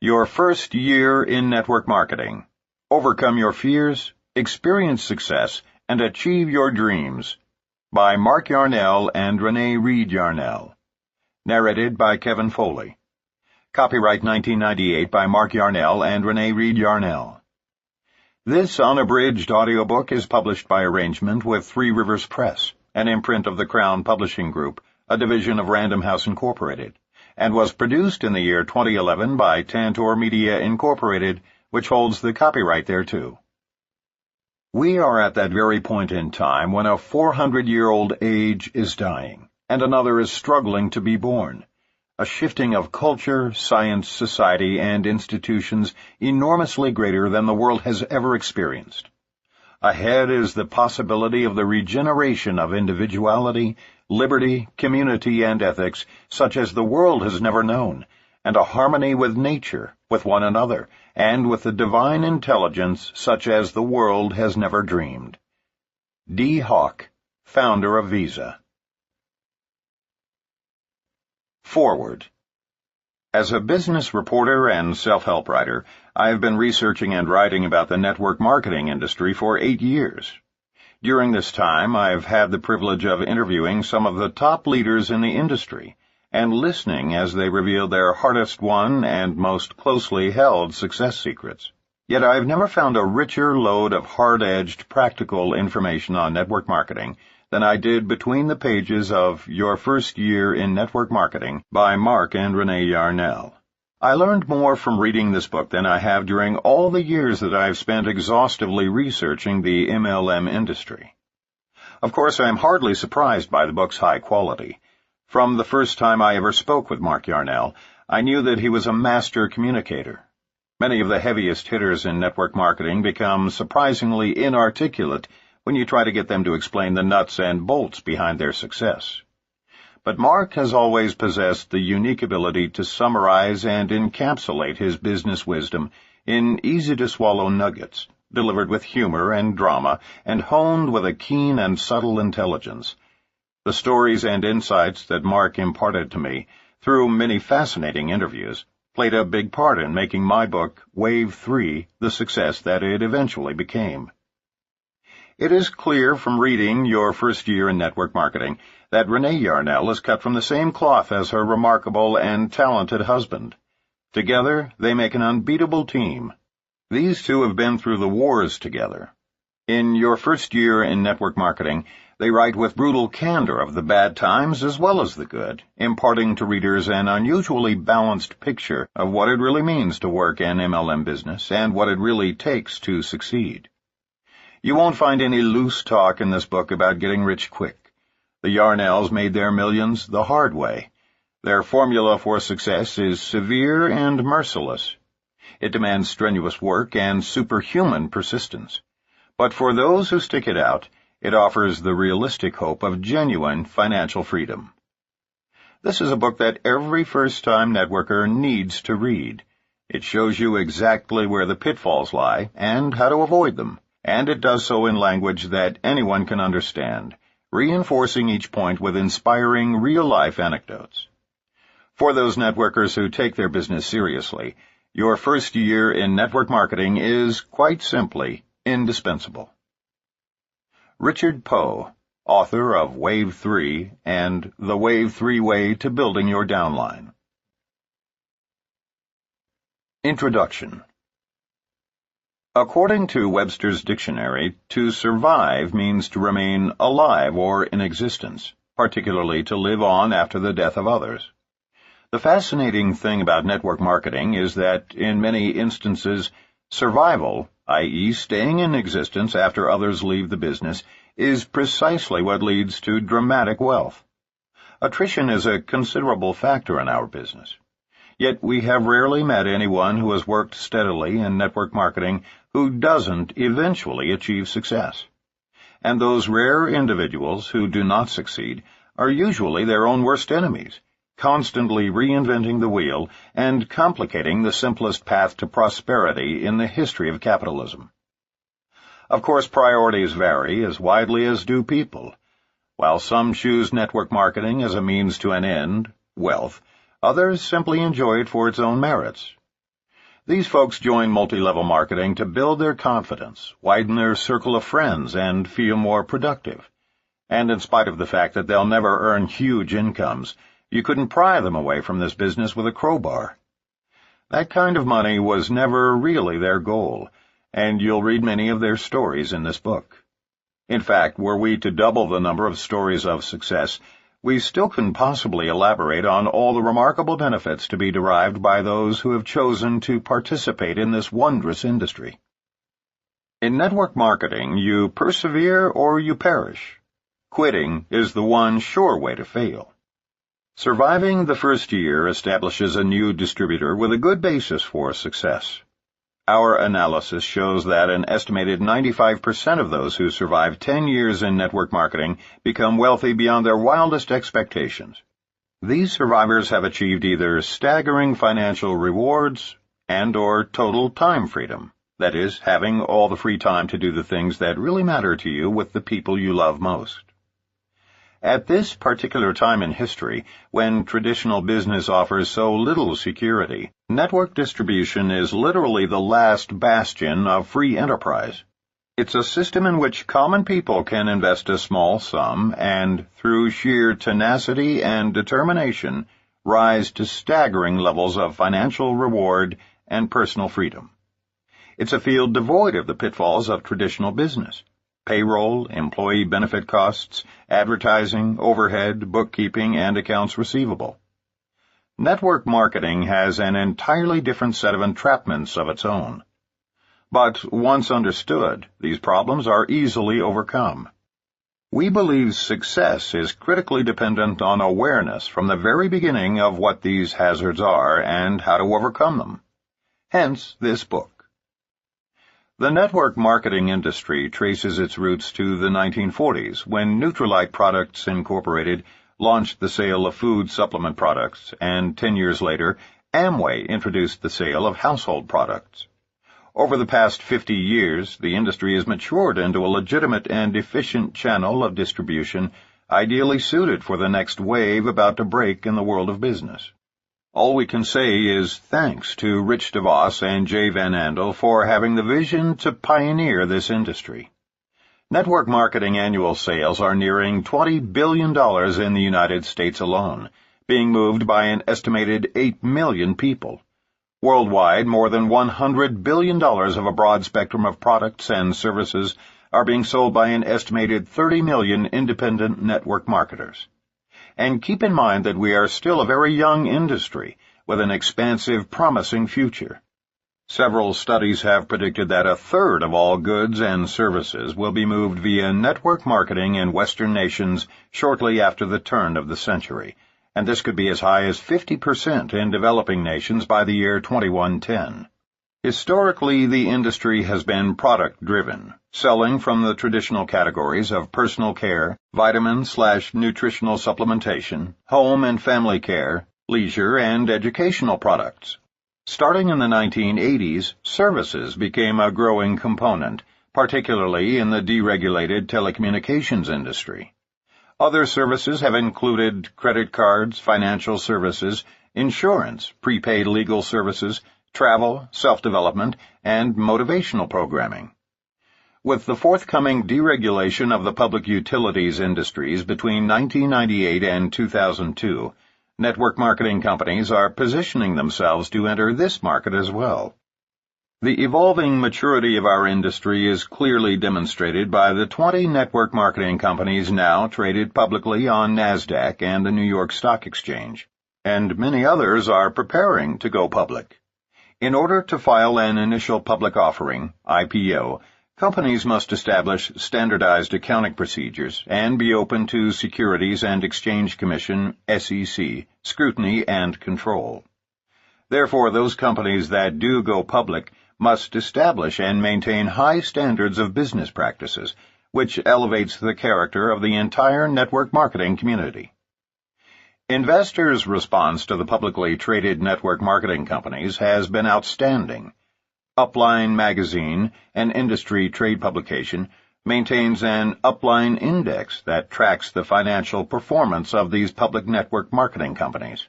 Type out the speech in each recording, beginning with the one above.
Your first year in network marketing. Overcome your fears, experience success, and achieve your dreams. By Mark Yarnell and Renee Reed Yarnell. Narrated by Kevin Foley. Copyright 1998 by Mark Yarnell and Renee Reed Yarnell. This unabridged audiobook is published by arrangement with Three Rivers Press, an imprint of the Crown Publishing Group, a division of Random House Incorporated, and was produced in the year 2011 by Tantor Media Incorporated, which holds the copyright thereto. We are at that very point in time when a 400-year-old age is dying, and another is struggling to be born. A shifting of culture, science, society, and institutions enormously greater than the world has ever experienced. Ahead is the possibility of the regeneration of individuality, liberty, community, and ethics such as the world has never known, and a harmony with nature, with one another, and with the divine intelligence such as the world has never dreamed. D. Hawk, founder of Visa. Forward. As a business reporter and self-help writer, I have been researching and writing about the network marketing industry for 8 years. During this time, I've had the privilege of interviewing some of the top leaders in the industry and listening as they reveal their hardest-won and most closely held success secrets. Yet I've never found a richer load of hard-edged, practical information on network marketing than I did between the pages of Your First Year in Network Marketing by Mark and Renee Yarnell. I learned more from reading this book than I have during all the years that I've spent exhaustively researching the MLM industry. Of course, I am hardly surprised by the book's high quality. From the first time I ever spoke with Mark Yarnell, I knew that he was a master communicator. Many of the heaviest hitters in network marketing become surprisingly inarticulate when you try to get them to explain the nuts and bolts behind their success. But Mark has always possessed the unique ability to summarize and encapsulate his business wisdom in easy-to-swallow nuggets, delivered with humor and drama, and honed with a keen and subtle intelligence. The stories and insights that Mark imparted to me, through many fascinating interviews, played a big part in making my book, Wave 3, the success that it eventually became. It is clear from reading Your First Year in Network Marketing that Renee Yarnell is cut from the same cloth as her remarkable and talented husband. Together, they make an unbeatable team. These two have been through the wars together. In Your First Year in Network Marketing, they write with brutal candor of the bad times as well as the good, imparting to readers an unusually balanced picture of what it really means to work in MLM business and what it really takes to succeed. You won't find any loose talk in this book about getting rich quick. The Yarnells made their millions the hard way. Their formula for success is severe and merciless. It demands strenuous work and superhuman persistence. But for those who stick it out, it offers the realistic hope of genuine financial freedom. This is a book that every first-time networker needs to read. It shows you exactly where the pitfalls lie and how to avoid them. And it does so in language that anyone can understand, reinforcing each point with inspiring real-life anecdotes. For those networkers who take their business seriously, Your First Year in Network Marketing is, quite simply, indispensable. Richard Poe, author of Wave 3 and The Wave 3 Way to Building Your Downline. Introduction. According to Webster's dictionary, to survive means to remain alive or in existence, particularly to live on after the death of others. The fascinating thing about network marketing is that, in many instances, survival, i.e. staying in existence after others leave the business, is precisely what leads to dramatic wealth. Attrition is a considerable factor in our business. Yet we have rarely met anyone who has worked steadily in network marketing who doesn't eventually achieve success. And those rare individuals who do not succeed are usually their own worst enemies, constantly reinventing the wheel and complicating the simplest path to prosperity in the history of capitalism. Of course, priorities vary as widely as do people. While some choose network marketing as a means to an end, wealth, others simply enjoy it for its own merits. These folks join multi-level marketing to build their confidence, widen their circle of friends, and feel more productive. And in spite of the fact that they'll never earn huge incomes, you couldn't pry them away from this business with a crowbar. That kind of money was never really their goal, and you'll read many of their stories in this book. In fact, were we to double the number of stories of success, we still couldn't possibly elaborate on all the remarkable benefits to be derived by those who have chosen to participate in this wondrous industry. In network marketing, you persevere or you perish. Quitting is the one sure way to fail. Surviving the first year establishes a new distributor with a good basis for success. Our analysis shows that an estimated 95% of those who survive 10 years in network marketing become wealthy beyond their wildest expectations. These survivors have achieved either staggering financial rewards and/or total time freedom, that is, having all the free time to do the things that really matter to you with the people you love most. At this particular time in history, when traditional business offers so little security, network distribution is literally the last bastion of free enterprise. It's a system in which common people can invest a small sum and, through sheer tenacity and determination, rise to staggering levels of financial reward and personal freedom. It's a field devoid of the pitfalls of traditional business. Payroll, employee benefit costs, advertising, overhead, bookkeeping, and accounts receivable. Network marketing has an entirely different set of entrapments of its own. But once understood, these problems are easily overcome. We believe success is critically dependent on awareness from the very beginning of what these hazards are and how to overcome them. Hence this book. The network marketing industry traces its roots to the 1940s, when Nutrilite Products Incorporated launched the sale of food supplement products, and 10 years later, Amway introduced the sale of household products. Over the past 50 years, the industry has matured into a legitimate and efficient channel of distribution, ideally suited for the next wave about to break in the world of business. All we can say is thanks to Rich DeVos and Jay Van Andel for having the vision to pioneer this industry. Network marketing annual sales are nearing $20 billion in the United States alone, being moved by an estimated 8 million people. Worldwide, more than $100 billion of a broad spectrum of products and services are being sold by an estimated 30 million independent network marketers. And keep in mind that we are still a very young industry with an expansive, promising future. Several studies have predicted that a third of all goods and services will be moved via network marketing in Western nations shortly after the turn of the century, and this could be as high as 50% in developing nations by the year 2110. Historically, the industry has been product-driven, selling from the traditional categories of personal care, vitamin/nutritional supplementation, home and family care, leisure, and educational products. Starting in the 1980s, services became a growing component, particularly in the deregulated telecommunications industry. Other services have included credit cards, financial services, insurance, prepaid legal services, travel, self-development, and motivational programming. With the forthcoming deregulation of the public utilities industries between 1998 and 2002, network marketing companies are positioning themselves to enter this market as well. The evolving maturity of our industry is clearly demonstrated by the 20 network marketing companies now traded publicly on NASDAQ and the New York Stock Exchange, and many others are preparing to go public. In order to file an initial public offering, IPO, companies must establish standardized accounting procedures and be open to Securities and Exchange Commission, SEC, scrutiny and control. Therefore, those companies that do go public must establish and maintain high standards of business practices, which elevates the character of the entire network marketing community. Investors' response to the publicly traded network marketing companies has been outstanding. Upline Magazine, an industry trade publication, maintains an Upline Index that tracks the financial performance of these public network marketing companies.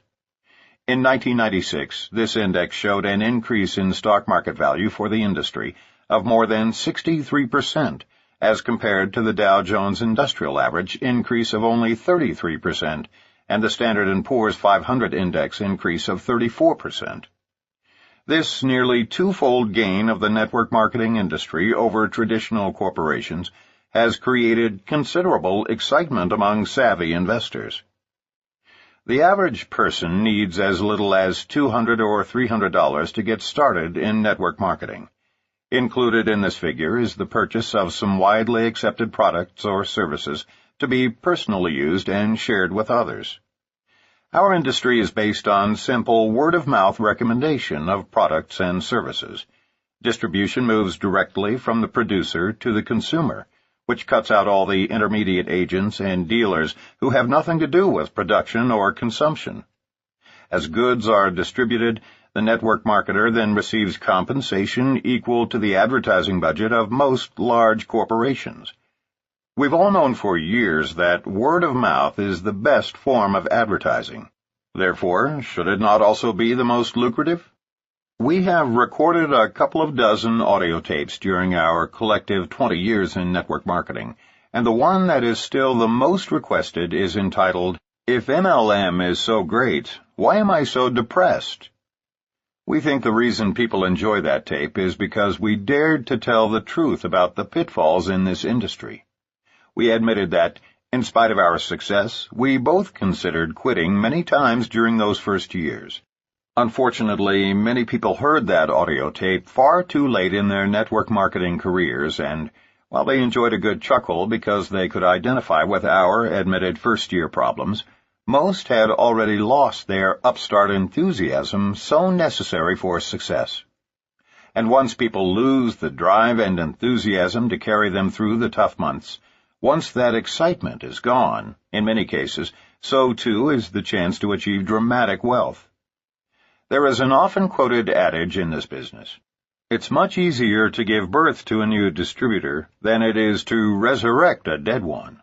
In 1996, this index showed an increase in stock market value for the industry of more than 63%, as compared to the Dow Jones Industrial Average increase of only 33% and the Standard & Poor's 500 index increase of 34%. This nearly twofold gain of the network marketing industry over traditional corporations has created considerable excitement among savvy investors. The average person needs as little as $200 or $300 to get started in network marketing. Included in this figure is the purchase of some widely accepted products or services to be personally used and shared with others. Our industry is based on simple word-of-mouth recommendation of products and services. Distribution moves directly from the producer to the consumer, which cuts out all the intermediate agents and dealers who have nothing to do with production or consumption. As goods are distributed, the network marketer then receives compensation equal to the advertising budget of most large corporations. We've all known for years that word of mouth is the best form of advertising. Therefore, should it not also be the most lucrative? We have recorded a couple of dozen audio tapes during our collective 20 years in network marketing, and the one that is still the most requested is entitled, "If MLM is so great, why am I so depressed?" We think the reason people enjoy that tape is because we dared to tell the truth about the pitfalls in this industry. We admitted that, in spite of our success, we both considered quitting many times during those first years. Unfortunately, many people heard that audio tape far too late in their network marketing careers, and while they enjoyed a good chuckle because they could identify with our admitted first-year problems, most had already lost their upstart enthusiasm so necessary for success. And once people lose the drive and enthusiasm to carry them through the tough months, once that excitement is gone, in many cases, so too is the chance to achieve dramatic wealth. There is an often-quoted adage in this business. It's much easier to give birth to a new distributor than it is to resurrect a dead one.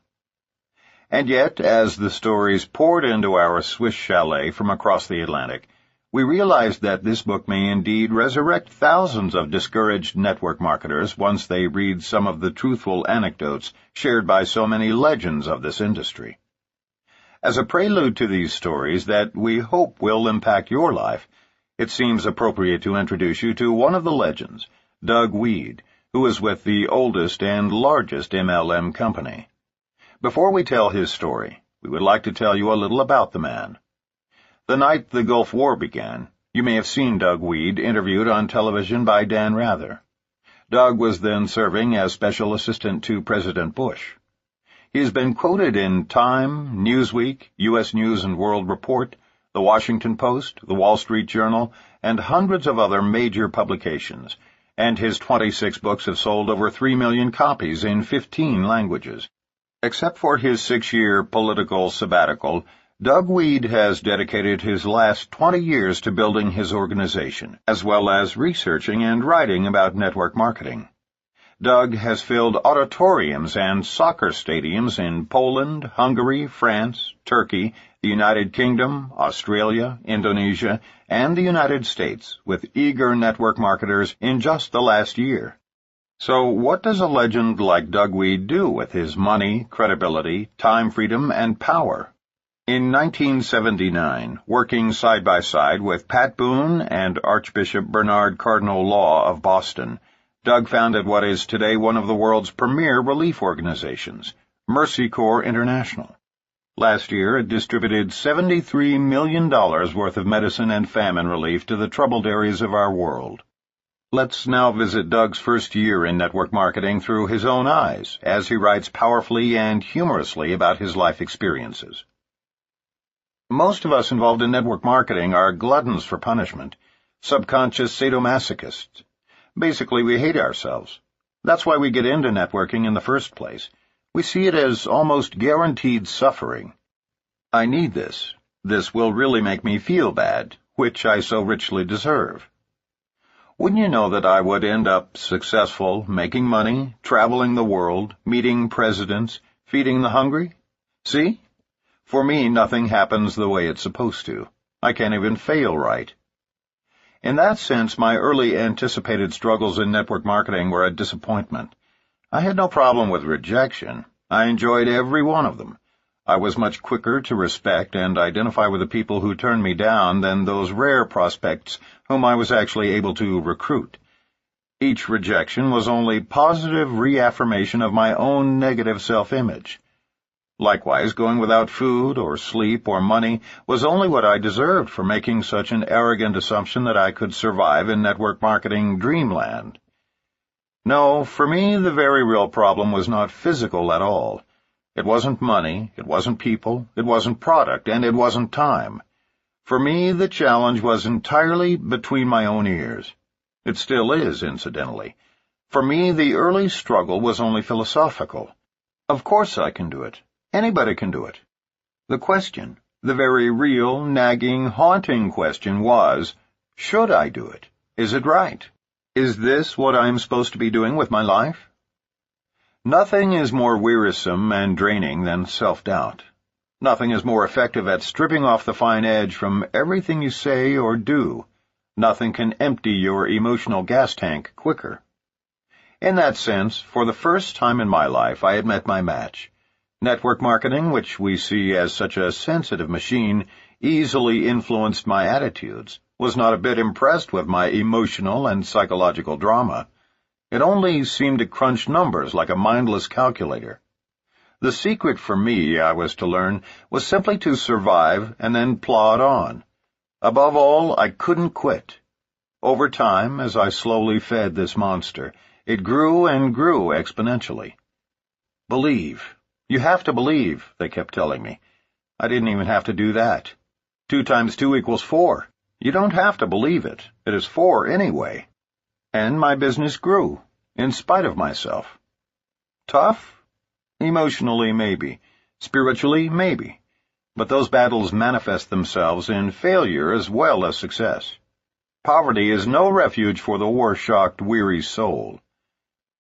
And yet, as the stories poured into our Swiss chalet from across the Atlantic, we realized that this book may indeed resurrect thousands of discouraged network marketers once they read some of the truthful anecdotes shared by so many legends of this industry. As a prelude to these stories that we hope will impact your life, it seems appropriate to introduce you to one of the legends, Doug Weed, who is with the oldest and largest MLM company. Before we tell his story, we would like to tell you a little about the man. The night the Gulf War began, you may have seen Doug Weed interviewed on television by Dan Rather. Doug was then serving as Special Assistant to President Bush. He has been quoted in Time, Newsweek, U.S. News and World Report, The Washington Post, The Wall Street Journal, and hundreds of other major publications, and his 26 books have sold over 3 million copies in 15 languages. Except for his 6-year political sabbatical, Doug Weed has dedicated his last 20 years to building his organization, as well as researching and writing about network marketing. Doug has filled auditoriums and soccer stadiums in Poland, Hungary, France, Turkey, the United Kingdom, Australia, Indonesia, and the United States with eager network marketers in just the last year. So what does a legend like Doug Weed do with his money, credibility, time freedom, and power? In 1979, working side by side with Pat Boone and Archbishop Bernard Cardinal Law of Boston, Doug founded what is today one of the world's premier relief organizations, Mercy Corps International. Last year, it distributed $73 million worth of medicine and famine relief to the troubled areas of our world. Let's now visit Doug's first year in network marketing through his own eyes, as he writes powerfully and humorously about his life experiences. Most of us involved in network marketing are gluttons for punishment, subconscious sadomasochists. Basically, we hate ourselves. That's why we get into networking in the first place. We see it as almost guaranteed suffering. I need this. This will really make me feel bad, which I so richly deserve. Wouldn't you know that I would end up successful, making money, traveling the world, meeting presidents, feeding the hungry? See? For me, nothing happens the way it's supposed to. I can't even fail right. In that sense, my early anticipated struggles in network marketing were a disappointment. I had no problem with rejection. I enjoyed every one of them. I was much quicker to respect and identify with the people who turned me down than those rare prospects whom I was actually able to recruit. Each rejection was only positive reaffirmation of my own negative self-image. Likewise, going without food or sleep or money was only what I deserved for making such an arrogant assumption that I could survive in network marketing dreamland. No, for me, the very real problem was not physical at all. It wasn't money, it wasn't people, it wasn't product, and it wasn't time. For me, the challenge was entirely between my own ears. It still is, incidentally. For me, the early struggle was only philosophical. Of course I can do it. Anybody can do it. The question, the very real, nagging, haunting question was, should I do it? Is it right? Is this what I'm supposed to be doing with my life? Nothing is more wearisome and draining than self-doubt. Nothing is more effective at stripping off the fine edge from everything you say or do. Nothing can empty your emotional gas tank quicker. In that sense, for the first time in my life, I had met my match. Network marketing, which we see as such a sensitive machine, easily influenced my attitudes, was not a bit impressed with my emotional and psychological drama. It only seemed to crunch numbers like a mindless calculator. The secret for me, I was to learn, was simply to survive and then plod on. Above all, I couldn't quit. Over time, as I slowly fed this monster, it grew and grew exponentially. Believe. You have to believe, they kept telling me. I didn't even have to do that. 2 times 2 equals 4. You don't have to believe it. It is 4 anyway. And my business grew, in spite of myself. Tough? Emotionally, maybe. Spiritually, maybe. But those battles manifest themselves in failure as well as success. Poverty is no refuge for the war-shocked, weary soul.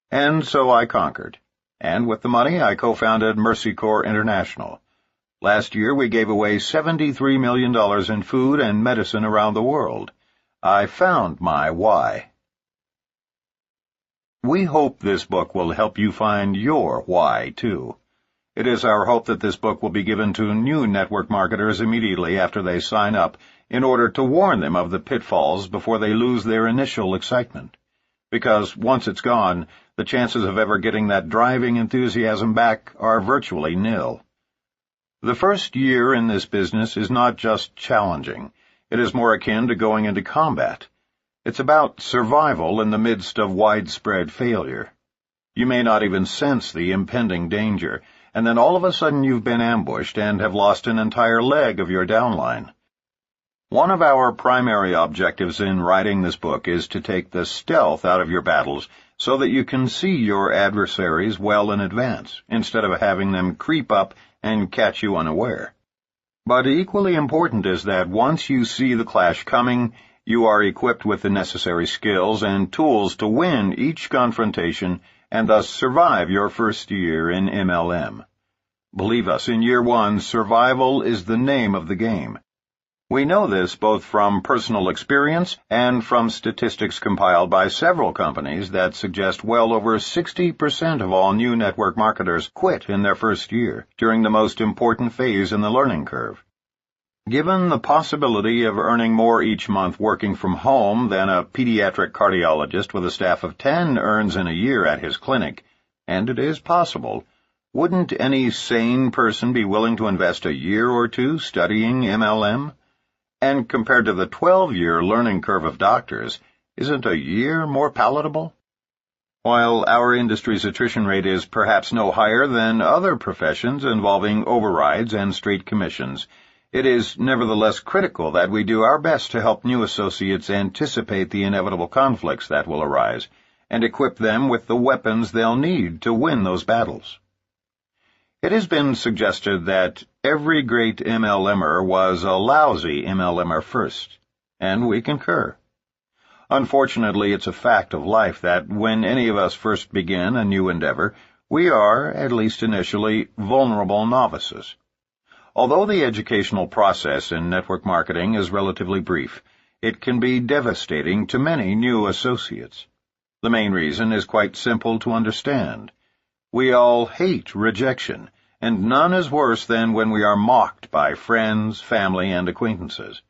And so I conquered. And with the money, I co-founded Mercy Corps International. Last year, we gave away $73 million in food and medicine around the world. I found my why. We hope this book will help you find your why, too. It is our hope that this book will be given to new network marketers immediately after they sign up in order to warn them of the pitfalls before they lose their initial excitement. Because once it's gone, the chances of ever getting that driving enthusiasm back are virtually nil. The first year in this business is not just challenging. It is more akin to going into combat. It's about survival in the midst of widespread failure. You may not even sense the impending danger, and then all of a sudden you've been ambushed and have lost an entire leg of your downline. One of our primary objectives in writing this book is to take the stealth out of your battles so that you can see your adversaries well in advance, instead of having them creep up and catch you unaware. But equally important is that once you see the clash coming, you are equipped with the necessary skills and tools to win each confrontation and thus survive your first year in MLM. Believe us, in year 1, survival is the name of the game. We know this both from personal experience and from statistics compiled by several companies that suggest well over 60% of all new network marketers quit in their first year, during the most important phase in the learning curve. Given the possibility of earning more each month working from home than a pediatric cardiologist with a staff of 10 earns in a year at his clinic, and it is possible, wouldn't any sane person be willing to invest a year or 2 studying MLM? And compared to the 12-year learning curve of doctors, isn't a year more palatable? While our industry's attrition rate is perhaps no higher than other professions involving overrides and straight commissions, it is nevertheless critical that we do our best to help new associates anticipate the inevitable conflicts that will arise, and equip them with the weapons they'll need to win those battles. It has been suggested that every great MLMer was a lousy MLMer first, and we concur. Unfortunately, it's a fact of life that when any of us first begin a new endeavor, we are, at least initially, vulnerable novices. Although the educational process in network marketing is relatively brief, it can be devastating to many new associates. The main reason is quite simple to understand. We all hate rejection, and none is worse than when we are mocked by friends, family, and acquaintances.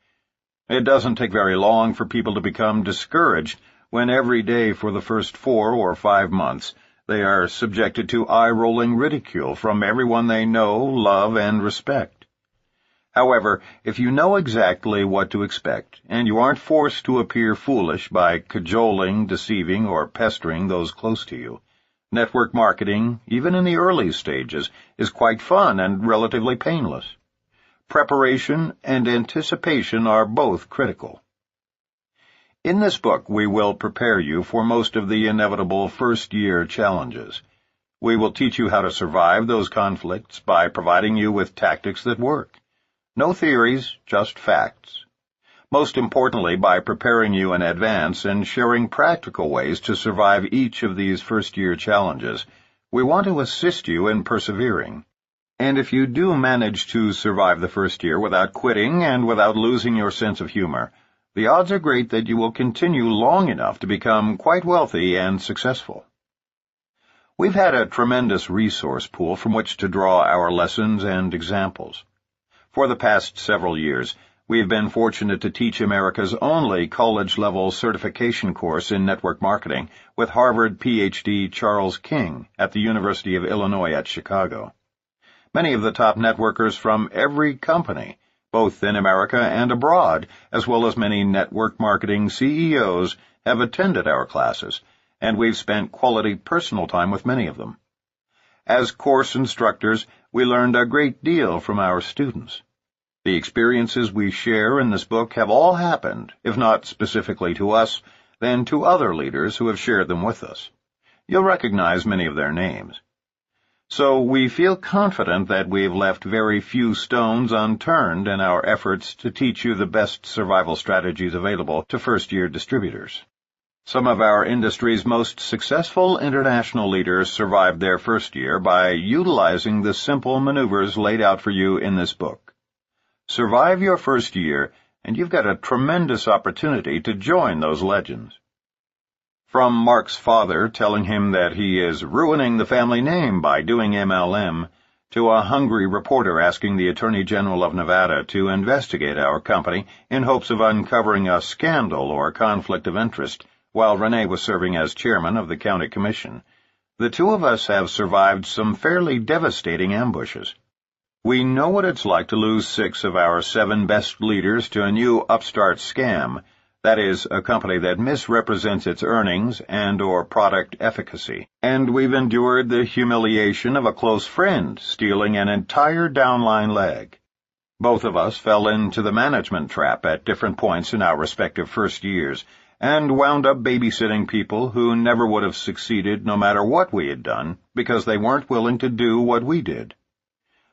It doesn't take very long for people to become discouraged when every day for the first 4 or 5 months they are subjected to eye-rolling ridicule from everyone they know, love, and respect. However, if you know exactly what to expect, and you aren't forced to appear foolish by cajoling, deceiving, or pestering those close to you, network marketing, even in the early stages, is quite fun and relatively painless. Preparation and anticipation are both critical. In this book, we will prepare you for most of the inevitable first-year challenges. We will teach you how to survive those conflicts by providing you with tactics that work. No theories, just facts. Most importantly, by preparing you in advance and sharing practical ways to survive each of these first-year challenges, we want to assist you in persevering. And if you do manage to survive the first year without quitting and without losing your sense of humor, the odds are great that you will continue long enough to become quite wealthy and successful. We've had a tremendous resource pool from which to draw our lessons and examples. For the past several years, we've been fortunate to teach America's only college-level certification course in network marketing with Harvard Ph.D. Charles King at the University of Illinois at Chicago. Many of the top networkers from every company, both in America and abroad, as well as many network marketing CEOs, have attended our classes, and we've spent quality personal time with many of them. As course instructors, we learned a great deal from our students. The experiences we share in this book have all happened, if not specifically to us, then to other leaders who have shared them with us. You'll recognize many of their names. So we feel confident that we've left very few stones unturned in our efforts to teach you the best survival strategies available to first-year distributors. Some of our industry's most successful international leaders survived their first year by utilizing the simple maneuvers laid out for you in this book. Survive your first year, and you've got a tremendous opportunity to join those legends. From Mark's father telling him that he is ruining the family name by doing MLM, to a hungry reporter asking the Attorney General of Nevada to investigate our company in hopes of uncovering a scandal or conflict of interest while Renee was serving as chairman of the county commission, the two of us have survived some fairly devastating ambushes. We know what it's like to lose 6 of our 7 best leaders to a new upstart scam, that is, a company that misrepresents its earnings and/or product efficacy. And we've endured the humiliation of a close friend stealing an entire downline leg. Both of us fell into the management trap at different points in our respective first years, and wound up babysitting people who never would have succeeded no matter what we had done, because they weren't willing to do what we did.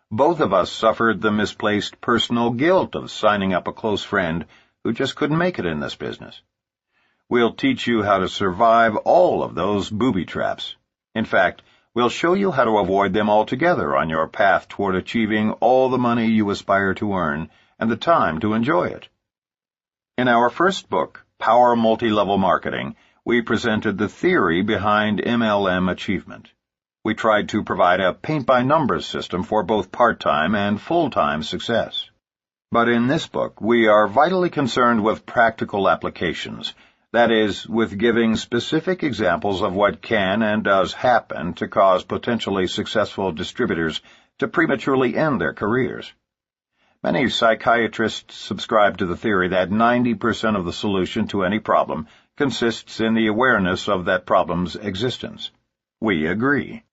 Both of us suffered the misplaced personal guilt of signing up a close friend who just couldn't make it in this business. We'll teach you how to survive all of those booby traps. In fact, we'll show you how to avoid them altogether on your path toward achieving all the money you aspire to earn and the time to enjoy it. In our first book, Power Multi-Level Marketing, we presented the theory behind MLM achievement. We tried to provide a paint-by-numbers system for both part-time and full-time success. But in this book, we are vitally concerned with practical applications, that is, with giving specific examples of what can and does happen to cause potentially successful distributors to prematurely end their careers. Many psychiatrists subscribe to the theory that 90% of the solution to any problem consists in the awareness of that problem's existence. We agree.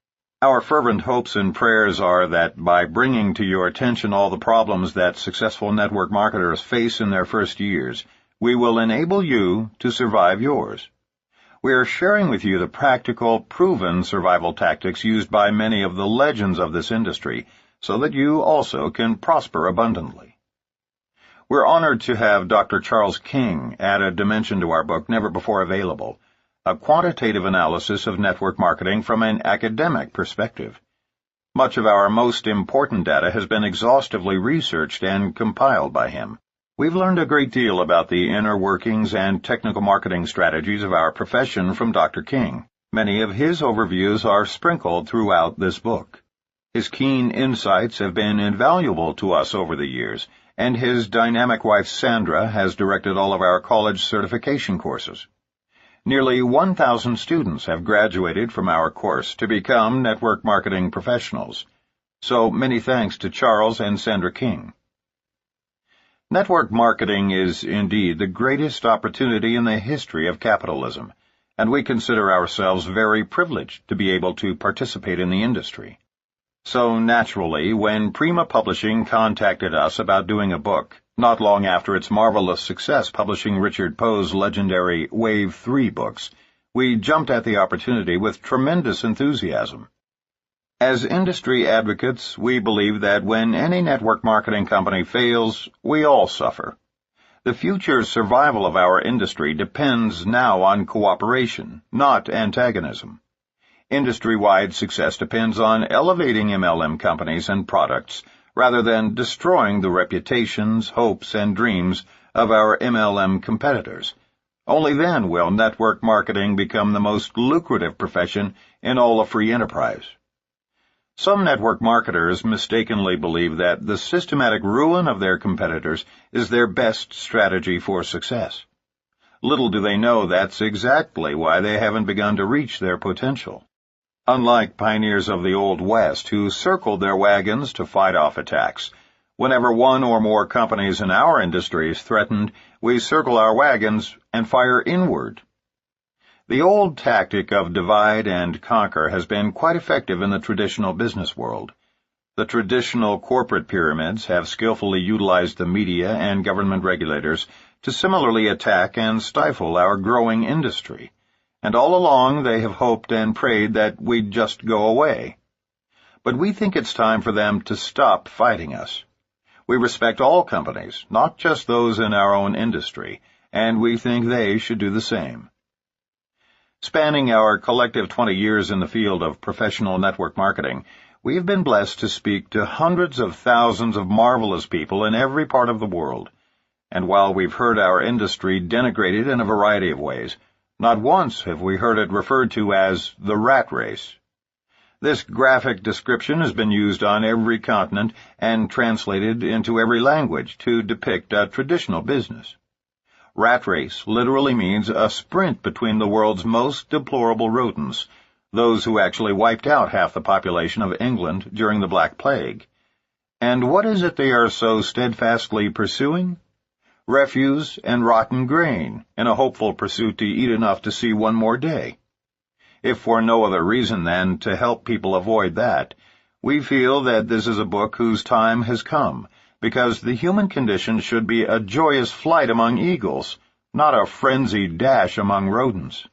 Our fervent hopes and prayers are that by bringing to your attention all the problems that successful network marketers face in their first years, we will enable you to survive yours. We are sharing with you the practical, proven survival tactics used by many of the legends of this industry, so that you also can prosper abundantly. We're honored to have Dr. Charles King add a dimension to our book never before available, a quantitative analysis of network marketing from an academic perspective. Much of our most important data has been exhaustively researched and compiled by him. We've learned a great deal about the inner workings and technical marketing strategies of our profession from Dr. King. Many of his overviews are sprinkled throughout this book. His keen insights have been invaluable to us over the years, and his dynamic wife Sandra has directed all of our college certification courses. Nearly 1,000 students have graduated from our course to become network marketing professionals. So many thanks to Charles and Sandra King. Network marketing is indeed the greatest opportunity in the history of capitalism, and we consider ourselves very privileged to be able to participate in the industry. So naturally, when Prima Publishing contacted us about doing a book, not long after its marvelous success publishing Richard Poe's legendary Wave 3 books, we jumped at the opportunity with tremendous enthusiasm. As industry advocates, we believe that when any network marketing company fails, we all suffer. The future survival of our industry depends now on cooperation, not antagonism. Industry-wide success depends on elevating MLM companies and products rather than destroying the reputations, hopes, and dreams of our MLM competitors. Only then will network marketing become the most lucrative profession in all of free enterprise. Some network marketers mistakenly believe that the systematic ruin of their competitors is their best strategy for success. Little do they know that's exactly why they haven't begun to reach their potential. Unlike pioneers of the Old West who circled their wagons to fight off attacks, whenever one or more companies in our industry is threatened, we circle our wagons and fire inward. The old tactic of divide and conquer has been quite effective in the traditional business world. The traditional corporate pyramids have skillfully utilized the media and government regulators to similarly attack and stifle our growing industry. And all along they have hoped and prayed that we'd just go away. But we think it's time for them to stop fighting us. We respect all companies, not just those in our own industry, and we think they should do the same. Spanning our collective 20 years in the field of professional network marketing, we have been blessed to speak to hundreds of thousands of marvelous people in every part of the world. And while we've heard our industry denigrated in a variety of ways, not once have we heard it referred to as the rat race. This graphic description has been used on every continent and translated into every language to depict a traditional business. Rat race literally means a sprint between the world's most deplorable rodents, those who actually wiped out half the population of England during the Black Plague. And what is it they are so steadfastly pursuing? Refuse and rotten grain, in a hopeful pursuit to eat enough to see one more day. If for no other reason than to help people avoid that, we feel that this is a book whose time has come, because the human condition should be a joyous flight among eagles, not a frenzied dash among rodents.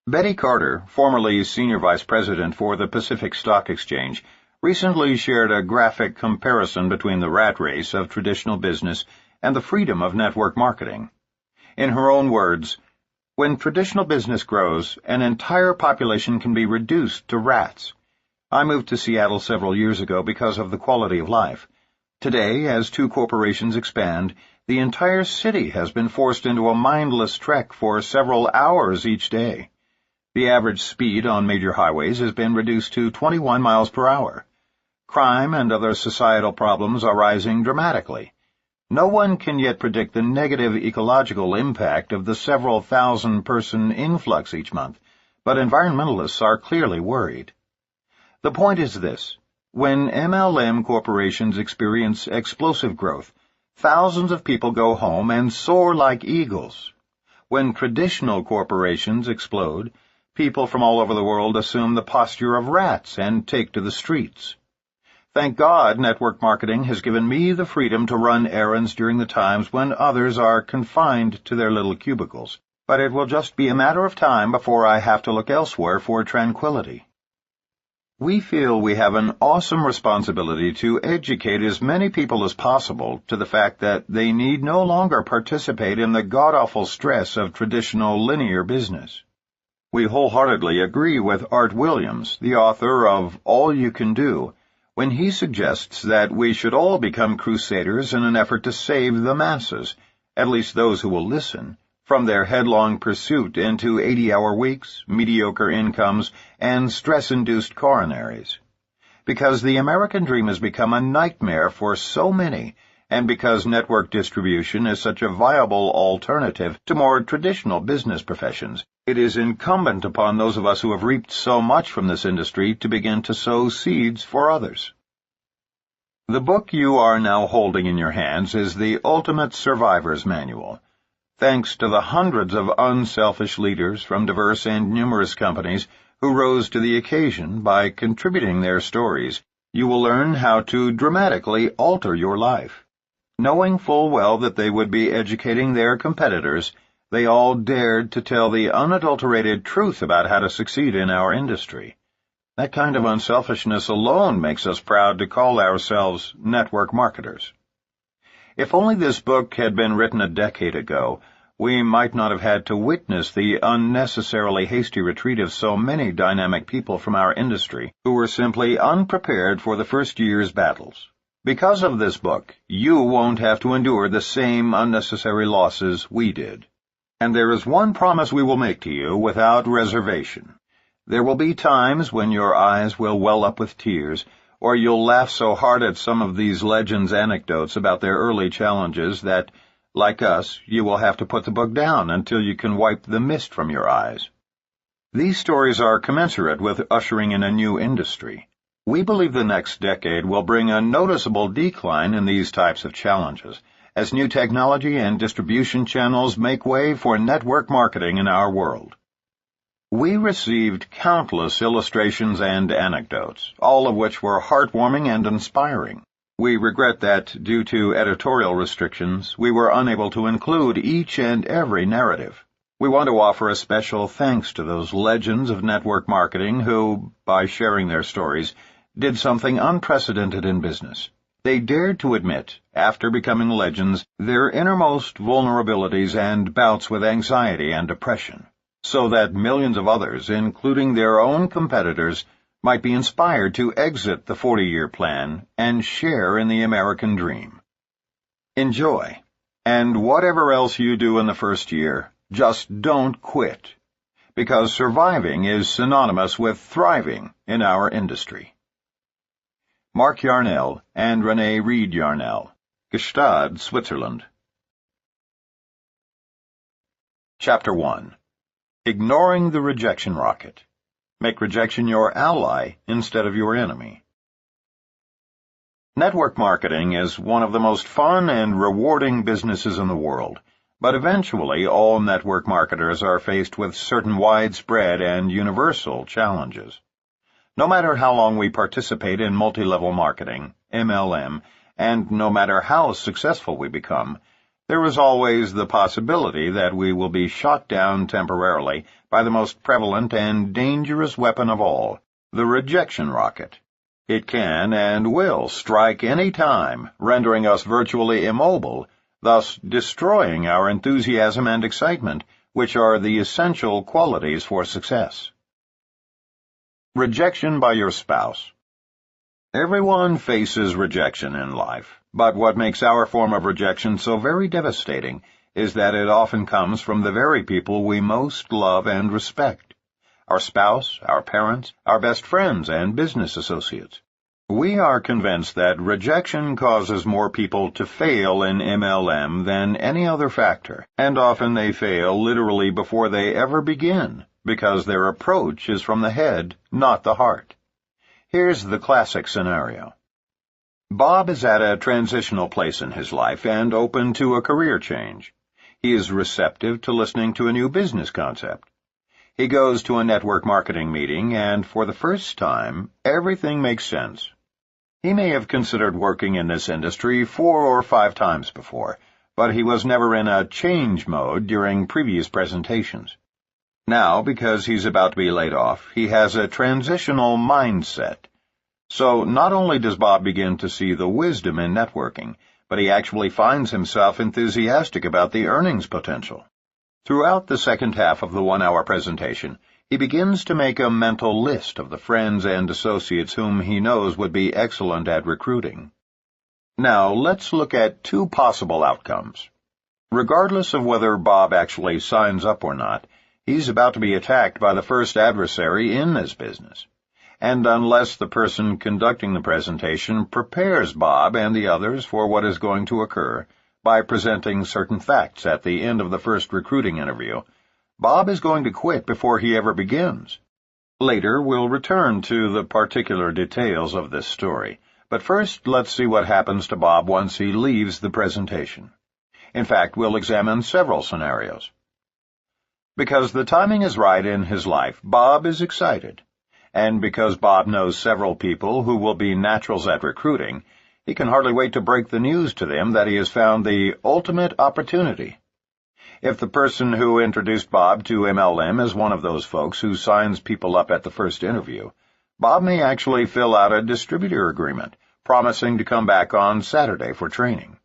Betty Carter, formerly Senior Vice President for the Pacific Stock Exchange, recently shared a graphic comparison between the rat race of traditional business and the freedom of network marketing. In her own words, when traditional business grows, an entire population can be reduced to rats. I moved to Seattle several years ago because of the quality of life. Today, as two corporations expand, the entire city has been forced into a mindless trek for several hours each day. The average speed on major highways has been reduced to 21 miles per hour. Crime and other societal problems are rising dramatically. No one can yet predict the negative ecological impact of the several thousand-person influx each month, but environmentalists are clearly worried. The point is this. When MLM corporations experience explosive growth, thousands of people go home and soar like eagles. When traditional corporations explode, people from all over the world assume the posture of rats and take to the streets. Thank God network marketing has given me the freedom to run errands during the times when others are confined to their little cubicles, but it will just be a matter of time before I have to look elsewhere for tranquility. We feel we have an awesome responsibility to educate as many people as possible to the fact that they need no longer participate in the god-awful stress of traditional linear business. We wholeheartedly agree with Art Williams, the author of All You Can Do, when he suggests that we should all become crusaders in an effort to save the masses, at least those who will listen, from their headlong pursuit into 80-hour weeks, mediocre incomes, and stress-induced coronaries. Because the American dream has become a nightmare for so many, and because network distribution is such a viable alternative to more traditional business professions, it is incumbent upon those of us who have reaped so much from this industry to begin to sow seeds for others. The book you are now holding in your hands is the Ultimate Survivor's Manual. Thanks to the hundreds of unselfish leaders from diverse and numerous companies who rose to the occasion by contributing their stories, you will learn how to dramatically alter your life. Knowing full well that they would be educating their competitors, they all dared to tell the unadulterated truth about how to succeed in our industry. That kind of unselfishness alone makes us proud to call ourselves network marketers. If only this book had been written a decade ago, we might not have had to witness the unnecessarily hasty retreat of so many dynamic people from our industry who were simply unprepared for the first year's battles. Because of this book, you won't have to endure the same unnecessary losses we did. And there is one promise we will make to you without reservation. There will be times when your eyes will well up with tears, or you'll laugh so hard at some of these legends' anecdotes about their early challenges that, like us, you will have to put the book down until you can wipe the mist from your eyes. These stories are commensurate with ushering in a new industry. We believe the next decade will bring a noticeable decline in these types of challenges, as new technology and distribution channels make way for network marketing in our world. We received countless illustrations and anecdotes, all of which were heartwarming and inspiring. We regret that, due to editorial restrictions, we were unable to include each and every narrative. We want to offer a special thanks to those legends of network marketing who, by sharing their stories, did something unprecedented in business. They dared to admit, after becoming legends, their innermost vulnerabilities and bouts with anxiety and depression, so that millions of others, including their own competitors, might be inspired to exit the 40-year plan and share in the American dream. Enjoy, and whatever else you do in the first year, just don't quit, because surviving is synonymous with thriving in our industry. Mark Yarnell and Renee Reed Yarnell, Gstaad, Switzerland. Chapter 1. Ignoring the Rejection Rocket. Make rejection your ally instead of your enemy. Network marketing is one of the most fun and rewarding businesses in the world, but eventually all network marketers are faced with certain widespread and universal challenges. No matter how long we participate in multi-level marketing, MLM, and no matter how successful we become, there is always the possibility that we will be shot down temporarily by the most prevalent and dangerous weapon of all, the rejection rocket. It can and will strike any time, rendering us virtually immobile, thus destroying our enthusiasm and excitement, which are the essential qualities for success. Rejection by your spouse. Everyone faces rejection in life, but what makes our form of rejection so very devastating is that it often comes from the very people we most love and respect: our spouse, our parents, our best friends, and business associates. We are convinced that rejection causes more people to fail in MLM than any other factor, and often they fail literally before they ever begin, because their approach is from the head, not the heart. Here's the classic scenario. Bob is at a transitional place in his life and open to a career change. He is receptive to listening to a new business concept. He goes to a network marketing meeting, and for the first time, everything makes sense. He may have considered working in this industry 4 or 5 times before, but he was never in a change mode during previous presentations. Now, because he's about to be laid off, he has a transitional mindset. So not only does Bob begin to see the wisdom in networking, but he actually finds himself enthusiastic about the earnings potential. Throughout the second half of the 1-hour presentation, He begins to make a mental list of the friends and associates whom he knows would be excellent at recruiting. Now, let's look at two possible outcomes. Regardless of whether Bob actually signs up or not, he's about to be attacked by the first adversary in this business. And unless the person conducting the presentation prepares Bob and the others for what is going to occur by presenting certain facts at the end of the first recruiting interview, Bob is going to quit before he ever begins. Later, we'll return to the particular details of this story, but first let's see what happens to Bob once he leaves the presentation. In fact, we'll examine several scenarios. Because the timing is right in his life, Bob is excited. And because Bob knows several people who will be naturals at recruiting, he can hardly wait to break the news to them that he has found the ultimate opportunity. If the person who introduced Bob to MLM is one of those folks who signs people up at the first interview, Bob may actually fill out a distributor agreement, promising to come back on Saturday for training.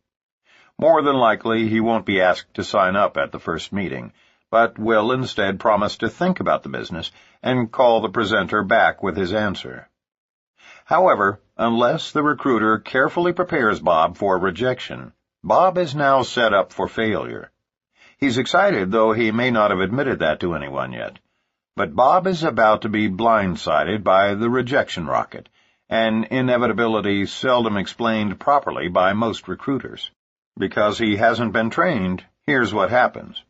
More than likely, he won't be asked to sign up at the first meeting, but will instead promise to think about the business and call the presenter back with his answer. However, unless the recruiter carefully prepares Bob for rejection, Bob is now set up for failure. He's excited, though he may not have admitted that to anyone yet. But Bob is about to be blindsided by the rejection rocket, an inevitability seldom explained properly by most recruiters. Because he hasn't been trained, here's what happens.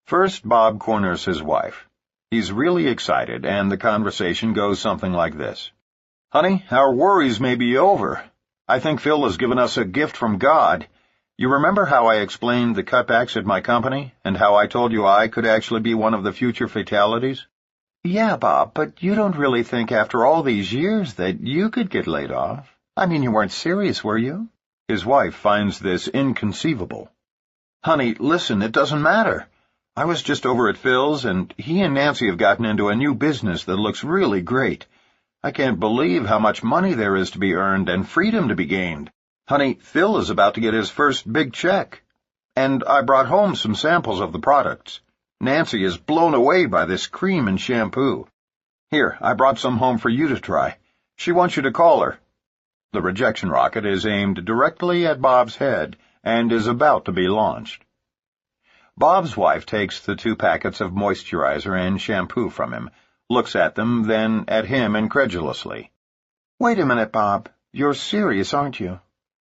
First, Bob corners his wife. He's really excited, and the conversation goes something like this. "Honey, our worries may be over. I think Phil has given us a gift from God. You remember how I explained the cutbacks at my company, and how I told you I could actually be one of the future fatalities?" "Yeah, Bob, but you don't really think after all these years that you could get laid off? I mean, you weren't serious, were you?" His wife finds this inconceivable. "Honey, listen, it doesn't matter. I was just over at Phil's, and he and Nancy have gotten into a new business that looks really great. I can't believe how much money there is to be earned and freedom to be gained. Honey, Phil is about to get his first big check. And I brought home some samples of the products. Nancy is blown away by this cream and shampoo. Here, I brought some home for you to try. She wants you to call her." The rejection rocket is aimed directly at Bob's head and is about to be launched. Bob's wife takes the 2 packets of moisturizer and shampoo from him, looks at them, then at him incredulously. "Wait a minute, Bob. You're serious, aren't you?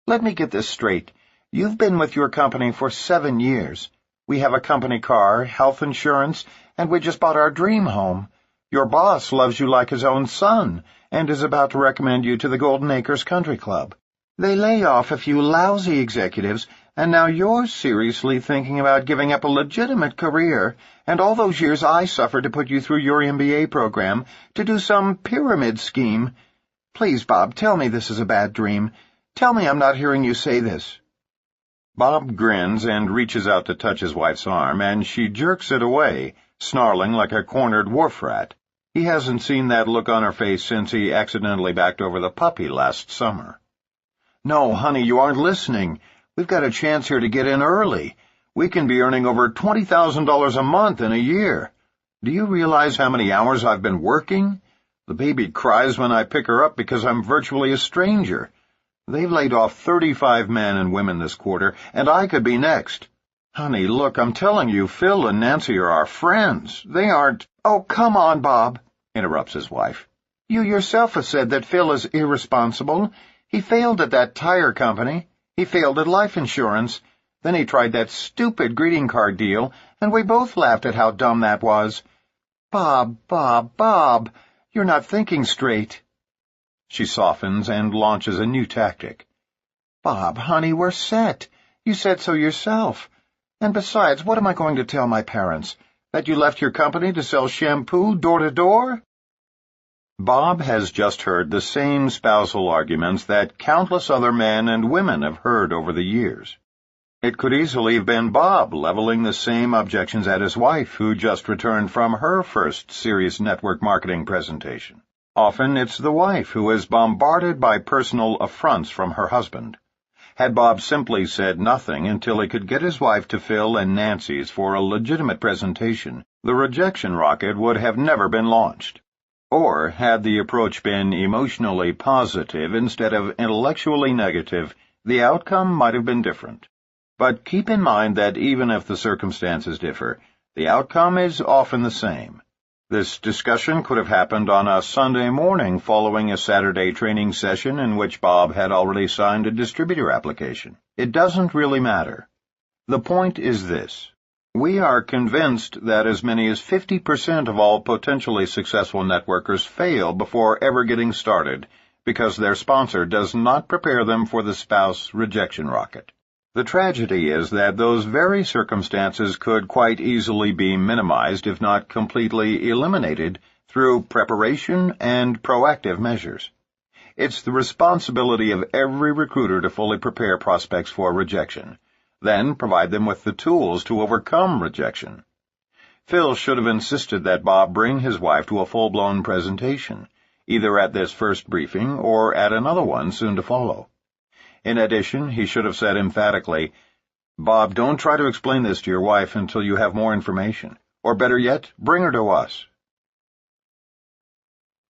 Let me get this straight. You've been with your company for 7 years. We have a company car, health insurance, and we just bought our dream home. Your boss loves you like his own son and is about to recommend you to the Golden Acres Country Club. They lay off a few lousy executives, and now you're seriously thinking about giving up a legitimate career and all those years I suffered to put you through your MBA program to do some pyramid scheme. Please, Bob, tell me this is a bad dream. Tell me I'm not hearing you say this." Bob grins and reaches out to touch his wife's arm, and she jerks it away, snarling like a cornered wharf rat. He hasn't seen that look on her face since he accidentally backed over the puppy last summer. "No, honey, you aren't listening. We've got a chance here to get in early. We can be earning over $20,000 a month in a year. Do you realize how many hours I've been working? The baby cries when I pick her up because I'm virtually a stranger. They've laid off 35 men and women this quarter, and I could be next. Honey, look, I'm telling you, Phil and Nancy are our friends. They aren't—" "Oh, come on, Bob," interrupts his wife. "You yourself have said that Phil is irresponsible. He failed at that tire company. He failed at life insurance. Then he tried that stupid greeting card deal, and we both laughed at how dumb that was. Bob, you're not thinking straight." She softens and launches a new tactic. "Bob, honey, we're set. You said so yourself. And besides, what am I going to tell my parents? That you left your company to sell shampoo door to door?" Bob has just heard the same spousal arguments that countless other men and women have heard over the years. It could easily have been Bob leveling the same objections at his wife, who just returned from her first serious network marketing presentation. Often it's the wife who is bombarded by personal affronts from her husband. Had Bob simply said nothing until he could get his wife to Phil and Nancy's for a legitimate presentation, the rejection rocket would have never been launched. Or, had the approach been emotionally positive instead of intellectually negative, the outcome might have been different. But keep in mind that even if the circumstances differ, the outcome is often the same. This discussion could have happened on a Sunday morning following a Saturday training session in which Bob had already signed a distributor application. It doesn't really matter. The point is this. We are convinced that as many as 50% of all potentially successful networkers fail before ever getting started because their sponsor does not prepare them for the spouse rejection rocket. The tragedy is that those very circumstances could quite easily be minimized, if not completely eliminated, through preparation and proactive measures. It's the responsibility of every recruiter to fully prepare prospects for rejection, then provide them with the tools to overcome rejection. Phil should have insisted that Bob bring his wife to a full-blown presentation, either at this first briefing or at another one soon to follow. In addition, he should have said emphatically, "Bob, don't try to explain this to your wife until you have more information. Or better yet, bring her to us."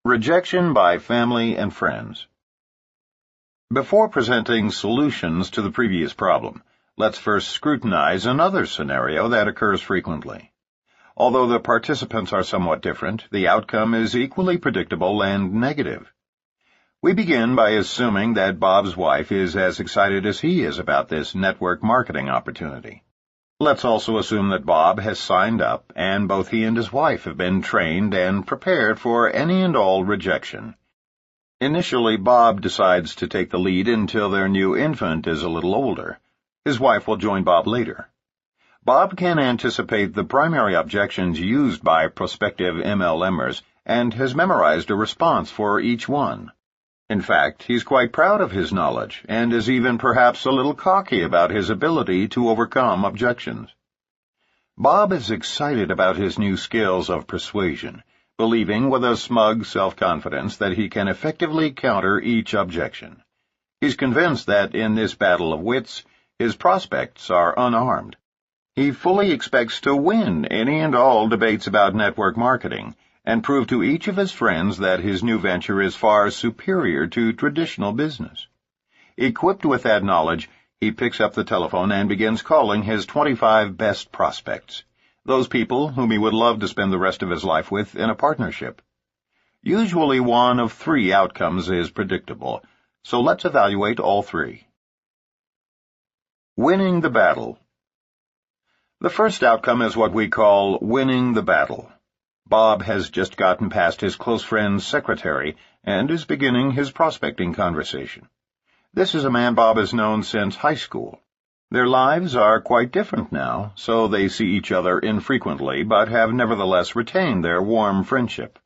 Rejection by family and friends. Before presenting solutions to the previous problem, let's first scrutinize another scenario that occurs frequently. Although the participants are somewhat different, the outcome is equally predictable and negative. We begin by assuming that Bob's wife is as excited as he is about this network marketing opportunity. Let's also assume that Bob has signed up, and both he and his wife have been trained and prepared for any and all rejection. Initially, Bob decides to take the lead until their new infant is a little older. His wife will join Bob later. Bob can anticipate the primary objections used by prospective MLMers and has memorized a response for each one. In fact, he's quite proud of his knowledge and is even perhaps a little cocky about his ability to overcome objections. Bob is excited about his new skills of persuasion, believing with a smug self-confidence that he can effectively counter each objection. He's convinced that in this battle of wits, his prospects are unarmed. He fully expects to win any and all debates about network marketing, and prove to each of his friends that his new venture is far superior to traditional business. Equipped with that knowledge, he picks up the telephone and begins calling his 25 best prospects, those people whom he would love to spend the rest of his life with in a partnership. Usually one of three outcomes is predictable, so let's evaluate all three. Winning the battle. The first outcome is what we call winning the battle. Bob has just gotten past his close friend's secretary and is beginning his prospecting conversation. This is a man Bob has known since high school. Their lives are quite different now, so they see each other infrequently, but have nevertheless retained their warm friendship.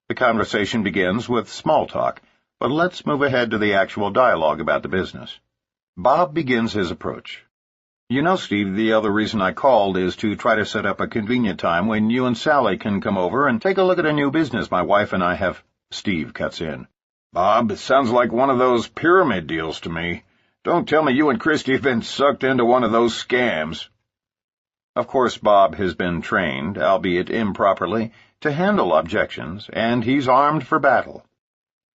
The conversation begins with small talk, but let's move ahead to the actual dialogue about the business. Bob begins his approach. "You know, Steve, the other reason I called is to try to set up a convenient time when you and Sally can come over and take a look at a new business my wife and I have—" Steve cuts in. "Bob, it sounds like one of those pyramid deals to me. Don't tell me you and Christy have been sucked into one of those scams." Of course, Bob has been trained, albeit improperly, to handle objections, and he's armed for battle.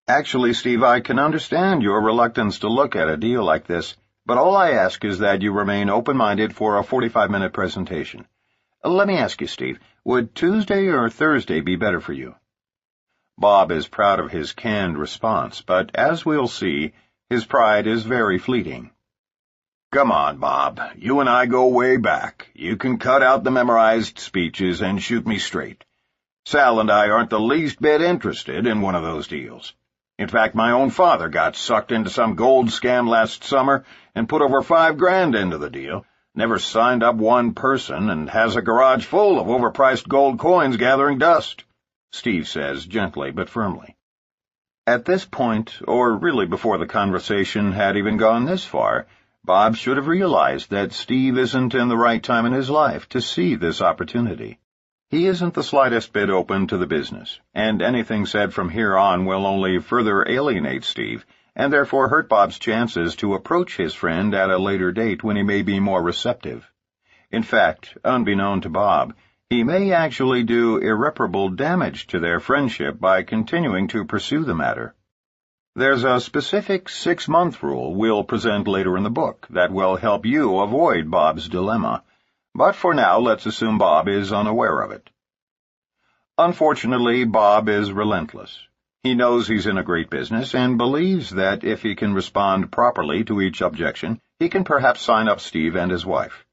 "Actually, Steve, I can understand your reluctance to look at a deal like this, but all I ask is that you remain open-minded for a 45-minute presentation. Let me ask you, Steve, would Tuesday or Thursday be better for you?" Bob is proud of his canned response, but as we'll see, his pride is very fleeting. "Come on, Bob. You and I go way back. You can cut out the memorized speeches and shoot me straight. Sal and I aren't the least bit interested in one of those deals. In fact, my own father got sucked into some gold scam last summer and put over $5,000 into the deal, never signed up one person, and has a garage full of overpriced gold coins gathering dust," Steve says gently but firmly. At this point, or really before the conversation had even gone this far, Bob should have realized that Steve isn't in the right time in his life to see this opportunity. He isn't the slightest bit open to the business, and anything said from here on will only further alienate Steve, and therefore hurt Bob's chances to approach his friend at a later date when he may be more receptive. In fact, unbeknown to Bob, He may actually do irreparable damage to their friendship by continuing to pursue the matter. There's a specific 6-month rule we'll present later in the book that will help you avoid Bob's dilemma, but for now let's assume Bob is unaware of it. Unfortunately, Bob is relentless. He knows he's in a great business and believes that if he can respond properly to each objection, he can perhaps sign up Steve and his wife.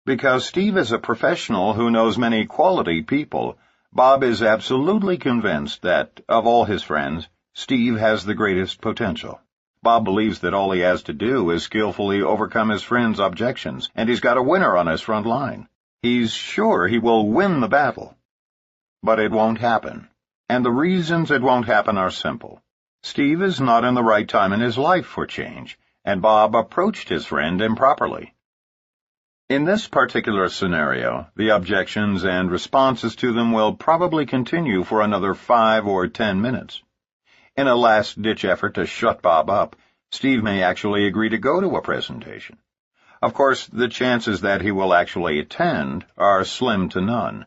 Because Steve is a professional who knows many quality people, Bob is absolutely convinced that, of all his friends, Steve has the greatest potential. Bob believes that all he has to do is skillfully overcome his friend's objections, and he's got a winner on his front line. He's sure he will win the battle. But it won't happen. And the reasons it won't happen are simple. Steve is not in the right time in his life for change, and Bob approached his friend improperly. In this particular scenario, the objections and responses to them will probably continue for another 5 or 10 minutes. In a last-ditch effort to shut Bob up, Steve may actually agree to go to a presentation. Of course, the chances that he will actually attend are slim to none.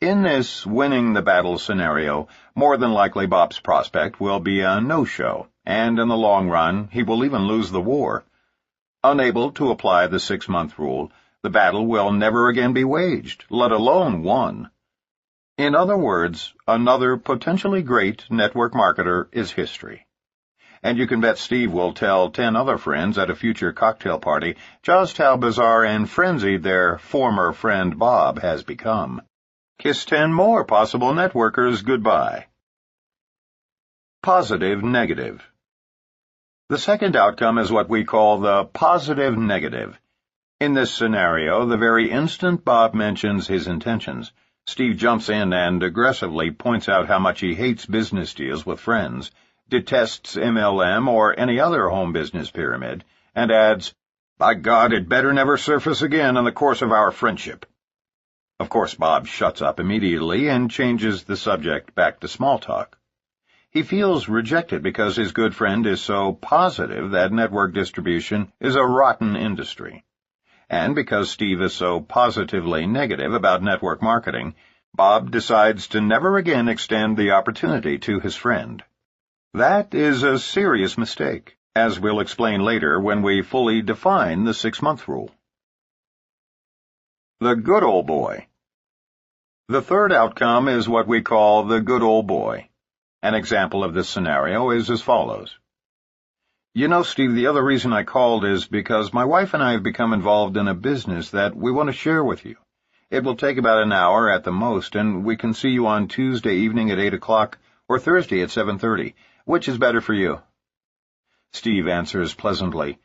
In this winning the battle scenario, more than likely Bob's prospect will be a no-show, and in the long run, he will even lose the war. Unable to apply the 6-month rule, the battle will never again be waged, let alone won. In other words, another potentially great network marketer is history. And you can bet Steve will tell 10 other friends at a future cocktail party just how bizarre and frenzied their former friend Bob has become. Kiss 10 more possible networkers goodbye. Positive negative. The second outcome is what we call the positive negative. In this scenario, the very instant Bob mentions his intentions, Steve jumps in and aggressively points out how much he hates business deals with friends, detests MLM or any other home business pyramid, and adds, "By God, it better never surface again in the course of our friendship." Of course, Bob shuts up immediately and changes the subject back to small talk. He feels rejected because his good friend is so positive that network distribution is a rotten industry. And because Steve is so positively negative about network marketing, Bob decides to never again extend the opportunity to his friend. That is a serious mistake, as we'll explain later when we fully define the 6-month rule. The good old boy. The third outcome is what we call the good old boy. An example of this scenario is as follows. "You know, Steve, the other reason I called is because my wife and I have become involved in a business that we want to share with you. It will take about an hour at the most, and we can see you on Tuesday evening at 8 o'clock or Thursday at 7:30. Which is better for you?" Steve answers pleasantly,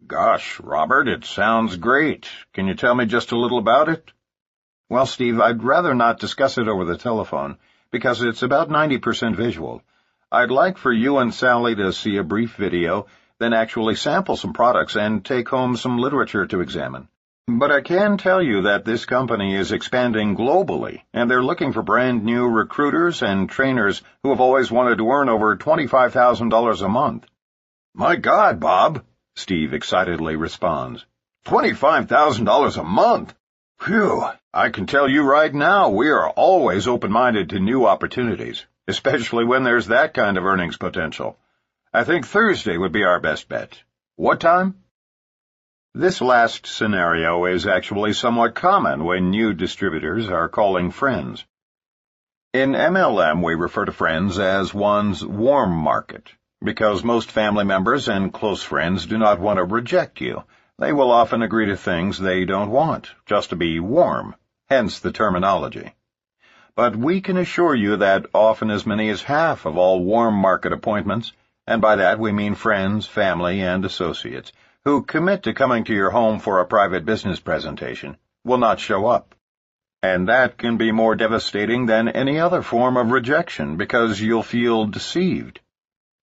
"Gosh, Robert, it sounds great. Can you tell me just a little about it?" "Well, Steve, I'd rather not discuss it over the telephone, because it's about 90% visual. I'd like for you and Sally to see a brief video, then actually sample some products and take home some literature to examine. But I can tell you that this company is expanding globally, and they're looking for brand new recruiters and trainers who have always wanted to earn over $25,000 a month." "My God, Bob," Steve excitedly responds. $25,000 a month? Phew, I can tell you right now we are always open-minded to new opportunities, especially when there's that kind of earnings potential. I think Thursday would be our best bet. What time? This last scenario is actually somewhat common when new distributors are calling friends. In MLM, we refer to friends as one's warm market, because most family members and close friends do not want to reject you. They will often agree to things they don't want, just to be warm, hence the terminology. But we can assure you that often as many as half of all warm market appointments, and by that we mean friends, family, and associates, who commit to coming to your home for a private business presentation, will not show up. And that can be more devastating than any other form of rejection because you'll feel deceived.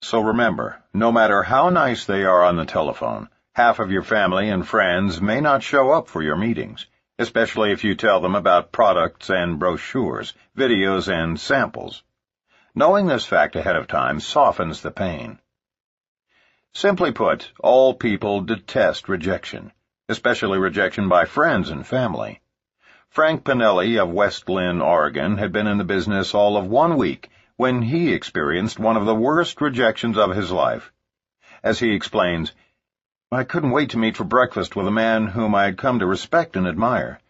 So remember, no matter how nice they are on the telephone, half of your family and friends may not show up for your meetings, especially if you tell them about products and brochures, videos and samples. Knowing this fact ahead of time softens the pain. Simply put, all people detest rejection, especially rejection by friends and family. Frank Pinelli of West Lynn, Oregon, had been in the business all of 1 week when he experienced one of the worst rejections of his life. As he explains, "I couldn't wait to meet for breakfast with a man whom I had come to respect and admire.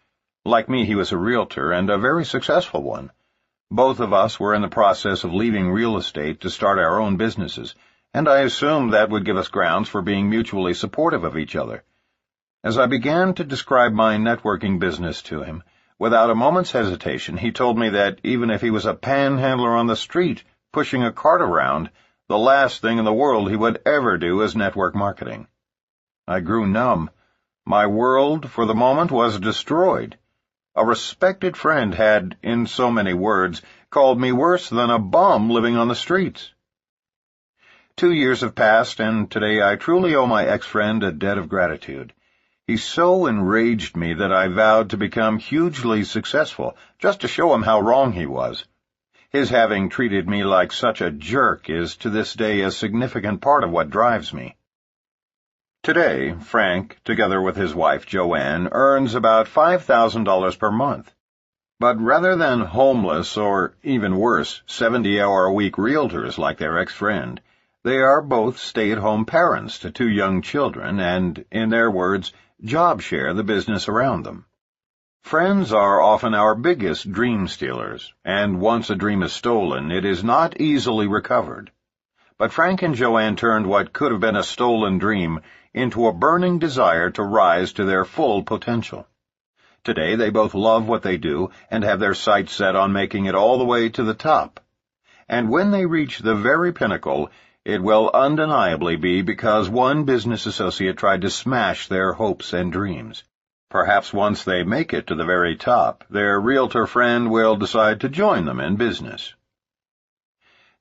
Like me, he was a realtor, and a very successful one. Both of us were in the process of leaving real estate to start our own businesses, and I assumed that would give us grounds for being mutually supportive of each other. As I began to describe my networking business to him, without a moment's hesitation, he told me that even if he was a panhandler on the street, pushing a cart around, the last thing in the world he would ever do is network marketing. I grew numb. My world, for the moment, was destroyed. A respected friend had, in so many words, called me worse than a bum living on the streets. 2 years have passed, and today I truly owe my ex-friend a debt of gratitude. He so enraged me that I vowed to become hugely successful, just to show him how wrong he was. His having treated me like such a jerk is to this day a significant part of what drives me. Today, Frank, together with his wife Joanne, earns about $5,000 per month. But rather than homeless or, even worse, 70-hour-a-week realtors like their ex-friend, they are both stay-at-home parents to 2 young children and, in their words, job share the business around them. Friends are often our biggest dream stealers, and once a dream is stolen, it is not easily recovered. But Frank and Joanne turned what could have been a stolen dream into a burning desire to rise to their full potential. Today they both love what they do and have their sights set on making it all the way to the top. And when they reach the very pinnacle, it will undeniably be because one business associate tried to smash their hopes and dreams. Perhaps once they make it to the very top, their realtor friend will decide to join them in business.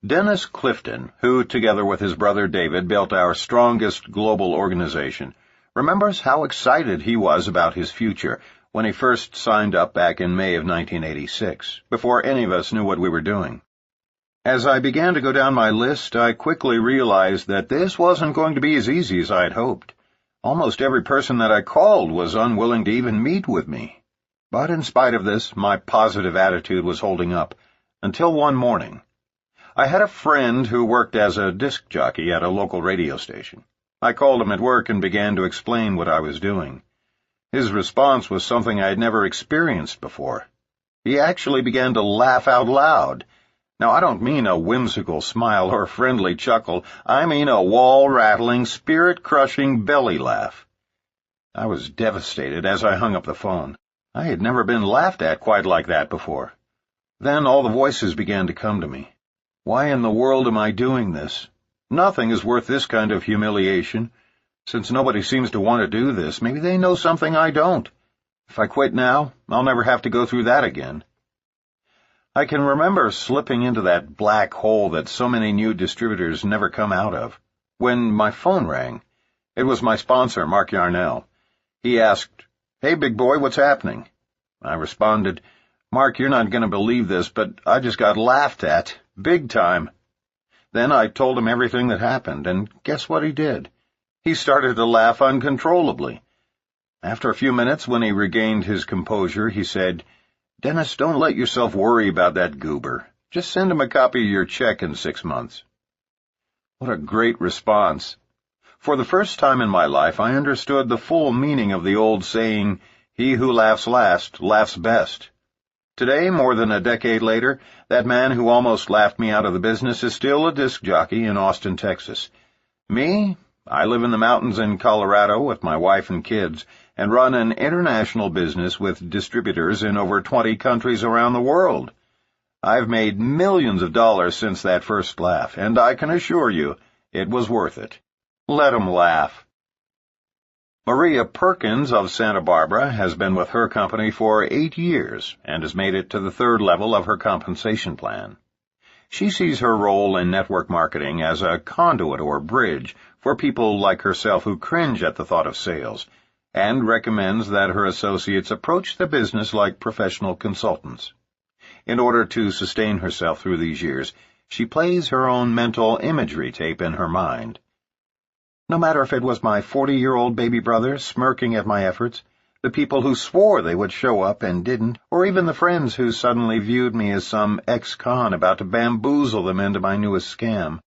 Dennis Clifton, who, together with his brother David, built our strongest global organization, remembers how excited he was about his future when he first signed up back in May of 1986, before any of us knew what we were doing. As I began to go down my list, I quickly realized that this wasn't going to be as easy as I had hoped. Almost every person that I called was unwilling to even meet with me. But in spite of this, my positive attitude was holding up, until one morning. I had a friend who worked as a disc jockey at a local radio station. I called him at work and began to explain what I was doing. His response was something I had never experienced before. He actually began to laugh out loud. Now, I don't mean a whimsical smile or friendly chuckle. I mean a wall-rattling, spirit-crushing belly laugh. I was devastated as I hung up the phone. I had never been laughed at quite like that before. Then all the voices began to come to me. Why in the world am I doing this? Nothing is worth this kind of humiliation. Since nobody seems to want to do this, maybe they know something I don't. If I quit now, I'll never have to go through that again. I can remember slipping into that black hole that so many new distributors never come out of. When my phone rang, it was my sponsor, Mark Yarnell. He asked, "Hey, big boy, what's happening?" I responded, "Mark, you're not going to believe this, but I just got laughed at, big time." Then I told him everything that happened, and guess what he did? He started to laugh uncontrollably. After a few minutes, when he regained his composure, he said, "Dennis, don't let yourself worry about that goober. Just send him a copy of your check in 6 months." What a great response. For the first time in my life, I understood the full meaning of the old saying, "He who laughs last, laughs best." Today, more than a decade later, that man who almost laughed me out of the business is still a disc jockey in Austin, Texas. Me? I live in the mountains in Colorado with my wife and kids, and run an international business with distributors in over 20 countries around the world. I've made millions of dollars since that first laugh, and I can assure you it was worth it. Let 'em laugh. Maria Perkins of Santa Barbara has been with her company for 8 years and has made it to the 3rd level of her compensation plan. She sees her role in network marketing as a conduit or bridge for people like herself who cringe at the thought of sales, and recommends that her associates approach the business like professional consultants. In order to sustain herself through these years, she plays her own mental imagery tape in her mind. No matter if it was my 40-year-old baby brother smirking at my efforts, the people who swore they would show up and didn't, or even the friends who suddenly viewed me as some ex-con about to bamboozle them into my newest scam.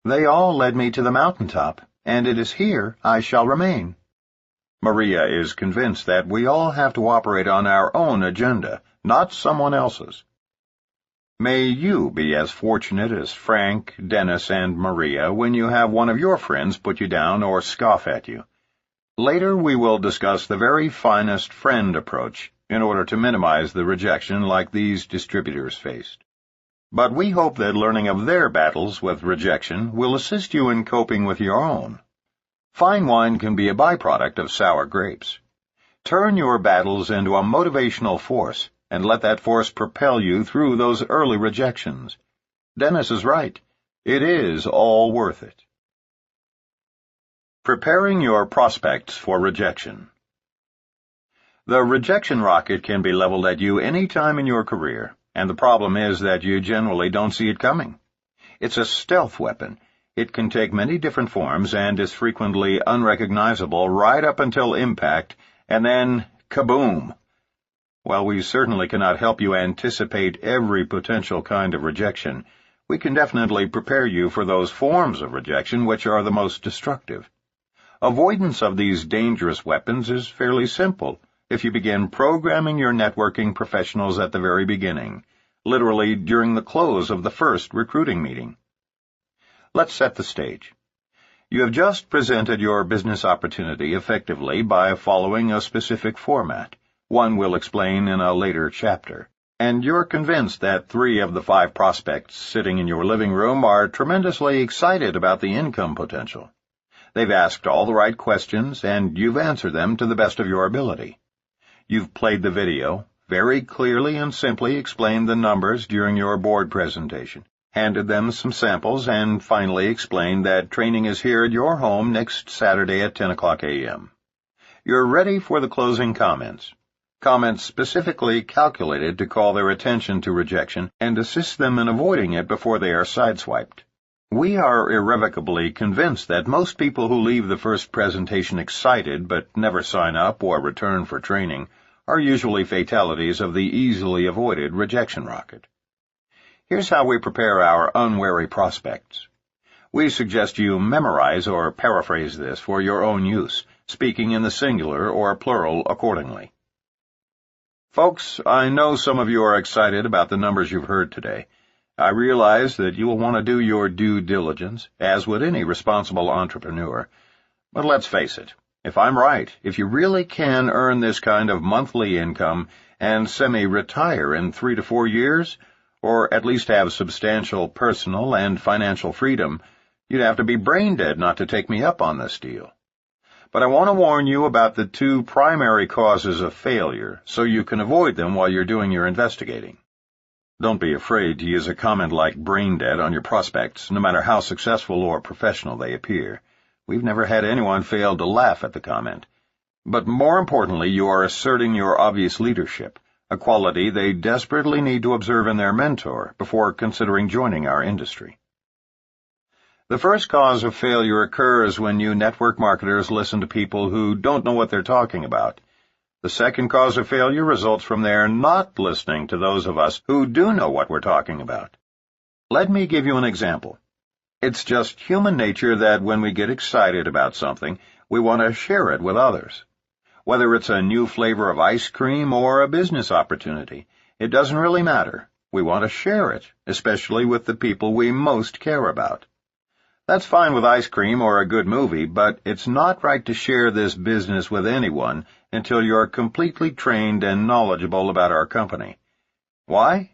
They all led me to the mountaintop, and it is here I shall remain. Maria is convinced that we all have to operate on our own agenda, not someone else's. May you be as fortunate as Frank, Dennis, and Maria when you have one of your friends put you down or scoff at you. Later we will discuss the very finest friend approach in order to minimize the rejection like these distributors faced. But we hope that learning of their battles with rejection will assist you in coping with your own. Fine wine can be a byproduct of sour grapes. Turn your battles into a motivational force and let that force propel you through those early rejections. Dennis is right. It is all worth it. Preparing your prospects for rejection. The rejection rocket can be leveled at you any time in your career, and the problem is that you generally don't see it coming. It's a stealth weapon. It can take many different forms and is frequently unrecognizable right up until impact, and then kaboom! While we certainly cannot help you anticipate every potential kind of rejection, we can definitely prepare you for those forms of rejection which are the most destructive. Avoidance of these dangerous weapons is fairly simple if you begin programming your networking professionals at the very beginning, literally during the close of the first recruiting meeting. Let's set the stage. You have just presented your business opportunity effectively by following a specific format. One we'll explain in a later chapter. And you're convinced that 3 of the 5 prospects sitting in your living room are tremendously excited about the income potential. They've asked all the right questions, and you've answered them to the best of your ability. You've played the video, very clearly and simply explained the numbers during your board presentation, handed them some samples, and finally explained that training is here at your home next Saturday at 10 o'clock a.m. You're ready for the closing comments. Comments specifically calculated to call their attention to rejection and assist them in avoiding it before they are sideswiped. We are irrevocably convinced that most people who leave the first presentation excited but never sign up or return for training are usually fatalities of the easily avoided rejection rocket. Here's how we prepare our unwary prospects. We suggest you memorize or paraphrase this for your own use, speaking in the singular or plural accordingly. Folks, I know some of you are excited about the numbers you've heard today. I realize that you will want to do your due diligence, as would any responsible entrepreneur. But let's face it, if I'm right, if you really can earn this kind of monthly income and semi-retire in 3 to 4 years, or at least have substantial personal and financial freedom, you'd have to be brain dead not to take me up on this deal. But I want to warn you about the 2 primary causes of failure, so you can avoid them while you're doing your investigating. Don't be afraid to use a comment like brain dead on your prospects, no matter how successful or professional they appear. We've never had anyone fail to laugh at the comment. But more importantly, you are asserting your obvious leadership, a quality they desperately need to observe in their mentor before considering joining our industry. The first cause of failure occurs when you network marketers listen to people who don't know what they're talking about. The second cause of failure results from their not listening to those of us who do know what we're talking about. Let me give you an example. It's just human nature that when we get excited about something, we want to share it with others. Whether it's a new flavor of ice cream or a business opportunity, it doesn't really matter. We want to share it, especially with the people we most care about. That's fine with ice cream or a good movie, but it's not right to share this business with anyone until you're completely trained and knowledgeable about our company. Why?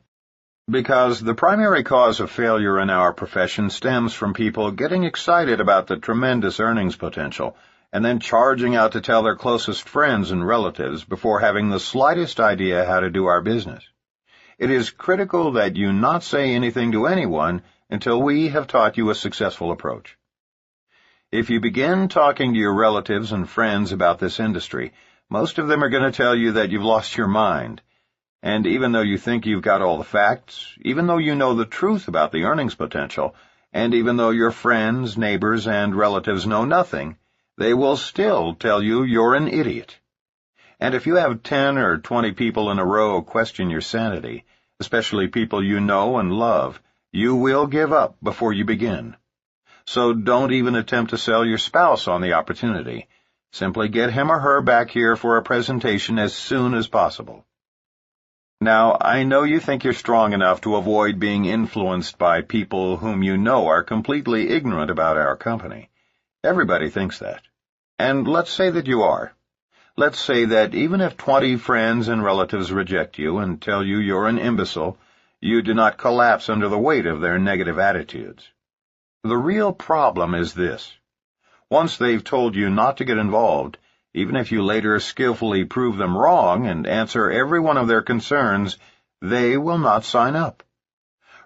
Because the primary cause of failure in our profession stems from people getting excited about the tremendous earnings potential and then charging out to tell their closest friends and relatives before having the slightest idea how to do our business. It is critical that you not say anything to anyone until we have taught you a successful approach. If you begin talking to your relatives and friends about this industry, most of them are going to tell you that you've lost your mind. And even though you think you've got all the facts, even though you know the truth about the earnings potential, and even though your friends, neighbors, and relatives know nothing, they will still tell you you're an idiot. And if you have 10 or 20 people in a row question your sanity, especially people you know and love, you will give up before you begin. So don't even attempt to sell your spouse on the opportunity. Simply get him or her back here for a presentation as soon as possible. Now, I know you think you're strong enough to avoid being influenced by people whom you know are completely ignorant about our company. Everybody thinks that. And let's say that you are. Let's say that even if 20 friends and relatives reject you and tell you you're an imbecile, you do not collapse under the weight of their negative attitudes. The real problem is this. Once they've told you not to get involved, even if you later skillfully prove them wrong and answer every one of their concerns, they will not sign up.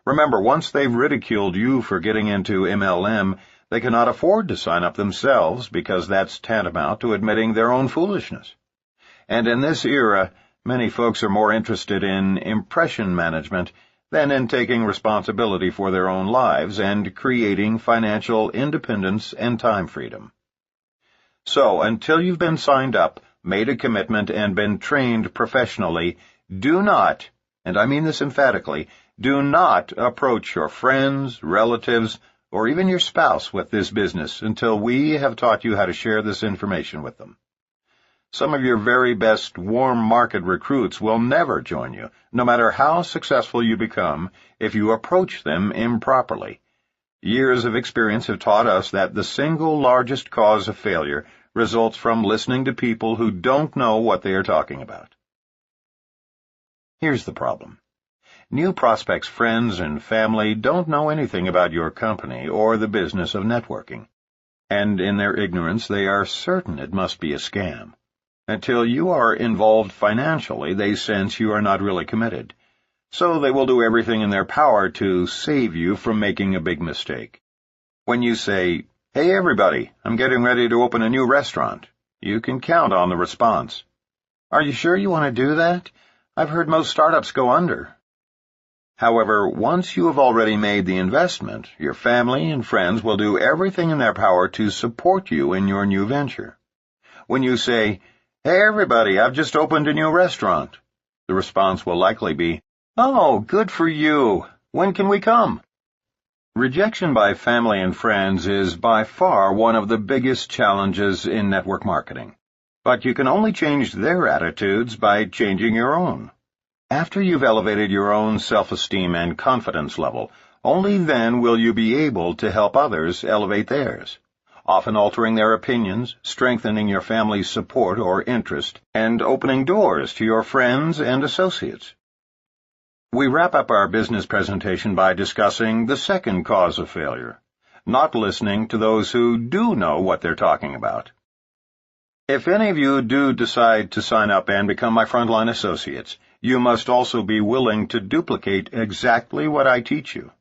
Remember, once they've ridiculed you for getting into MLM, they cannot afford to sign up themselves because that's tantamount to admitting their own foolishness. And in this era, many folks are more interested in impression management than in taking responsibility for their own lives and creating financial independence and time freedom. So, until you've been signed up, made a commitment, and been trained professionally, do not, and I mean this emphatically, do not approach your friends, relatives, or even your spouse with this business until we have taught you how to share this information with them. Some of your very best warm market recruits will never join you, no matter how successful you become, if you approach them improperly. Years of experience have taught us that the single largest cause of failure results from listening to people who don't know what they are talking about. Here's the problem. New prospects' friends and family don't know anything about your company or the business of networking, and in their ignorance they are certain it must be a scam. Until you are involved financially, they sense you are not really committed, so they will do everything in their power to save you from making a big mistake. When you say, "Hey everybody, I'm getting ready to open a new restaurant," you can count on the response. "Are you sure you want to do that? I've heard most startups go under." However, once you have already made the investment, your family and friends will do everything in their power to support you in your new venture. When you say, "Hey everybody, I've just opened a new restaurant," the response will likely be, "Oh, good for you. When can we come?" Rejection by family and friends is by far one of the biggest challenges in network marketing. But you can only change their attitudes by changing your own. After you've elevated your own self-esteem and confidence level, only then will you be able to help others elevate theirs, often altering their opinions, strengthening your family's support or interest, and opening doors to your friends and associates. We wrap up our business presentation by discussing the second cause of failure, not listening to those who do know what they're talking about. If any of you do decide to sign up and become my frontline associates, you must also be willing to duplicate exactly what I teach you.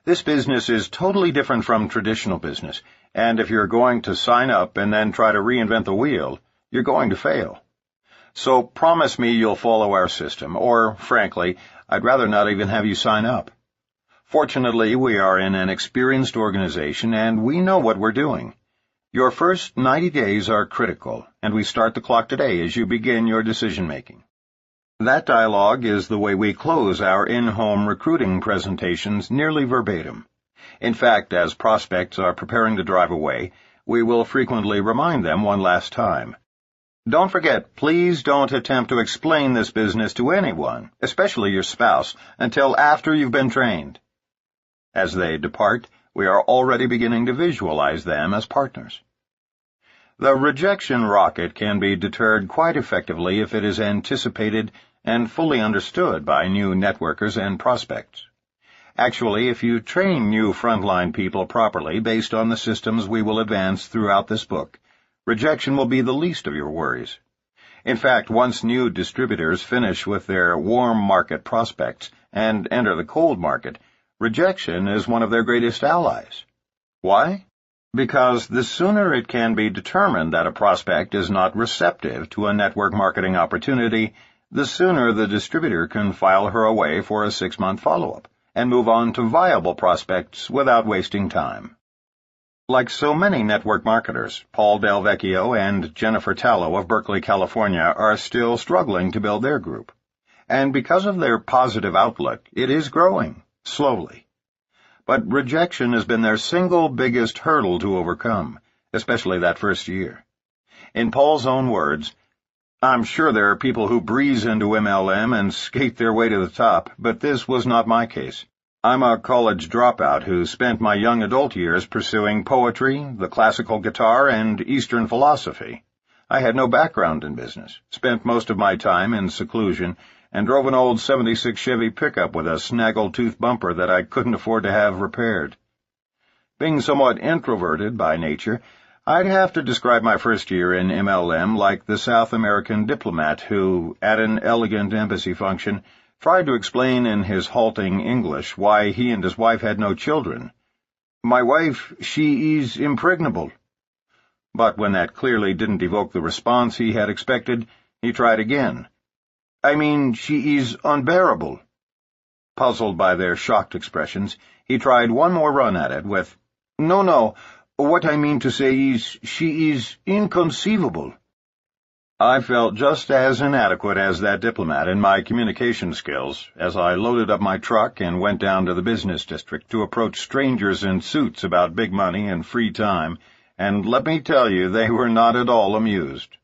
This business is totally different from traditional business, and if you're going to sign up and then try to reinvent the wheel, you're going to fail. So promise me you'll follow our system, or, frankly, I'd rather not even have you sign up. Fortunately, we are in an experienced organization, and we know what we're doing. Your first 90 days are critical, and we start the clock today as you begin your decision-making. That dialogue is the way we close our in-home recruiting presentations nearly verbatim. In fact, as prospects are preparing to drive away, we will frequently remind them one last time. Don't forget, please don't attempt to explain this business to anyone, especially your spouse, until after you've been trained. As they depart, we are already beginning to visualize them as partners. The rejection rocket can be deterred quite effectively if it is anticipated and fully understood by new networkers and prospects. Actually, if you train new frontline people properly based on the systems we will advance throughout this book, rejection will be the least of your worries. In fact, once new distributors finish with their warm market prospects and enter the cold market, rejection is one of their greatest allies. Why? Because the sooner it can be determined that a prospect is not receptive to a network marketing opportunity, the sooner the distributor can file her away for a 6-month follow-up and move on to viable prospects without wasting time. Like so many network marketers, Paul Del Vecchio and Jennifer Tallow of Berkeley, California, are still struggling to build their group. And because of their positive outlook, it is growing, slowly. But rejection has been their single biggest hurdle to overcome, especially that first year. In Paul's own words, "I'm sure there are people who breeze into MLM and skate their way to the top, but this was not my case. I'm a college dropout who spent my young adult years pursuing poetry, the classical guitar, and Eastern philosophy. I had no background in business, spent most of my time in seclusion, and drove an old '76 Chevy pickup with a snaggle-tooth bumper that I couldn't afford to have repaired. Being somewhat introverted by nature, I'd have to describe my first year in MLM like the South American diplomat who, at an elegant embassy function, tried to explain in his halting English why he and his wife had no children. "My wife, she is impregnable." But when that clearly didn't evoke the response he had expected, he tried again. "I mean, she is unbearable." Puzzled by their shocked expressions, he tried one more run at it with, No, what I mean to say is, she is inconceivable." I felt just as inadequate as that diplomat in my communication skills as I loaded up my truck and went down to the business district to approach strangers in suits about big money and free time, and let me tell you, they were not at all amused.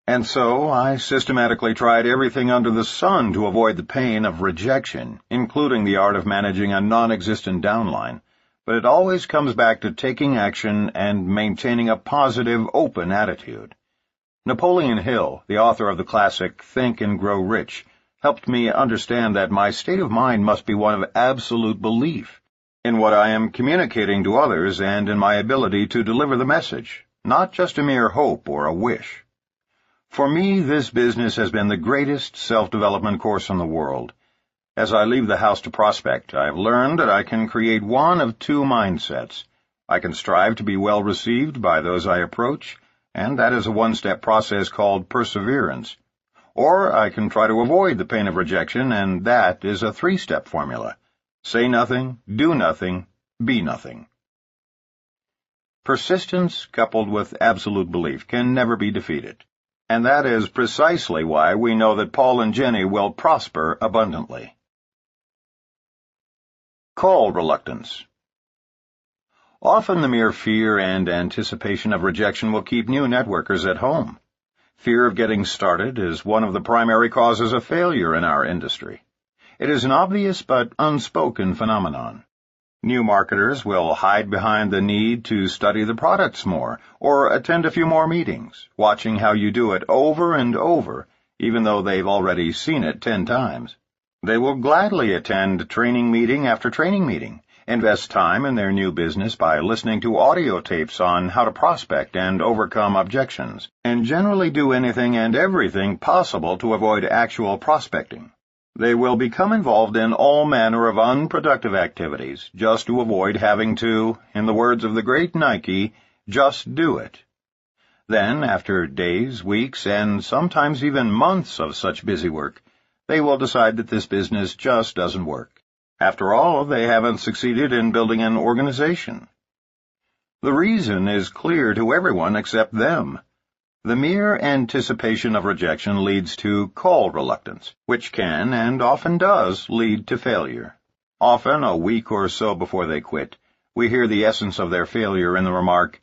And so I systematically tried everything under the sun to avoid the pain of rejection, including the art of managing a non-existent downline, but it always comes back to taking action and maintaining a positive, open attitude. Napoleon Hill, the author of the classic Think and Grow Rich, helped me understand that my state of mind must be one of absolute belief in what I am communicating to others and in my ability to deliver the message, not just a mere hope or a wish. For me, this business has been the greatest self-development course in the world. As I leave the house to prospect, I have learned that I can create one of two mindsets. I can strive to be well received by those I approach, and that is a one-step process called perseverance. Or I can try to avoid the pain of rejection, and that is a three-step formula. Say nothing, do nothing, be nothing. Persistence coupled with absolute belief can never be defeated, and that is precisely why we know that Paul and Jenny will prosper abundantly. Call reluctance. Often the mere fear and anticipation of rejection will keep new networkers at home. Fear of getting started is one of the primary causes of failure in our industry. It is an obvious but unspoken phenomenon. New marketers will hide behind the need to study the products more, or attend a few more meetings, watching how you do it over and over, even though they've already seen it 10 times. They will gladly attend training meeting after training meeting, invest time in their new business by listening to audio tapes on how to prospect and overcome objections, and generally do anything and everything possible to avoid actual prospecting. They will become involved in all manner of unproductive activities just to avoid having to, in the words of the great Nike, just do it. Then, after days, weeks, and sometimes even months of such busy work, they will decide that this business just doesn't work. After all, they haven't succeeded in building an organization. The reason is clear to everyone except them. The mere anticipation of rejection leads to call reluctance, which can, and often does, lead to failure. Often, a week or so before they quit, we hear the essence of their failure in the remark,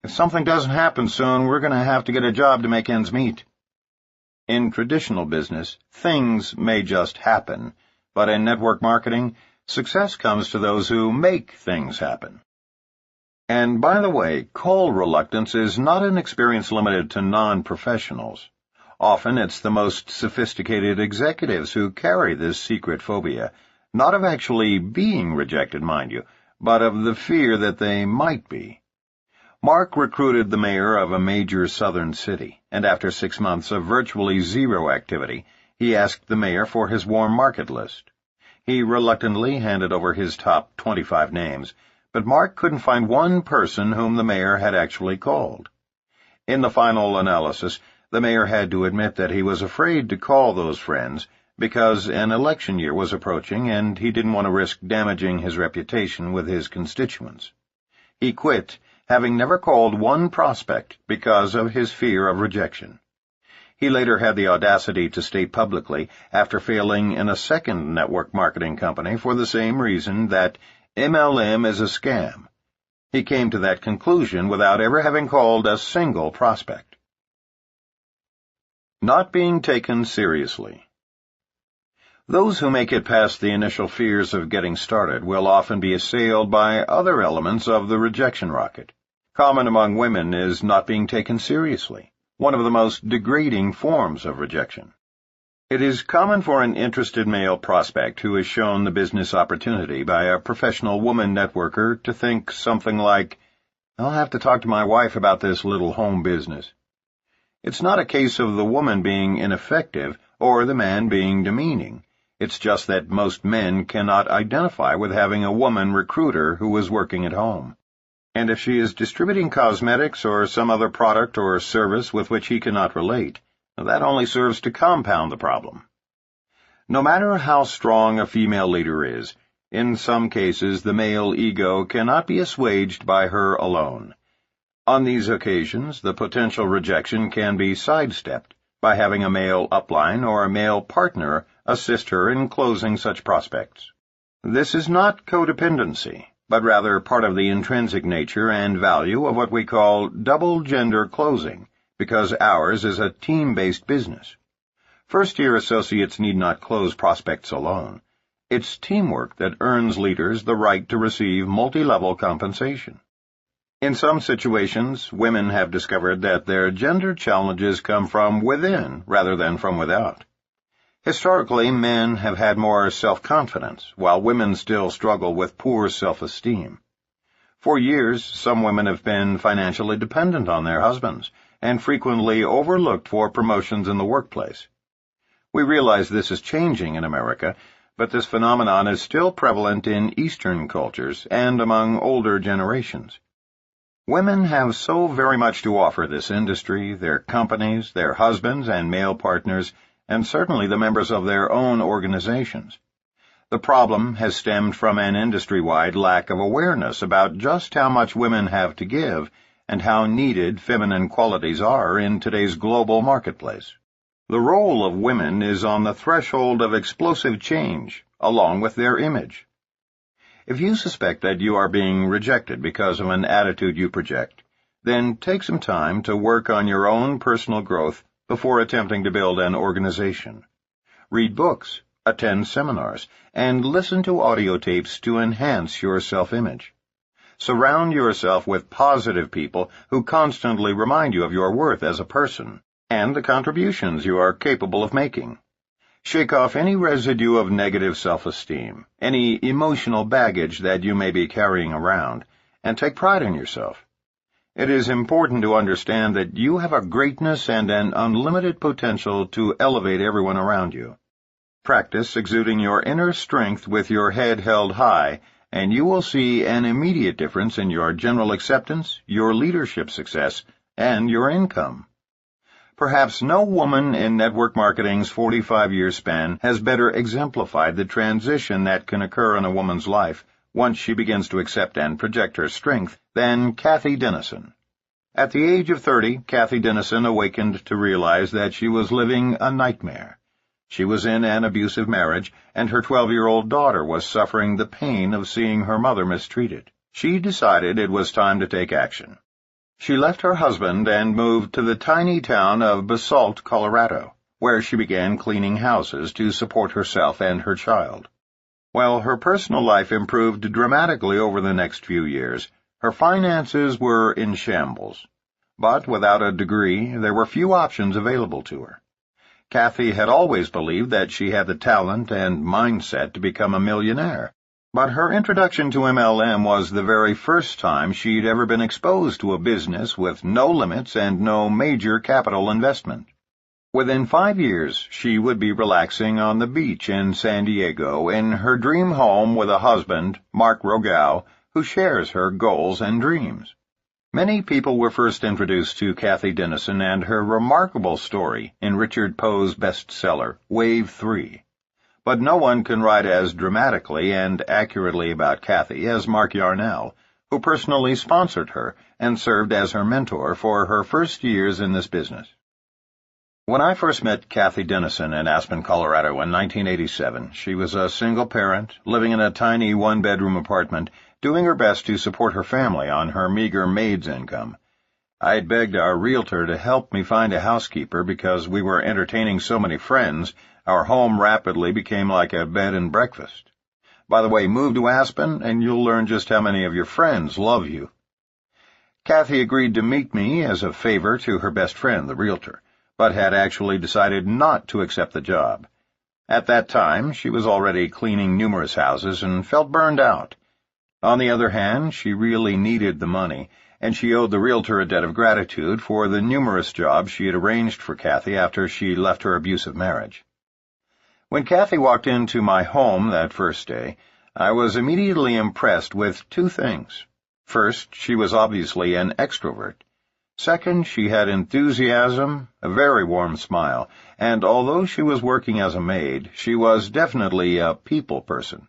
"If something doesn't happen soon, we're going to have to get a job to make ends meet." In traditional business, things may just happen, but in network marketing, success comes to those who make things happen. And by the way, call reluctance is not an experience limited to non-professionals. Often it's the most sophisticated executives who carry this secret phobia, not of actually being rejected, mind you, but of the fear that they might be. Mark recruited the mayor of a major southern city, and after 6 months of virtually zero activity, he asked the mayor for his warm market list. He reluctantly handed over his top 25 names, but Mark couldn't find one person whom the mayor had actually called. In the final analysis, the mayor had to admit that he was afraid to call those friends because an election year was approaching and he didn't want to risk damaging his reputation with his constituents. He quit having never called one prospect because of his fear of rejection. He later had the audacity to state publicly, after failing in a second network marketing company for the same reason, that MLM is a scam. He came to that conclusion without ever having called a single prospect. Not being taken seriously. Those who make it past the initial fears of getting started will often be assailed by other elements of the rejection rocket. Common among women is not being taken seriously, one of the most degrading forms of rejection. It is common for an interested male prospect who is shown the business opportunity by a professional woman networker to think something like, "I'll have to talk to my wife about this little home business." It's not a case of the woman being ineffective or the man being demeaning. It's just that most men cannot identify with having a woman recruiter who is working at home. And if she is distributing cosmetics or some other product or service with which he cannot relate, that only serves to compound the problem. No matter how strong a female leader is, in some cases the male ego cannot be assuaged by her alone. On these occasions, the potential rejection can be sidestepped by having a male upline or a male partner assist her in closing such prospects. This is not codependency, but rather part of the intrinsic nature and value of what we call double-gender closing, because ours is a team-based business. First-year associates need not close prospects alone. It's teamwork that earns leaders the right to receive multi-level compensation. In some situations, women have discovered that their gender challenges come from within rather than from without. Historically, men have had more self-confidence, while women still struggle with poor self-esteem. For years, some women have been financially dependent on their husbands and frequently overlooked for promotions in the workplace. We realize this is changing in America, but this phenomenon is still prevalent in Eastern cultures and among older generations. Women have so very much to offer this industry, their companies, their husbands and male partners, and certainly the members of their own organizations. The problem has stemmed from an industry-wide lack of awareness about just how much women have to give and how needed feminine qualities are in today's global marketplace. The role of women is on the threshold of explosive change, along with their image. If you suspect that you are being rejected because of an attitude you project, then take some time to work on your own personal growth before attempting to build an organization. Read books, attend seminars, and listen to audio tapes to enhance your self-image. Surround yourself with positive people who constantly remind you of your worth as a person and the contributions you are capable of making. Shake off any residue of negative self-esteem, any emotional baggage that you may be carrying around, and take pride in yourself. It is important to understand that you have a greatness and an unlimited potential to elevate everyone around you. Practice exuding your inner strength with your head held high, and you will see an immediate difference in your general acceptance, your leadership success, and your income. Perhaps no woman in network marketing's 45-year span has better exemplified the transition that can occur in a woman's life once she begins to accept and project her strength than Kathy Dennison. At the age of 30, Kathy Dennison awakened to realize that she was living a nightmare. She was in an abusive marriage, and her 12-year-old daughter was suffering the pain of seeing her mother mistreated. She decided it was time to take action. She left her husband and moved to the tiny town of Basalt, Colorado, where she began cleaning houses to support herself and her child. While her personal life improved dramatically over the next few years, her finances were in shambles. But without a degree, there were few options available to her. Kathy had always believed that she had the talent and mindset to become a millionaire. But her introduction to MLM was the very first time she'd ever been exposed to a business with no limits and no major capital investment. Within 5 years, she would be relaxing on the beach in San Diego in her dream home with a husband, Mark Rogao, who shares her goals and dreams. Many people were first introduced to Kathy Dennison and her remarkable story in Richard Poe's bestseller, Wave 3. But no one can write as dramatically and accurately about Kathy as Mark Yarnell, who personally sponsored her and served as her mentor for her first years in this business. When I first met Kathy Dennison in Aspen, Colorado in 1987, she was a single parent, living in a tiny one-bedroom apartment, doing her best to support her family on her meager maid's income. I had begged our realtor to help me find a housekeeper because we were entertaining so many friends, our home rapidly became like a bed and breakfast. By the way, move to Aspen and you'll learn just how many of your friends love you. Kathy agreed to meet me as a favor to her best friend, the realtor, but had actually decided not to accept the job. At that time, she was already cleaning numerous houses and felt burned out. On the other hand, she really needed the money, and she owed the realtor a debt of gratitude for the numerous jobs she had arranged for Kathy after she left her abusive marriage. When Kathy walked into my home that first day, I was immediately impressed with two things. First, she was obviously an extrovert. Second, she had enthusiasm, a very warm smile, and although she was working as a maid, she was definitely a people person.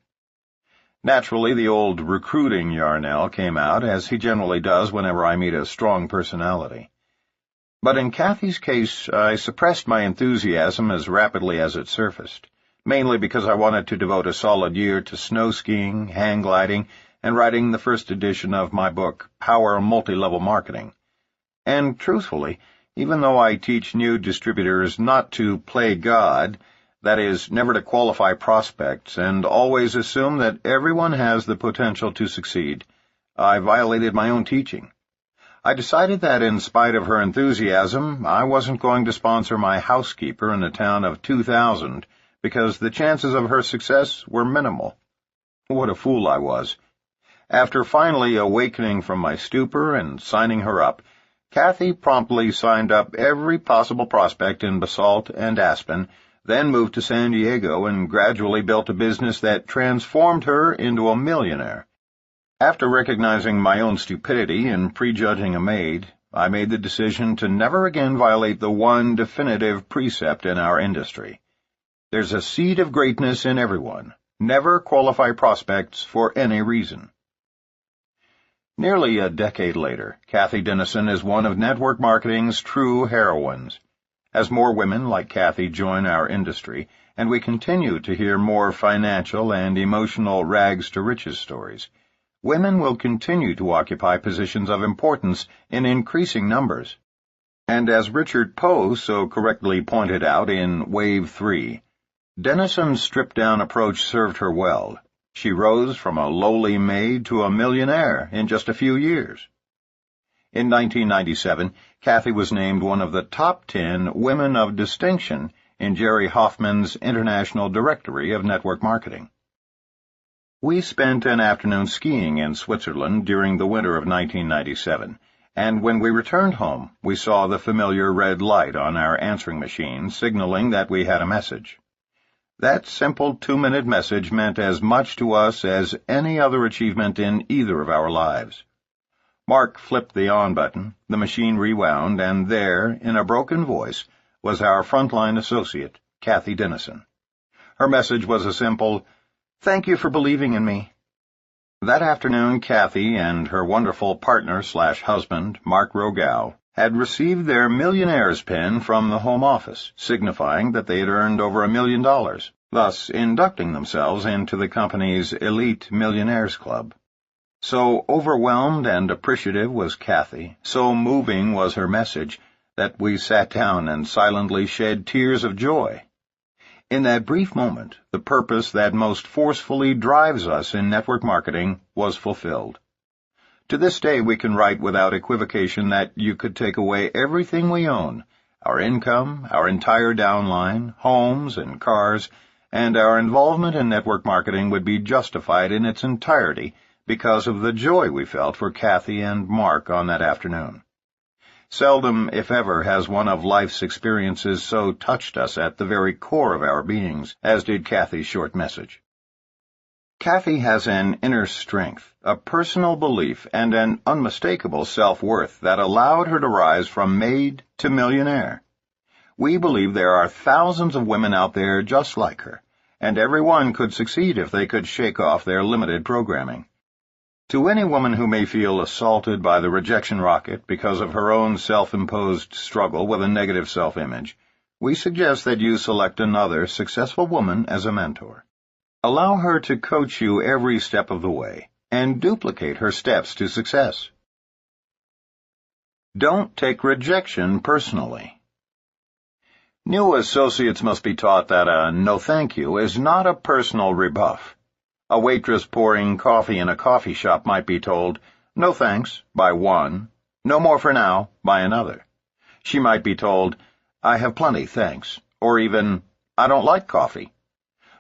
Naturally, the old recruiting Yarnell came out, as he generally does whenever I meet a strong personality. But in Kathy's case, I suppressed my enthusiasm as rapidly as it surfaced, mainly because I wanted to devote a solid year to snow skiing, hang gliding, and writing the first edition of my book, Power Multi-Level Marketing. And truthfully, even though I teach new distributors not to play God, that is, never to qualify prospects and always assume that everyone has the potential to succeed, I violated my own teaching. I decided that in spite of her enthusiasm, I wasn't going to sponsor my housekeeper in a town of 2,000 because the chances of her success were minimal. What a fool I was. After finally awakening from my stupor and signing her up, Kathy promptly signed up every possible prospect in Basalt and Aspen, then moved to San Diego and gradually built a business that transformed her into a millionaire. After recognizing my own stupidity in prejudging a maid, I made the decision to never again violate the one definitive precept in our industry. There's a seed of greatness in everyone. Never qualify prospects for any reason. Nearly a decade later, Kathy Dennison is one of network marketing's true heroines. As more women like Kathy join our industry, and we continue to hear more financial and emotional rags-to-riches stories, women will continue to occupy positions of importance in increasing numbers. And as Richard Poe so correctly pointed out in Wave 3, Dennison's stripped-down approach served her well. She rose from a lowly maid to a millionaire in just a few years. In 1997, Kathy was named one of the top 10 women of distinction in Jerry Hoffman's International Directory of Network Marketing. We spent an afternoon skiing in Switzerland during the winter of 1997, and when we returned home, we saw the familiar red light on our answering machine signaling that we had a message. That simple 2-minute message meant as much to us as any other achievement in either of our lives. Mark flipped the on button, the machine rewound, and there, in a broken voice, was our frontline associate, Kathy Dennison. Her message was a simple, "Thank you for believing in me." That afternoon, Kathy and her wonderful partner/husband, Mark Rogow, had received their millionaire's pin from the home office, signifying that they had earned over $1 million, thus inducting themselves into the company's elite millionaires club. So overwhelmed and appreciative was Kathy, so moving was her message, that we sat down and silently shed tears of joy. In that brief moment, the purpose that most forcefully drives us in network marketing was fulfilled. To this day, we can write without equivocation that you could take away everything we own, our income, our entire downline, homes and cars, and our involvement in network marketing would be justified in its entirety because of the joy we felt for Kathy and Mark on that afternoon. Seldom, if ever, has one of life's experiences so touched us at the very core of our beings as did Kathy's short message. Kathy has an inner strength, a personal belief, and an unmistakable self-worth that allowed her to rise from maid to millionaire. We believe there are thousands of women out there just like her, and every one could succeed if they could shake off their limited programming. To any woman who may feel assaulted by the rejection rocket because of her own self-imposed struggle with a negative self-image, we suggest that you select another successful woman as a mentor. Allow her to coach you every step of the way, and duplicate her steps to success. Don't take rejection personally. New associates must be taught that a no thank you is not a personal rebuff. A waitress pouring coffee in a coffee shop might be told, "No thanks," by one, "No more for now," by another. She might be told, "I have plenty, thanks," or even, "I don't like coffee."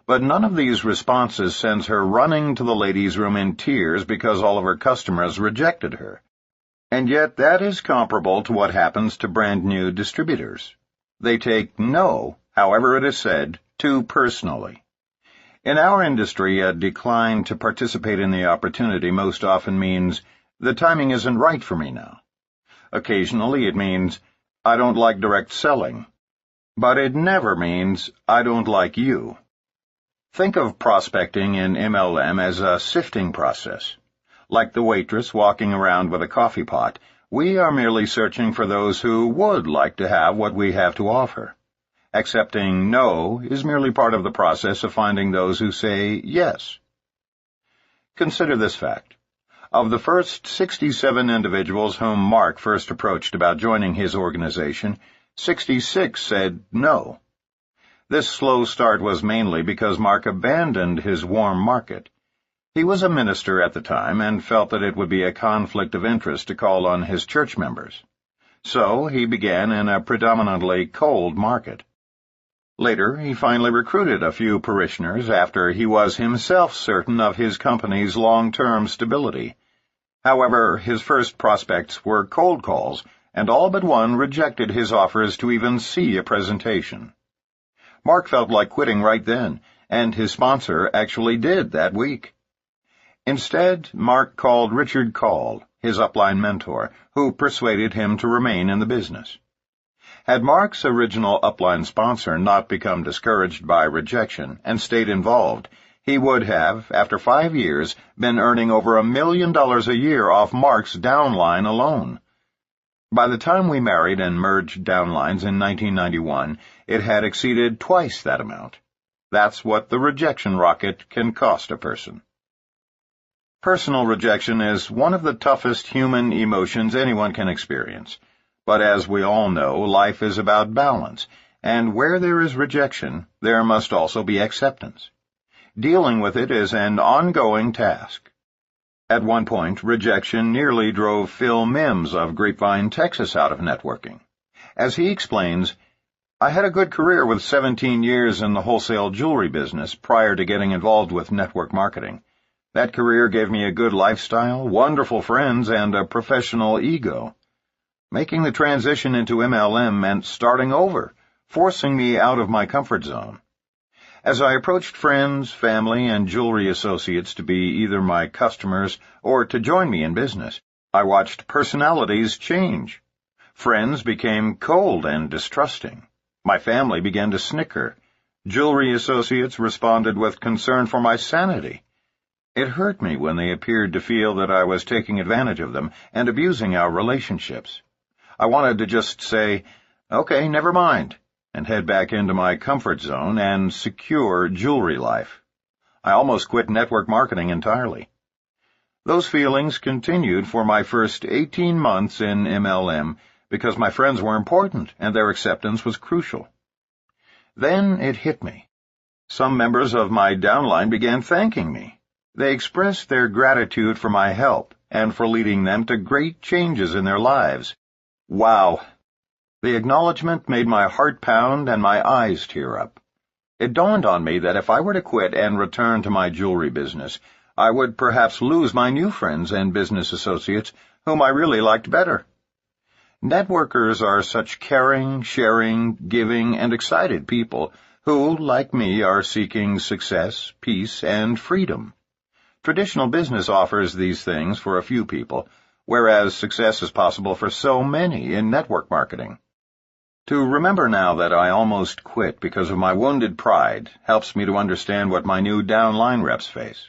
But none of these responses sends her running to the ladies' room in tears because all of her customers rejected her. And yet that is comparable to what happens to brand-new distributors. They take no, however it is said, too personally. In our industry, a decline to participate in the opportunity most often means, "The timing isn't right for me now." Occasionally it means, "I don't like direct selling." But it never means, "I don't like you." Think of prospecting in MLM as a sifting process. Like the waitress walking around with a coffee pot, we are merely searching for those who would like to have what we have to offer. Accepting no is merely part of the process of finding those who say yes. Consider this fact. Of the first 67 individuals whom Mark first approached about joining his organization, 66 said no. This slow start was mainly because Mark abandoned his warm market. He was a minister at the time and felt that it would be a conflict of interest to call on his church members. So he began in a predominantly cold market. Later, he finally recruited a few parishioners after he was himself certain of his company's long-term stability. However, his first prospects were cold calls, and all but one rejected his offers to even see a presentation. Mark felt like quitting right then, and his sponsor actually did that week. Instead, Mark called Richard Call, his upline mentor, who persuaded him to remain in the business. Had Mark's original upline sponsor not become discouraged by rejection and stayed involved, he would have, after 5 years, been earning over $1 million a year off Mark's downline alone. By the time we married and merged downlines in 1991, it had exceeded twice that amount. That's what the rejection rocket can cost a person. Personal rejection is one of the toughest human emotions anyone can experience. But as we all know, life is about balance, and where there is rejection, there must also be acceptance. Dealing with it is an ongoing task. At one point, rejection nearly drove Phil Mims of Grapevine, Texas, out of networking. As he explains, "I had a good career with 17 years in the wholesale jewelry business prior to getting involved with network marketing. That career gave me a good lifestyle, wonderful friends, and a professional ego. Making the transition into MLM meant starting over, forcing me out of my comfort zone. As I approached friends, family, and jewelry associates to be either my customers or to join me in business, I watched personalities change. Friends became cold and distrusting. My family began to snicker. Jewelry associates responded with concern for my sanity. It hurt me when they appeared to feel that I was taking advantage of them and abusing our relationships. I wanted to just say, "Okay, never mind," and head back into my comfort zone and secure jewelry life. I almost quit network marketing entirely. Those feelings continued for my first 18 months in MLM because my friends were important and their acceptance was crucial. Then it hit me. Some members of my downline began thanking me. They expressed their gratitude for my help and for leading them to great changes in their lives. Wow! The acknowledgement made my heart pound and my eyes tear up. It dawned on me that if I were to quit and return to my jewelry business, I would perhaps lose my new friends and business associates whom I really liked better. Networkers are such caring, sharing, giving, and excited people who, like me, are seeking success, peace, and freedom. Traditional business offers these things for a few people, whereas success is possible for so many in network marketing. To remember now that I almost quit because of my wounded pride helps me to understand what my new downline reps face.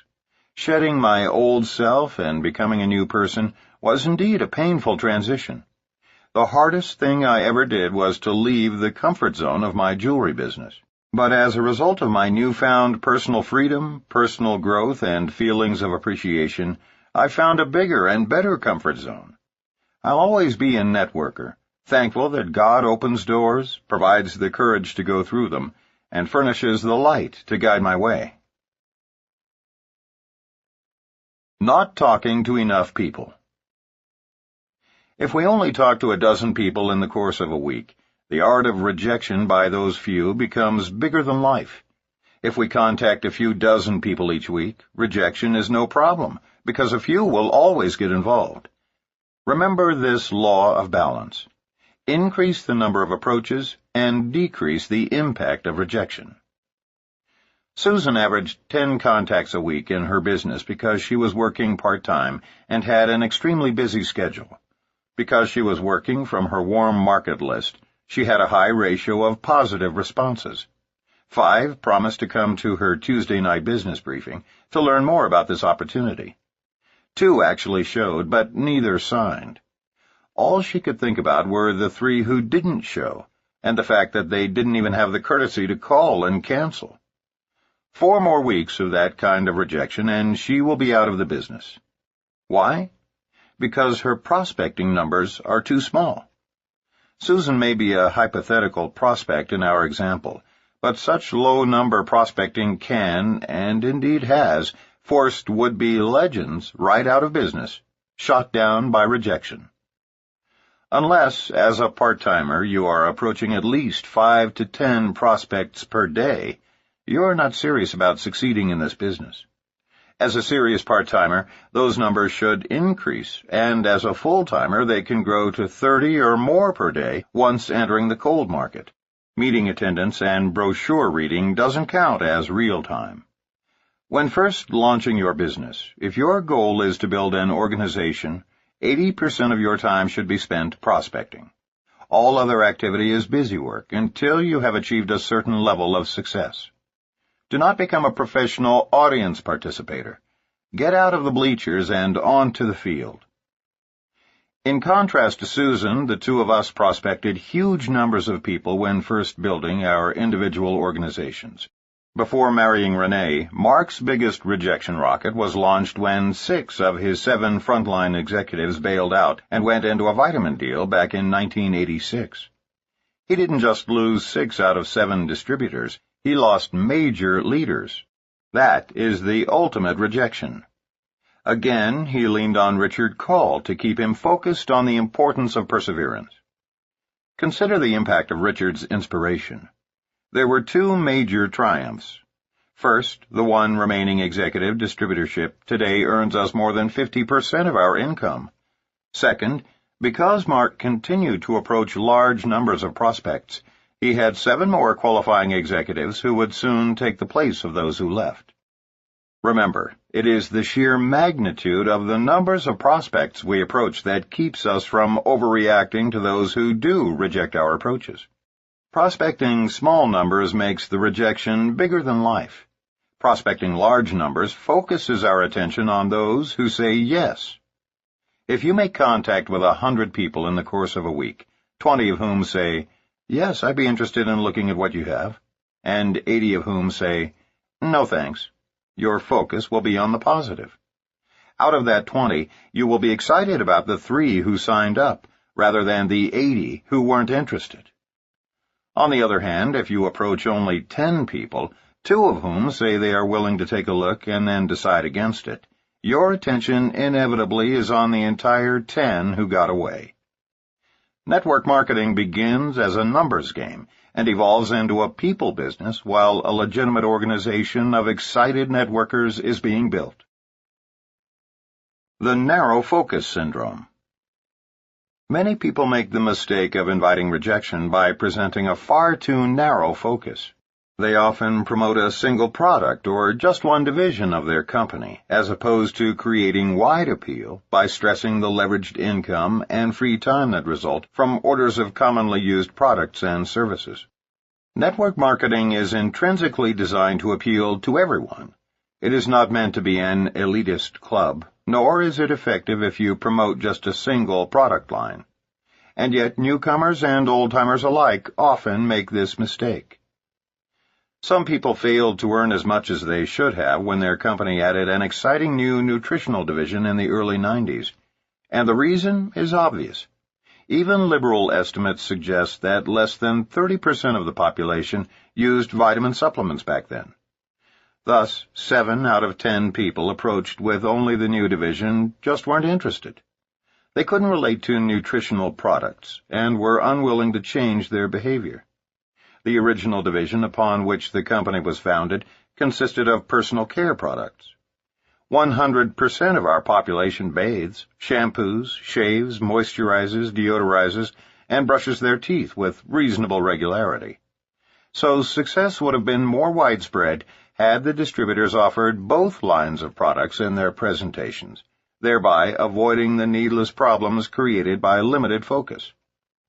Shedding my old self and becoming a new person was indeed a painful transition. The hardest thing I ever did was to leave the comfort zone of my jewelry business. But as a result of my newfound personal freedom, personal growth, and feelings of appreciation, I found a bigger and better comfort zone. I'll always be a networker, thankful that God opens doors, provides the courage to go through them, and furnishes the light to guide my way. Not talking to enough people. If we only talk to a dozen people in the course of a week, the art of rejection by those few becomes bigger than life. If we contact a few dozen people each week, rejection is no problem, because a few will always get involved. Remember this law of balance. Increase the number of approaches and decrease the impact of rejection. Susan averaged 10 contacts a week in her business because she was working part-time and had an extremely busy schedule. Because she was working from her warm market list, she had a high ratio of positive responses. 5 promised to come to her Tuesday night business briefing to learn more about this opportunity. 2 actually showed, but neither signed. All she could think about were the 3 who didn't show, and the fact that they didn't even have the courtesy to call and cancel. 4 more weeks of that kind of rejection, and she will be out of the business. Why? Because her prospecting numbers are too small. Susan may be a hypothetical prospect in our example, but such low-number prospecting can, and indeed has, forced would-be legends right out of business, shot down by rejection. Unless, as a part-timer, you are approaching at least 5 to 10 prospects per day, you're not serious about succeeding in this business. As a serious part-timer, those numbers should increase, and as a full-timer, they can grow to 30 or more per day once entering the cold market. Meeting attendance and brochure reading doesn't count as real-time. When first launching your business, if your goal is to build an organization, 80% of your time should be spent prospecting. All other activity is busy work until you have achieved a certain level of success. Do not become a professional audience participator. Get out of the bleachers and onto the field. In contrast to Susan, the 2 of us prospected huge numbers of people when first building our individual organizations. Before marrying Renee, Mark's biggest rejection rocket was launched when 6 of his 7 frontline executives bailed out and went into a vitamin deal back in 1986. He didn't just lose 6 out of 7 distributors, he lost major leaders. That is the ultimate rejection. Again, he leaned on Richard Call to keep him focused on the importance of perseverance. Consider the impact of Richard's inspiration. There were 2 major triumphs. First, the one remaining executive distributorship today earns us more than 50% of our income. Second, because Mark continued to approach large numbers of prospects, he had 7 more qualifying executives who would soon take the place of those who left. Remember, it is the sheer magnitude of the numbers of prospects we approach that keeps us from overreacting to those who do reject our approaches. Prospecting small numbers makes the rejection bigger than life. Prospecting large numbers focuses our attention on those who say yes. If you make contact with 100 people in the course of a week, 20 of whom say, "Yes, I'd be interested in looking at what you have," and 80 of whom say, "No thanks," your focus will be on the positive. Out of that 20, you will be excited about the 3 who signed up, rather than the 80 who weren't interested. On the other hand, if you approach only 10 people, 2 of whom say they are willing to take a look and then decide against it, your attention inevitably is on the entire 10 who got away. Network marketing begins as a numbers game and evolves into a people business while a legitimate organization of excited networkers is being built. The narrow focus syndrome. Many people make the mistake of inviting rejection by presenting a far too narrow focus. They often promote a single product or just one division of their company, as opposed to creating wide appeal by stressing the leveraged income and free time that result from orders of commonly used products and services. Network marketing is intrinsically designed to appeal to everyone. It is not meant to be an elitist club, nor is it effective if you promote just a single product line. And yet newcomers and old-timers alike often make this mistake. Some people failed to earn as much as they should have when their company added an exciting new nutritional division in the early 90s. And the reason is obvious. Even liberal estimates suggest that less than 30% of the population used vitamin supplements back then. Thus, 7 out of 10 people approached with only the new division just weren't interested. They couldn't relate to nutritional products and were unwilling to change their behavior. The original division upon which the company was founded consisted of personal care products. 100% of our population bathes, shampoos, shaves, moisturizes, deodorizes, and brushes their teeth with reasonable regularity. So success would have been more widespread had the distributors offered both lines of products in their presentations, thereby avoiding the needless problems created by limited focus.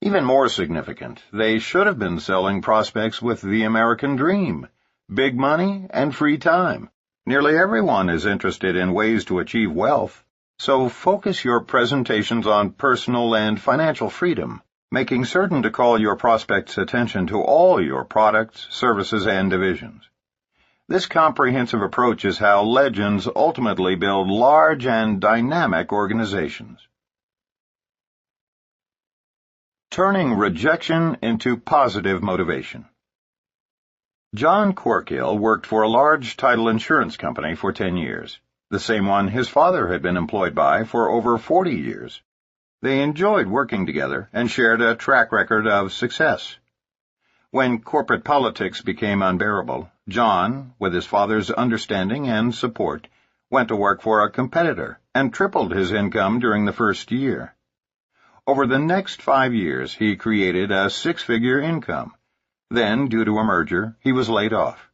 Even more significant, they should have been selling prospects with the American dream, big money and free time. Nearly everyone is interested in ways to achieve wealth, so focus your presentations on personal and financial freedom, making certain to call your prospects' attention to all your products, services, and divisions. This comprehensive approach is how legends ultimately build large and dynamic organizations. Turning rejection into positive motivation. John Corkill worked for a large title insurance company for 10 years, the same one his father had been employed by for over 40 years. They enjoyed working together and shared a track record of success. When corporate politics became unbearable, John, with his father's understanding and support, went to work for a competitor and tripled his income during the first year. Over the next 5 years, he created a 6-figure income. Then, due to a merger, he was laid off.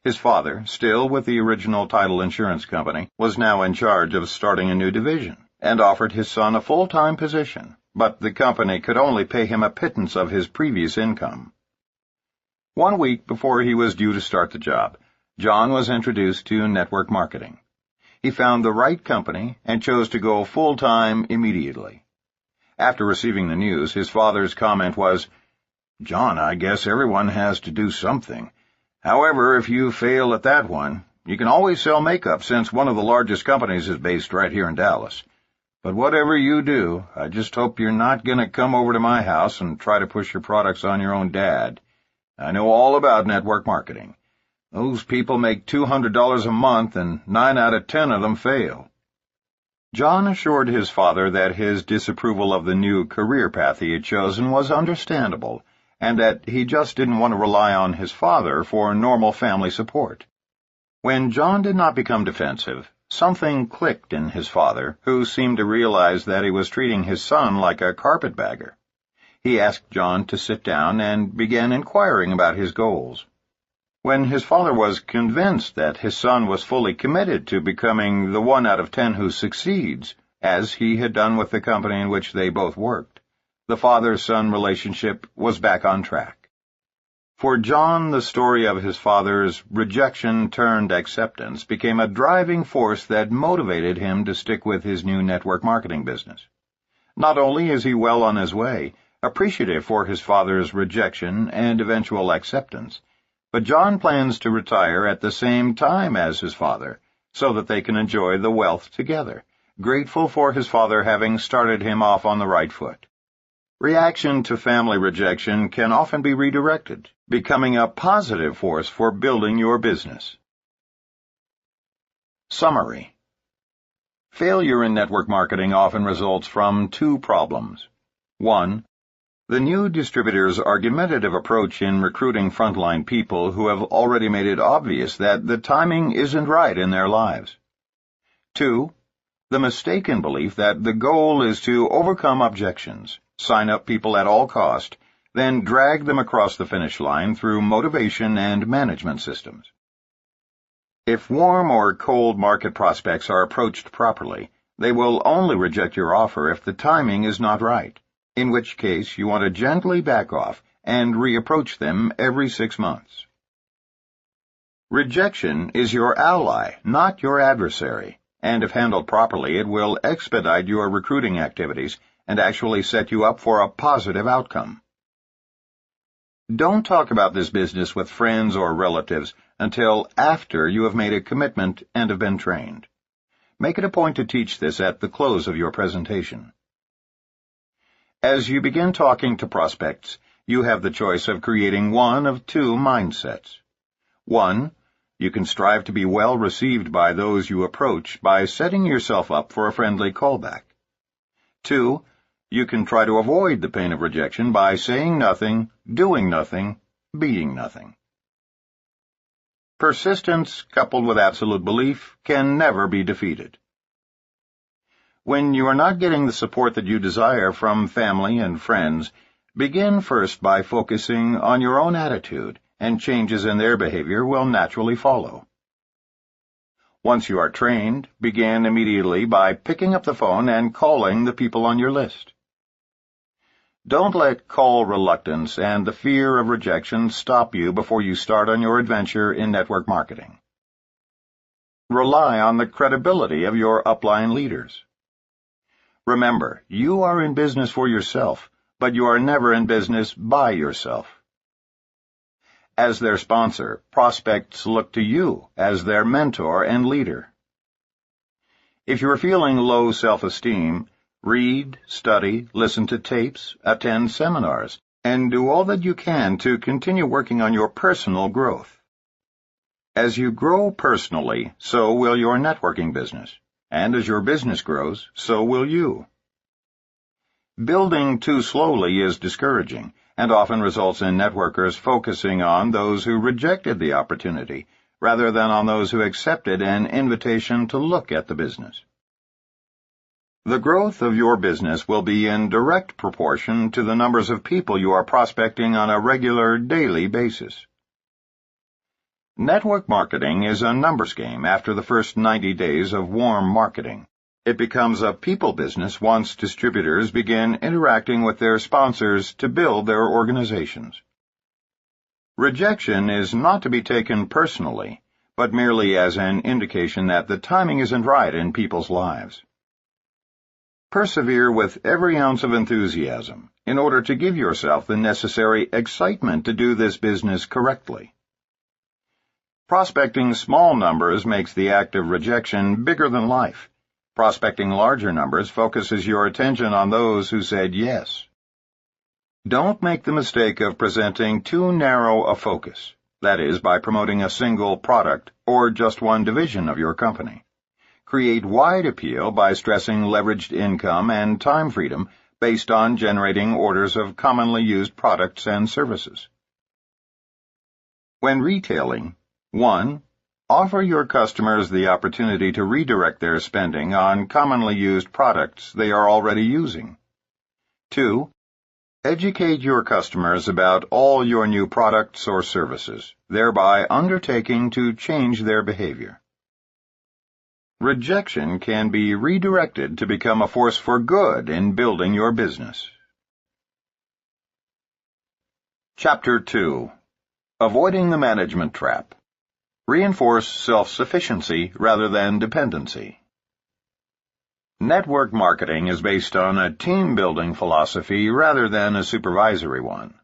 His father, still with the original title insurance company, was now in charge of starting a new division and offered his son a full-time position, but the company could only pay him a pittance of his previous income. 1 week before he was due to start the job, John was introduced to network marketing. He found the right company and chose to go full-time immediately. After receiving the news, his father's comment was, "John, I guess everyone has to do something. However, if you fail at that one, you can always sell makeup since one of the largest companies is based right here in Dallas. But whatever you do, I just hope you're not going to come over to my house and try to push your products on your own dad. I know all about network marketing. Those people make $200 a month and 9 out of 10 of them fail." John assured his father that his disapproval of the new career path he had chosen was understandable, and that he just didn't want to rely on his father for normal family support. When John did not become defensive, something clicked in his father, who seemed to realize that he was treating his son like a carpetbagger. He asked John to sit down and began inquiring about his goals. When his father was convinced that his son was fully committed to becoming the 1 out of 10 who succeeds, as he had done with the company in which they both worked, the father-son relationship was back on track. For John, the story of his father's rejection-turned-acceptance became a driving force that motivated him to stick with his new network marketing business. Not only is he well on his way, appreciative for his father's rejection and eventual acceptance, but John plans to retire at the same time as his father, so that they can enjoy the wealth together, grateful for his father having started him off on the right foot. Reaction to family rejection can often be redirected, becoming a positive force for building your business. Summary. Failure in network marketing often results from 2 problems. 1. The new distributor's argumentative approach in recruiting frontline people who have already made it obvious that the timing isn't right in their lives. 2. The mistaken belief that the goal is to overcome objections, sign up people at all cost, then drag them across the finish line through motivation and management systems. If warm or cold market prospects are approached properly, they will only reject your offer if the timing is not right, in which case you want to gently back off and reapproach them every 6 months. Rejection is your ally, not your adversary, and if handled properly, it will expedite your recruiting activities and actually set you up for a positive outcome. Don't talk about this business with friends or relatives until after you have made a commitment and have been trained. Make it a point to teach this at the close of your presentation. As you begin talking to prospects, you have the choice of creating one of two mindsets. 1. You can strive to be well received by those you approach by setting yourself up for a friendly callback. 2. You can try to avoid the pain of rejection by saying nothing, doing nothing, being nothing. Persistence, coupled with absolute belief, can never be defeated. When you are not getting the support that you desire from family and friends, begin first by focusing on your own attitude, and changes in their behavior will naturally follow. Once you are trained, begin immediately by picking up the phone and calling the people on your list. Don't let call reluctance and the fear of rejection stop you before you start on your adventure in network marketing. Rely on the credibility of your upline leaders. Remember, you are in business for yourself, but you are never in business by yourself. As their sponsor, prospects look to you as their mentor and leader. If you are feeling low self-esteem, read, study, listen to tapes, attend seminars, and do all that you can to continue working on your personal growth. As you grow personally, so will your networking business, and as your business grows, so will you. Building too slowly is discouraging, and often results in networkers focusing on those who rejected the opportunity, rather than on those who accepted an invitation to look at the business. The growth of your business will be in direct proportion to the numbers of people you are prospecting on a regular, daily basis. Network marketing is a numbers game after the first 90 days of warm marketing. It becomes a people business once distributors begin interacting with their sponsors to build their organizations. Rejection is not to be taken personally, but merely as an indication that the timing isn't right in people's lives. Persevere with every ounce of enthusiasm in order to give yourself the necessary excitement to do this business correctly. Prospecting small numbers makes the act of rejection bigger than life. Prospecting larger numbers focuses your attention on those who said yes. Don't make the mistake of presenting too narrow a focus, that is, by promoting a single product or just one division of your company. Create wide appeal by stressing leveraged income and time freedom based on generating orders of commonly used products and services. When retailing, 1. Offer your customers the opportunity to redirect their spending on commonly used products they are already using. 2. Educate your customers about all your new products or services, thereby undertaking to change their behavior. Rejection can be redirected to become a force for good in building your business. Chapter 2. Avoiding the management trap. Reinforce self-sufficiency rather than dependency. Network marketing is based on a team-building philosophy rather than a supervisory one.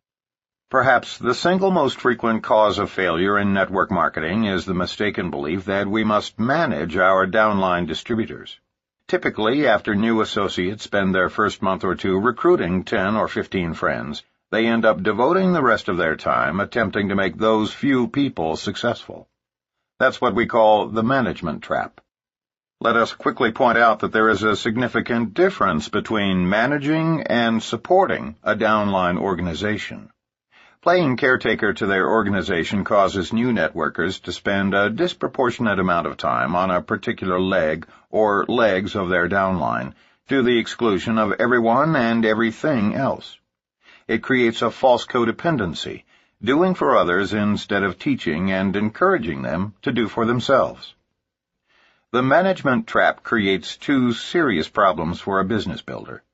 Perhaps the single most frequent cause of failure in network marketing is the mistaken belief that we must manage our downline distributors. Typically, after new associates spend their first month or two recruiting 10 or 15 friends, they end up devoting the rest of their time attempting to make those few people successful. That's what we call the management trap. Let us quickly point out that there is a significant difference between managing and supporting a downline organization. Playing caretaker to their organization causes new networkers to spend a disproportionate amount of time on a particular leg or legs of their downline, to the exclusion of everyone and everything else. It creates a false codependency, doing for others instead of teaching and encouraging them to do for themselves. The management trap creates two serious problems for a business builder.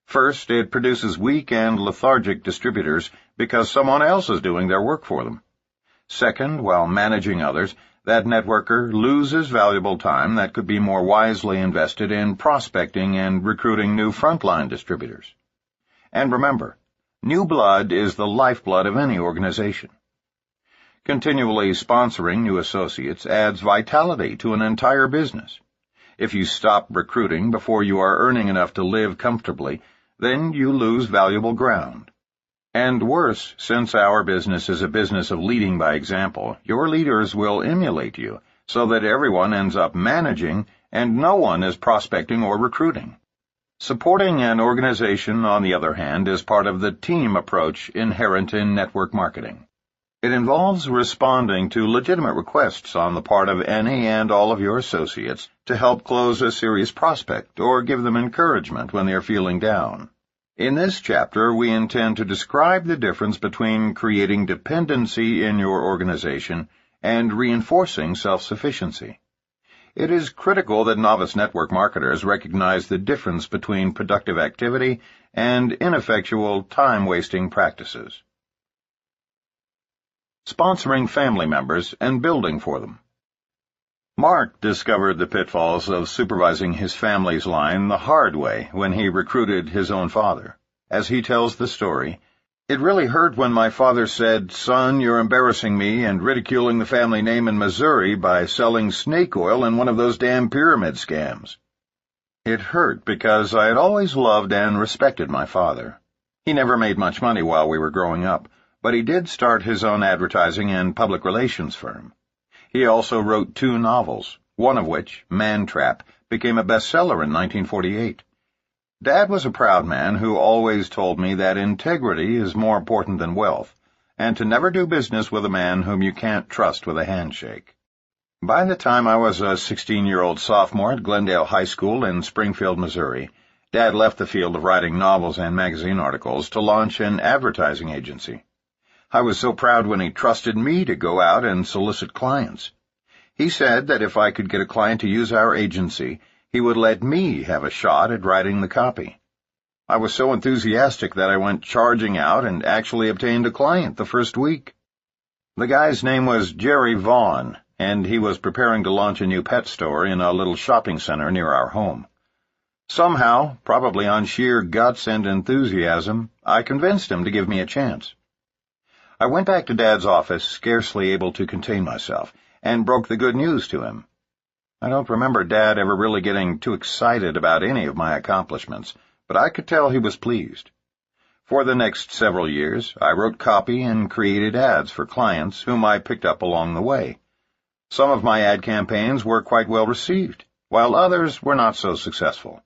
First, it produces weak and lethargic distributors because someone else is doing their work for them. Second, while managing others, that networker loses valuable time that could be more wisely invested in prospecting and recruiting new frontline distributors. And remember, new blood is the lifeblood of any organization. Continually sponsoring new associates adds vitality to an entire business. If you stop recruiting before you are earning enough to live comfortably, then you lose valuable ground. And worse, since our business is a business of leading by example, your leaders will emulate you so that everyone ends up managing and no one is prospecting or recruiting. Supporting an organization, on the other hand, is part of the team approach inherent in network marketing. It involves responding to legitimate requests on the part of any and all of your associates to help close a serious prospect or give them encouragement when they are feeling down. In this chapter, we intend to describe the difference between creating dependency in your organization and reinforcing self-sufficiency. It is critical that novice network marketers recognize the difference between productive activity and ineffectual, time-wasting practices. Sponsoring family members and building for them. Mark discovered the pitfalls of supervising his family's line the hard way when he recruited his own father. As he tells the story, "It really hurt when my father said, 'Son, you're embarrassing me and ridiculing the family name in Missouri by selling snake oil in one of those damn pyramid scams.' It hurt because I had always loved and respected my father. He never made much money while we were growing up, but he did start his own advertising and public relations firm. He also wrote 2 novels, one of which, Man Trap, became a bestseller in 1948. Dad was a proud man who always told me that integrity is more important than wealth, and to never do business with a man whom you can't trust with a handshake." By the time I was a 16-year-old sophomore at Glendale High School in Springfield, Missouri, Dad left the field of writing novels and magazine articles to launch an advertising agency. I was so proud when he trusted me to go out and solicit clients. He said that if I could get a client to use our agency, he would let me have a shot at writing the copy. I was so enthusiastic that I went charging out and actually obtained a client the first week. The guy's name was Jerry Vaughn, and he was preparing to launch a new pet store in a little shopping center near our home. Somehow, probably on sheer guts and enthusiasm, I convinced him to give me a chance. I went back to Dad's office, scarcely able to contain myself, and broke the good news to him. I don't remember Dad ever really getting too excited about any of my accomplishments, but I could tell he was pleased. For the next several years, I wrote copy and created ads for clients whom I picked up along the way. Some of my ad campaigns were quite well received, while others were not so successful.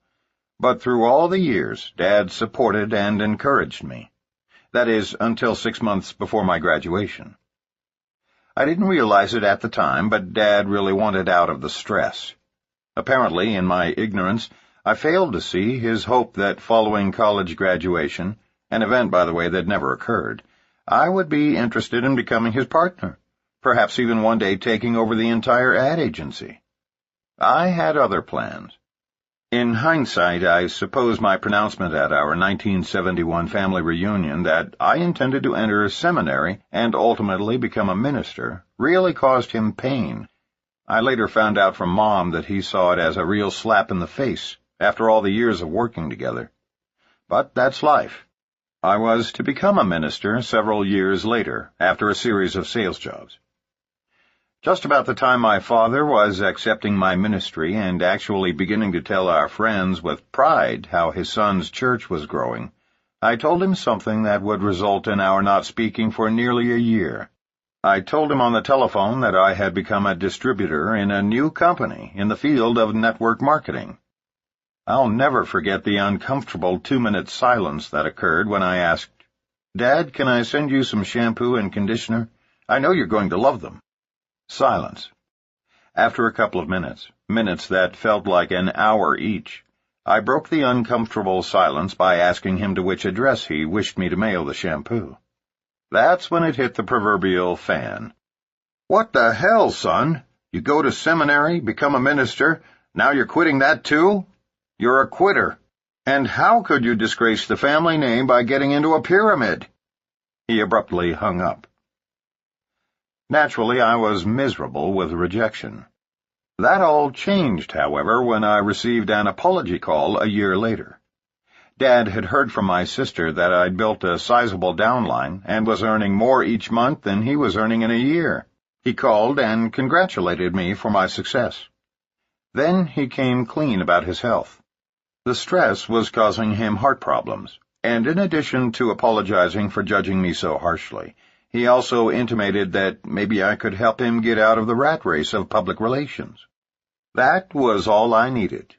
But through all the years, Dad supported and encouraged me. That is, until 6 months before my graduation. I didn't realize it at the time, but Dad really wanted out of the stress. Apparently, in my ignorance, I failed to see his hope that following college graduation, an event, by the way, that never occurred, I would be interested in becoming his partner, perhaps even one day taking over the entire ad agency. I had other plans. In hindsight, I suppose my pronouncement at our 1971 family reunion that I intended to enter seminary and ultimately become a minister really caused him pain. I later found out from Mom that he saw it as a real slap in the face after all the years of working together. But that's life. I was to become a minister several years later, after a series of sales jobs. Just about the time my father was accepting my ministry and actually beginning to tell our friends with pride how his son's church was growing, I told him something that would result in our not speaking for nearly a year. I told him on the telephone that I had become a distributor in a new company in the field of network marketing. I'll never forget the uncomfortable 2-minute silence that occurred when I asked, "Dad, can I send you some shampoo and conditioner? I know you're going to love them." Silence. After a couple of minutes that felt like an hour each, I broke the uncomfortable silence by asking him to which address he wished me to mail the shampoo. That's when it hit the proverbial fan. "What the hell, son? You go to seminary, become a minister, now you're quitting that too? You're a quitter. And how could you disgrace the family name by getting into a pyramid?" He abruptly hung up. Naturally, I was miserable with rejection. That all changed, however, when I received an apology call a year later. Dad had heard from my sister that I'd built a sizable downline and was earning more each month than he was earning in a year. He called and congratulated me for my success. Then he came clean about his health. The stress was causing him heart problems, and in addition to apologizing for judging me so harshly, he also intimated that maybe I could help him get out of the rat race of public relations. That was all I needed.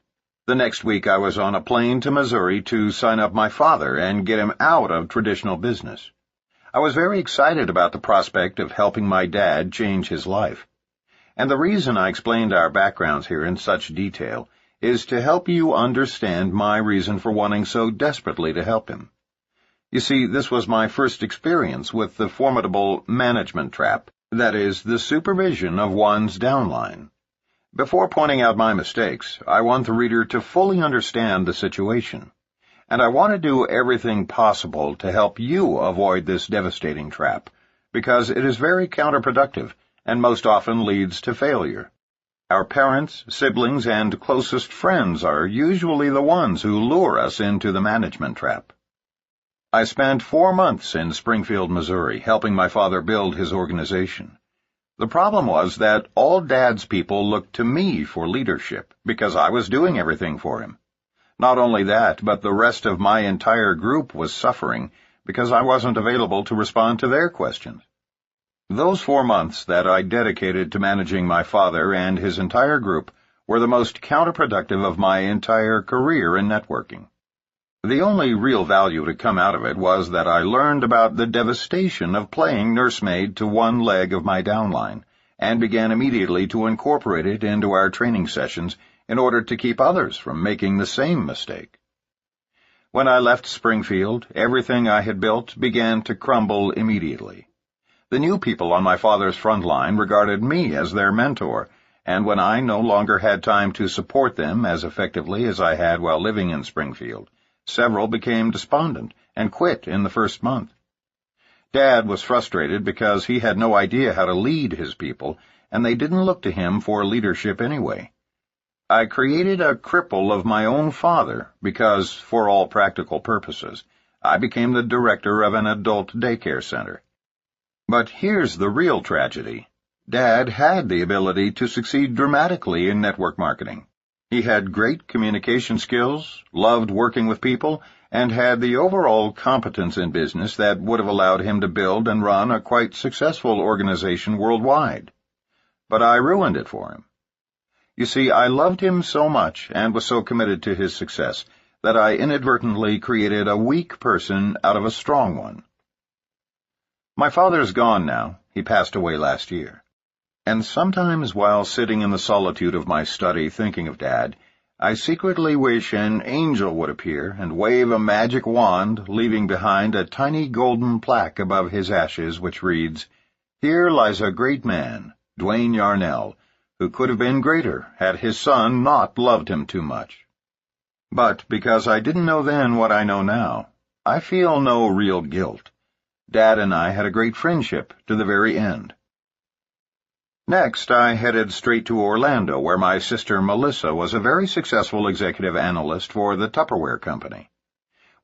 The next week I was on a plane to Missouri to sign up my father and get him out of traditional business. I was very excited about the prospect of helping my dad change his life. And the reason I explained our backgrounds here in such detail is to help you understand my reason for wanting so desperately to help him. You see, this was my first experience with the formidable management trap, that is, the supervision of one's downline. Before pointing out my mistakes, I want the reader to fully understand the situation, and I want to do everything possible to help you avoid this devastating trap, because it is very counterproductive and most often leads to failure. Our parents, siblings, and closest friends are usually the ones who lure us into the management trap. I spent 4 months in Springfield, Missouri, helping my father build his organization. The problem was that all Dad's people looked to me for leadership because I was doing everything for him. Not only that, but the rest of my entire group was suffering because I wasn't available to respond to their questions. Those 4 months that I dedicated to managing my father and his entire group were the most counterproductive of my entire career in networking. The only real value to come out of it was that I learned about the devastation of playing nursemaid to one leg of my downline, and began immediately to incorporate it into our training sessions in order to keep others from making the same mistake. When I left Springfield, everything I had built began to crumble immediately. The new people on my father's front line regarded me as their mentor, and when I no longer had time to support them as effectively as I had while living in Springfield, several became despondent and quit in the first month. Dad was frustrated because he had no idea how to lead his people, and they didn't look to him for leadership anyway. I created a cripple of my own father because, for all practical purposes, I became the director of an adult daycare center. But here's the real tragedy. Dad had the ability to succeed dramatically in network marketing. He had great communication skills, loved working with people, and had the overall competence in business that would have allowed him to build and run a quite successful organization worldwide. But I ruined it for him. You see, I loved him so much and was so committed to his success that I inadvertently created a weak person out of a strong one. My father's gone now. He passed away last year. And sometimes while sitting in the solitude of my study thinking of Dad, I secretly wish an angel would appear and wave a magic wand, leaving behind a tiny golden plaque above his ashes which reads, "Here lies a great man, Dwayne Yarnell, who could have been greater had his son not loved him too much." But because I didn't know then what I know now, I feel no real guilt. Dad and I had a great friendship to the very end. Next, I headed straight to Orlando, where my sister Melissa was a very successful executive analyst for the Tupperware company.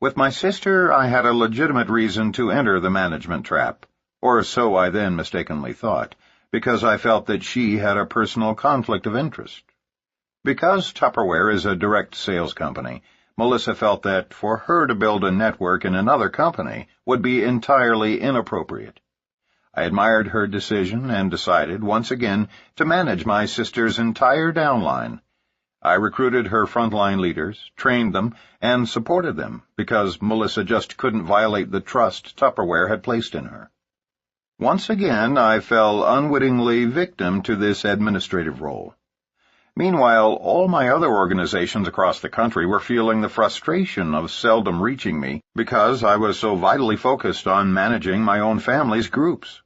With my sister, I had a legitimate reason to enter the management trap, or so I then mistakenly thought, because I felt that she had a personal conflict of interest. Because Tupperware is a direct sales company, Melissa felt that for her to build a network in another company would be entirely inappropriate. I admired her decision and decided, once again, to manage my sister's entire downline. I recruited her frontline leaders, trained them, and supported them, because Melissa just couldn't violate the trust Tupperware had placed in her. Once again, I fell unwittingly victim to this administrative role. Meanwhile, all my other organizations across the country were feeling the frustration of seldom reaching me because I was so vitally focused on managing my own family's groups.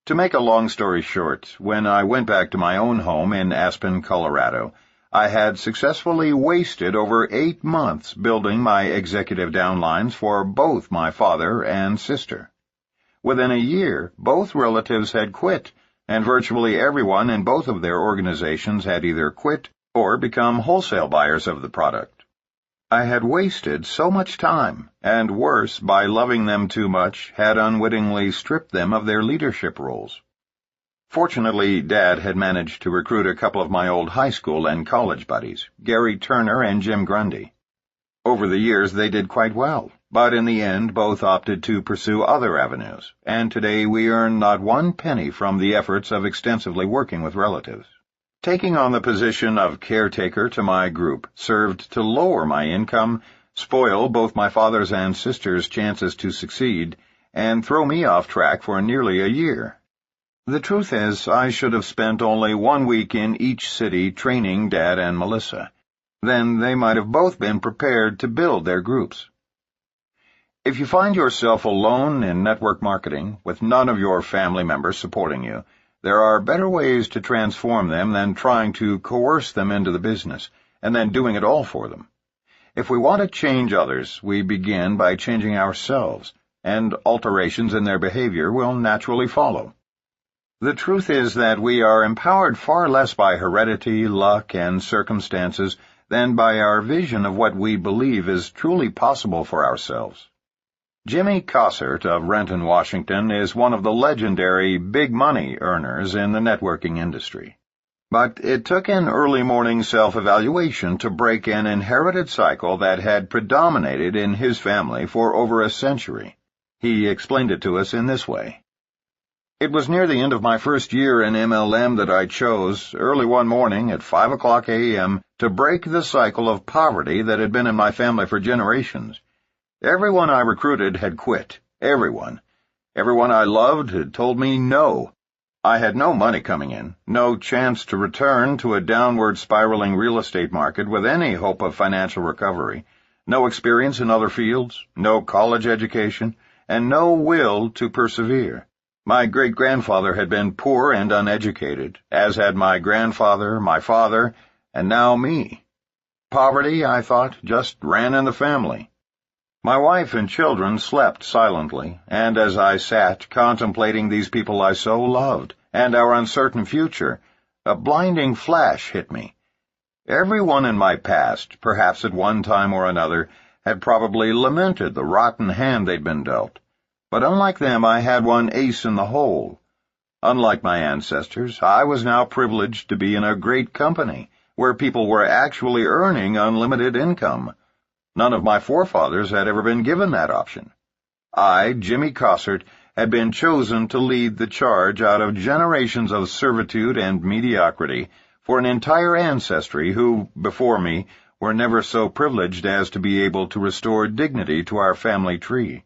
To make a long story short, when I went back to my own home in Aspen, Colorado, I had successfully wasted over 8 months building my executive downlines for both my father and sister. Within a year, both relatives had quit, and virtually everyone in both of their organizations had either quit or become wholesale buyers of the product. I had wasted so much time, and worse, by loving them too much, had unwittingly stripped them of their leadership roles. Fortunately, Dad had managed to recruit a couple of my old high school and college buddies, Gary Turner and Jim Grundy. Over the years, they did quite well, but in the end, both opted to pursue other avenues, and today we earn not one penny from the efforts of extensively working with relatives. Taking on the position of caretaker to my group served to lower my income, spoil both my father's and sister's chances to succeed, and throw me off track for nearly a year. The truth is, I should have spent only 1 week in each city training Dad and Melissa. Then they might have both been prepared to build their groups. If you find yourself alone in network marketing, with none of your family members supporting you, there are better ways to transform them than trying to coerce them into the business, and then doing it all for them. If we want to change others, we begin by changing ourselves, and alterations in their behavior will naturally follow. The truth is that we are empowered far less by heredity, luck, and circumstances than by our vision of what we believe is truly possible for ourselves. Jimmy Cossert of Renton, Washington, is one of the legendary big money earners in the networking industry. But it took an early morning self-evaluation to break an inherited cycle that had predominated in his family for over a century. He explained it to us in this way. It was near the end of my first year in MLM that I chose, early one morning at 5:00 a.m., to break the cycle of poverty that had been in my family for generations. Everyone I recruited had quit. Everyone. Everyone I loved had told me no. I had no money coming in, no chance to return to a downward spiraling real estate market with any hope of financial recovery, no experience in other fields, no college education, and no will to persevere. My great-grandfather had been poor and uneducated, as had my grandfather, my father, and now me. Poverty, I thought, just ran in the family. My wife and children slept silently, and as I sat contemplating these people I so loved, and our uncertain future, a blinding flash hit me. Everyone in my past, perhaps at one time or another, had probably lamented the rotten hand they'd been dealt. But unlike them, I had one ace in the hole. Unlike my ancestors, I was now privileged to be in a great company, where people were actually earning unlimited income. None of my forefathers had ever been given that option. I, Jimmy Cossert, had been chosen to lead the charge out of generations of servitude and mediocrity for an entire ancestry who, before me, were never so privileged as to be able to restore dignity to our family tree.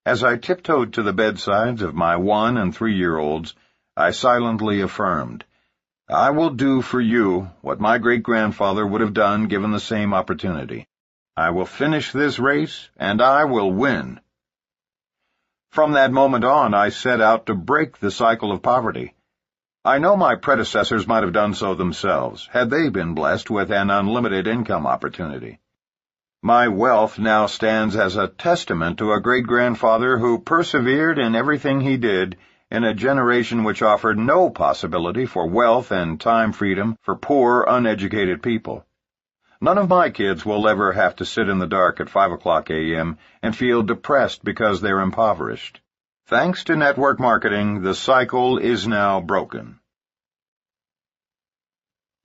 As I tiptoed to the bedsides of my 1- and 3-year-olds, I silently affirmed, "I will do for you what my great-grandfather would have done given the same opportunity. I will finish this race, and I will win." From that moment on, I set out to break the cycle of poverty. I know my predecessors might have done so themselves, had they been blessed with an unlimited income opportunity. My wealth now stands as a testament to a great-grandfather who persevered in everything he did in a generation which offered no possibility for wealth and time freedom for poor, uneducated people. None of my kids will ever have to sit in the dark at 5:00 a.m. and feel depressed because they're impoverished. Thanks to network marketing, the cycle is now broken.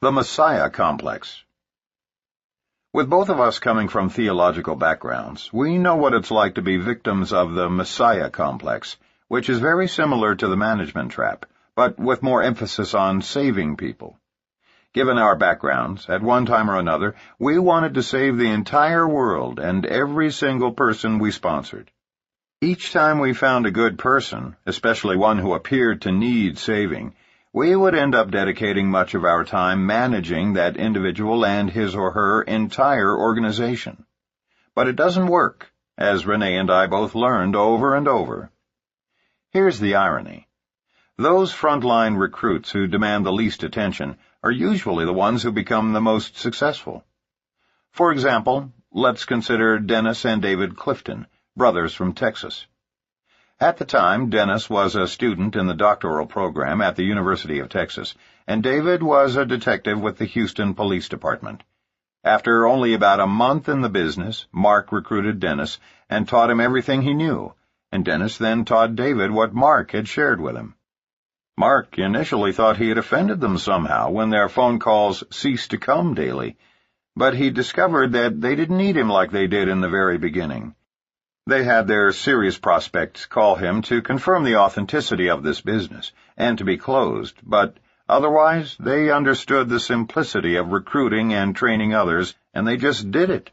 The Messiah Complex. With both of us coming from theological backgrounds, we know what it's like to be victims of the Messiah Complex, which is very similar to the management trap, but with more emphasis on saving people. Given our backgrounds, at one time or another, we wanted to save the entire world and every single person we sponsored. Each time we found a good person, especially one who appeared to need saving, we would end up dedicating much of our time managing that individual and his or her entire organization. But it doesn't work, as Renee and I both learned over and over. Here's the irony. Those frontline recruits who demand the least attention are usually the ones who become the most successful. For example, let's consider Dennis and David Clifton, brothers from Texas. At the time, Dennis was a student in the doctoral program at the University of Texas, and David was a detective with the Houston Police Department. After only about a month in the business, Mark recruited Dennis and taught him everything he knew, and Dennis then taught David what Mark had shared with him. Mark initially thought he had offended them somehow when their phone calls ceased to come daily, but he discovered that they didn't need him like they did in the very beginning. They had their serious prospects call him to confirm the authenticity of this business and to be closed, but otherwise they understood the simplicity of recruiting and training others, and they just did it.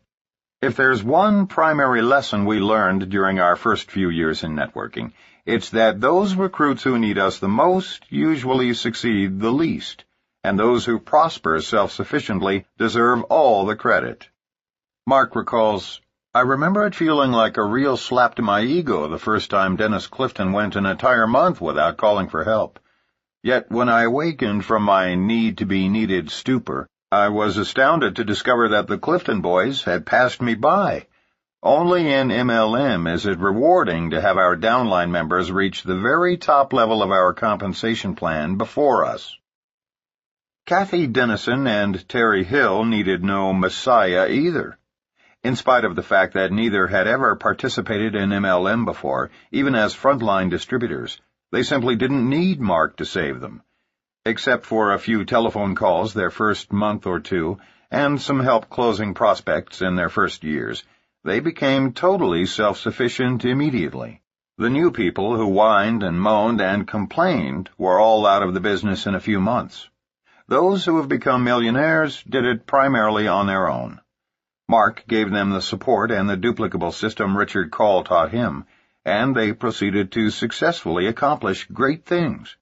If there's one primary lesson we learned during our first few years in networking, it's that those recruits who need us the most usually succeed the least, and those who prosper self-sufficiently deserve all the credit. Mark recalls, "I remember it feeling like a real slap to my ego the first time Dennis Clifton went an entire month without calling for help. Yet when I awakened from my need-to-be-needed stupor, I was astounded to discover that the Clifton boys had passed me by. Only in MLM is it rewarding to have our downline members reach the very top level of our compensation plan before us." Kathy Dennison and Terry Hill needed no messiah either. In spite of the fact that neither had ever participated in MLM before, even as frontline distributors, they simply didn't need Mark to save them. Except for a few telephone calls their first month or two, and some help closing prospects in their first years, they became totally self-sufficient immediately. The new people who whined and moaned and complained were all out of the business in a few months. Those who have become millionaires did it primarily on their own. Mark gave them the support and the duplicable system Richard Call taught him, and they proceeded to successfully accomplish great things.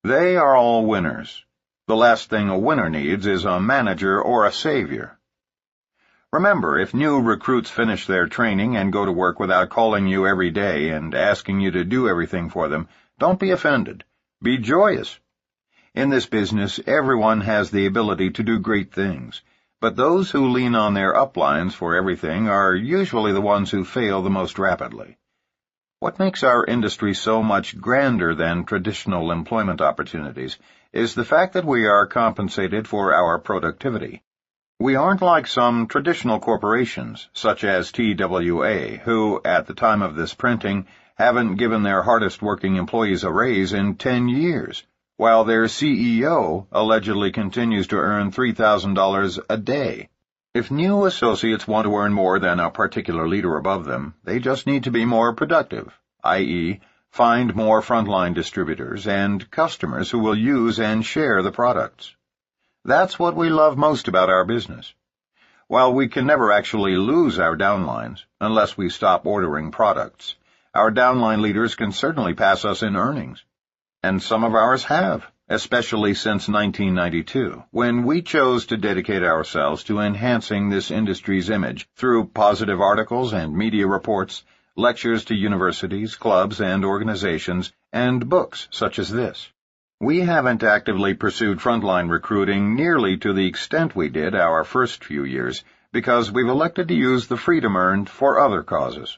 They are all winners. The last thing a winner needs is a manager or a savior. Remember, if new recruits finish their training and go to work without calling you every day and asking you to do everything for them, don't be offended. Be joyous. In this business, everyone has the ability to do great things, but those who lean on their uplines for everything are usually the ones who fail the most rapidly. What makes our industry so much grander than traditional employment opportunities is the fact that we are compensated for our productivity. We aren't like some traditional corporations, such as TWA, who, at the time of this printing, haven't given their hardest-working employees a raise in 10 years, while their CEO allegedly continues to earn $3,000 a day. If new associates want to earn more than a particular leader above them, they just need to be more productive, i.e., find more frontline distributors and customers who will use and share the products. That's what we love most about our business. While we can never actually lose our downlines, unless we stop ordering products, our downline leaders can certainly pass us in earnings. And some of ours have, especially since 1992, when we chose to dedicate ourselves to enhancing this industry's image through positive articles and media reports, lectures to universities, clubs, and organizations, and books such as this. We haven't actively pursued frontline recruiting nearly to the extent we did our first few years because we've elected to use the freedom earned for other causes.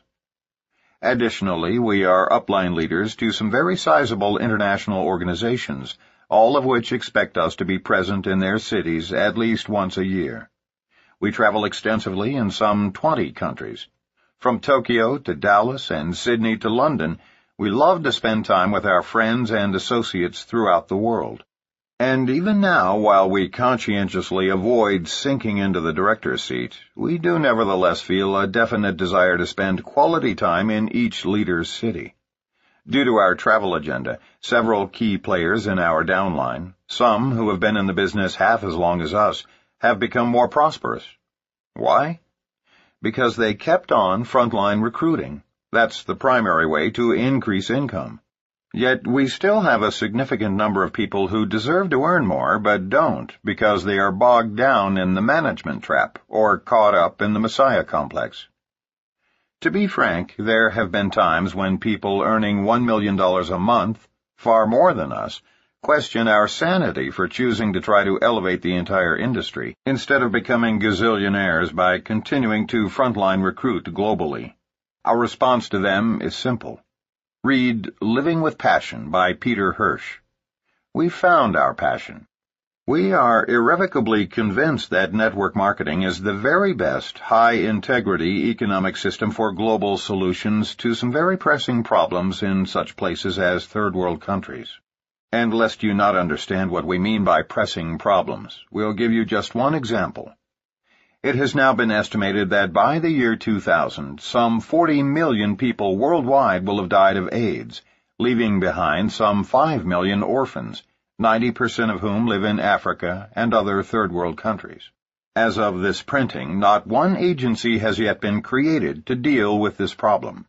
Additionally, we are upline leaders to some very sizable international organizations, all of which expect us to be present in their cities at least once a year. We travel extensively in some 20 countries. From Tokyo to Dallas and Sydney to London, we love to spend time with our friends and associates throughout the world. And even now, while we conscientiously avoid sinking into the director's seat, we do nevertheless feel a definite desire to spend quality time in each leader's city. Due to our travel agenda, several key players in our downline, some who have been in the business half as long as us, have become more prosperous. Why? Because they kept on frontline recruiting. That's the primary way to increase income. Yet we still have a significant number of people who deserve to earn more but don't because they are bogged down in the management trap or caught up in the Messiah complex. To be frank, there have been times when people earning $1 million a month, far more than us, question our sanity for choosing to try to elevate the entire industry instead of becoming gazillionaires by continuing to frontline recruit globally. Our response to them is simple. Read Living with Passion by Peter Hirsch. We found our passion. We are irrevocably convinced that network marketing is the very best, high-integrity economic system for global solutions to some very pressing problems in such places as third-world countries. And lest you not understand what we mean by pressing problems, we'll give you just one example. It has now been estimated that by the year 2000, some 40 million people worldwide will have died of AIDS, leaving behind some 5 million orphans, 90% of whom live in Africa and other third-world countries. As of this printing, not one agency has yet been created to deal with this problem.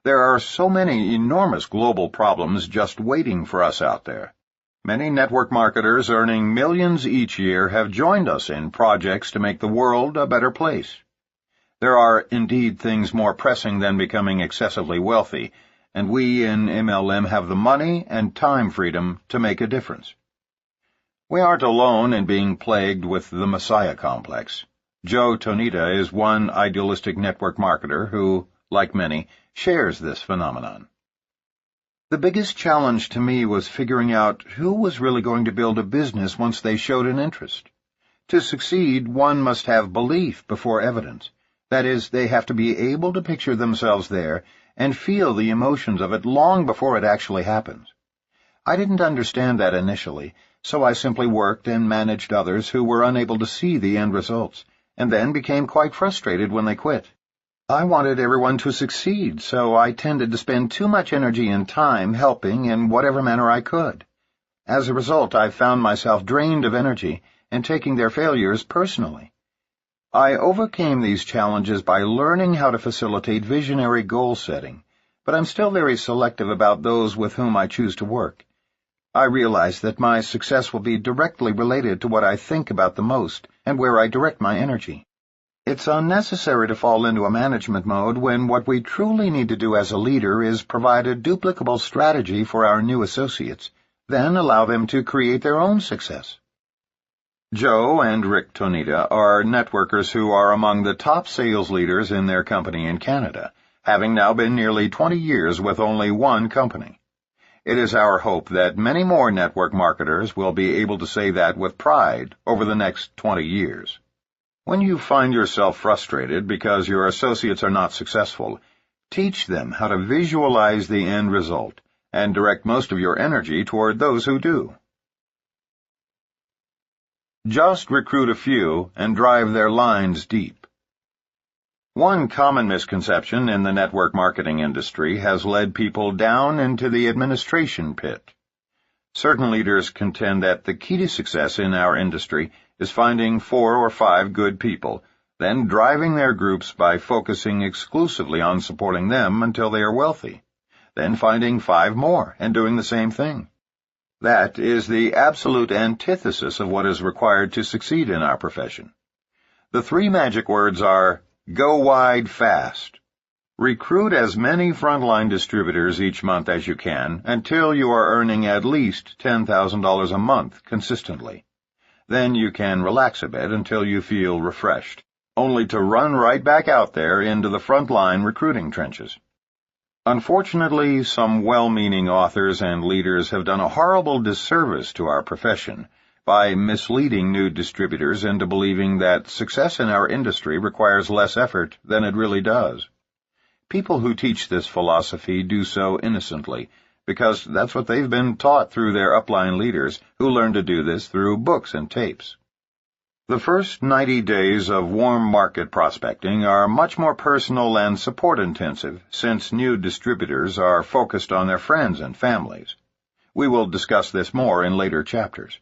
There are so many enormous global problems just waiting for us out there. Many network marketers earning millions each year have joined us in projects to make the world a better place. There are indeed things more pressing than becoming excessively wealthy, and we in MLM have the money and time freedom to make a difference. We aren't alone in being plagued with the Messiah complex. Joe Tonita is one idealistic network marketer who, like many, shares this phenomenon. The biggest challenge to me was figuring out who was really going to build a business once they showed an interest. To succeed, one must have belief before evidence. That is, they have to be able to picture themselves there and feel the emotions of it long before it actually happens. I didn't understand that initially, so I simply worked and managed others who were unable to see the end results, and then became quite frustrated when they quit. I wanted everyone to succeed, so I tended to spend too much energy and time helping in whatever manner I could. As a result, I found myself drained of energy and taking their failures personally. I overcame these challenges by learning how to facilitate visionary goal setting, but I'm still very selective about those with whom I choose to work. I realize that my success will be directly related to what I think about the most and where I direct my energy. It's unnecessary to fall into a management mode when what we truly need to do as a leader is provide a duplicable strategy for our new associates, then allow them to create their own success. Joe and Rick Tonita are networkers who are among the top sales leaders in their company in Canada, having now been nearly 20 years with only one company. It is our hope that many more network marketers will be able to say that with pride over the next 20 years. When you find yourself frustrated because your associates are not successful, teach them how to visualize the end result and direct most of your energy toward those who do. Just recruit a few and drive their lines deep. One common misconception in the network marketing industry has led people down into the administration pit. Certain leaders contend that the key to success in our industry is finding 4 or 5 good people, then driving their groups by focusing exclusively on supporting them until they are wealthy, then finding 5 more and doing the same thing. That is the absolute antithesis of what is required to succeed in our profession. The 3 magic words are, go wide fast. Recruit as many frontline distributors each month as you can until you are earning at least $10,000 a month consistently. Then you can relax a bit until you feel refreshed, only to run right back out there into the frontline recruiting trenches. Unfortunately, some well-meaning authors and leaders have done a horrible disservice to our profession by misleading new distributors into believing that success in our industry requires less effort than it really does. People who teach this philosophy do so innocently, because that's what they've been taught through their upline leaders, who learned to do this through books and tapes. The first 90 days of warm market prospecting are much more personal and support-intensive, since new distributors are focused on their friends and families. We will discuss this more in later chapters.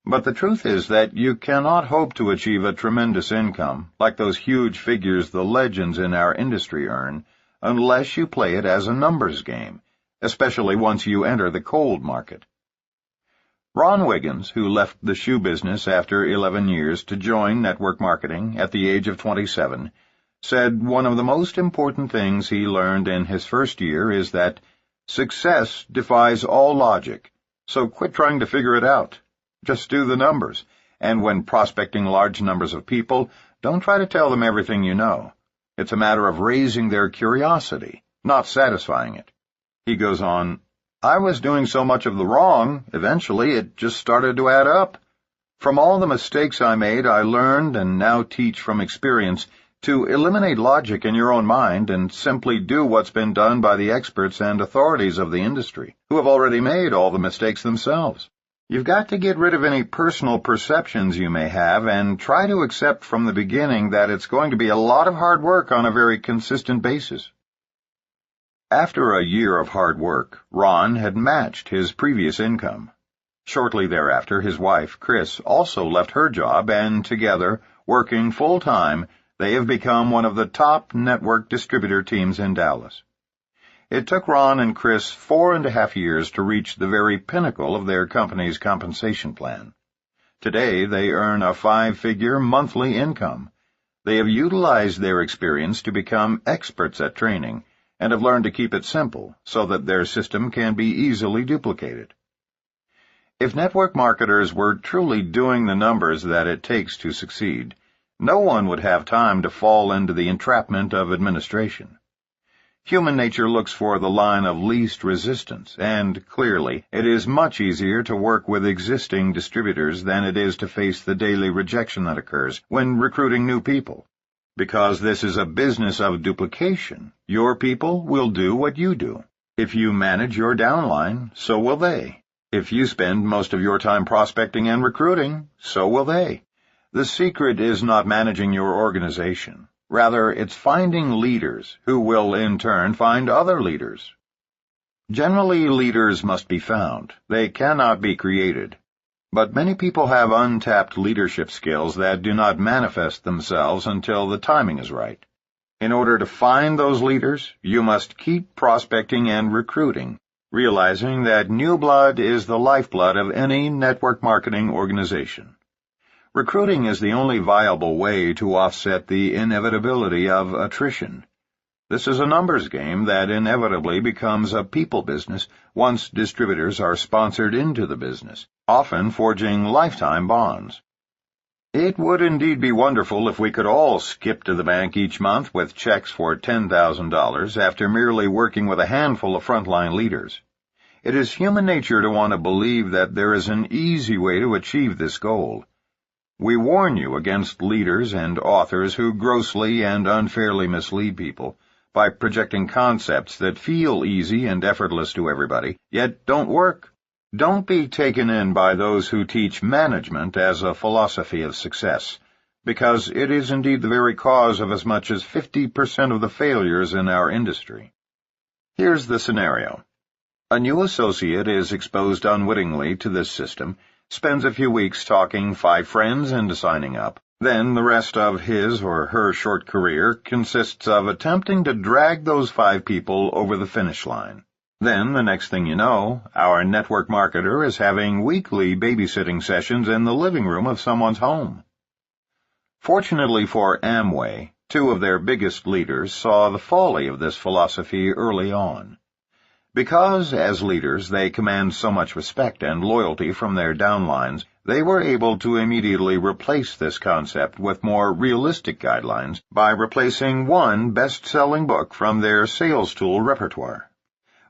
But the truth is that you cannot hope to achieve a tremendous income, like those huge figures the legends in our industry earn, unless you play it as a numbers game, especially once you enter the cold market. Ron Wiggins, who left the shoe business after 11 years to join network marketing at the age of 27, said one of the most important things he learned in his first year is that success defies all logic, so quit trying to figure it out. Just do the numbers, and when prospecting large numbers of people, don't try to tell them everything you know. It's a matter of raising their curiosity, not satisfying it. He goes on, "I was doing so much of the wrong, eventually it just started to add up. From all the mistakes I made, I learned and now teach from experience to eliminate logic in your own mind and simply do what's been done by the experts and authorities of the industry, who have already made all the mistakes themselves. You've got to get rid of any personal perceptions you may have and try to accept from the beginning that it's going to be a lot of hard work on a very consistent basis." After a year of hard work, Ron had matched his previous income. Shortly thereafter, his wife, Chris, also left her job, and together, working full-time, they have become one of the top network distributor teams in Dallas. It took Ron and Chris 4.5 years to reach the very pinnacle of their company's compensation plan. Today, they earn a 5-figure monthly income. They have utilized their experience to become experts at training, and have learned to keep it simple so that their system can be easily duplicated. If network marketers were truly doing the numbers that it takes to succeed, no one would have time to fall into the entrapment of administration. Human nature looks for the line of least resistance, and clearly it is much easier to work with existing distributors than it is to face the daily rejection that occurs when recruiting new people. Because this is a business of duplication, your people will do what you do. If you manage your downline, so will they. If you spend most of your time prospecting and recruiting, so will they. The secret is not managing your organization. Rather, it's finding leaders who will in turn find other leaders. Generally, leaders must be found. They cannot be created. But many people have untapped leadership skills that do not manifest themselves until the timing is right. In order to find those leaders, you must keep prospecting and recruiting, realizing that new blood is the lifeblood of any network marketing organization. Recruiting is the only viable way to offset the inevitability of attrition. This is a numbers game that inevitably becomes a people business once distributors are sponsored into the business, often forging lifetime bonds. It would indeed be wonderful if we could all skip to the bank each month with checks for $10,000 after merely working with a handful of frontline leaders. It is human nature to want to believe that there is an easy way to achieve this goal. We warn you against leaders and authors who grossly and unfairly mislead people by projecting concepts that feel easy and effortless to everybody, yet don't work. Don't be taken in by those who teach management as a philosophy of success, because it is indeed the very cause of as much as 50% of the failures in our industry. Here's the scenario. A new associate is exposed unwittingly to this system, spends a few weeks talking 5 friends into signing up. Then the rest of his or her short career consists of attempting to drag those 5 people over the finish line. Then, the next thing you know, our network marketer is having weekly babysitting sessions in the living room of someone's home. Fortunately for Amway, 2 of their biggest leaders saw the folly of this philosophy early on. Because, as leaders, they command so much respect and loyalty from their downlines, they were able to immediately replace this concept with more realistic guidelines by replacing one best-selling book from their sales tool repertoire.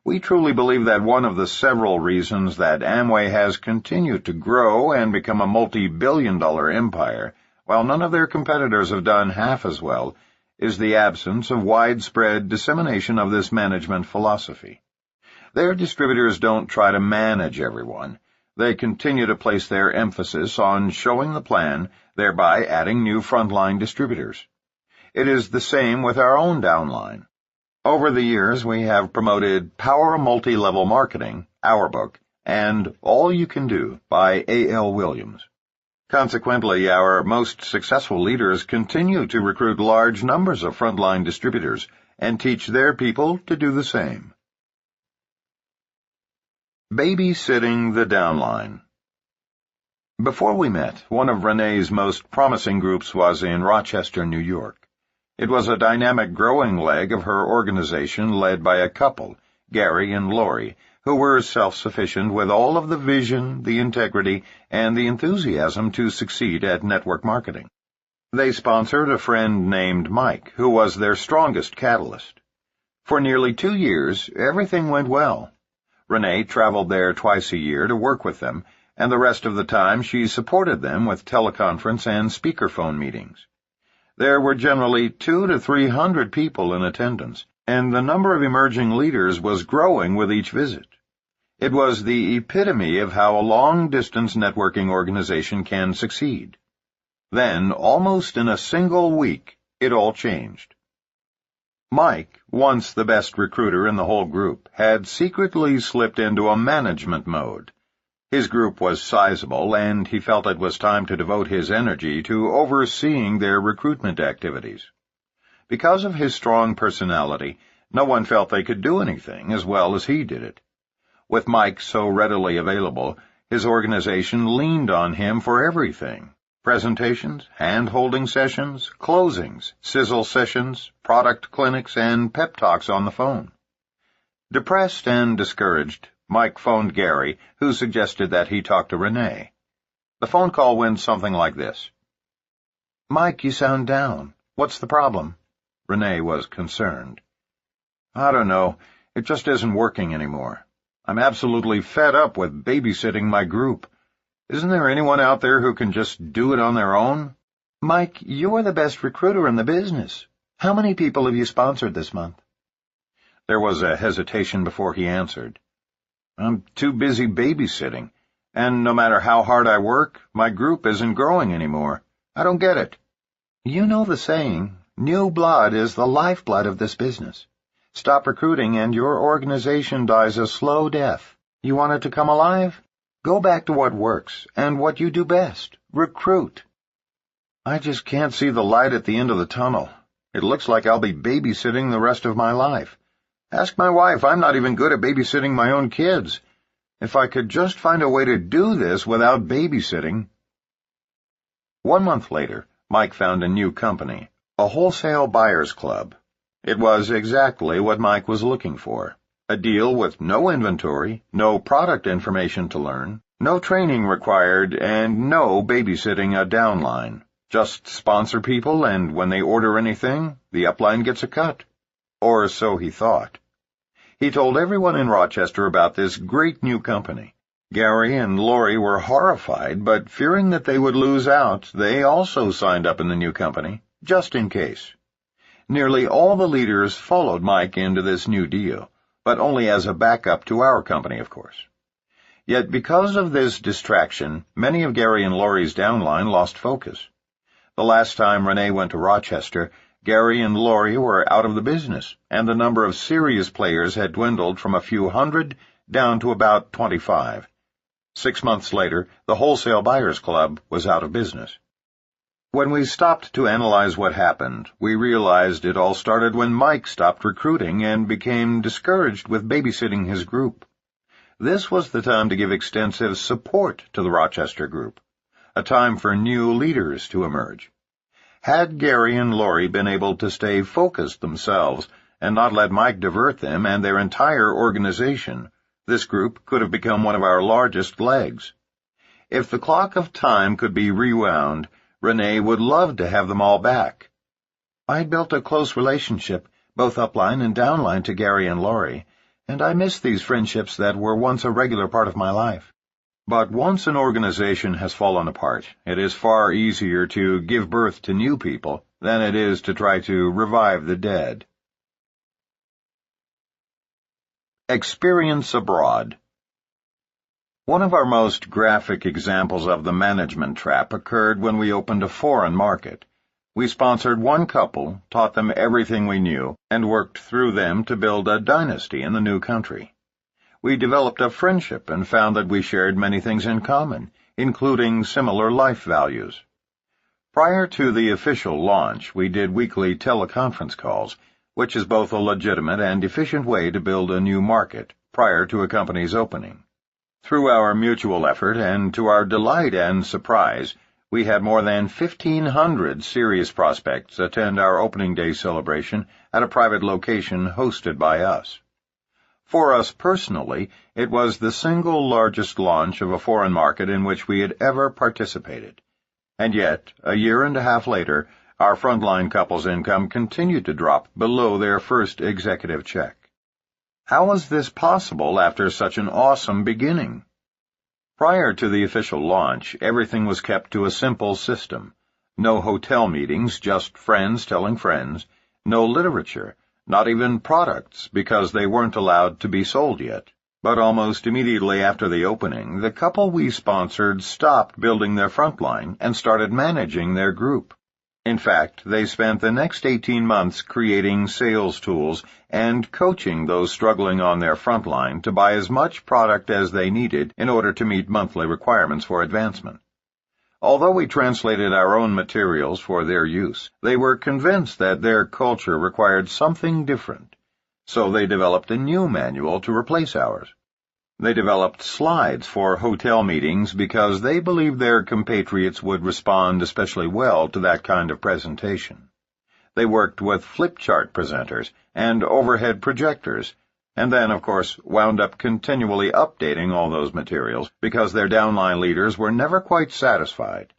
We truly believe that one of the several reasons that Amway has continued to grow and become a multi-billion-dollar empire, while none of their competitors have done half as well, is the absence of widespread dissemination of this management philosophy. Their distributors don't try to manage everyone. They continue to place their emphasis on showing the plan, thereby adding new frontline distributors. It is the same with our own downline. Over the years, we have promoted Power Multi-Level Marketing, our book, and All You Can Do by A.L. Williams. Consequently, our most successful leaders continue to recruit large numbers of frontline distributors and teach their people to do the same. Babysitting the downline. Before we met, one of Renee's most promising groups was in Rochester, New York. It was a dynamic growing leg of her organization led by a couple, Gary and Lori, who were self-sufficient with all of the vision, the integrity, and the enthusiasm to succeed at network marketing. They sponsored a friend named Mike, who was their strongest catalyst. For nearly 2 years, everything went well. Renee traveled there twice a year to work with them, and the rest of the time she supported them with teleconference and speakerphone meetings. There were generally 200 to 300 people in attendance, and the number of emerging leaders was growing with each visit. It was the epitome of how a long-distance networking organization can succeed. Then, almost in a single week, it all changed. Mike, once the best recruiter in the whole group, had secretly slipped into a management mode. His group was sizable, and he felt it was time to devote his energy to overseeing their recruitment activities. Because of his strong personality, no one felt they could do anything as well as he did it. With Mike so readily available, his organization leaned on him for everything: presentations, hand-holding sessions, closings, sizzle sessions, product clinics, and pep talks on the phone. Depressed and discouraged, Mike phoned Gary, who suggested that he talk to Renee. The phone call went something like this. "Mike, you sound down. What's the problem?" Renee was concerned. "I don't know. It just isn't working anymore. I'm absolutely fed up with babysitting my group. Isn't there anyone out there who can just do it on their own?" "Mike, you're the best recruiter in the business. How many people have you sponsored this month?" There was a hesitation before he answered. "I'm too busy babysitting, and no matter how hard I work, my group isn't growing anymore. I don't get it." "You know the saying, new blood is the lifeblood of this business. Stop recruiting and your organization dies a slow death. You want it to come alive? Go back to what works and what you do best. Recruit." "I just can't see the light at the end of the tunnel. It looks like I'll be babysitting the rest of my life. Ask my wife, I'm not even good at babysitting my own kids. If I could just find a way to do this without babysitting." 1 month later, Mike found a new company, a wholesale buyers club. It was exactly what Mike was looking for: a deal with no inventory, no product information to learn, no training required, and no babysitting a downline. Just sponsor people, and when they order anything, the upline gets a cut. Or so he thought. He told everyone in Rochester about this great new company. Gary and Lori were horrified, but fearing that they would lose out, they also signed up in the new company, just in case. Nearly all the leaders followed Mike into this new deal, but only as a backup to our company, of course. Yet because of this distraction, many of Gary and Lori's downline lost focus. The last time Renee went to Rochester, Gary and Lori were out of the business, and the number of serious players had dwindled from a few hundred down to about 25. 6 months later, the Wholesale Buyers Club was out of business. When we stopped to analyze what happened, we realized it all started when Mike stopped recruiting and became discouraged with babysitting his group. This was the time to give extensive support to the Rochester group, a time for new leaders to emerge. Had Gary and Lori been able to stay focused themselves and not let Mike divert them and their entire organization, this group could have become one of our largest legs. If the clock of time could be rewound, Renee would love to have them all back. "I'd built a close relationship, both upline and downline, to Gary and Lori, and I miss these friendships that were once a regular part of my life. But once an organization has fallen apart, it is far easier to give birth to new people than it is to try to revive the dead." Experience abroad. One of our most graphic examples of the management trap occurred when we opened a foreign market. We sponsored one couple, taught them everything we knew, and worked through them to build a dynasty in the new country. We developed a friendship and found that we shared many things in common, including similar life values. Prior to the official launch, we did weekly teleconference calls, which is both a legitimate and efficient way to build a new market prior to a company's opening. Through our mutual effort, and to our delight and surprise, we had more than 1,500 serious prospects attend our opening day celebration at a private location hosted by us. For us personally, it was the single largest launch of a foreign market in which we had ever participated. And yet, a year and a half later, our frontline couple's income continued to drop below their first executive check. How was this possible after such an awesome beginning? Prior to the official launch, everything was kept to a simple system. No hotel meetings, just friends telling friends. No literature, not even products, because they weren't allowed to be sold yet. But almost immediately after the opening, the couple we sponsored stopped building their frontline and started managing their group. In fact, they spent the next 18 months creating sales tools and coaching those struggling on their frontline to buy as much product as they needed in order to meet monthly requirements for advancement. Although we translated our own materials for their use, they were convinced that their culture required something different, so they developed a new manual to replace ours. They developed slides for hotel meetings because they believed their compatriots would respond especially well to that kind of presentation. They worked with flip chart presenters and overhead projectors, and then, of course, wound up continually updating all those materials because their downline leaders were never quite satisfied.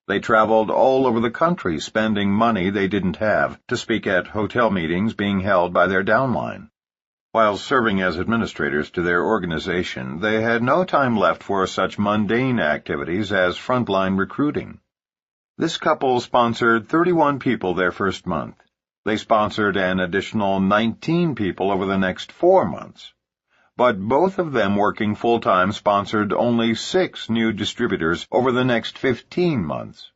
They traveled all over the country spending money they didn't have to speak at hotel meetings being held by their downline. While serving as administrators to their organization, they had no time left for such mundane activities as frontline recruiting. This couple sponsored 31 people their first month. They sponsored an additional 19 people over the next 4 months. But both of them working full-time sponsored only 6 new distributors over the next 15 months.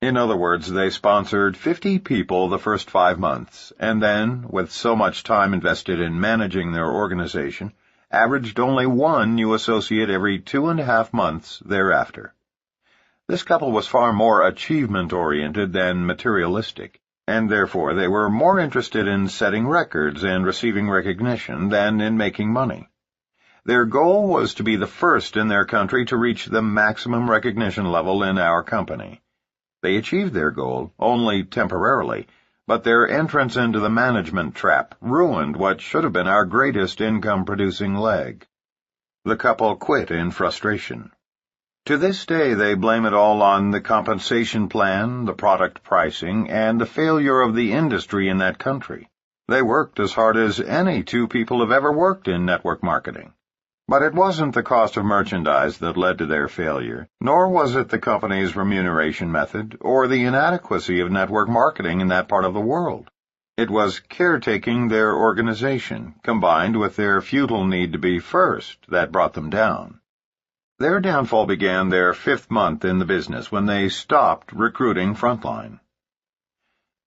In other words, they sponsored 50 people the first 5 months, and then, with so much time invested in managing their organization, averaged only 1 new associate every 2.5 months thereafter. This couple was far more achievement-oriented than materialistic, and therefore they were more interested in setting records and receiving recognition than in making money. Their goal was to be the first in their country to reach the maximum recognition level in our company. They achieved their goal, only temporarily, but their entrance into the management trap ruined what should have been our greatest income-producing leg. The couple quit in frustration. To this day, they blame it all on the compensation plan, the product pricing, and the failure of the industry in that country. They worked as hard as any 2 people have ever worked in network marketing. But it wasn't the cost of merchandise that led to their failure, nor was it the company's remuneration method or the inadequacy of network marketing in that part of the world. It was caretaking their organization, combined with their futile need to be first, that brought them down. Their downfall began their 5th month in the business when they stopped recruiting frontline.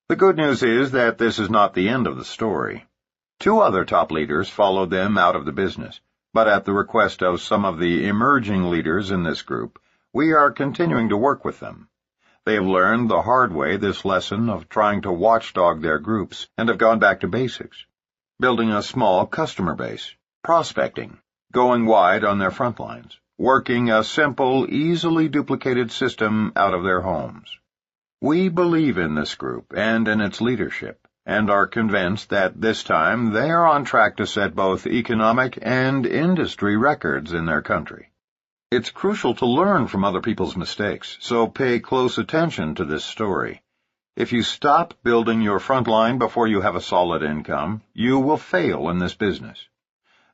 The good news is that this is not the end of the story. 2 other top leaders followed them out of the business. But at the request of some of the emerging leaders in this group, we are continuing to work with them. They have learned the hard way this lesson of trying to watchdog their groups and have gone back to basics, building a small customer base, prospecting, going wide on their front lines, working a simple, easily duplicated system out of their homes. We believe in this group and in its leadership, and are convinced that this time they are on track to set both economic and industry records in their country. It's crucial to learn from other people's mistakes, so pay close attention to this story. If you stop building your front line before you have a solid income, you will fail in this business.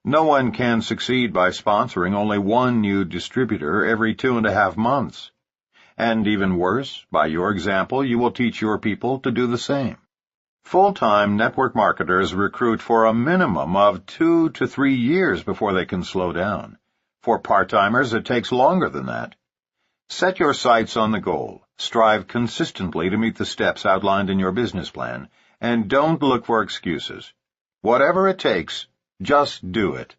No one can succeed by sponsoring only 1 new distributor every 2.5 months. And even worse, by your example, you will teach your people to do the same. Full-time network marketers recruit for a minimum of 2 to 3 years before they can slow down. For part-timers, it takes longer than that. Set your sights on the goal, strive consistently to meet the steps outlined in your business plan, and don't look for excuses. Whatever it takes, just do it.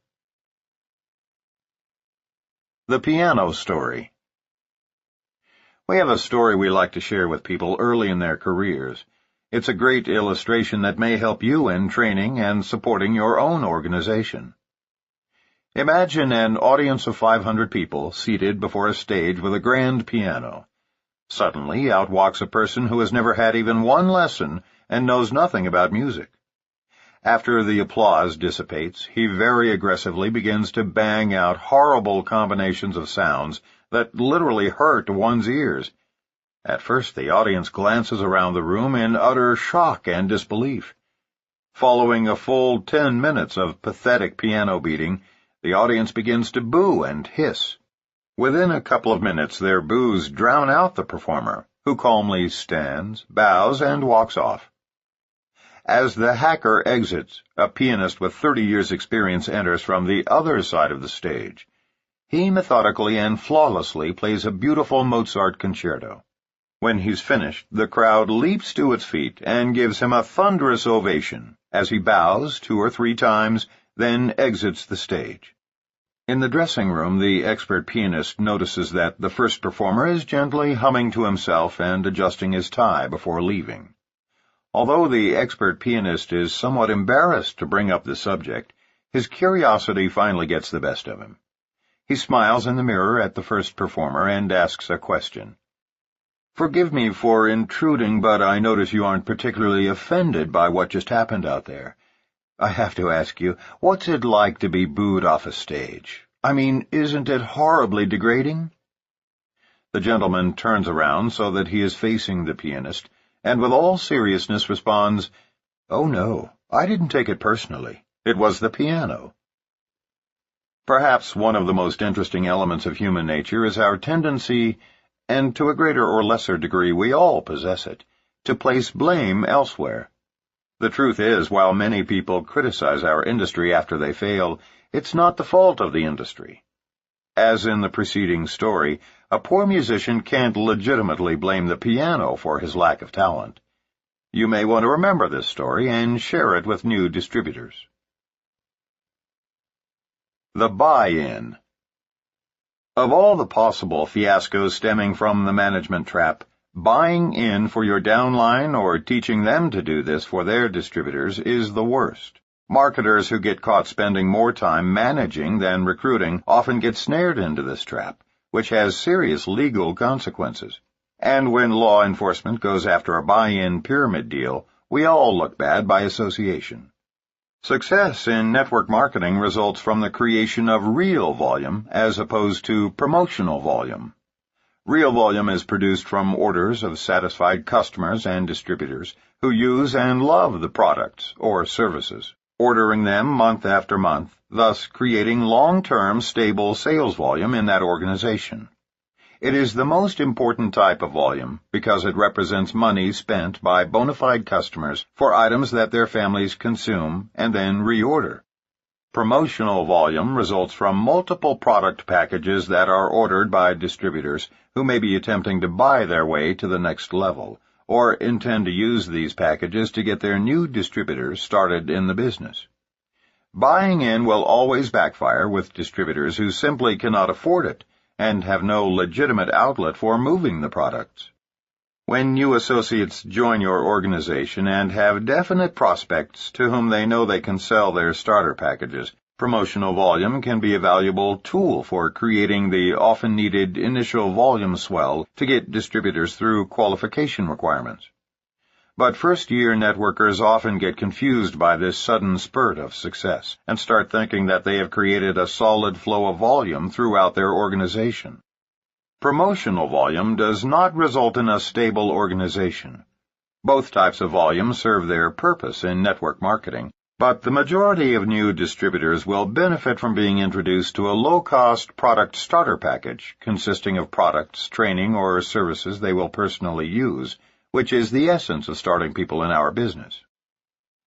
The Piano Story. We have a story we like to share with people early in their careers. It's a great illustration that may help you in training and supporting your own organization. Imagine an audience of 500 people seated before a stage with a grand piano. Suddenly, out walks a person who has never had even 1 lesson and knows nothing about music. After the applause dissipates, he very aggressively begins to bang out horrible combinations of sounds that literally hurt one's ears. At first, the audience glances around the room in utter shock and disbelief. Following a full 10 minutes of pathetic piano beating, the audience begins to boo and hiss. Within a couple of minutes, their boos drown out the performer, who calmly stands, bows, and walks off. As the hacker exits, a pianist with 30 years' experience enters from the other side of the stage. He methodically and flawlessly plays a beautiful Mozart concerto. When he's finished, the crowd leaps to its feet and gives him a thunderous ovation as he bows 2 or 3 times, then exits the stage. In the dressing room, the expert pianist notices that the first performer is gently humming to himself and adjusting his tie before leaving. Although the expert pianist is somewhat embarrassed to bring up the subject, his curiosity finally gets the best of him. He smiles in the mirror at the first performer and asks a question. "Forgive me for intruding, but I notice you aren't particularly offended by what just happened out there. I have to ask you, what's it like to be booed off a stage? I mean, isn't it horribly degrading?" The gentleman turns around so that he is facing the pianist, and with all seriousness responds, "Oh no, I didn't take it personally. It was the piano." Perhaps one of the most interesting elements of human nature is our tendency, and to a greater or lesser degree we all possess it, to place blame elsewhere. The truth is, while many people criticize our industry after they fail, it's not the fault of the industry. As in the preceding story, a poor musician can't legitimately blame the piano for his lack of talent. You may want to remember this story and share it with new distributors. The buy-in. Of all the possible fiascos stemming from the management trap, buying in for your downline or teaching them to do this for their distributors is the worst. Marketers who get caught spending more time managing than recruiting often get snared into this trap, which has serious legal consequences. And when law enforcement goes after a buy-in pyramid deal, we all look bad by association. Success in network marketing results from the creation of real volume as opposed to promotional volume. Real volume is produced from orders of satisfied customers and distributors who use and love the products or services, ordering them month after month, thus creating long-term stable sales volume in that organization. It is the most important type of volume because it represents money spent by bona fide customers for items that their families consume and then reorder. Promotional volume results from multiple product packages that are ordered by distributors who may be attempting to buy their way to the next level, or intend to use these packages to get their new distributors started in the business. Buying in will always backfire with distributors who simply cannot afford it and have no legitimate outlet for moving the products. When new associates join your organization and have definite prospects to whom they know they can sell their starter packages, promotional volume can be a valuable tool for creating the often needed initial volume swell to get distributors through qualification requirements. But first-year networkers often get confused by this sudden spurt of success and start thinking that they have created a solid flow of volume throughout their organization. Promotional volume does not result in a stable organization. Both types of volume serve their purpose in network marketing, but the majority of new distributors will benefit from being introduced to a low-cost product starter package consisting of products, training, or services they will personally use, which is the essence of starting people in our business.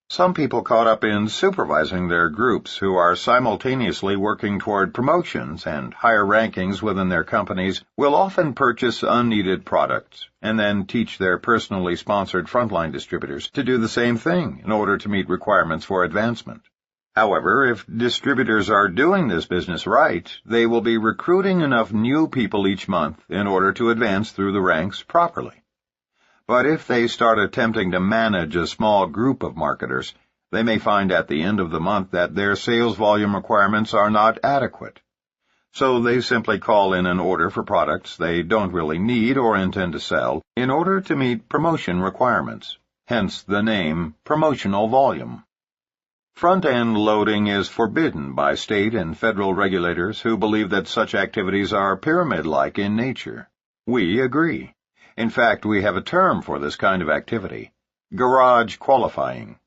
Some people caught up in supervising their groups who are simultaneously working toward promotions and higher rankings within their companies will often purchase unneeded products and then teach their personally sponsored frontline distributors to do the same thing in order to meet requirements for advancement. However, if distributors are doing this business right, they will be recruiting enough new people each month in order to advance through the ranks properly. But if they start attempting to manage a small group of marketers, they may find at the end of the month that their sales volume requirements are not adequate. So they simply call in an order for products they don't really need or intend to sell in order to meet promotion requirements, hence the name promotional volume. Front-end loading is forbidden by state and federal regulators who believe that such activities are pyramid-like in nature. We agree. In fact, we have a term for this kind of activity: garage qualifying.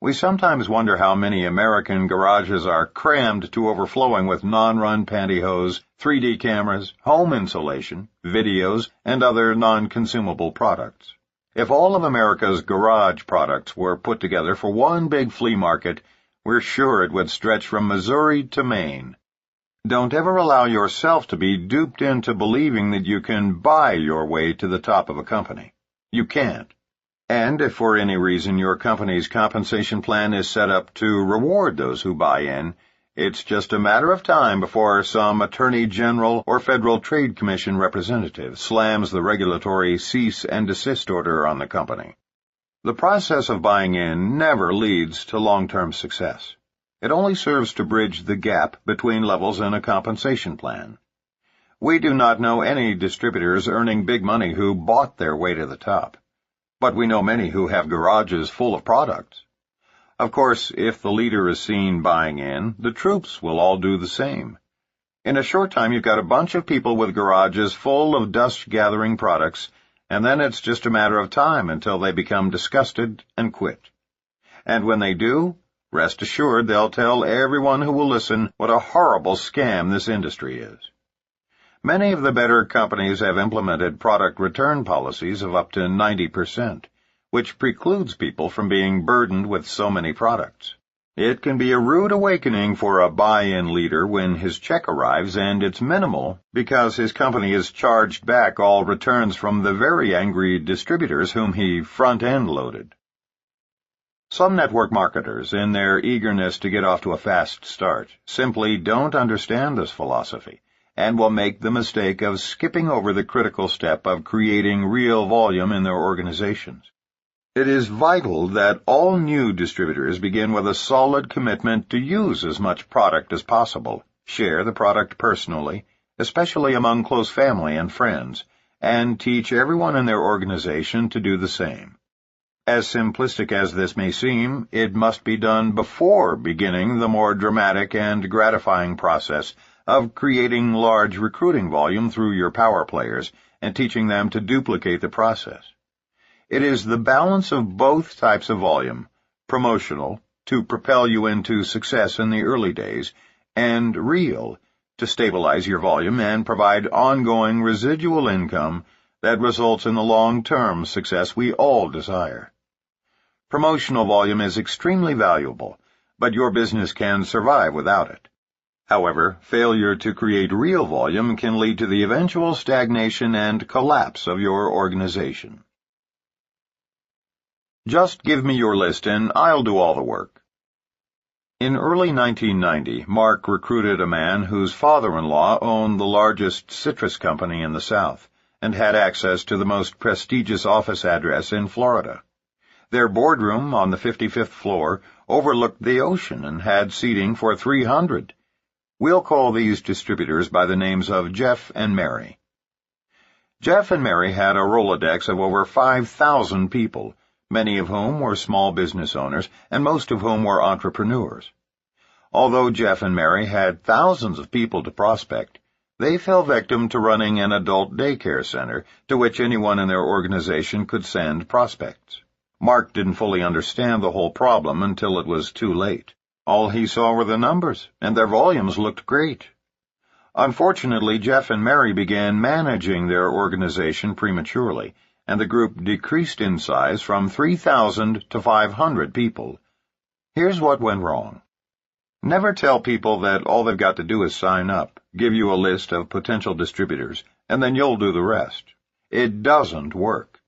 We sometimes wonder how many American garages are crammed to overflowing with non-run pantyhose, 3D cameras, home insulation, videos, and other non-consumable products. If all of America's garage products were put together for one big flea market, we're sure it would stretch from Missouri to Maine. Don't ever allow yourself to be duped into believing that you can buy your way to the top of a company. You can't. And if for any reason your company's compensation plan is set up to reward those who buy in, it's just a matter of time before some Attorney General or Federal Trade Commission representative slams the regulatory cease and desist order on the company. The process of buying in never leads to long-term success. It only serves to bridge the gap between levels in a compensation plan. We do not know any distributors earning big money who bought their way to the top. But we know many who have garages full of products. Of course, if the leader is seen buying in, the troops will all do the same. In a short time, you've got a bunch of people with garages full of dust-gathering products, and then it's just a matter of time until they become disgusted and quit. And when they do, rest assured they'll tell everyone who will listen what a horrible scam this industry is. Many of the better companies have implemented product return policies of up to 90%, which precludes people from being burdened with so many products. It can be a rude awakening for a buy-in leader when his check arrives and it's minimal because his company has charged back all returns from the very angry distributors whom he front-end loaded. Some network marketers, in their eagerness to get off to a fast start, simply don't understand this philosophy and will make the mistake of skipping over the critical step of creating real volume in their organizations. It is vital that all new distributors begin with a solid commitment to use as much product as possible, share the product personally, especially among close family and friends, and teach everyone in their organization to do the same. As simplistic as this may seem, it must be done before beginning the more dramatic and gratifying process of creating large recruiting volume through your power players and teaching them to duplicate the process. It is the balance of both types of volume, promotional, to propel you into success in the early days, and real, to stabilize your volume and provide ongoing residual income that results in the long-term success we all desire. Promotional volume is extremely valuable, but your business can survive without it. However, failure to create real volume can lead to the eventual stagnation and collapse of your organization. Just give me your list and I'll do all the work. In early 1990, Mark recruited a man whose father-in-law owned the largest citrus company in the South and had access to the most prestigious office address in Florida. Their boardroom on the 55th floor overlooked the ocean and had seating for 300. We'll call these distributors by the names of Jeff and Mary. Jeff and Mary had a Rolodex of over 5,000 people, many of whom were small business owners and most of whom were entrepreneurs. Although Jeff and Mary had thousands of people to prospect, they fell victim to running an adult daycare center to which anyone in their organization could send prospects. Mark didn't fully understand the whole problem until it was too late. All he saw were the numbers, and their volumes looked great. Unfortunately, Jeff and Mary began managing their organization prematurely, and the group decreased in size from 3,000 to 500 people. Here's what went wrong. Never tell people that all they've got to do is sign up, give you a list of potential distributors, and then you'll do the rest. It doesn't work.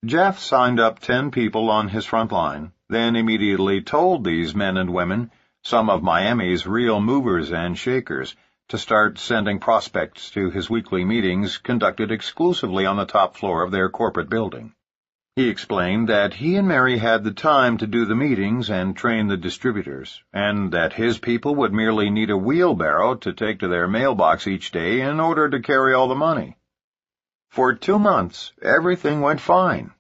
Jeff signed up 10 people on his front line, then immediately told these men and women, some of Miami's real movers and shakers, to start sending prospects to his weekly meetings conducted exclusively on the top floor of their corporate building. He explained that he and Mary had the time to do the meetings and train the distributors, and that his people would merely need a wheelbarrow to take to their mailbox each day in order to carry all the money. For 2 months, everything went fine.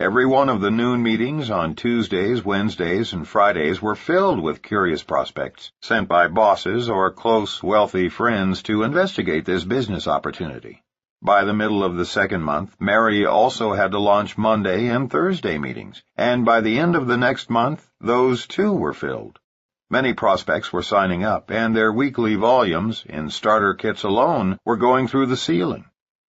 Every one of the noon meetings on Tuesdays, Wednesdays, and Fridays were filled with curious prospects sent by bosses or close, wealthy friends to investigate this business opportunity. By the middle of the second month, Mary also had to launch Monday and Thursday meetings, and by the end of the next month, those too were filled. Many prospects were signing up, and their weekly volumes, in starter kits alone, were going through the ceiling.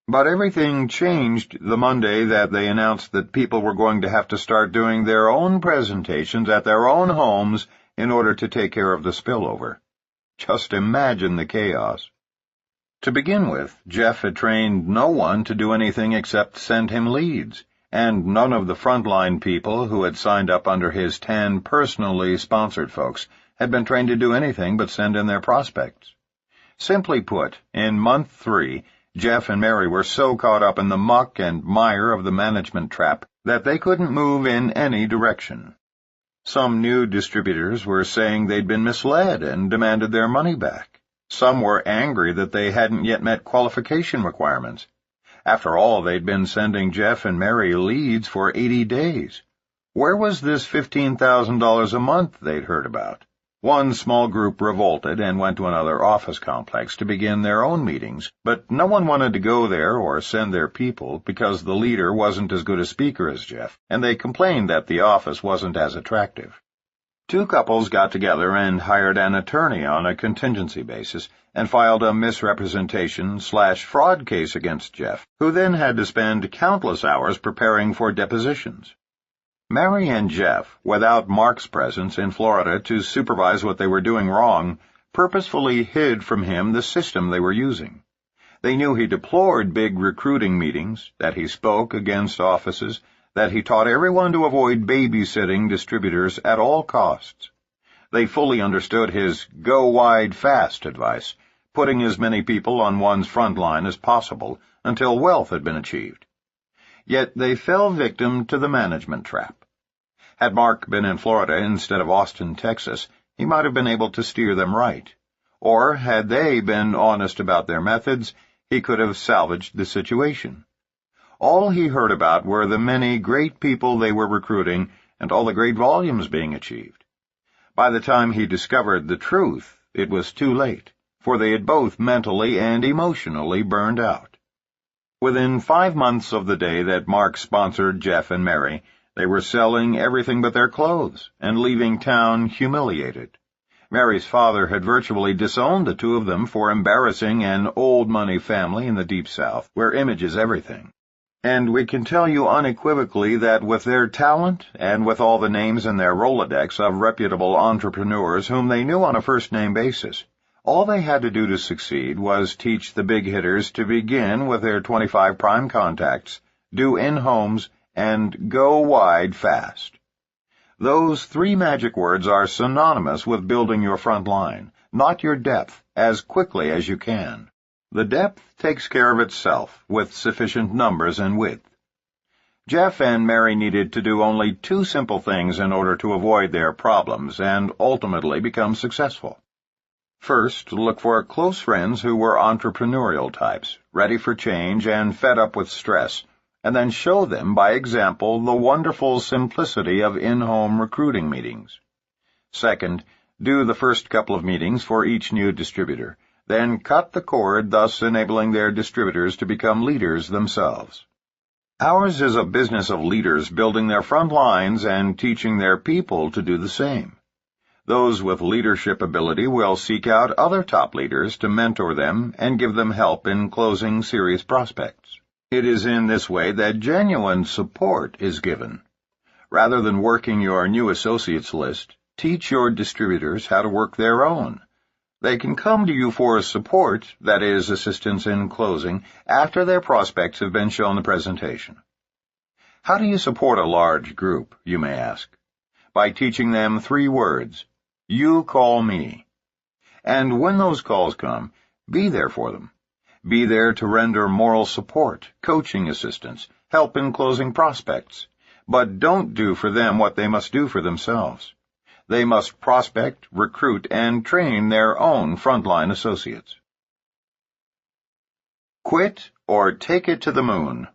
But everything changed the Monday that they announced that people were going to have to start doing their own presentations at their own homes in order to take care of the spillover. Just imagine the chaos. To begin with, Jeff had trained no one to do anything except send him leads, and none of the frontline people who had signed up under his 10 personally sponsored folks had been trained to do anything but send in their prospects. Simply put, in month 3, Jeff and Mary were so caught up in the muck and mire of the management trap that they couldn't move in any direction. Some new distributors were saying they'd been misled and demanded their money back. Some were angry that they hadn't yet met qualification requirements. After all, they'd been sending Jeff and Mary leads for 80 days. Where was this $15,000 a month they'd heard about? One small group revolted and went to another office complex to begin their own meetings, but no one wanted to go there or send their people because the leader wasn't as good a speaker as Jeff, and they complained that the office wasn't as attractive. 2 couples got together and hired an attorney on a contingency basis and filed a misrepresentation/fraud case against Jeff, who then had to spend countless hours preparing for depositions. Mary and Jeff, without Mark's presence in Florida to supervise what they were doing wrong, purposefully hid from him the system they were using. They knew he deplored big recruiting meetings, that he spoke against offices, that he taught everyone to avoid babysitting distributors at all costs. They fully understood his go wide fast advice, putting as many people on one's front line as possible until wealth had been achieved. Yet they fell victim to the management trap. Had Mark been in Florida instead of Austin, Texas, he might have been able to steer them right. Or, had they been honest about their methods, he could have salvaged the situation. All he heard about were the many great people they were recruiting and all the great volumes being achieved. By the time he discovered the truth, it was too late, for they had both mentally and emotionally burned out. Within 5 months of the day that Mark sponsored Jeff and Mary, they were selling everything but their clothes and leaving town humiliated. Mary's father had virtually disowned the 2 of them for embarrassing an old-money family in the Deep South, where image is everything. And we can tell you unequivocally that with their talent and with all the names in their Rolodex of reputable entrepreneurs whom they knew on a first-name basis, all they had to do to succeed was teach the big hitters to begin with their 25 prime contacts, do in-homes, and go wide fast. Those 3 magic words are synonymous with building your front line, not your depth, as quickly as you can. The depth takes care of itself with sufficient numbers and width. Jeff and Mary needed to do only 2 simple things in order to avoid their problems and ultimately become successful. First, look for close friends who were entrepreneurial types, ready for change and fed up with stress, and then show them by example the wonderful simplicity of in-home recruiting meetings. Second, do the first couple of meetings for each new distributor, then cut the cord, thus enabling their distributors to become leaders themselves. Ours is a business of leaders building their front lines and teaching their people to do the same. Those with leadership ability will seek out other top leaders to mentor them and give them help in closing serious prospects. It is in this way that genuine support is given. Rather than working your new associates list, teach your distributors how to work their own. They can come to you for support, that is, assistance in closing, after their prospects have been shown the presentation. How do you support a large group, you may ask? By teaching them 3 words. You call me. And when those calls come, be there for them. Be there to render moral support, coaching assistance, help in closing prospects. But don't do for them what they must do for themselves. They must prospect, recruit, and train their own frontline associates. Quit or take it to the moon.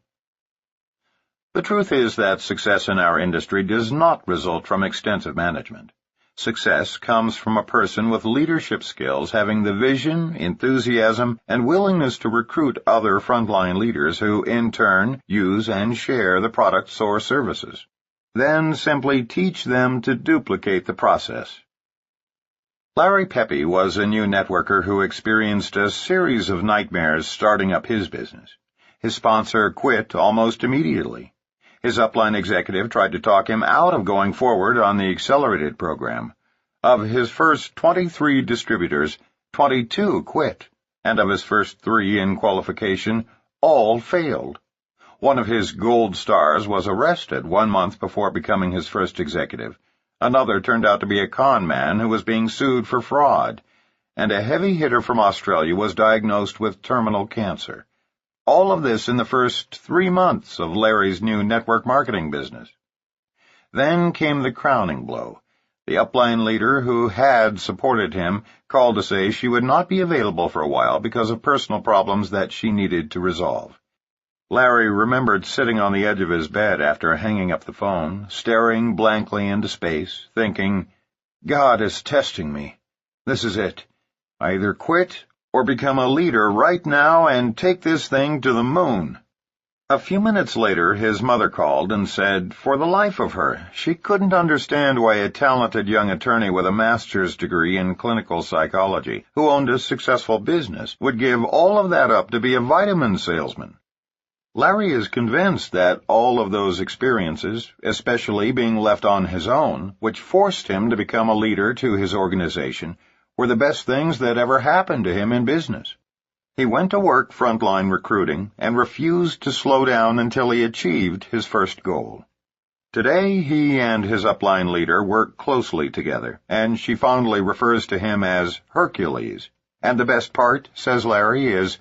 The truth is that success in our industry does not result from extensive management. Success comes from a person with leadership skills having the vision, enthusiasm, and willingness to recruit other frontline leaders who, in turn, use and share the products or services. Then simply teach them to duplicate the process. Larry Pepe was a new networker who experienced a series of nightmares starting up his business. His sponsor quit almost immediately. His upline executive tried to talk him out of going forward on the accelerated program. Of his first 23 distributors, 22 quit, and of his first 3 in qualification, all failed. One of his gold stars was arrested 1 month before becoming his first executive. Another turned out to be a con man who was being sued for fraud, and a heavy hitter from Australia was diagnosed with terminal cancer. All of this in the first 3 months of Larry's new network marketing business. Then came the crowning blow. The upline leader who had supported him called to say she would not be available for a while because of personal problems that she needed to resolve. Larry remembered sitting on the edge of his bed after hanging up the phone, staring blankly into space, thinking, God is testing me. This is it. I either quit or become a leader right now and take this thing to the moon. A few minutes later, his mother called and said, for the life of her, she couldn't understand why a talented young attorney with a master's degree in clinical psychology, who owned a successful business, would give all of that up to be a vitamin salesman. Larry is convinced that all of those experiences, especially being left on his own, which forced him to become a leader to his organization, were the best things that ever happened to him in business. He went to work frontline recruiting and refused to slow down until he achieved his first goal. Today, he and his upline leader work closely together, and she fondly refers to him as Hercules. And the best part, says Larry, is,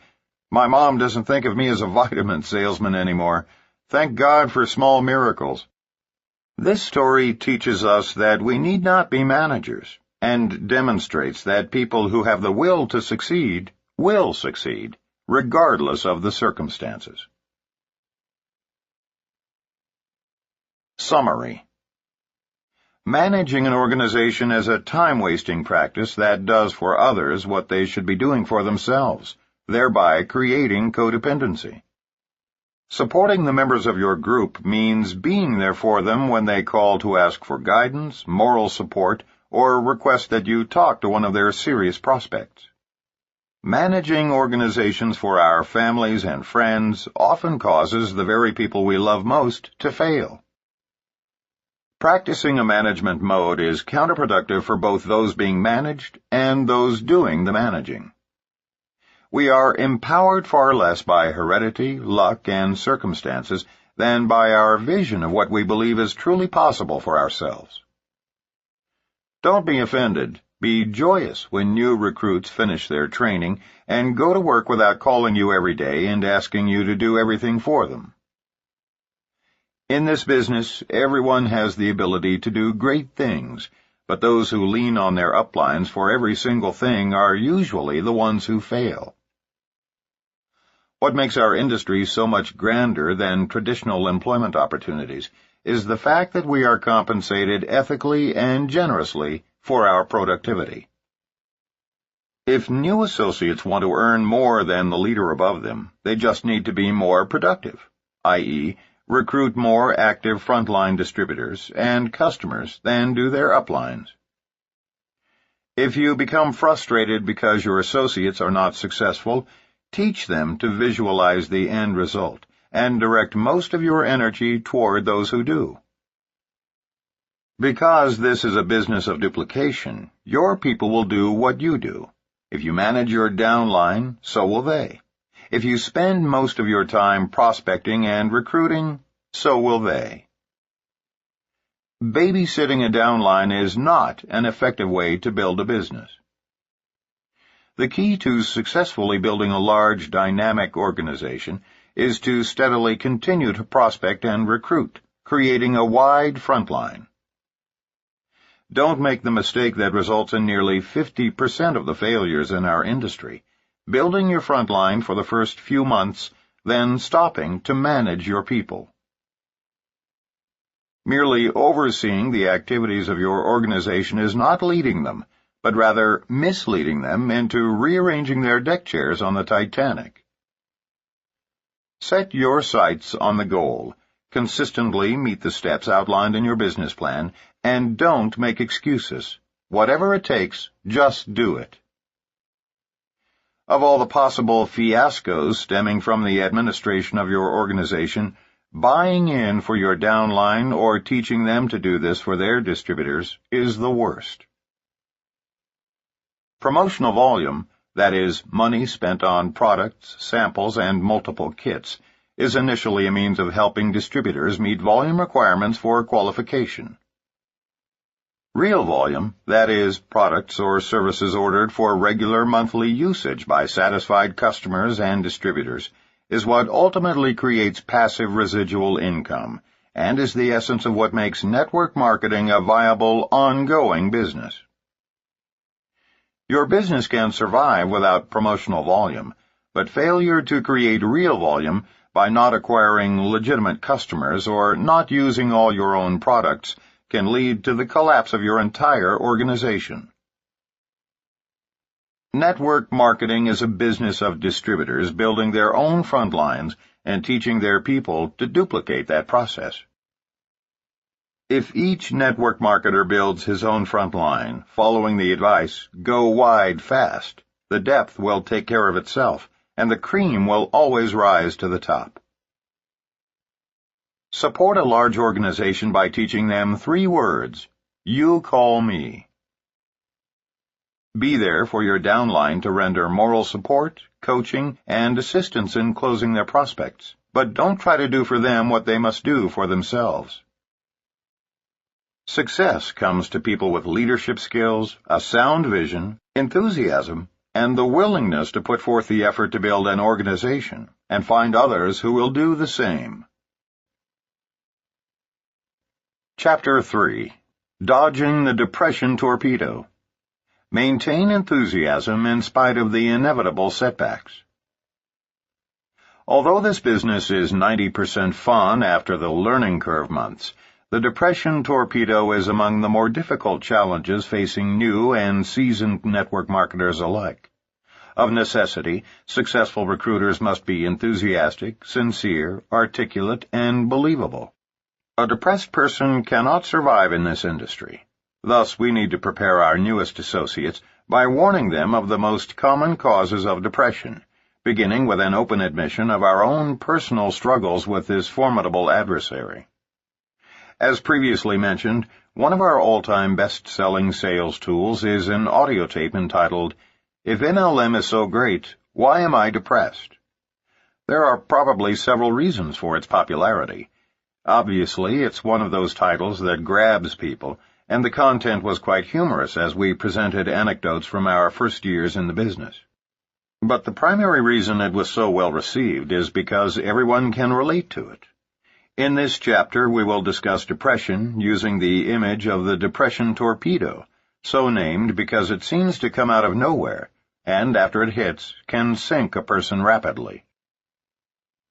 my mom doesn't think of me as a vitamin salesman anymore. Thank God for small miracles. This story teaches us that we need not be managers, and demonstrates that people who have the will to succeed will succeed, regardless of the circumstances. Summary. Managing an organization is a time-wasting practice that does for others what they should be doing for themselves, thereby creating codependency. Supporting the members of your group means being there for them when they call to ask for guidance, moral support, or request that you talk to one of their serious prospects. Managing organizations for our families and friends often causes the very people we love most to fail. Practicing a management mode is counterproductive for both those being managed and those doing the managing. We are empowered far less by heredity, luck, and circumstances than by our vision of what we believe is truly possible for ourselves. Don't be offended. Be joyous when new recruits finish their training and go to work without calling you every day and asking you to do everything for them. In this business, everyone has the ability to do great things, but those who lean on their uplines for every single thing are usually the ones who fail. What makes our industry so much grander than traditional employment opportunities is the fact that we are compensated ethically and generously for our productivity. If new associates want to earn more than the leader above them, they just need to be more productive, i.e., recruit more active frontline distributors and customers than do their uplines. If you become frustrated because your associates are not successful, teach them to visualize the end result and direct most of your energy toward those who do. Because this is a business of duplication, your people will do what you do. If you manage your downline, so will they. If you spend most of your time prospecting and recruiting, so will they. Babysitting a downline is not an effective way to build a business. The key to successfully building a large, dynamic organization is to steadily continue to prospect and recruit, creating a wide front line. Don't make the mistake that results in nearly 50% of the failures in our industry, building your front line for the first few months, then stopping to manage your people. Merely overseeing the activities of your organization is not leading them, but rather misleading them into rearranging their deck chairs on the Titanic. Set your sights on the goal. Consistently meet the steps outlined in your business plan, and don't make excuses. Whatever it takes, just do it. Of all the possible fiascos stemming from the administration of your organization, buying in for your downline or teaching them to do this for their distributors is the worst. Promotional volume, that is, money spent on products, samples, and multiple kits, is initially a means of helping distributors meet volume requirements for qualification. Real volume, that is, products or services ordered for regular monthly usage by satisfied customers and distributors, is what ultimately creates passive residual income, and is the essence of what makes network marketing a viable, ongoing business. Your business can survive without promotional volume, but failure to create real volume by not acquiring legitimate customers or not using all your own products can lead to the collapse of your entire organization. Network marketing is a business of distributors building their own front lines and teaching their people to duplicate that process. If each network marketer builds his own front line, following the advice, "Go wide fast," the depth will take care of itself, and the cream will always rise to the top. Support a large organization by teaching them 3 words: "You call me." Be there for your downline to render moral support, coaching, and assistance in closing their prospects, but don't try to do for them what they must do for themselves. Success comes to people with leadership skills, a sound vision, enthusiasm, and the willingness to put forth the effort to build an organization and find others who will do the same. Chapter 3. Dodging the Depression Torpedo. Maintain enthusiasm in spite of the inevitable setbacks. Although this business is 90% fun after the learning curve months, the depression torpedo is among the more difficult challenges facing new and seasoned network marketers alike. Of necessity, successful recruiters must be enthusiastic, sincere, articulate, and believable. A depressed person cannot survive in this industry. Thus, we need to prepare our newest associates by warning them of the most common causes of depression, beginning with an open admission of our own personal struggles with this formidable adversary. As previously mentioned, one of our all-time best-selling sales tools is an audio tape entitled, "If MLM is so great, why am I depressed?" There are probably several reasons for its popularity. Obviously, it's one of those titles that grabs people, and the content was quite humorous as we presented anecdotes from our first years in the business. But the primary reason it was so well received is because everyone can relate to it. In this chapter, we will discuss depression using the image of the depression torpedo, so named because it seems to come out of nowhere, and after it hits, can sink a person rapidly.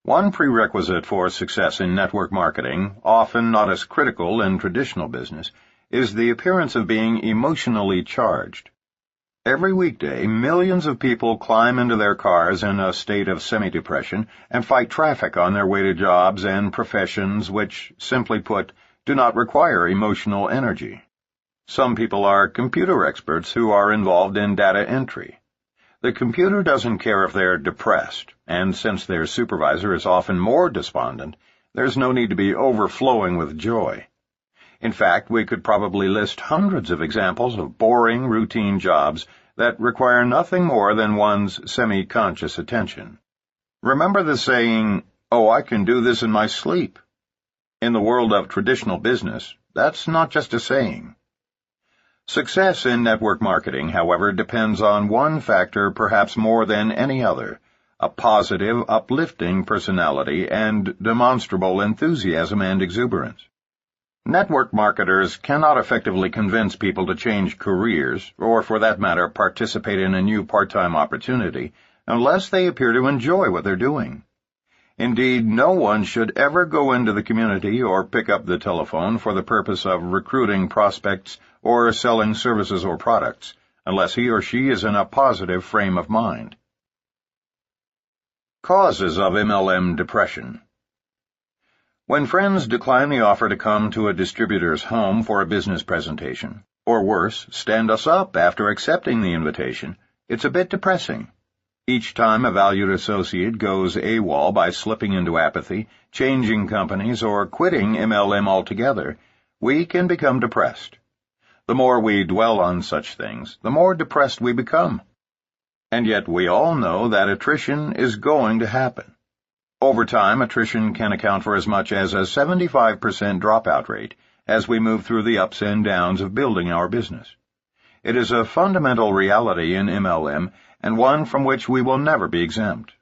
One prerequisite for success in network marketing, often not as critical in traditional business, is the appearance of being emotionally charged. Every weekday, millions of people climb into their cars in a state of semi-depression and fight traffic on their way to jobs and professions which, simply put, do not require emotional energy. Some people are computer experts who are involved in data entry. The computer doesn't care if they're depressed, and since their supervisor is often more despondent, there's no need to be overflowing with joy. In fact, we could probably list hundreds of examples of boring, routine jobs that require nothing more than one's semi-conscious attention. Remember the saying, "Oh, I can do this in my sleep." In the world of traditional business, that's not just a saying. Success in network marketing, however, depends on one factor perhaps more than any other, a positive, uplifting personality and demonstrable enthusiasm and exuberance. Network marketers cannot effectively convince people to change careers, or for that matter participate in a new part-time opportunity, unless they appear to enjoy what they're doing. Indeed, no one should ever go into the community or pick up the telephone for the purpose of recruiting prospects or selling services or products, unless he or she is in a positive frame of mind. Causes of MLM depression. When friends decline the offer to come to a distributor's home for a business presentation, or worse, stand us up after accepting the invitation, it's a bit depressing. Each time a valued associate goes AWOL by slipping into apathy, changing companies, or quitting MLM altogether, we can become depressed. The more we dwell on such things, the more depressed we become. And yet we all know that attrition is going to happen. Over time, attrition can account for as much as a 75% dropout rate as we move through the ups and downs of building our business. It is a fundamental reality in MLM, and one from which we will never be exempt.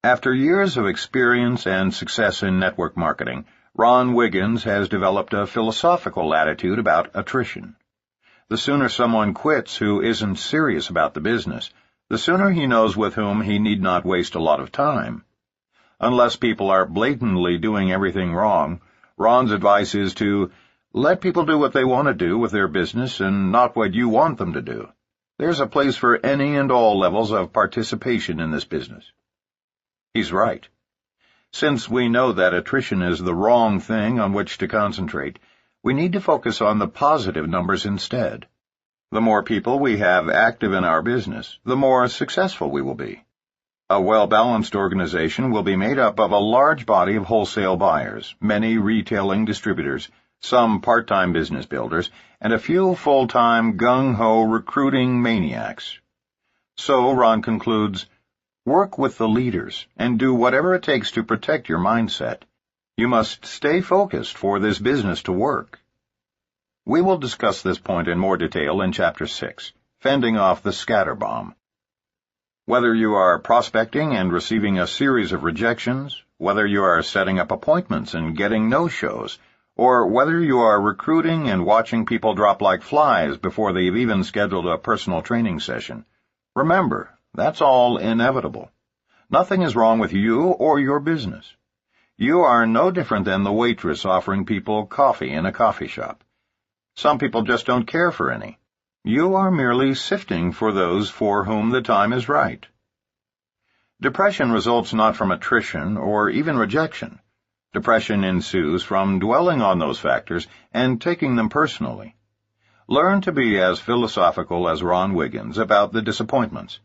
After years of experience and success in network marketing, Ron Wiggins has developed a philosophical attitude about attrition. The sooner someone quits who isn't serious about the business, the sooner he knows with whom he need not waste a lot of time. Unless people are blatantly doing everything wrong, Ron's advice is to let people do what they want to do with their business and not what you want them to do. There's a place for any and all levels of participation in this business. He's right. Since we know that attrition is the wrong thing on which to concentrate, we need to focus on the positive numbers instead. The more people we have active in our business, the more successful we will be. A well-balanced organization will be made up of a large body of wholesale buyers, many retailing distributors, some part-time business builders, and a few full-time gung-ho recruiting maniacs. So, Ron concludes, work with the leaders and do whatever it takes to protect your mindset. You must stay focused for this business to work. We will discuss this point in more detail in Chapter 6, Fending Off the Scatter Bomb. Whether you are prospecting and receiving a series of rejections, whether you are setting up appointments and getting no-shows, or whether you are recruiting and watching people drop like flies before they've even scheduled a personal training session, remember, that's all inevitable. Nothing is wrong with you or your business. You are no different than the waitress offering people coffee in a coffee shop. Some people just don't care for any. You are merely sifting for those for whom the time is right. Depression results not from attrition or even rejection. Depression ensues from dwelling on those factors and taking them personally. Learn to be as philosophical as Ron Wiggins about the disappointments.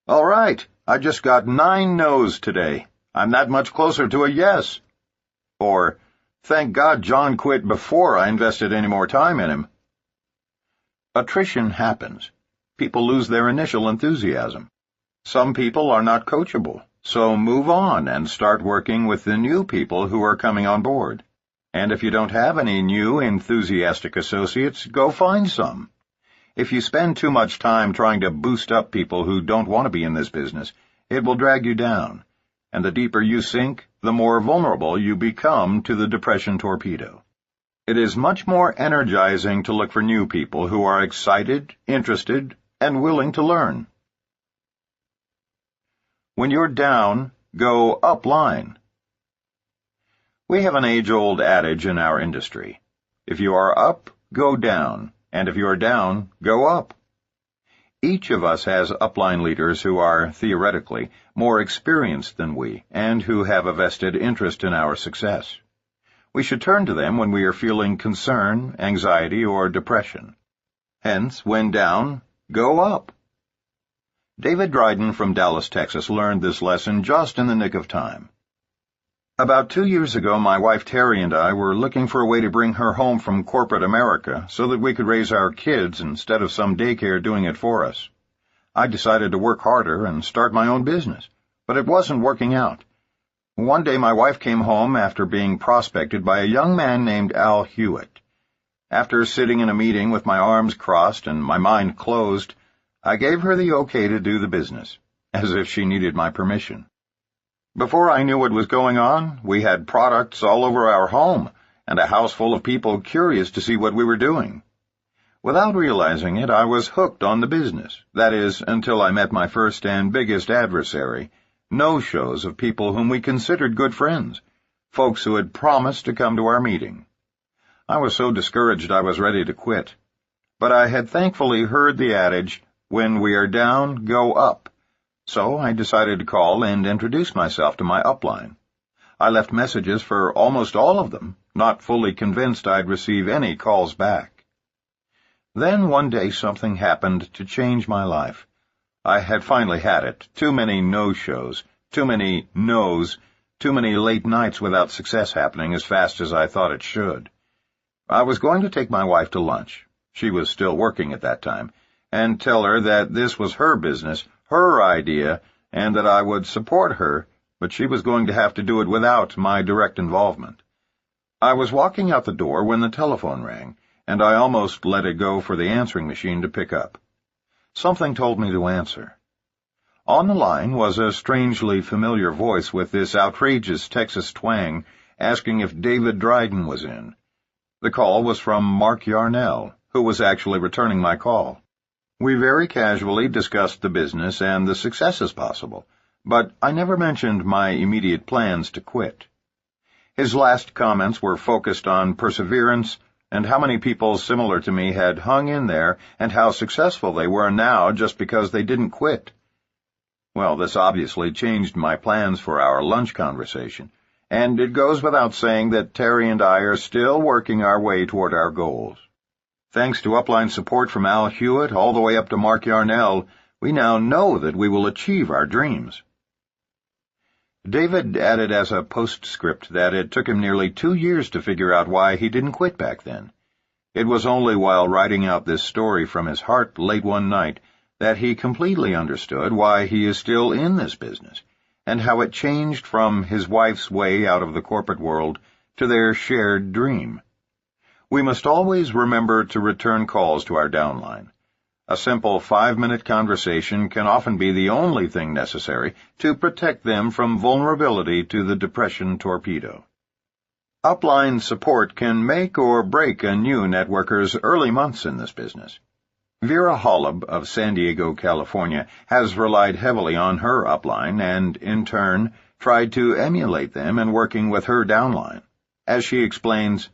All right, I just got 9 no's today. I'm that much closer to a yes. Or, thank God John quit before I invested any more time in him. Attrition happens. People lose their initial enthusiasm. Some people are not coachable. So move on and start working with the new people who are coming on board. And if you don't have any new, enthusiastic associates, go find some. If you spend too much time trying to boost up people who don't want to be in this business, it will drag you down. And the deeper you sink, the more vulnerable you become to the depression torpedo. It is much more energizing to look for new people who are excited, interested, and willing to learn. When you're down, go up line. We have an age-old adage in our industry. If you are up, go down, and if you are down, go up. Each of us has upline leaders who are, theoretically, more experienced than we, and who have a vested interest in our success. We should turn to them when we are feeling concern, anxiety, or depression. Hence, when down, go up. David Dryden from Dallas, Texas, learned this lesson just in the nick of time. About 2 years ago, my wife Terry and I were looking for a way to bring her home from corporate America so that we could raise our kids instead of some daycare doing it for us. I decided to work harder and start my own business, but it wasn't working out. One day my wife came home after being prospected by a young man named Al Hewitt. After sitting in a meeting with my arms crossed and my mind closed, I gave her the okay to do the business, as if she needed my permission. Before I knew what was going on, we had products all over our home and a house full of people curious to see what we were doing. Without realizing it, I was hooked on the business, that is, until I met my first and biggest adversary, no-shows of people whom we considered good friends, folks who had promised to come to our meeting. I was so discouraged I was ready to quit. But I had thankfully heard the adage, "When we are down, go up." So I decided to call and introduce myself to my upline. I left messages for almost all of them, not fully convinced I'd receive any calls back. Then one day something happened to change my life. I had finally had it. Too many no-shows, too many no's, too many late nights without success happening as fast as I thought it should. I was going to take my wife to lunch. She was still working at that time, and tell her that this was her business, her idea, and that I would support her, but she was going to have to do it without my direct involvement. I was walking out the door when the telephone rang, and I almost let it go for the answering machine to pick up. Something told me to answer. On the line was a strangely familiar voice with this outrageous Texas twang, asking if David Dryden was in. The call was from Mark Yarnell, who was actually returning my call. We very casually discussed the business and the successes possible, but I never mentioned my immediate plans to quit. His last comments were focused on perseverance and how many people similar to me had hung in there and how successful they were now just because they didn't quit. Well, this obviously changed my plans for our lunch conversation, and it goes without saying that Terry and I are still working our way toward our goals. Thanks to upline support from Al Hewitt all the way up to Mark Yarnell, we now know that we will achieve our dreams. David added as a postscript that it took him nearly 2 years to figure out why he didn't quit back then. It was only while writing out this story from his heart late one night that he completely understood why he is still in this business, and how it changed from his wife's way out of the corporate world to their shared dream. We must always remember to return calls to our downline. A simple 5-minute conversation can often be the only thing necessary to protect them from vulnerability to the depression torpedo. Upline support can make or break a new networker's early months in this business. Vera Holub of San Diego, California, has relied heavily on her upline and, in turn, tried to emulate them in working with her downline. As she explains,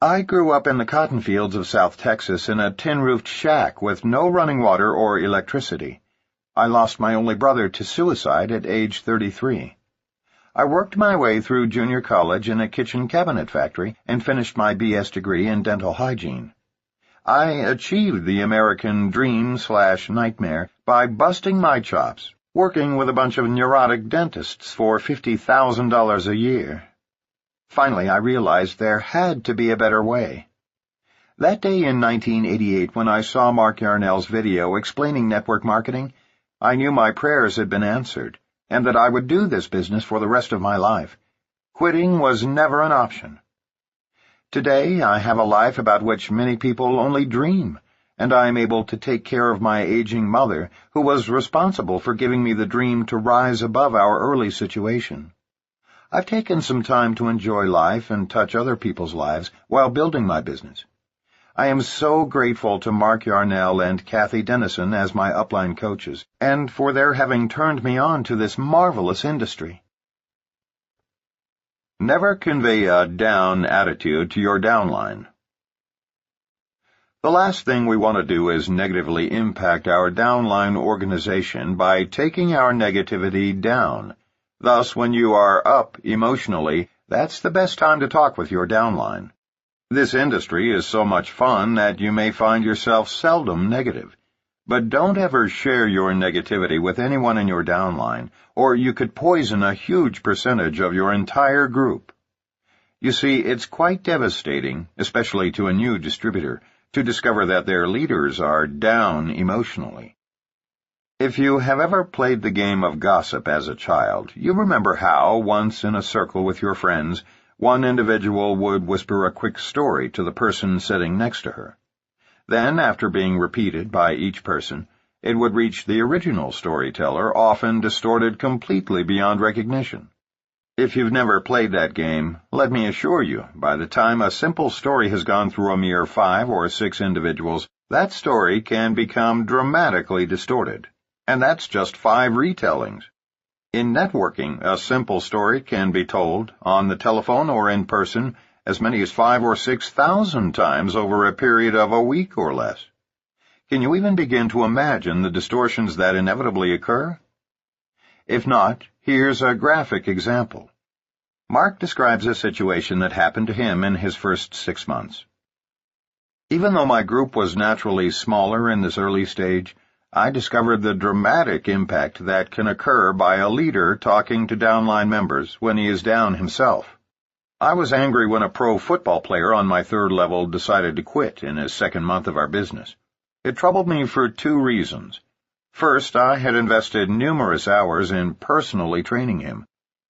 "I grew up in the cotton fields of South Texas in a tin-roofed shack with no running water or electricity. I lost my only brother to suicide at age 33. I worked my way through junior college in a kitchen cabinet factory and finished my BS degree in dental hygiene. I achieved the American dream/nightmare by busting my chops, working with a bunch of neurotic dentists for $50,000 a year. Finally, I realized there had to be a better way. That day in 1988, when I saw Mark Yarnell's video explaining network marketing, I knew my prayers had been answered, and that I would do this business for the rest of my life. Quitting was never an option. Today, I have a life about which many people only dream, and I am able to take care of my aging mother, who was responsible for giving me the dream to rise above our early situation. I've taken some time to enjoy life and touch other people's lives while building my business. I am so grateful to Mark Yarnell and Kathy Dennison as my upline coaches, and for their having turned me on to this marvelous industry." Never convey a down attitude to your downline. The last thing we want to do is negatively impact our downline organization by taking our negativity down. Thus, when you are up emotionally, that's the best time to talk with your downline. This industry is so much fun that you may find yourself seldom negative. But don't ever share your negativity with anyone in your downline, or you could poison a huge percentage of your entire group. You see, it's quite devastating, especially to a new distributor, to discover that their leaders are down emotionally. If you have ever played the game of gossip as a child, you remember how, once in a circle with your friends, one individual would whisper a quick story to the person sitting next to her. Then, after being repeated by each person, it would reach the original storyteller, often distorted completely beyond recognition. If you've never played that game, let me assure you, by the time a simple story has gone through a mere 5 or 6 individuals, that story can become dramatically distorted. And that's just 5 retellings. In networking, a simple story can be told, on the telephone or in person, as many as 5,000 or 6,000 times over a period of a week or less. Can you even begin to imagine the distortions that inevitably occur? If not, here's a graphic example. Mark describes a situation that happened to him in his first 6 months. Even though my group was naturally smaller in this early stage, I discovered the dramatic impact that can occur by a leader talking to downline members when he is down himself. I was angry when a pro football player on my third level decided to quit in his second month of our business. It troubled me for 2 reasons. First, I had invested numerous hours in personally training him.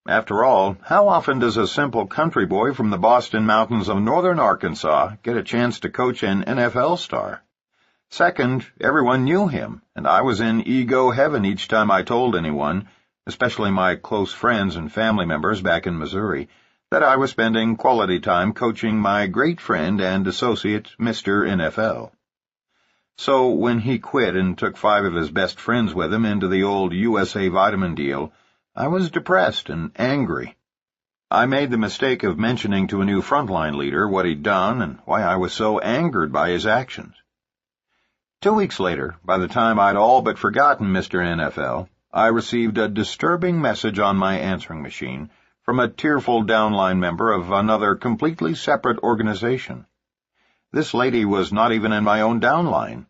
After all, how often does a simple country boy from the Boston Mountains of northern Arkansas get a chance to coach an NFL star? Second, everyone knew him, and I was in ego heaven each time I told anyone, especially my close friends and family members back in Missouri, that I was spending quality time coaching my great friend and associate, Mr. NFL. So when he quit and took 5 of his best friends with him into the old USA Vitamin deal, I was depressed and angry. I made the mistake of mentioning to a new frontline leader what he'd done and why I was so angered by his actions. 2 weeks later, by the time I'd all but forgotten Mr. NFL, I received a disturbing message on my answering machine from a tearful downline member of another completely separate organization. This lady was not even in my own downline.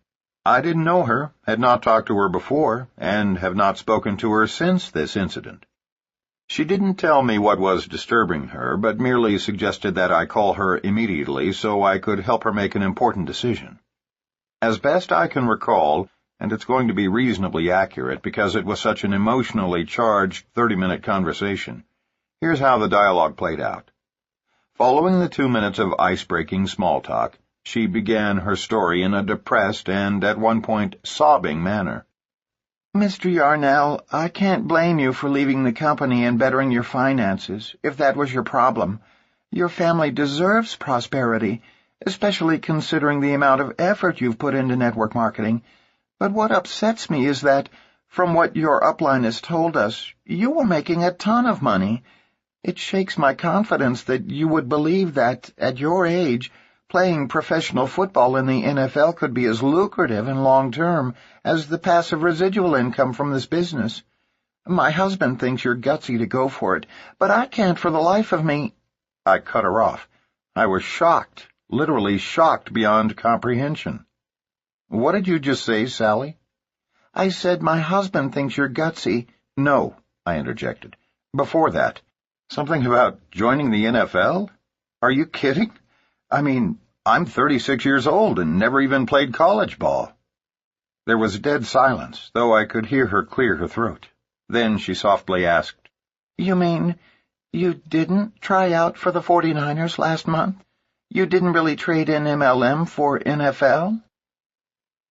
I didn't know her, had not talked to her before, and have not spoken to her since this incident. She didn't tell me what was disturbing her, but merely suggested that I call her immediately so I could help her make an important decision. As best I can recall, and it's going to be reasonably accurate because it was such an emotionally charged 30-minute conversation, here's how the dialogue played out. Following the 2 minutes of ice-breaking small talk, she began her story in a depressed and, at one point, sobbing manner. Mr. Yarnell, I can't blame you for leaving the company and bettering your finances, if that was your problem. Your family deserves prosperity, especially considering the amount of effort you've put into network marketing. But what upsets me is that, from what your upline has told us, you were making a ton of money. It shakes my confidence that you would believe that, at your age, playing professional football in the NFL could be as lucrative and long-term as the passive residual income from this business. My husband thinks you're gutsy to go for it, but I can't for the life of me. I cut her off. I was shocked, literally shocked beyond comprehension. What did you just say, Sally? I said my husband thinks you're gutsy. No, I interjected. Before that, something about joining the NFL? Are you kidding? I mean, I'm 36 years old and never even played college ball. There was dead silence, though I could hear her clear her throat. Then she softly asked, You mean you didn't try out for the 49ers last month? You didn't really trade in MLM for NFL?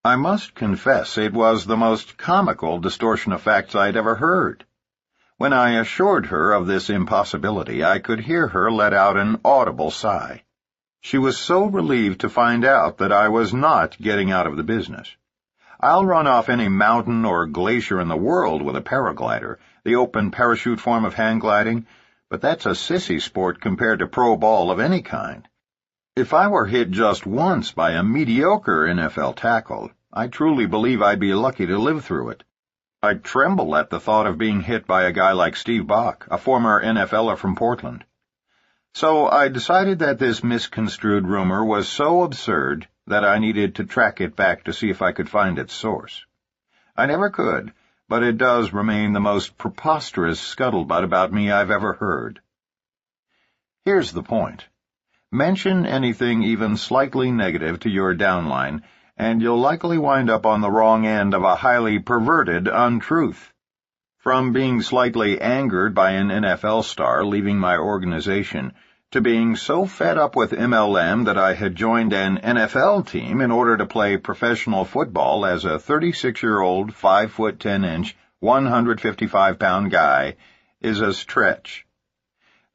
I must confess it was the most comical distortion of facts I'd ever heard. When I assured her of this impossibility, I could hear her let out an audible sigh. She was so relieved to find out that I was not getting out of the business. I'll run off any mountain or glacier in the world with a paraglider, the open parachute form of hang gliding, but that's a sissy sport compared to pro ball of any kind. If I were hit just once by a mediocre NFL tackle, I truly believe I'd be lucky to live through it. I'd tremble at the thought of being hit by a guy like Steve Bach, a former NFLer from Portland. So I decided that this misconstrued rumor was so absurd that I needed to track it back to see if I could find its source. I never could, but it does remain the most preposterous scuttlebutt about me I've ever heard. Here's the point. Mention anything even slightly negative to your downline, and you'll likely wind up on the wrong end of a highly perverted untruth. From being slightly angered by an NFL star leaving my organization, to being so fed up with MLM that I had joined an NFL team in order to play professional football as a 36-year-old, 5'10", 155-pound guy, is a stretch.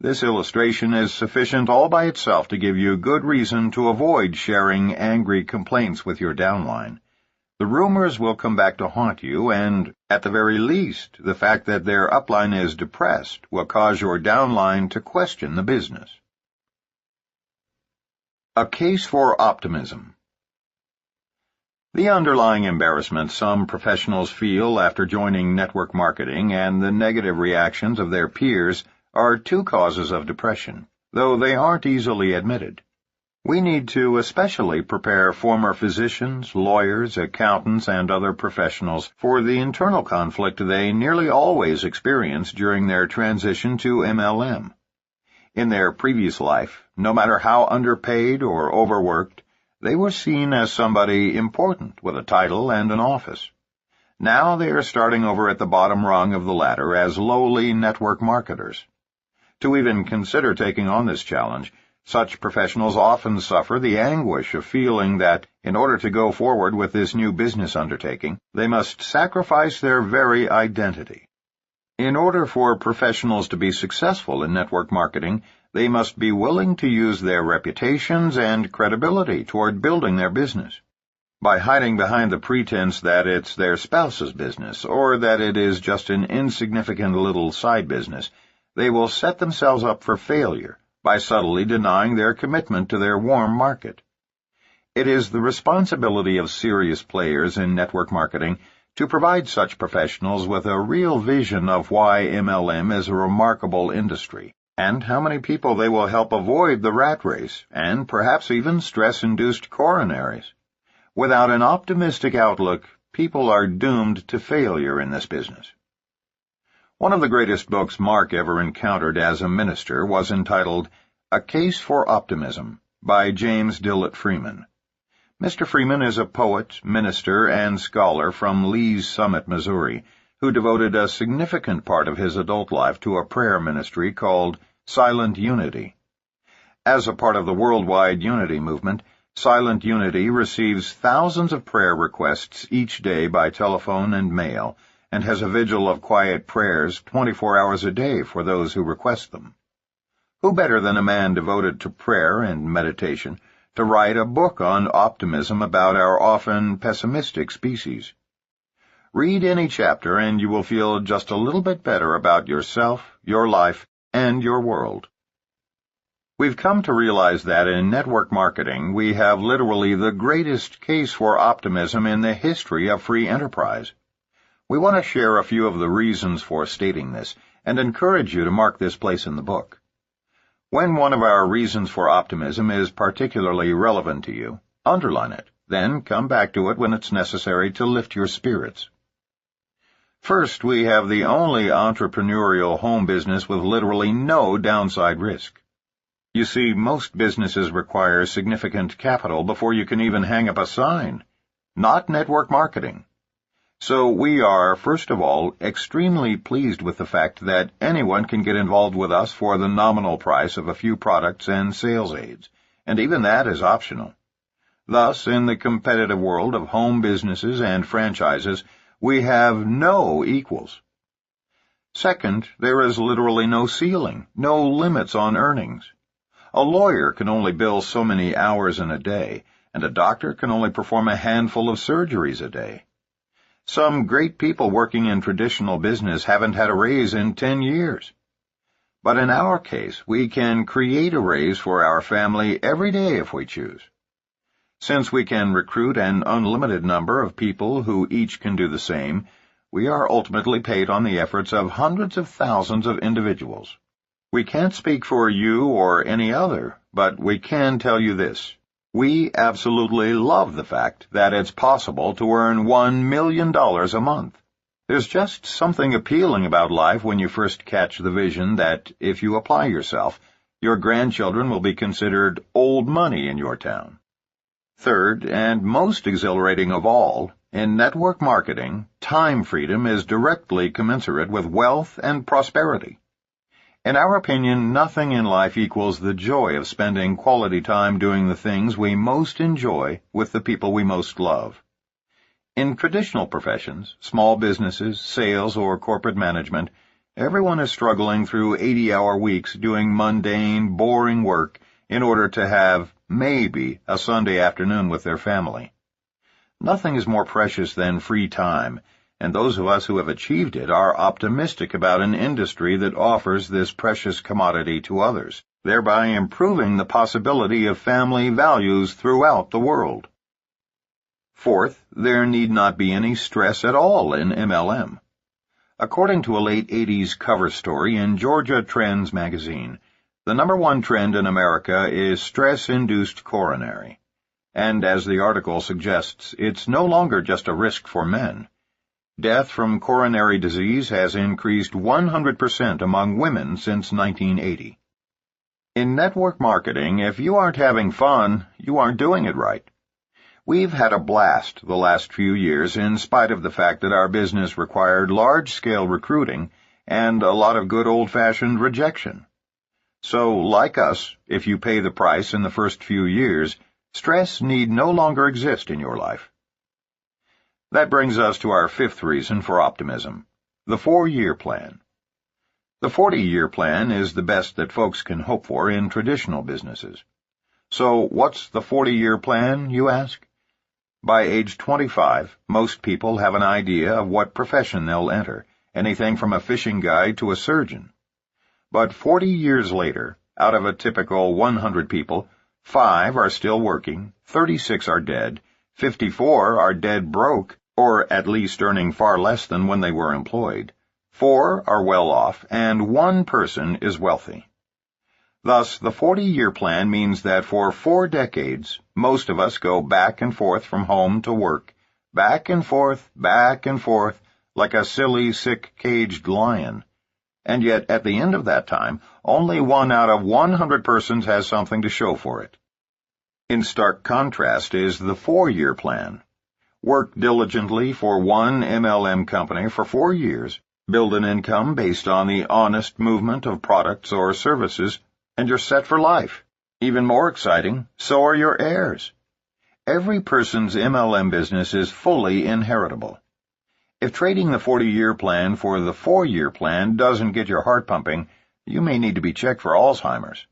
This illustration is sufficient all by itself to give you good reason to avoid sharing angry complaints with your downline. The The rumors will come back to haunt you, and, at the very least, the fact that their upline is depressed will cause your downline to question the business. A case for optimism. The underlying embarrassment some professionals feel after joining network marketing and the negative reactions of their peers are two causes of depression, though they aren't easily admitted. We need to especially prepare former physicians, lawyers, accountants, and other professionals for the internal conflict they nearly always experience during their transition to MLM. In their previous life, no matter how underpaid or overworked, they were seen as somebody important with a title and an office. Now they are starting over at the bottom rung of the ladder as lowly network marketers. To even consider taking on this challenge, such professionals often suffer the anguish of feeling that, in order to go forward with this new business undertaking, they must sacrifice their very identity. In order for professionals to be successful in network marketing, they must be willing to use their reputations and credibility toward building their business. By hiding behind the pretense that it's their spouse's business or that it is just an insignificant little side business, they will set themselves up for failure by subtly denying their commitment to their warm market. It is the responsibility of serious players in network marketing to provide such professionals with a real vision of why MLM is a remarkable industry, and how many people they will help avoid the rat race, and perhaps even stress-induced coronaries. Without an optimistic outlook, people are doomed to failure in this business. One of the greatest books Mark ever encountered as a minister was entitled A Case for Optimism by James Dillett Freeman. Mr. Freeman is a poet, minister, and scholar from Lee's Summit, Missouri, who devoted a significant part of his adult life to a prayer ministry called Silent Unity. As a part of the worldwide unity movement, Silent Unity receives thousands of prayer requests each day by telephone and mail, and has a vigil of quiet prayers 24 hours a day for those who request them. Who better than a man devoted to prayer and meditation to write a book on optimism about our often pessimistic species? Read any chapter and you will feel just a little bit better about yourself, your life, and your world. We've come to realize that in network marketing we have literally the greatest case for optimism in the history of free enterprise. We want to share a few of the reasons for stating this and encourage you to mark this place in the book. When one of our reasons for optimism is particularly relevant to you, underline it, then come back to it when it's necessary to lift your spirits. First, we have the only entrepreneurial home business with literally no downside risk. You see, most businesses require significant capital before you can even hang up a sign. Not network marketing. So we are, first of all, extremely pleased with the fact that anyone can get involved with us for the nominal price of a few products and sales aids, and even that is optional. Thus, in the competitive world of home businesses and franchises, we have no equals. Second, there is literally no ceiling, no limits on earnings. A lawyer can only bill so many hours in a day, and a doctor can only perform a handful of surgeries a day. Some great people working in traditional business haven't had a raise in 10 years. But in our case, we can create a raise for our family every day if we choose. Since we can recruit an unlimited number of people who each can do the same, we are ultimately paid on the efforts of hundreds of thousands of individuals. We can't speak for you or any other, but we can tell you this. We absolutely love the fact that it's possible to earn $1 million a month. There's just something appealing about life when you first catch the vision that, if you apply yourself, your grandchildren will be considered old money in your town. Third, and most exhilarating of all, in network marketing, time freedom is directly commensurate with wealth and prosperity. In our opinion, nothing in life equals the joy of spending quality time doing the things we most enjoy with the people we most love. In traditional professions, small businesses, sales, or corporate management, everyone is struggling through 80-hour weeks doing mundane, boring work in order to have, maybe, a Sunday afternoon with their family. Nothing is more precious than free time, and those of us who have achieved it are optimistic about an industry that offers this precious commodity to others, thereby improving the possibility of family values throughout the world. Fourth, there need not be any stress at all in MLM. According to a late 80s cover story in Georgia Trends magazine, the #1 trend in America is stress-induced coronary. And as the article suggests, it's no longer just a risk for men. Death from coronary disease has increased 100% among women since 1980. In network marketing, if you aren't having fun, you aren't doing it right. We've had a blast the last few years in spite of the fact that our business required large-scale recruiting and a lot of good old-fashioned rejection. So, like us, if you pay the price in the first few years, stress need no longer exist in your life. That brings us to our fifth reason for optimism, the 4-year plan. The 40-year plan is the best that folks can hope for in traditional businesses. So, what's the 40-year plan, you ask? By age 25, most people have an idea of what profession they'll enter, anything from a fishing guide to a surgeon. But 40 years later, out of a typical 100 people, 5 are still working, 36 are dead, 54 are dead broke, or at least earning far less than when they were employed, 4 are well off, and 1 person is wealthy. Thus, the 40-year plan means that for 4 decades, most of us go back and forth from home to work, back and forth, like a silly, sick, caged lion. And yet, at the end of that time, only 1 out of 100 persons has something to show for it. In stark contrast is the 4-year plan. Work diligently for one MLM company for 4 years, build an income based on the honest movement of products or services, and you're set for life. Even more exciting, so are your heirs. Every person's MLM business is fully inheritable. If trading the 40-year plan for the 4-year plan doesn't get your heart pumping, you may need to be checked for Alzheimer's.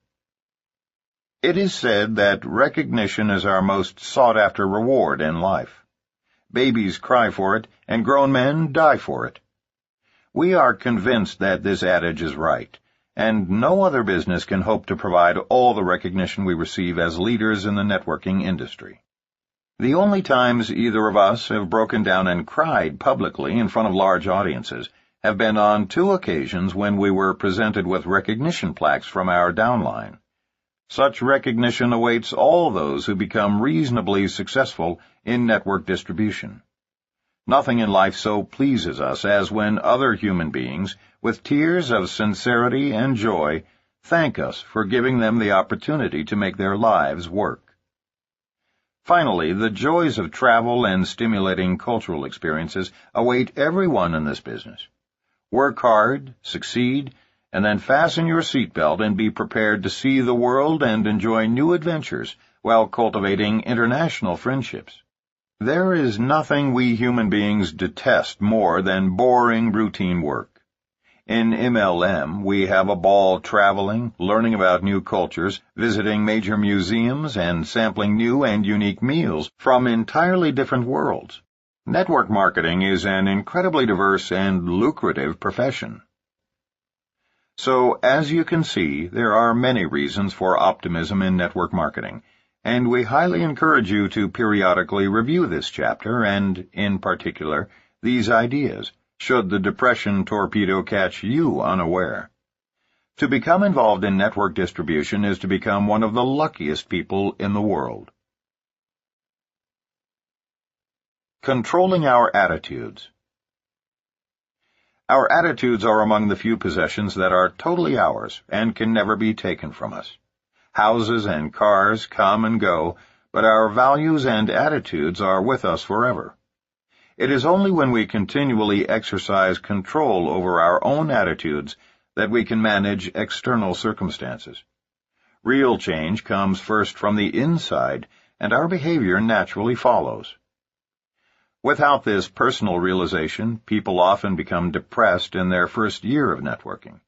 It is said that recognition is our most sought-after reward in life. Babies cry for it, and grown men die for it. We are convinced that this adage is right, and no other business can hope to provide all the recognition we receive as leaders in the networking industry. The only times either of us have broken down and cried publicly in front of large audiences have been on 2 occasions when we were presented with recognition plaques from our downline. Such recognition awaits all those who become reasonably successful in network distribution. Nothing in life so pleases us as when other human beings, with tears of sincerity and joy, thank us for giving them the opportunity to make their lives work. Finally, the joys of travel and stimulating cultural experiences await everyone in this business. Work hard, succeed, and then fasten your seatbelt and be prepared to see the world and enjoy new adventures while cultivating international friendships. There is nothing we human beings detest more than boring routine work. In MLM, we have a ball traveling, learning about new cultures, visiting major museums, and sampling new and unique meals from entirely different worlds. Network marketing is an incredibly diverse and lucrative profession. So, as you can see, there are many reasons for optimism in network marketing, and we highly encourage you to periodically review this chapter and, in particular, these ideas, should the depression torpedo catch you unaware. To become involved in network distribution is to become one of the luckiest people in the world. Controlling our attitudes. Our attitudes are among the few possessions that are totally ours and can never be taken from us. Houses and cars come and go, but our values and attitudes are with us forever. It is only when we continually exercise control over our own attitudes that we can manage external circumstances. Real change comes first from the inside, and our behavior naturally follows. Without this personal realization, people often become depressed in their first year of networking.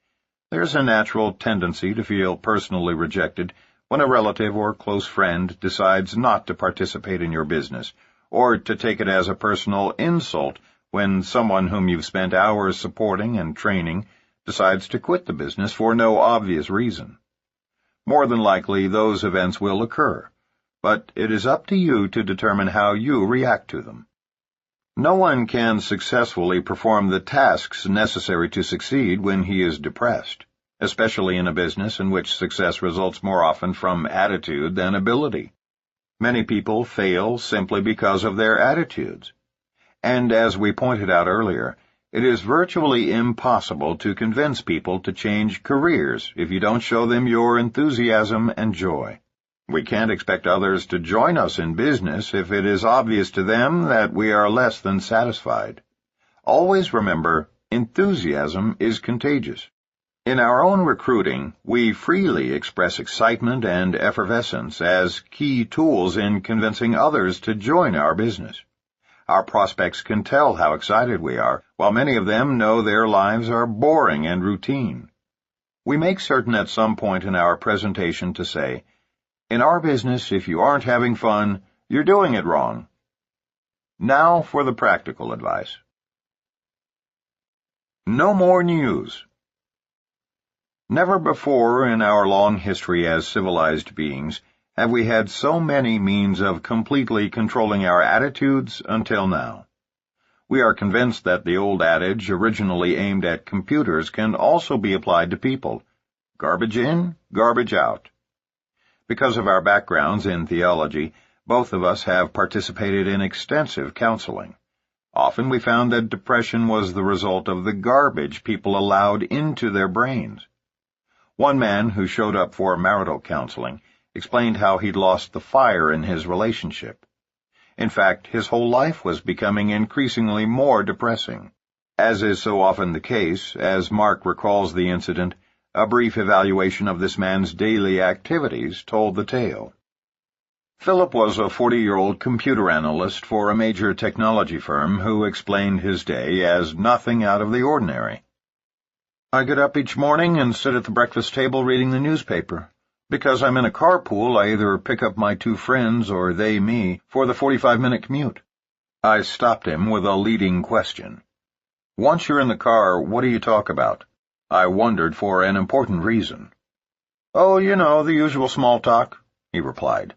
There's a natural tendency to feel personally rejected when a relative or close friend decides not to participate in your business, or to take it as a personal insult when someone whom you've spent hours supporting and training decides to quit the business for no obvious reason. More than likely, those events will occur, but it is up to you to determine how you react to them. No one can successfully perform the tasks necessary to succeed when he is depressed, especially in a business in which success results more often from attitude than ability. Many people fail simply because of their attitudes. And as we pointed out earlier, it is virtually impossible to convince people to change careers if you don't show them your enthusiasm and joy. We can't expect others to join us in business if it is obvious to them that we are less than satisfied. Always remember, enthusiasm is contagious. In our own recruiting, we freely express excitement and effervescence as key tools in convincing others to join our business. Our prospects can tell how excited we are, while many of them know their lives are boring and routine. We make certain at some point in our presentation to say, "In our business, if you aren't having fun, you're doing it wrong." Now for the practical advice. No more news. Never before in our long history as civilized beings have we had so many means of completely controlling our attitudes until now. We are convinced that the old adage, originally aimed at computers, can also be applied to people. Garbage in, garbage out. Because of our backgrounds in theology, both of us have participated in extensive counseling. Often we found that depression was the result of the garbage people allowed into their brains. One man who showed up for marital counseling explained how he'd lost the fire in his relationship. In fact, his whole life was becoming increasingly more depressing. As is so often the case, as Mark recalls the incident, a brief evaluation of this man's daily activities told the tale. Philip was a 40-year-old computer analyst for a major technology firm who explained his day as nothing out of the ordinary. "I get up each morning and sit at the breakfast table reading the newspaper. Because I'm in a carpool, I either pick up my two friends or they me for the 45-minute commute." I stopped him with a leading question. "Once you're in the car, what do you talk about?" I wondered for an important reason. "Oh, you know, the usual small talk," he replied.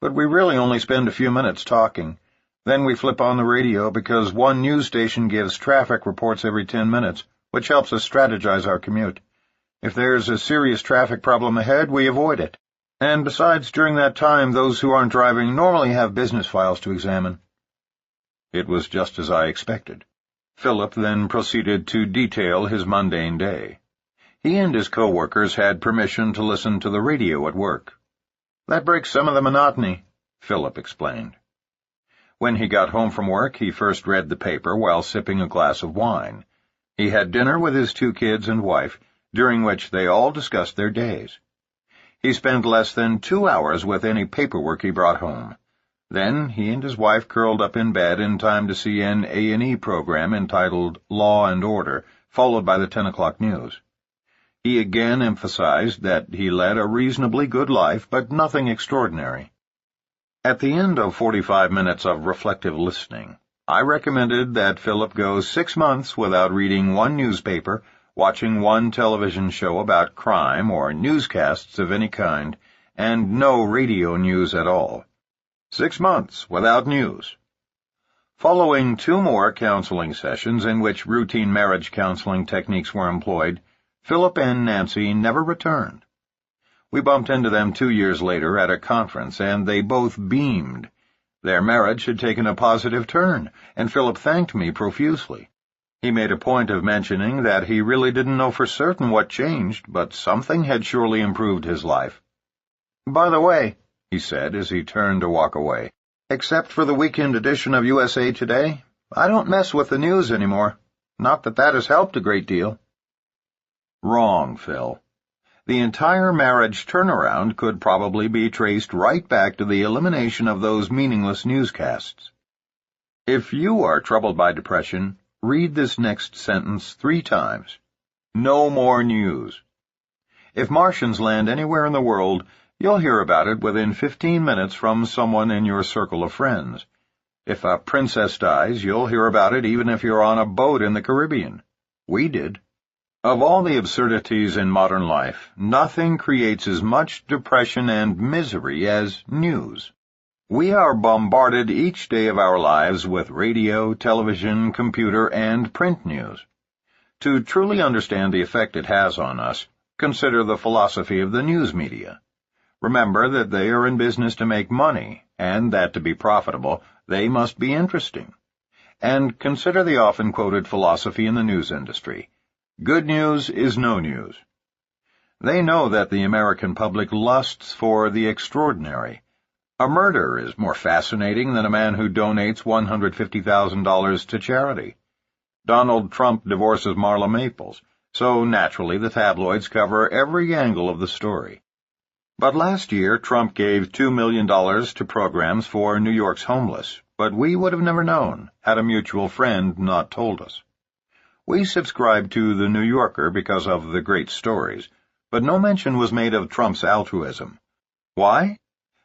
"But we really only spend a few minutes talking. Then we flip on the radio because one news station gives traffic reports every 10 minutes, which helps us strategize our commute. If there's a serious traffic problem ahead, we avoid it. And besides, during that time, those who aren't driving normally have business files to examine." It was just as I expected. Philip then proceeded to detail his mundane day. He and his co-workers had permission to listen to the radio at work. "That breaks some of the monotony," Philip explained. When he got home from work, he first read the paper while sipping a glass of wine. He had dinner with his 2 kids and wife, during which they all discussed their days. He spent less than 2 hours with any paperwork he brought home. Then he and his wife curled up in bed in time to see an A&E program entitled Law and Order, followed by the 10 o'clock news. He again emphasized that he led a reasonably good life, but nothing extraordinary. At the end of 45 minutes of reflective listening, I recommended that Philip go 6 months without reading one newspaper, watching one television show about crime or newscasts of any kind, and no radio news at all. 6 months without news. Following 2 more counseling sessions in which routine marriage counseling techniques were employed, Philip and Nancy never returned. We bumped into them 2 years later at a conference, and they both beamed. Their marriage had taken a positive turn, and Philip thanked me profusely. He made a point of mentioning that he really didn't know for certain what changed, but something had surely improved his life. "By the way," he said as he turned to walk away, "except for the weekend edition of USA Today, I don't mess with the news anymore. Not that that has helped a great deal." Wrong, Phil. The entire marriage turnaround could probably be traced right back to the elimination of those meaningless newscasts. If you are troubled by depression, read this next sentence 3 times. No more news. If Martians land anywhere in the world, you'll hear about it within 15 minutes from someone in your circle of friends. If a princess dies, you'll hear about it even if you're on a boat in the Caribbean. We did. Of all the absurdities in modern life, nothing creates as much depression and misery as news. We are bombarded each day of our lives with radio, television, computer, and print news. To truly understand the effect it has on us, consider the philosophy of the news media. Remember that they are in business to make money, and that to be profitable, they must be interesting. And consider the often quoted philosophy in the news industry. Good news is no news. They know that the American public lusts for the extraordinary. A murder is more fascinating than a man who donates $150,000 to charity. Donald Trump divorces Marla Maples, so naturally the tabloids cover every angle of the story. But last year, Trump gave $2 million to programs for New York's homeless, but we would have never known had a mutual friend not told us. We subscribed to The New Yorker because of the great stories, but no mention was made of Trump's altruism. Why?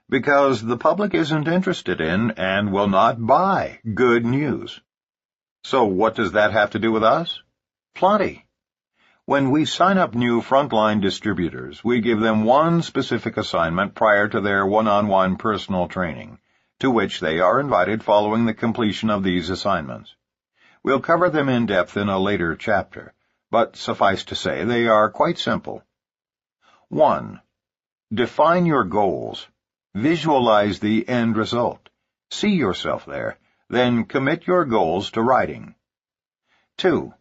Because the public isn't interested in and will not buy good news. So what does that have to do with us? Plenty. When we sign up new frontline distributors, we give them one specific assignment prior to their one-on-one personal training, to which they are invited following the completion of these assignments. We'll cover them in depth in a later chapter, but suffice to say they are quite simple. 1. Define your goals. Visualize the end result. See yourself there, then commit your goals to writing. 2.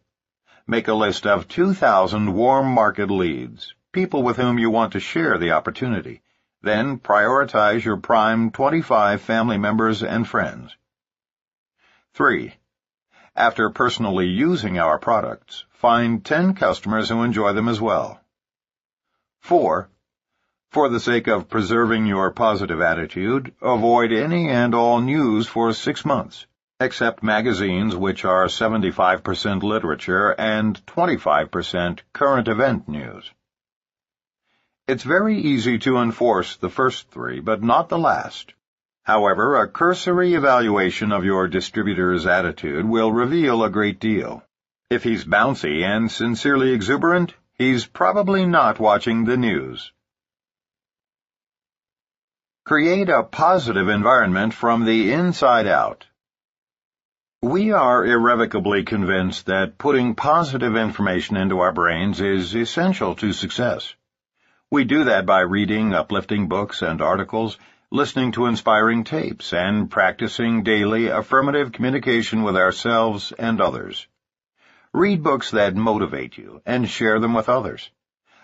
Make a list of 2,000 warm market leads, people with whom you want to share the opportunity. Then prioritize your prime 25 family members and friends. 3. After personally using our products, find 10 customers who enjoy them as well. 4. For the sake of preserving your positive attitude, avoid any and all news for 6 months. Except magazines which are 75% literature and 25% current event news. It's very easy to enforce the first 3, but not the last. However, a cursory evaluation of your distributor's attitude will reveal a great deal. If he's bouncy and sincerely exuberant, he's probably not watching the news. Create a positive environment from the inside out. We are irrevocably convinced that putting positive information into our brains is essential to success. We do that by reading uplifting books and articles, listening to inspiring tapes, and practicing daily affirmative communication with ourselves and others. Read books that motivate you and share them with others.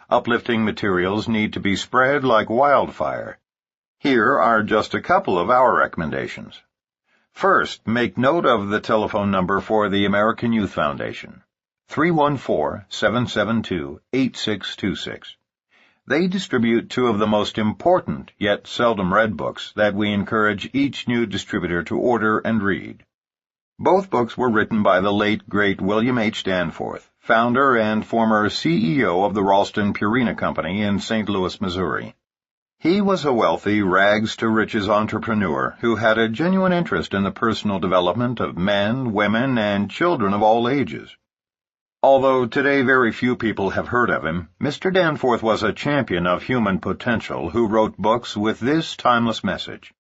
Uplifting materials need to be spread like wildfire. Here are just a couple of our recommendations. First, make note of the telephone number for the American Youth Foundation, 314-772-8626. They distribute 2 of the most important, yet seldom read books that we encourage each new distributor to order and read. Both books were written by the late, great William H. Danforth, founder and former CEO of the Ralston Purina Company in St. Louis, Missouri. He was a wealthy, rags-to-riches entrepreneur who had a genuine interest in the personal development of men, women, and children of all ages. Although today very few people have heard of him, Mr. Danforth was a champion of human potential who wrote books with this timeless message.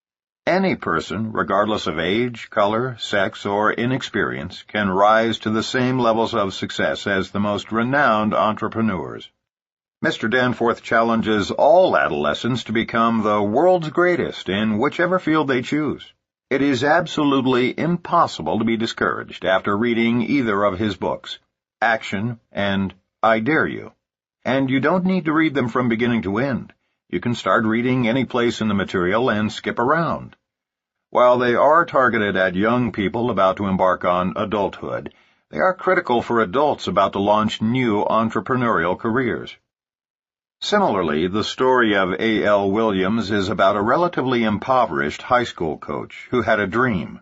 Any person, regardless of age, color, sex, or inexperience, can rise to the same levels of success as the most renowned entrepreneurs. Mr. Danforth challenges all adolescents to become the world's greatest in whichever field they choose. It is absolutely impossible to be discouraged after reading either of his books, Action and I Dare You. And you don't need to read them from beginning to end. You can start reading any place in the material and skip around. While they are targeted at young people about to embark on adulthood, they are critical for adults about to launch new entrepreneurial careers. Similarly, the story of A.L. Williams is about a relatively impoverished high school coach who had a dream.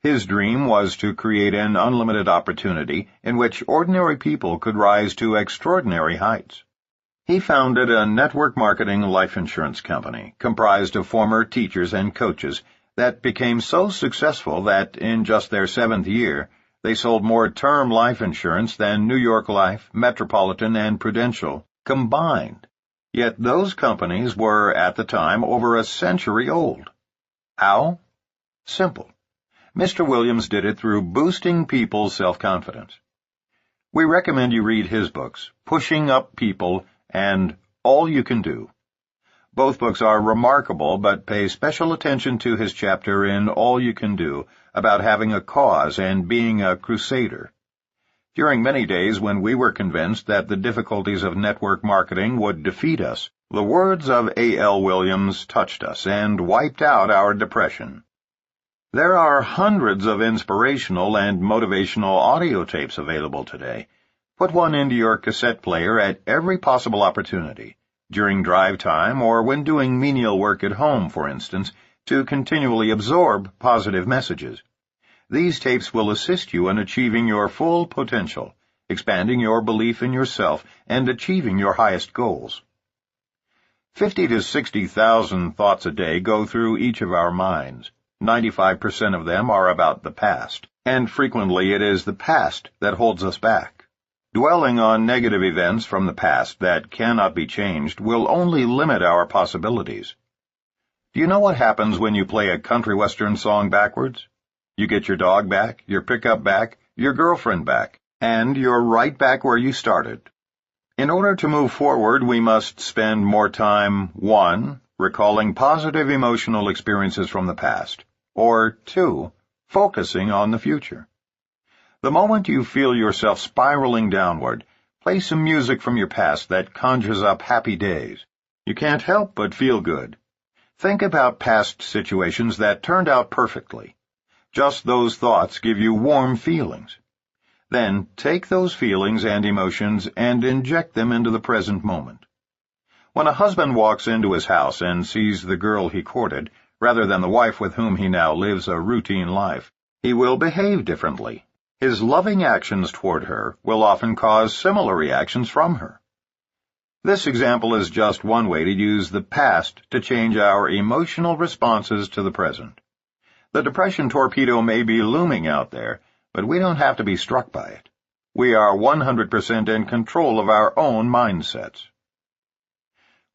His dream was to create an unlimited opportunity in which ordinary people could rise to extraordinary heights. He founded a network marketing life insurance company comprised of former teachers and coaches that became so successful that in just their 7th year, they sold more term life insurance than New York Life, Metropolitan, and Prudential combined. Yet those companies were, at the time, over a century old. How? Simple. Mr. Williams did it through boosting people's self-confidence. We recommend you read his books, Pushing Up People and All You Can Do. Both books are remarkable, but pay special attention to his chapter in All You Can Do about having a cause and being a crusader. During many days when we were convinced that the difficulties of network marketing would defeat us, the words of A.L. Williams touched us and wiped out our depression. There are hundreds of inspirational and motivational audio tapes available today. Put one into your cassette player at every possible opportunity, during drive time or when doing menial work at home, for instance, to continually absorb positive messages. These tapes will assist you in achieving your full potential, expanding your belief in yourself, and achieving your highest goals. 50 to 60,000 thoughts a day go through each of our minds. 95% of them are about the past, and frequently it is the past that holds us back. Dwelling on negative events from the past that cannot be changed will only limit our possibilities. Do you know what happens when you play a country western song backwards? You get your dog back, your pickup back, your girlfriend back, and you're right back where you started. In order to move forward, we must spend more time, 1, recalling positive emotional experiences from the past, or 2, focusing on the future. The moment you feel yourself spiraling downward, play some music from your past that conjures up happy days. You can't help but feel good. Think about past situations that turned out perfectly. Just those thoughts give you warm feelings. Then take those feelings and emotions and inject them into the present moment. When a husband walks into his house and sees the girl he courted, rather than the wife with whom he now lives a routine life, he will behave differently. His loving actions toward her will often cause similar reactions from her. This example is just one way to use the past to change our emotional responses to the present. The depression torpedo may be looming out there, but we don't have to be struck by it. We are 100% in control of our own mindsets.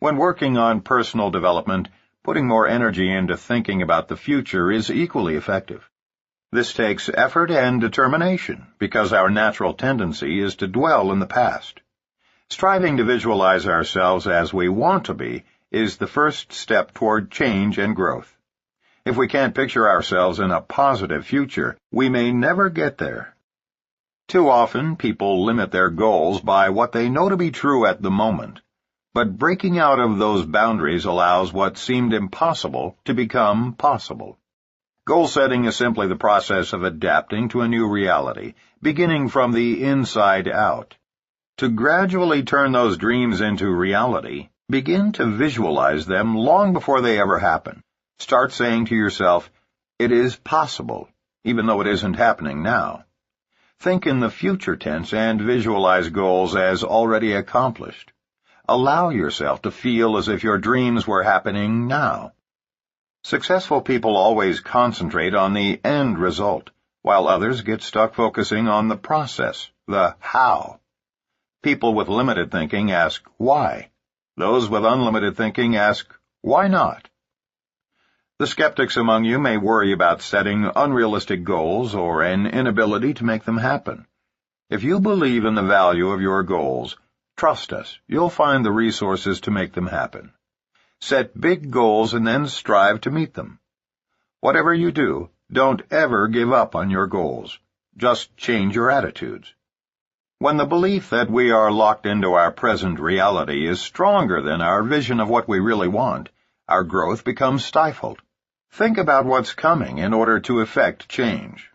When working on personal development, putting more energy into thinking about the future is equally effective. This takes effort and determination, because our natural tendency is to dwell in the past. Striving to visualize ourselves as we want to be is the first step toward change and growth. If we can't picture ourselves in a positive future, we may never get there. Too often, people limit their goals by what they know to be true at the moment, but breaking out of those boundaries allows what seemed impossible to become possible. Goal setting is simply the process of adapting to a new reality, beginning from the inside out. To gradually turn those dreams into reality, begin to visualize them long before they ever happen. Start saying to yourself, "It is possible," even though it isn't happening now. Think in the future tense and visualize goals as already accomplished. Allow yourself to feel as if your dreams were happening now. Successful people always concentrate on the end result, while others get stuck focusing on the process, the how. People with limited thinking ask, why? Those with unlimited thinking ask, why not? The skeptics among you may worry about setting unrealistic goals or an inability to make them happen. If you believe in the value of your goals, trust us, you'll find the resources to make them happen. Set big goals and then strive to meet them. Whatever you do, don't ever give up on your goals. Just change your attitudes. When the belief that we are locked into our present reality is stronger than our vision of what we really want, our growth becomes stifled. Think about what's coming in order to effect change.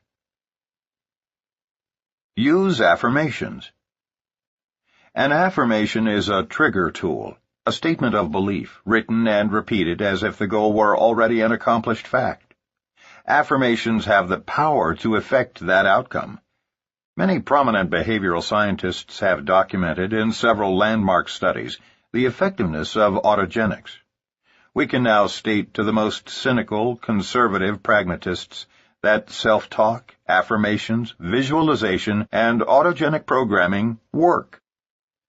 Use affirmations. An affirmation is a trigger tool, a statement of belief, written and repeated as if the goal were already an accomplished fact. Affirmations have the power to effect that outcome. Many prominent behavioral scientists have documented in several landmark studies the effectiveness of autogenics. We can now state to the most cynical, conservative pragmatists that self-talk, affirmations, visualization, and autogenic programming work.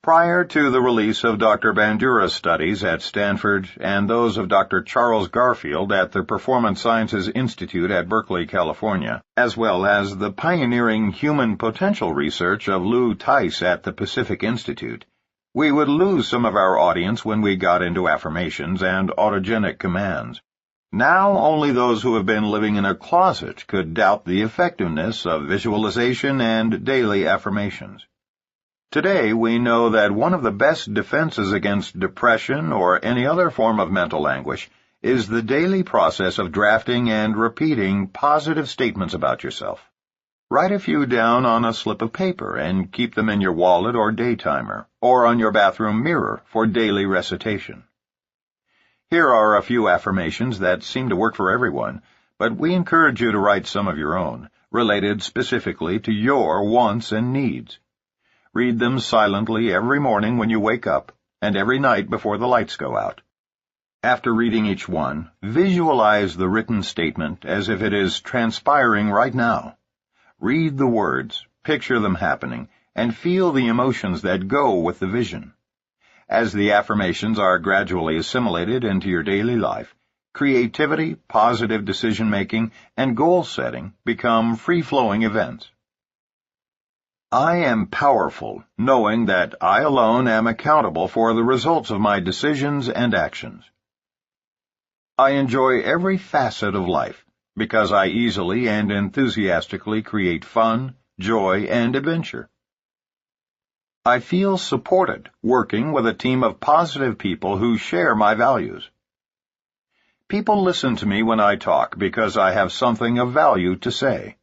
Prior to the release of Dr. Bandura's studies at Stanford and those of Dr. Charles Garfield at the Performance Sciences Institute at Berkeley, California, as well as the pioneering human potential research of Lou Tice at the Pacific Institute, we would lose some of our audience when we got into affirmations and autogenic commands. Now only those who have been living in a closet could doubt the effectiveness of visualization and daily affirmations. Today, we know that one of the best defenses against depression or any other form of mental anguish is the daily process of drafting and repeating positive statements about yourself. Write a few down on a slip of paper and keep them in your wallet or day timer, or on your bathroom mirror for daily recitation. Here are a few affirmations that seem to work for everyone, but we encourage you to write some of your own, related specifically to your wants and needs. Read them silently every morning when you wake up, and every night before the lights go out. After reading each one, visualize the written statement as if it is transpiring right now. Read the words, picture them happening, and feel the emotions that go with the vision. As the affirmations are gradually assimilated into your daily life, creativity, positive decision-making, and goal-setting become free-flowing events. I am powerful, knowing that I alone am accountable for the results of my decisions and actions. I enjoy every facet of life because I easily and enthusiastically create fun, joy, and adventure. I feel supported working with a team of positive people who share my values. People listen to me when I talk because I have something of value to say.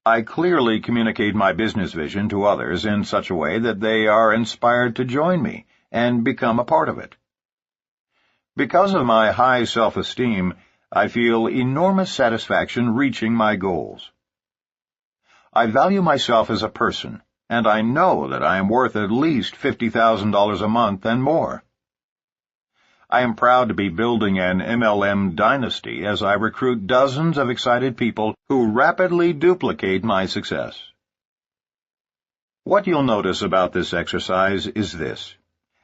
I clearly communicate my business vision to others in such a way that they are inspired to join me and become a part of it. Because of my high self-esteem, I feel enormous satisfaction reaching my goals. I value myself as a person, and I know that I am worth at least $50,000 a month and more. I am proud to be building an MLM dynasty as I recruit dozens of excited people who rapidly duplicate my success. What you'll notice about this exercise is this.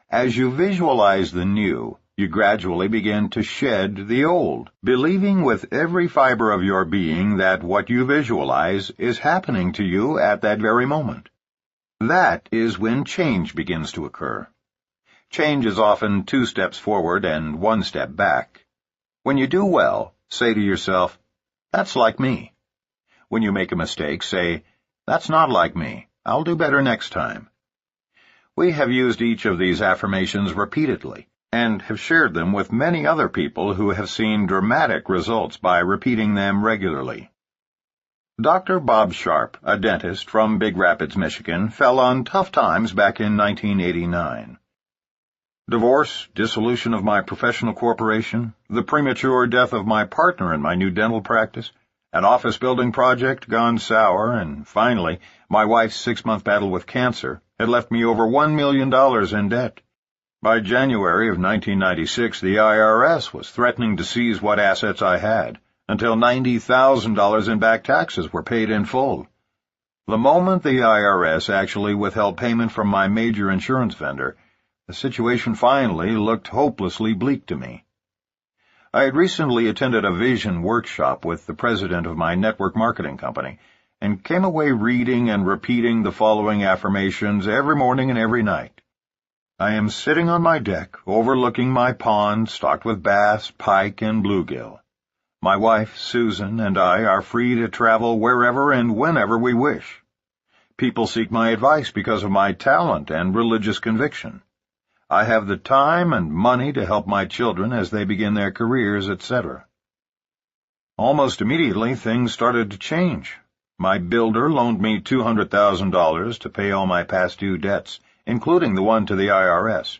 As you visualize the new, you gradually begin to shed the old, believing with every fiber of your being that what you visualize is happening to you at that very moment. That is when change begins to occur. Change is often 2 steps forward and 1 step back. When you do well, say to yourself, "That's like me." When you make a mistake, say, "That's not like me. I'll do better next time." We have used each of these affirmations repeatedly and have shared them with many other people who have seen dramatic results by repeating them regularly. Dr. Bob Sharp, a dentist from Big Rapids, Michigan, fell on tough times back in 1989. Divorce, dissolution of my professional corporation, the premature death of my partner in my new dental practice, an office building project gone sour, and finally, my wife's 6-month battle with cancer had left me over $1 million in debt. By January of 1996, the IRS was threatening to seize what assets I had, until $90,000 in back taxes were paid in full. The moment the IRS actually withheld payment from my major insurance vendor, the situation finally looked hopelessly bleak to me. I had recently attended a vision workshop with the president of my network marketing company and came away reading and repeating the following affirmations every morning and every night. I am sitting on my deck overlooking my pond stocked with bass, pike, and bluegill. My wife, Susan, and I are free to travel wherever and whenever we wish. People seek my advice because of my talent and religious conviction. I have the time and money to help my children as they begin their careers, etc. Almost immediately, things started to change. My builder loaned me $200,000 to pay all my past due debts, including the one to the IRS.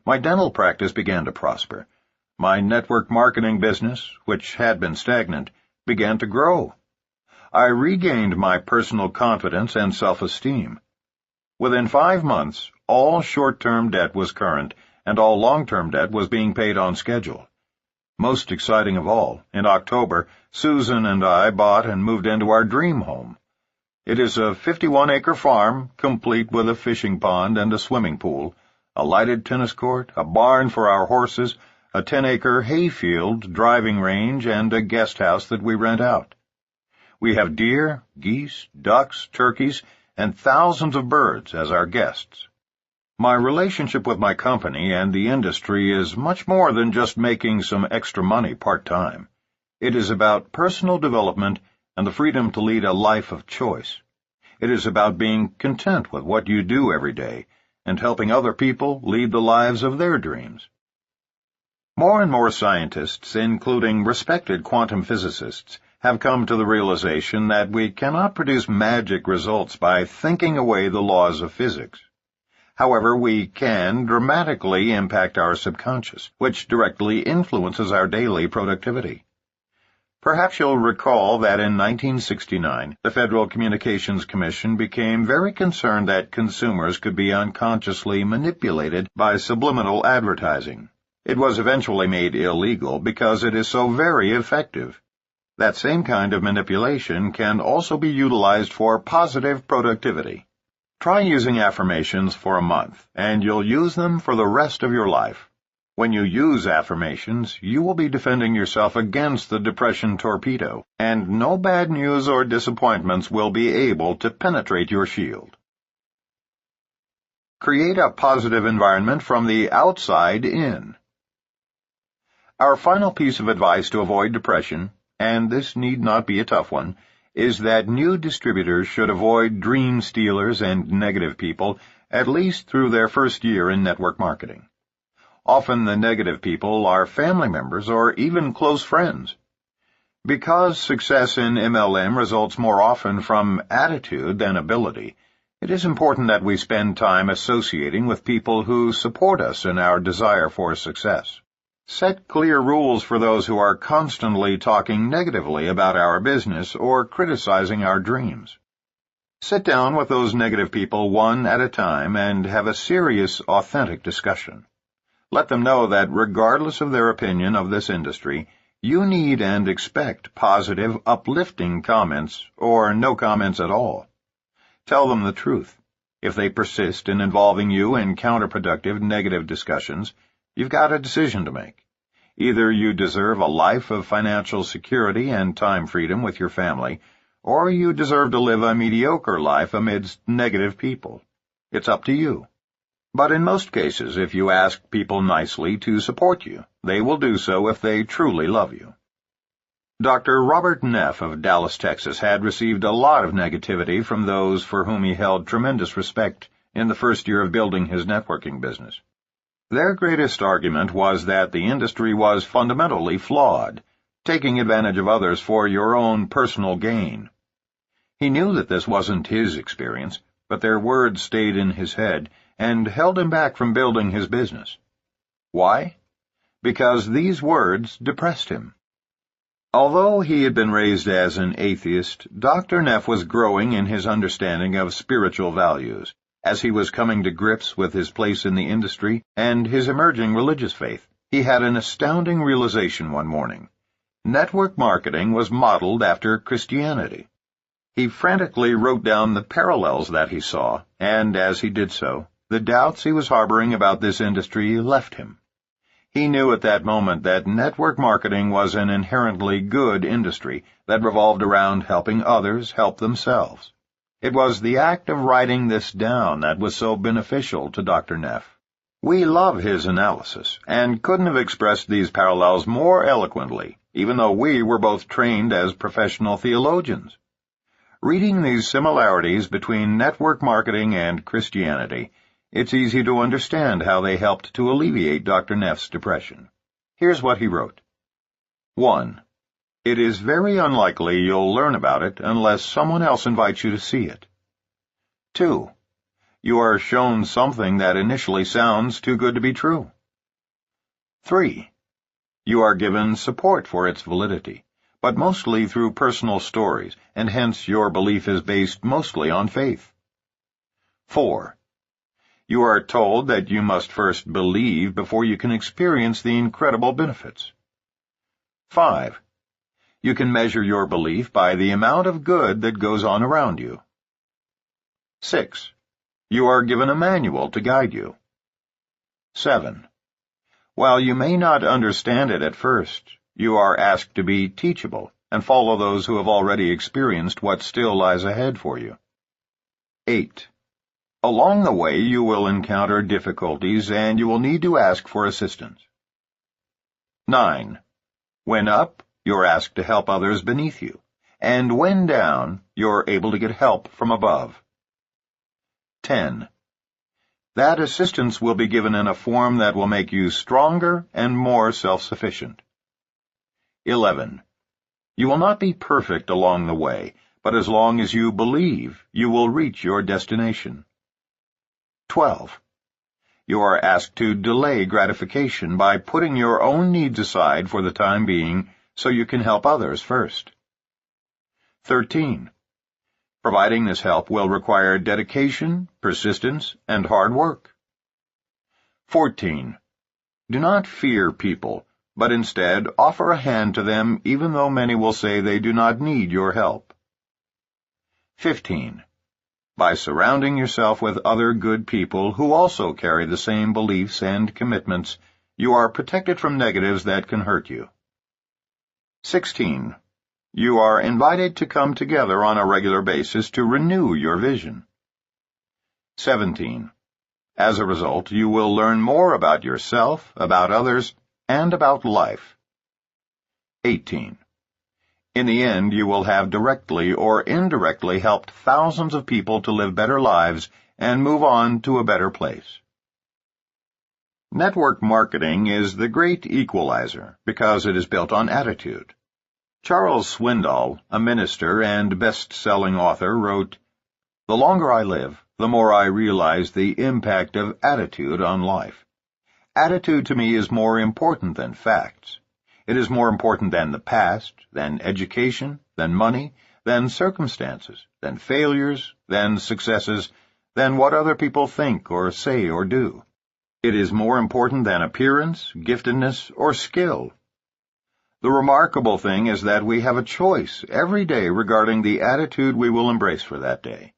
My dental practice began to prosper. My network marketing business, which had been stagnant, began to grow. I regained my personal confidence and self-esteem. Within 5 months, all short-term debt was current, and all long-term debt was being paid on schedule. Most exciting of all, in October, Susan and I bought and moved into our dream home. It is a 51-acre farm, complete with a fishing pond and a swimming pool, a lighted tennis court, a barn for our horses, a 10-acre hayfield, driving range, and a guest house that we rent out. We have deer, geese, ducks, turkeys, and thousands of birds as our guests. My relationship with my company and the industry is much more than just making some extra money part-time. It is about personal development and the freedom to lead a life of choice. It is about being content with what you do every day and helping other people lead the lives of their dreams. More and more scientists, including respected quantum physicists, have come to the realization that we cannot produce magic results by thinking away the laws of physics. However, we can dramatically impact our subconscious, which directly influences our daily productivity. Perhaps you'll recall that in 1969, the Federal Communications Commission became very concerned that consumers could be unconsciously manipulated by subliminal advertising. It was eventually made illegal because it is so very effective. That same kind of manipulation can also be utilized for positive productivity. Try using affirmations for a month, and you'll use them for the rest of your life. When you use affirmations, you will be defending yourself against the depression torpedo, and no bad news or disappointments will be able to penetrate your shield. Create a positive environment from the outside in. Our final piece of advice to avoid depression, and this need not be a tough one, is that new distributors should avoid dream stealers and negative people at least through their first year in network marketing. Often the negative people are family members or even close friends. Because success in MLM results more often from attitude than ability, it is important that we spend time associating with people who support us in our desire for success. Set clear rules for those who are constantly talking negatively about our business or criticizing our dreams. Sit down with those negative people one at a time and have a serious, authentic discussion. Let them know that regardless of their opinion of this industry, you need and expect positive, uplifting comments or no comments at all. Tell them the truth. If they persist in involving you in counterproductive, negative discussions, you've got a decision to make. Either you deserve a life of financial security and time freedom with your family, or you deserve to live a mediocre life amidst negative people. It's up to you. But in most cases, if you ask people nicely to support you, they will do so if they truly love you. Dr. Robert Neff of Dallas, Texas, had received a lot of negativity from those for whom he held tremendous respect in the first year of building his networking business. Their greatest argument was that the industry was fundamentally flawed, taking advantage of others for your own personal gain. He knew that this wasn't his experience, but their words stayed in his head and held him back from building his business. Why? Because these words depressed him. Although he had been raised as an atheist, Dr. Neff was growing in his understanding of spiritual values, as he was coming to grips with his place in the industry and his emerging religious faith. He had an astounding realization one morning. Network marketing was modeled after Christianity. He frantically wrote down the parallels that he saw, and as he did so, the doubts he was harboring about this industry left him. He knew at that moment that network marketing was an inherently good industry that revolved around helping others help themselves. It was the act of writing this down that was so beneficial to Dr. Neff. We love his analysis, and couldn't have expressed these parallels more eloquently, even though we were both trained as professional theologians. Reading these similarities between network marketing and Christianity, it's easy to understand how they helped to alleviate Dr. Neff's depression. Here's what he wrote. 1. It is very unlikely you'll learn about it unless someone else invites you to see it. 2. You are shown something that initially sounds too good to be true. 3. You are given support for its validity, but mostly through personal stories, and hence your belief is based mostly on faith. 4. You are told that you must first believe before you can experience the incredible benefits. 5. You can measure your belief by the amount of good that goes on around you. 6. You are given a manual to guide you. 7. While you may not understand it at first, you are asked to be teachable and follow those who have already experienced what still lies ahead for you. 8. Along the way, you will encounter difficulties and you will need to ask for assistance. 9. When up, you're asked to help others beneath you, and when down, you're able to get help from above. 10. That assistance will be given in a form that will make you stronger and more self-sufficient. 11. You will not be perfect along the way, but as long as you believe, you will reach your destination. 12. You are asked to delay gratification by putting your own needs aside for the time being so you can help others first. 13. Providing this help will require dedication, persistence, and hard work. 14. Do not fear people, but instead offer a hand to them even though many will say they do not need your help. 15. By surrounding yourself with other good people who also carry the same beliefs and commitments, you are protected from negatives that can hurt you. 16. You are invited to come together on a regular basis to renew your vision. 17. As a result, you will learn more about yourself, about others, and about life. 18. In the end, you will have directly or indirectly helped thousands of people to live better lives and move on to a better place. Network marketing is the great equalizer because it is built on attitude. Charles Swindoll, a minister and best-selling author, wrote, "The longer I live, the more I realize the impact of attitude on life. Attitude to me is more important than facts. It is more important than the past, than education, than money, than circumstances, than failures, than successes, than what other people think or say or do. It is more important than appearance, giftedness, or skill. The remarkable thing is that we have a choice every day regarding the attitude we will embrace for that day.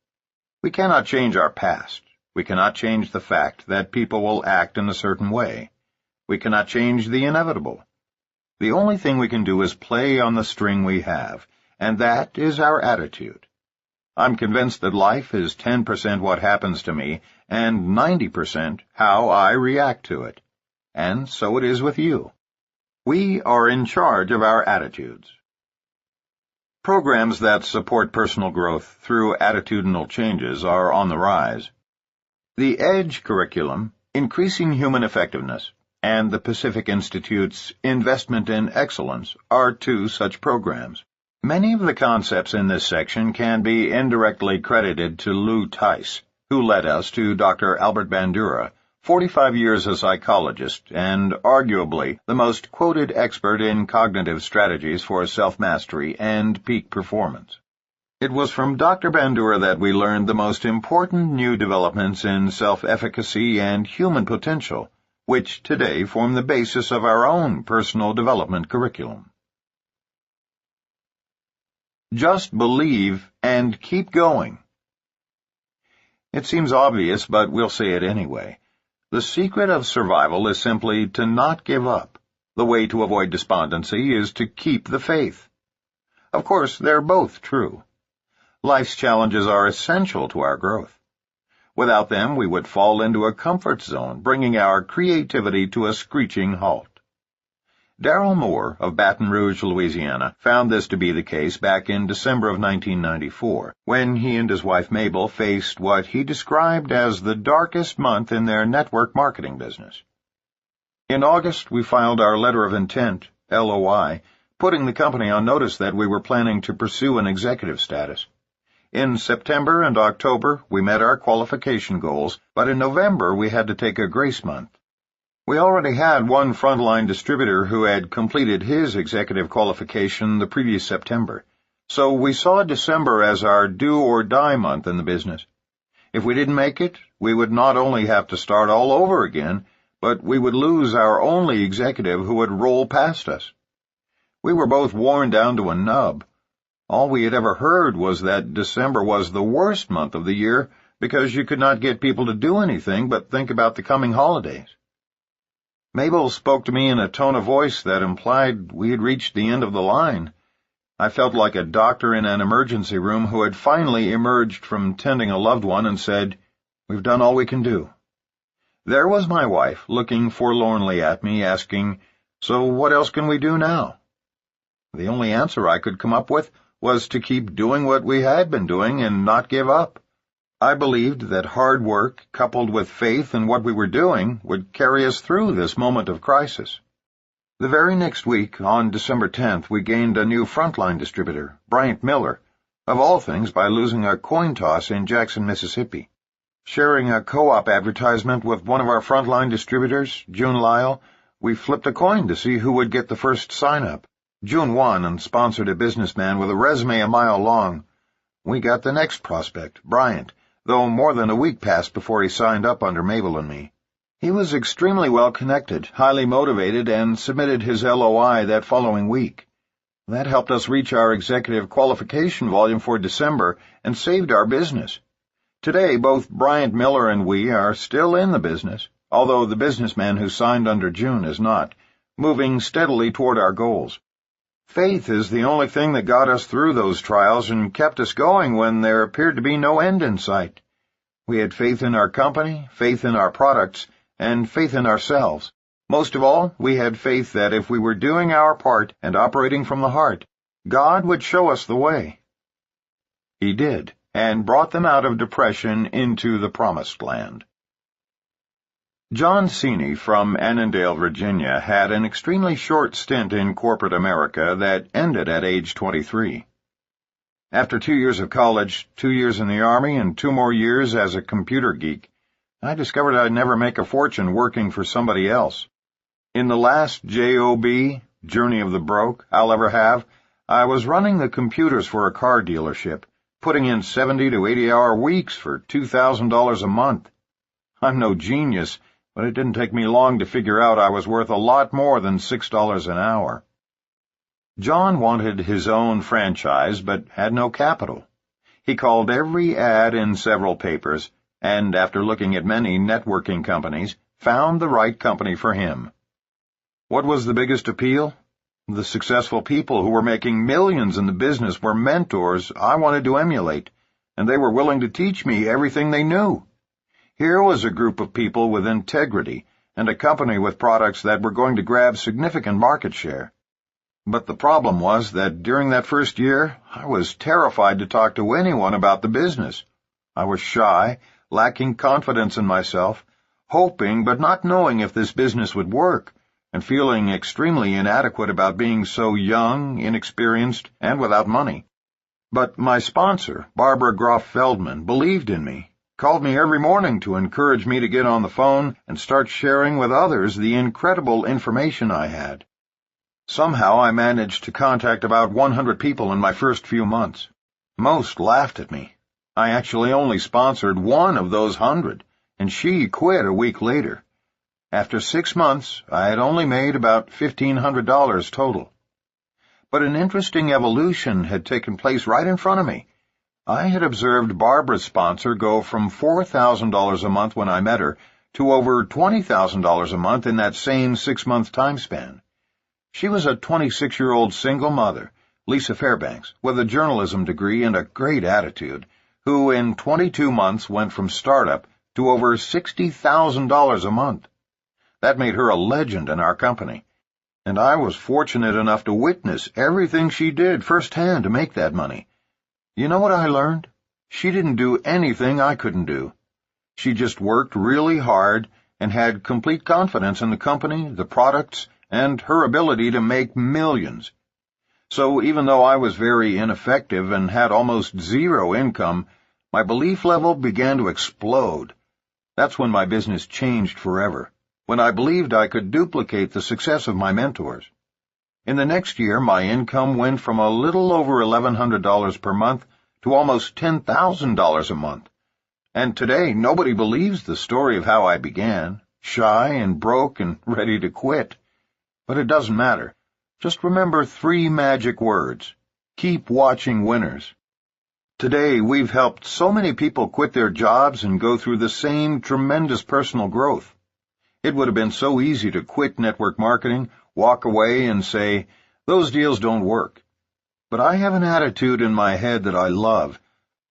We cannot change our past. We cannot change the fact that people will act in a certain way. We cannot change the inevitable. The only thing we can do is play on the string we have, and that is our attitude. I'm convinced that life is 10% what happens to me and 90% how I react to it. And so it is with you. We are in charge of our attitudes." Programs that support personal growth through attitudinal changes are on the rise. The EDGE curriculum, Increasing Human Effectiveness, and the Pacific Institute's Investment in Excellence are two such programs. Many of the concepts in this section can be indirectly credited to Lou Tice, who led us to Dr. Albert Bandura, 45 years a psychologist and arguably the most quoted expert in cognitive strategies for self-mastery and peak performance. It was from Dr. Bandura that we learned the most important new developments in self-efficacy and human potential, which today form the basis of our own personal development curriculum. Just believe and keep going. It seems obvious, but we'll say it anyway. The secret of survival is simply to not give up. The way to avoid despondency is to keep the faith. Of course, they're both true. Life's challenges are essential to our growth. Without them, we would fall into a comfort zone, bringing our creativity to a screeching halt. Darrell Moore of Baton Rouge, Louisiana, found this to be the case back in December of 1994, when he and his wife Mabel faced what he described as the darkest month in their network marketing business. In August, we filed our letter of intent, LOI, putting the company on notice that we were planning to pursue an executive status. In September and October, we met our qualification goals, but in November we had to take a grace month. We already had one frontline distributor who had completed his executive qualification the previous September, so we saw December as our do-or-die month in the business. If we didn't make it, we would not only have to start all over again, but we would lose our only executive who would roll past us. We were both worn down to a nub. All we had ever heard was that December was the worst month of the year because you could not get people to do anything but think about the coming holidays. Mabel spoke to me in a tone of voice that implied we had reached the end of the line. I felt like a doctor in an emergency room who had finally emerged from tending a loved one and said, "We've done all we can do." There was my wife, looking forlornly at me, asking, "So what else can we do now?" The only answer I could come up with was to keep doing what we had been doing and not give up. I believed that hard work, coupled with faith in what we were doing, would carry us through this moment of crisis. The very next week, on December 10th, we gained a new frontline distributor, Bryant Miller, of all things by losing a coin toss in Jackson, Mississippi. Sharing a co-op advertisement with one of our frontline distributors, June Lyle, we flipped a coin to see who would get the first sign-up. June won and sponsored a businessman with a resume a mile long. We got the next prospect, Bryant, though more than a week passed before he signed up under Mabel and me. He was extremely well-connected, highly motivated, and submitted his LOI that following week. That helped us reach our executive qualification volume for December and saved our business. Today, both Bryant Miller and we are still in the business, although the businessman who signed under June is not, moving steadily toward our goals. Faith is the only thing that got us through those trials and kept us going when there appeared to be no end in sight. We had faith in our company, faith in our products, and faith in ourselves. Most of all, we had faith that if we were doing our part and operating from the heart, God would show us the way. He did, and brought them out of depression into the Promised Land. John Seeney from Annandale, Virginia, had an extremely short stint in corporate America that ended at age 23. After 2 years of college, 2 years in the Army, and 2 more years as a computer geek, I discovered I'd never make a fortune working for somebody else. In the last JOB, Journey of the Broke, I'll ever have, I was running the computers for a car dealership, putting in 70 to 80-hour weeks for $2,000 a month. I'm no genius, but it didn't take me long to figure out I was worth a lot more than $6 an hour. John wanted his own franchise, but had no capital. He called every ad in several papers, and after looking at many networking companies, found the right company for him. What was the biggest appeal? The successful people who were making millions in the business were mentors I wanted to emulate, and they were willing to teach me everything they knew. Here was a group of people with integrity and a company with products that were going to grab significant market share. But the problem was that during that first year, I was terrified to talk to anyone about the business. I was shy, lacking confidence in myself, hoping but not knowing if this business would work, and feeling extremely inadequate about being so young, inexperienced, and without money. But my sponsor, Barbara Groff-Feldman, believed in me, called me every morning to encourage me to get on the phone and start sharing with others the incredible information I had. Somehow I managed to contact about 100 people in my first few months. Most laughed at me. I actually only sponsored one of those 100, and she quit a week later. After 6 months, I had only made about $1,500 total. But an interesting evolution had taken place right in front of me. I had observed Barbara's sponsor go from $4,000 a month when I met her to over $20,000 a month in that same 6-month time span. She was a 26-year-old single mother, Lisa Fairbanks, with a journalism degree and a great attitude, who in 22 months went from startup to over $60,000 a month. That made her a legend in our company, and I was fortunate enough to witness everything she did firsthand to make that money. You know what I learned? She didn't do anything I couldn't do. She just worked really hard and had complete confidence in the company, the products, and her ability to make millions. So even though I was very ineffective and had almost zero income, my belief level began to explode. That's when my business changed forever, when I believed I could duplicate the success of my mentors. In the next year, my income went from a little over $1,100 per month to almost $10,000 a month. And today, nobody believes the story of how I began, shy and broke and ready to quit. But it doesn't matter. Just remember 3 magic words. Keep watching winners. Today, we've helped so many people quit their jobs and go through the same tremendous personal growth. It would have been so easy to quit network marketing, walk away, and say, "Those deals don't work." But I have an attitude in my head that I love.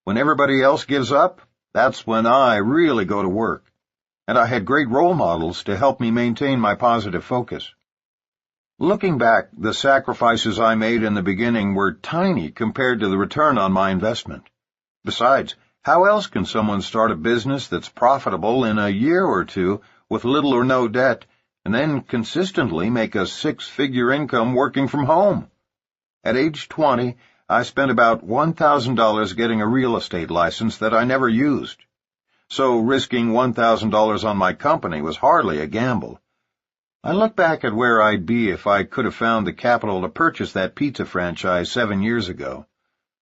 When everybody else gives up, that's when I really go to work. And I had great role models to help me maintain my positive focus. Looking back, the sacrifices I made in the beginning were tiny compared to the return on my investment. Besides, how else can someone start a business that's profitable in a year or two with little or no debt, and then consistently make a 6-figure income working from home? At age 20, I spent about $1,000 getting a real estate license that I never used. So risking $1,000 on my company was hardly a gamble. I look back at where I'd be if I could have found the capital to purchase that pizza franchise 7 years ago.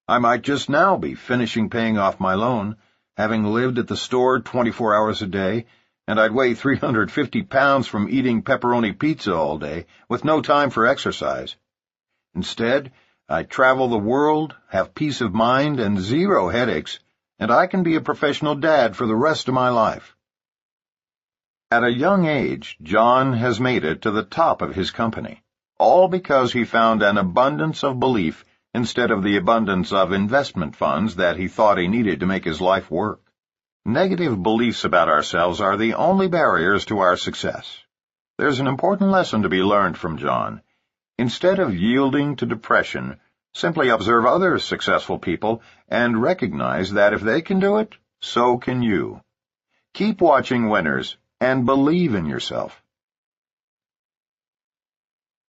I might just now be finishing paying off my loan, having lived at the store 24 hours a day, and I'd weigh 350 pounds from eating pepperoni pizza all day, with no time for exercise. Instead, I travel the world, have peace of mind and 0 headaches, and I can be a professional dad for the rest of my life. At a young age, John has made it to the top of his company, all because he found an abundance of belief instead of the abundance of investment funds that he thought he needed to make his life work. Negative beliefs about ourselves are the only barriers to our success. There's an important lesson to be learned from John. Instead of yielding to depression, simply observe other successful people and recognize that if they can do it, so can you. Keep watching winners and believe in yourself.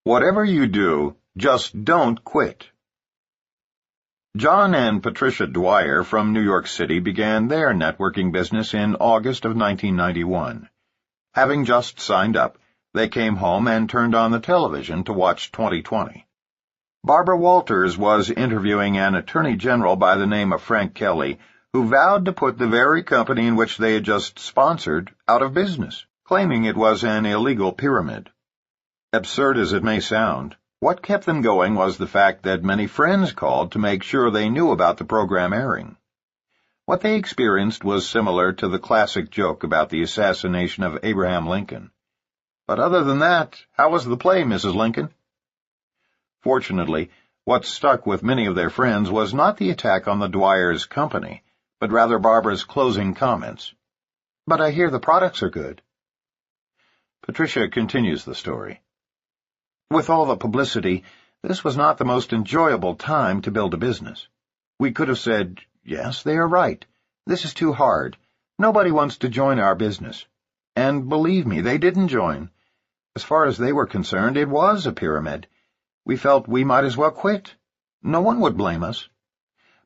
Whatever you do, just don't quit. John and Patricia Dwyer from New York City began their networking business in August of 1991. Having just signed up, they came home and turned on the television to watch 2020. Barbara Walters was interviewing an attorney general by the name of Frank Kelly, who vowed to put the very company in which they had just sponsored out of business, claiming it was an illegal pyramid. Absurd as it may sound, what kept them going was the fact that many friends called to make sure they knew about the program airing. What they experienced was similar to the classic joke about the assassination of Abraham Lincoln. But other than that, how was the play, Mrs. Lincoln? Fortunately, what stuck with many of their friends was not the attack on the Dwyers' company, but rather Barbara's closing comments. "But I hear the products are good." Patricia continues the story. "With all the publicity, this was not the most enjoyable time to build a business. We could have said, 'Yes, they are right. This is too hard. Nobody wants to join our business.' And believe me, they didn't join. As far as they were concerned, it was a pyramid. We felt we might as well quit. No one would blame us.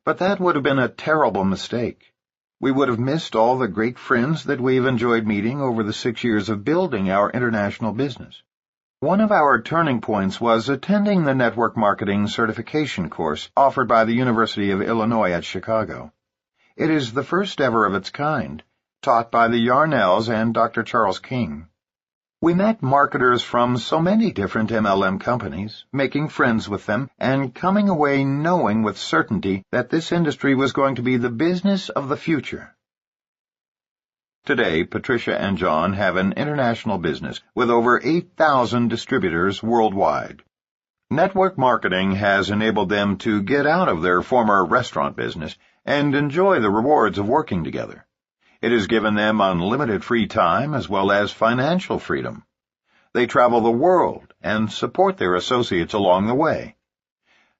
But that would have been a terrible mistake. We would have missed all the great friends that we've enjoyed meeting over the 6 years of building our international business. One of our turning points was attending the network marketing certification course offered by the University of Illinois at Chicago. It is the first ever of its kind, taught by the Yarnells and Dr. Charles King. We met marketers from so many different MLM companies, making friends with them, and coming away knowing with certainty that this industry was going to be the business of the future. Today, Patricia and John have an international business with over 8,000 distributors worldwide. Network marketing has enabled them to get out of their former restaurant business and enjoy the rewards of working together. It has given them unlimited free time as well as financial freedom. They travel the world and support their associates along the way.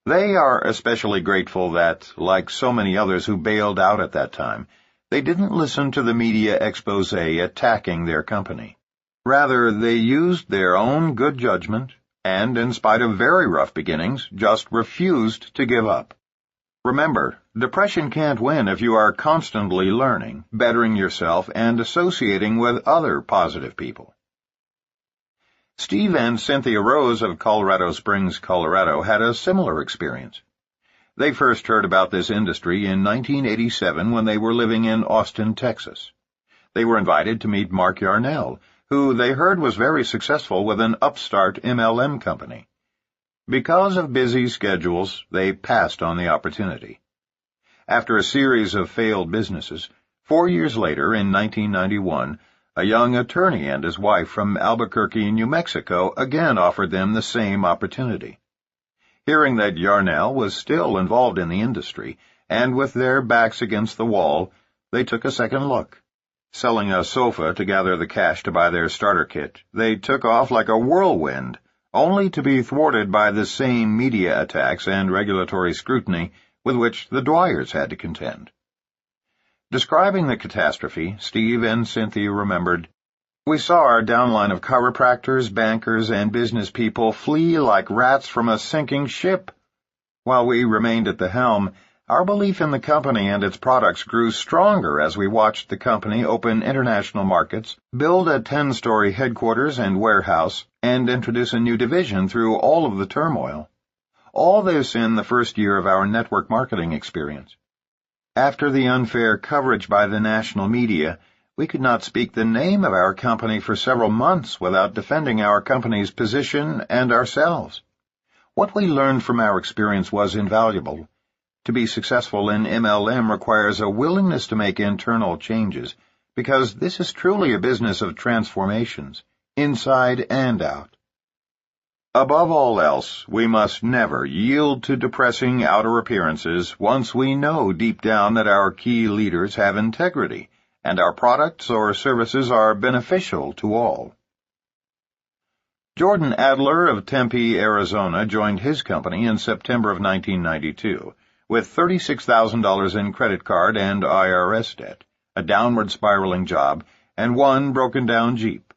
They are especially grateful that, like so many others who bailed out at that time, they didn't listen to the media expose attacking their company. Rather, they used their own good judgment and, in spite of very rough beginnings, just refused to give up. Remember, depression can't win if you are constantly learning, bettering yourself, and associating with other positive people. Steve and Cynthia Rose of Colorado Springs, Colorado, had a similar experience. They first heard about this industry in 1987 when they were living in Austin, Texas. They were invited to meet Mark Yarnell, who they heard was very successful with an upstart MLM company. Because of busy schedules, they passed on the opportunity. After a series of failed businesses, 4 years later, in 1991, a young attorney and his wife from Albuquerque, New Mexico, again offered them the same opportunity. Hearing that Yarnell was still involved in the industry, and with their backs against the wall, they took a second look. Selling a sofa to gather the cash to buy their starter kit, they took off like a whirlwind, only to be thwarted by the same media attacks and regulatory scrutiny with which the Dwyers had to contend. Describing the catastrophe, Steve and Cynthia remembered, "We saw our downline of chiropractors, bankers, and business people flee like rats from a sinking ship. While we remained at the helm, our belief in the company and its products grew stronger as we watched the company open international markets, build a 10-story headquarters and warehouse, and introduce a new division through all of the turmoil. All this in the first year of our network marketing experience. After the unfair coverage by the national media, we could not speak the name of our company for several months without defending our company's position and ourselves. What we learned from our experience was invaluable. To be successful in MLM requires a willingness to make internal changes, because this is truly a business of transformations, inside and out. Above all else, we must never yield to depressing outer appearances once we know deep down that our key leaders have integrity, and our products or services are beneficial to all." Jordan Adler of Tempe, Arizona, joined his company in September of 1992, with $36,000 in credit card and IRS debt, a downward spiraling job, and one broken-down Jeep.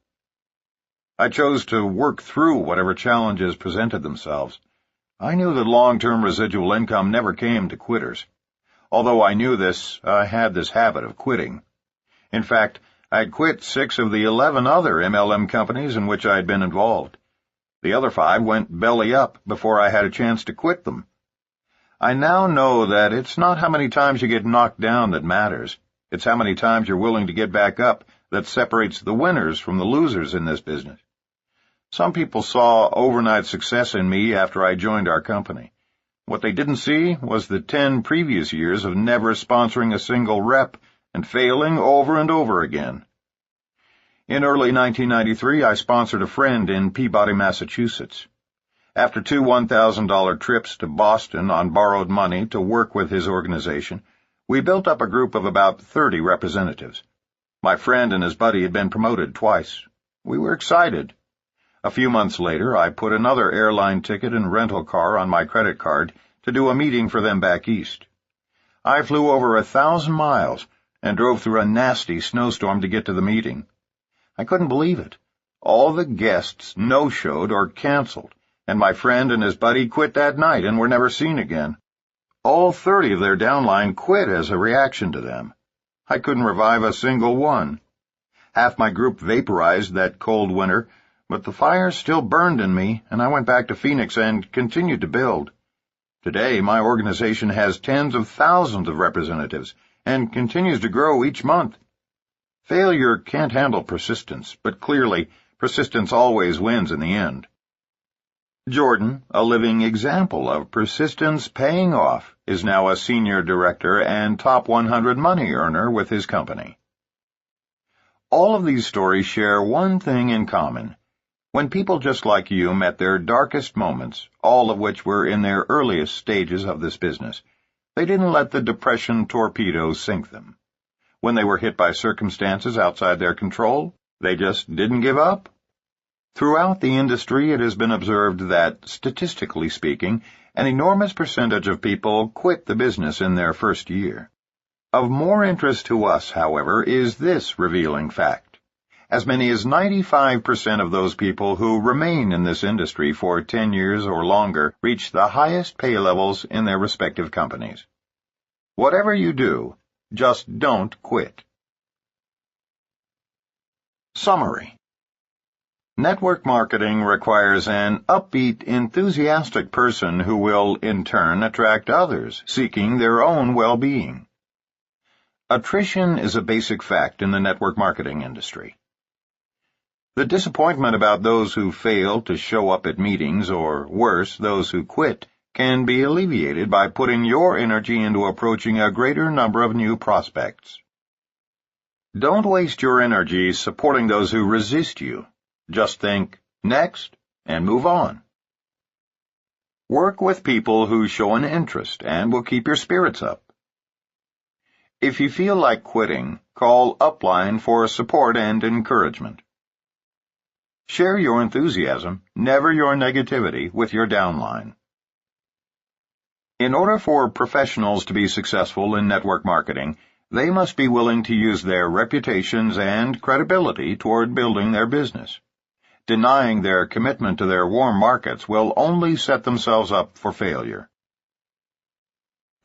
"I chose to work through whatever challenges presented themselves. I knew that long-term residual income never came to quitters. Although I knew this, I had this habit of quitting. In fact, I'd quit 6 of the 11 other MLM companies in which I'd been involved. The other 5 went belly up before I had a chance to quit them. I now know that it's not how many times you get knocked down that matters. It's how many times you're willing to get back up that separates the winners from the losers in this business. Some people saw overnight success in me after I joined our company. What they didn't see was the 10 previous years of never sponsoring a single rep and failing over and over again. In early 1993, I sponsored a friend in Peabody, Massachusetts. After 2 $1,000 trips to Boston on borrowed money to work with his organization, we built up a group of about 30 representatives. My friend and his buddy had been promoted twice. We were excited. A few months later, I put another airline ticket and rental car on my credit card to do a meeting for them back east. I flew over 1,000 miles and drove through a nasty snowstorm to get to the meeting. I couldn't believe it. All the guests no-showed or canceled, and my friend and his buddy quit that night and were never seen again. All 30 of their downline quit as a reaction to them. I couldn't revive a single one. Half my group vaporized that cold winter, but the fire still burned in me, and I went back to Phoenix and continued to build. Today, my organization has tens of thousands of representatives and continues to grow each month. Failure can't handle persistence, but clearly, persistence always wins in the end. Jordan, a living example of persistence paying off, is now a senior director and top 100 money earner with his company. All of these stories share one thing in common. When people just like you met their darkest moments, all of which were in their earliest stages of this business, they didn't let the depression torpedo sink them. When they were hit by circumstances outside their control, they just didn't give up. Throughout the industry, it has been observed that, statistically speaking, an enormous percentage of people quit the business in their first year. Of more interest to us, however, is this revealing fact. As many as 95% of those people who remain in this industry for 10 years or longer reach the highest pay levels in their respective companies. Whatever you do, just don't quit. Summary. Network marketing requires an upbeat, enthusiastic person who will, in turn, attract others seeking their own well-being. Attrition is a basic fact in the network marketing industry. The disappointment about those who fail to show up at meetings, or worse, those who quit, can be alleviated by putting your energy into approaching a greater number of new prospects. Don't waste your energy supporting those who resist you. Just think, next, and move on. Work with people who show an interest and will keep your spirits up. If you feel like quitting, call Upline for support and encouragement. Share your enthusiasm, never your negativity, with your downline. In order for professionals to be successful in network marketing, they must be willing to use their reputations and credibility toward building their business. Denying their commitment to their warm markets will only set themselves up for failure.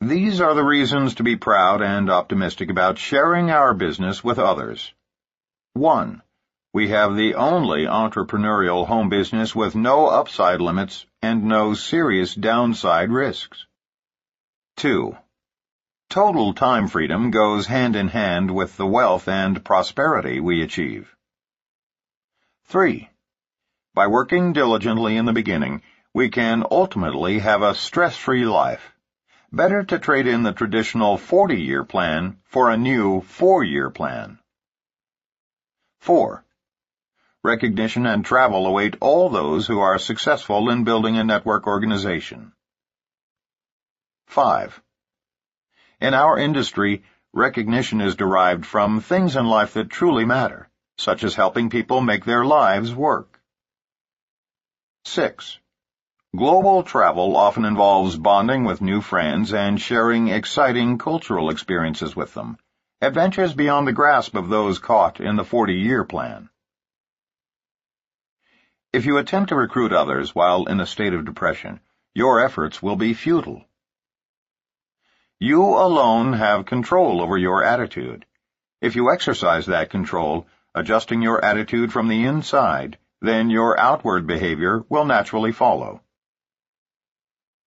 These are the reasons to be proud and optimistic about sharing our business with others. 1. We have the only entrepreneurial home business with no upside limits and no serious downside risks. 2. Total time freedom goes hand in hand with the wealth and prosperity we achieve. 3. By working diligently in the beginning, we can ultimately have a stress-free life. Better to trade in the traditional 40-year plan for a new 4-year plan. 4. Recognition and travel await all those who are successful in building a network organization. 5. In our industry, recognition is derived from things in life that truly matter, such as helping people make their lives work. 6. Global travel often involves bonding with new friends and sharing exciting cultural experiences with them, adventures beyond the grasp of those caught in the 40-year plan. If you attempt to recruit others while in a state of depression, your efforts will be futile. You alone have control over your attitude. If you exercise that control, adjusting your attitude from the inside, then your outward behavior will naturally follow.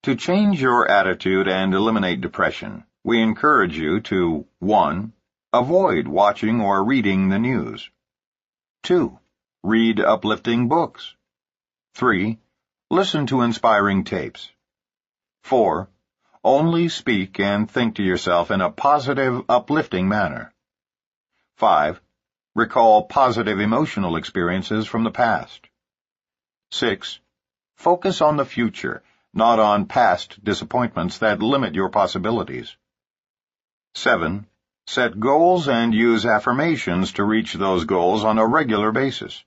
To change your attitude and eliminate depression, we encourage you to 1. Avoid watching or reading the news. 2. Read uplifting books. 3. Listen to inspiring tapes. 4. Only speak and think to yourself in a positive, uplifting manner. 5. Recall positive emotional experiences from the past. 6. Focus on the future, not on past disappointments that limit your possibilities. 7. Set goals and use affirmations to reach those goals on a regular basis.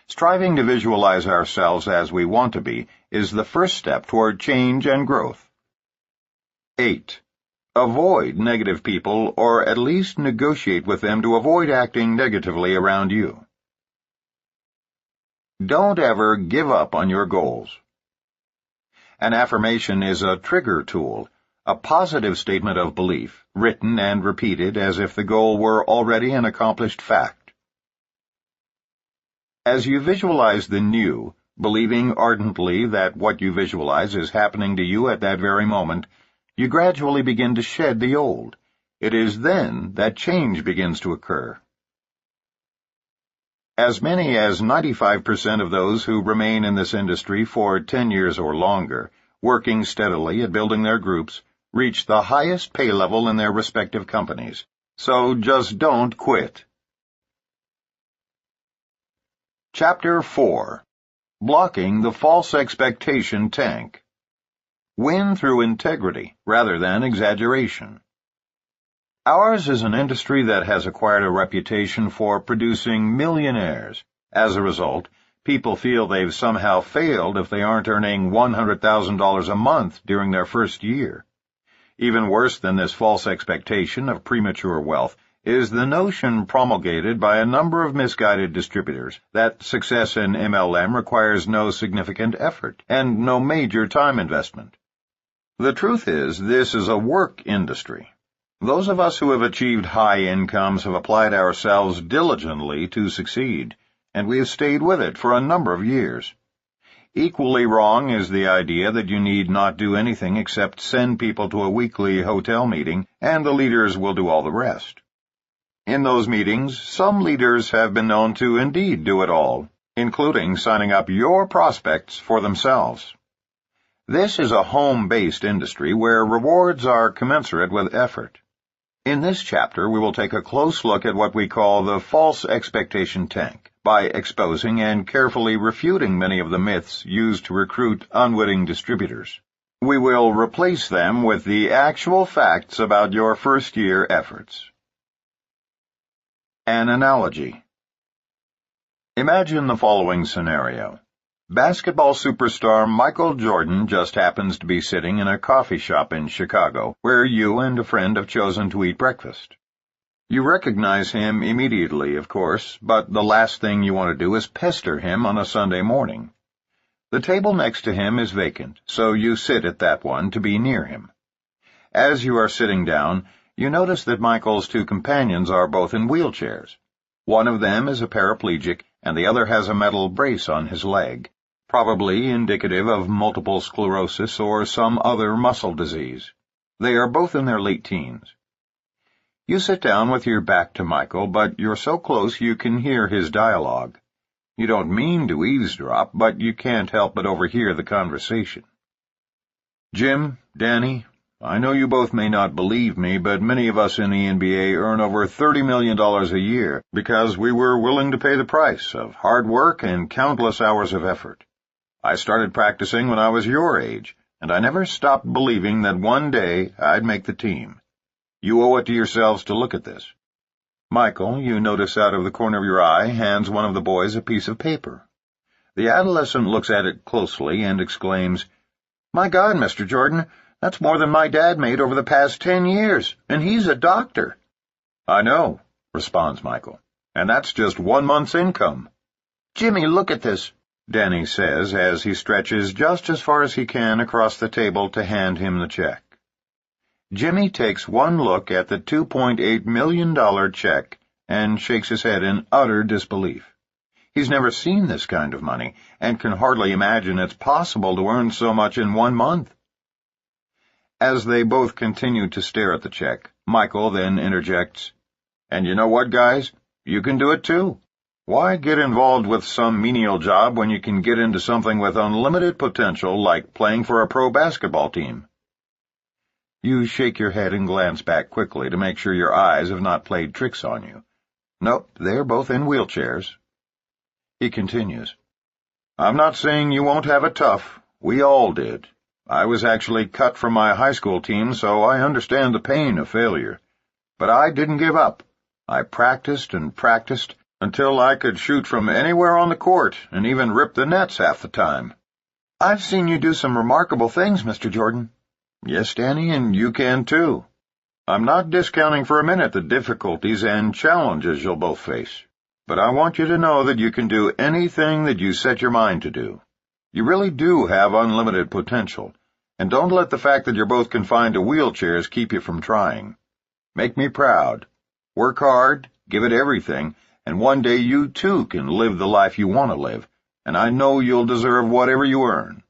Striving to visualize ourselves as we want to be is the first step toward change and growth. 8. Avoid negative people, or at least negotiate with them to avoid acting negatively around you. Don't ever give up on your goals. An affirmation is a trigger tool, a positive statement of belief, written and repeated as if the goal were already an accomplished fact. As you visualize the new, believing ardently that what you visualize is happening to you at that very moment, you gradually begin to shed the old. It is then that change begins to occur. As many as 95% of those who remain in this industry for 10 years or longer, working steadily at building their groups, reach the highest pay level in their respective companies. So just don't quit. Chapter 4. Blocking the False Expectation Tank. Win through integrity rather than exaggeration. Ours is an industry that has acquired a reputation for producing millionaires. As a result, people feel they've somehow failed if they aren't earning $100,000 a month during their first year. Even worse than this false expectation of premature wealth is the notion promulgated by a number of misguided distributors that success in MLM requires no significant effort and no major time investment. The truth is, this is a work industry. Those of us who have achieved high incomes have applied ourselves diligently to succeed, and we have stayed with it for a number of years. Equally wrong is the idea that you need not do anything except send people to a weekly hotel meeting, and the leaders will do all the rest. In those meetings, some leaders have been known to indeed do it all, including signing up your prospects for themselves. This is a home-based industry where rewards are commensurate with effort. In this chapter, we will take a close look at what we call the false expectation tank, by exposing and carefully refuting many of the myths used to recruit unwitting distributors. We will replace them with the actual facts about your first-year efforts. An analogy. Imagine the following scenario. Basketball superstar Michael Jordan just happens to be sitting in a coffee shop in Chicago, where you and a friend have chosen to eat breakfast. You recognize him immediately, of course, but the last thing you want to do is pester him on a Sunday morning. The table next to him is vacant, so you sit at that one to be near him. As you are sitting down, you notice that Michael's two companions are both in wheelchairs. One of them is a paraplegic, and the other has a metal brace on his leg, probably indicative of multiple sclerosis or some other muscle disease. They are both in their late teens. You sit down with your back to Michael, but you're so close you can hear his dialogue. You don't mean to eavesdrop, but you can't help but overhear the conversation. Jim, Danny, I know you both may not believe me, but many of us in the NBA earn over $30 million a year because we were willing to pay the price of hard work and countless hours of effort. I started practicing when I was your age, and I never stopped believing that one day I'd make the team. You owe it to yourselves to look at this. Michael, you notice out of the corner of your eye, hands one of the boys a piece of paper. The adolescent looks at it closely and exclaims, "My God, Mr. Jordan, that's more than my dad made over the past 10 years, and he's a doctor." "I know," responds Michael, "and that's just 1 month's income." "Jimmy, look at this," Danny says as he stretches just as far as he can across the table to hand him the check. Jimmy takes one look at the $2.8 million check and shakes his head in utter disbelief. He's never seen this kind of money, and can hardly imagine it's possible to earn so much in 1 month. As they both continue to stare at the check, Michael then interjects, "And you know what, guys? You can do it too. Why get involved with some menial job when you can get into something with unlimited potential like playing for a pro basketball team?" You shake your head and glance back quickly to make sure your eyes have not played tricks on you. Nope, they're both in wheelchairs. He continues, "I'm not saying you won't have it tough. We all did. I was actually cut from my high school team, so I understand the pain of failure. But I didn't give up. I practiced and practiced until I could shoot from anywhere on the court and even rip the nets half the time." "I've seen you do some remarkable things, Mr. Jordan." "Yes, Danny, and you can too. I'm not discounting for a minute the difficulties and challenges you'll both face, but I want you to know that you can do anything that you set your mind to do. You really do have unlimited potential, and don't let the fact that you're both confined to wheelchairs keep you from trying. Make me proud. Work hard, give it everything, and one day you too can live the life you want to live, and I know you'll deserve whatever you earn."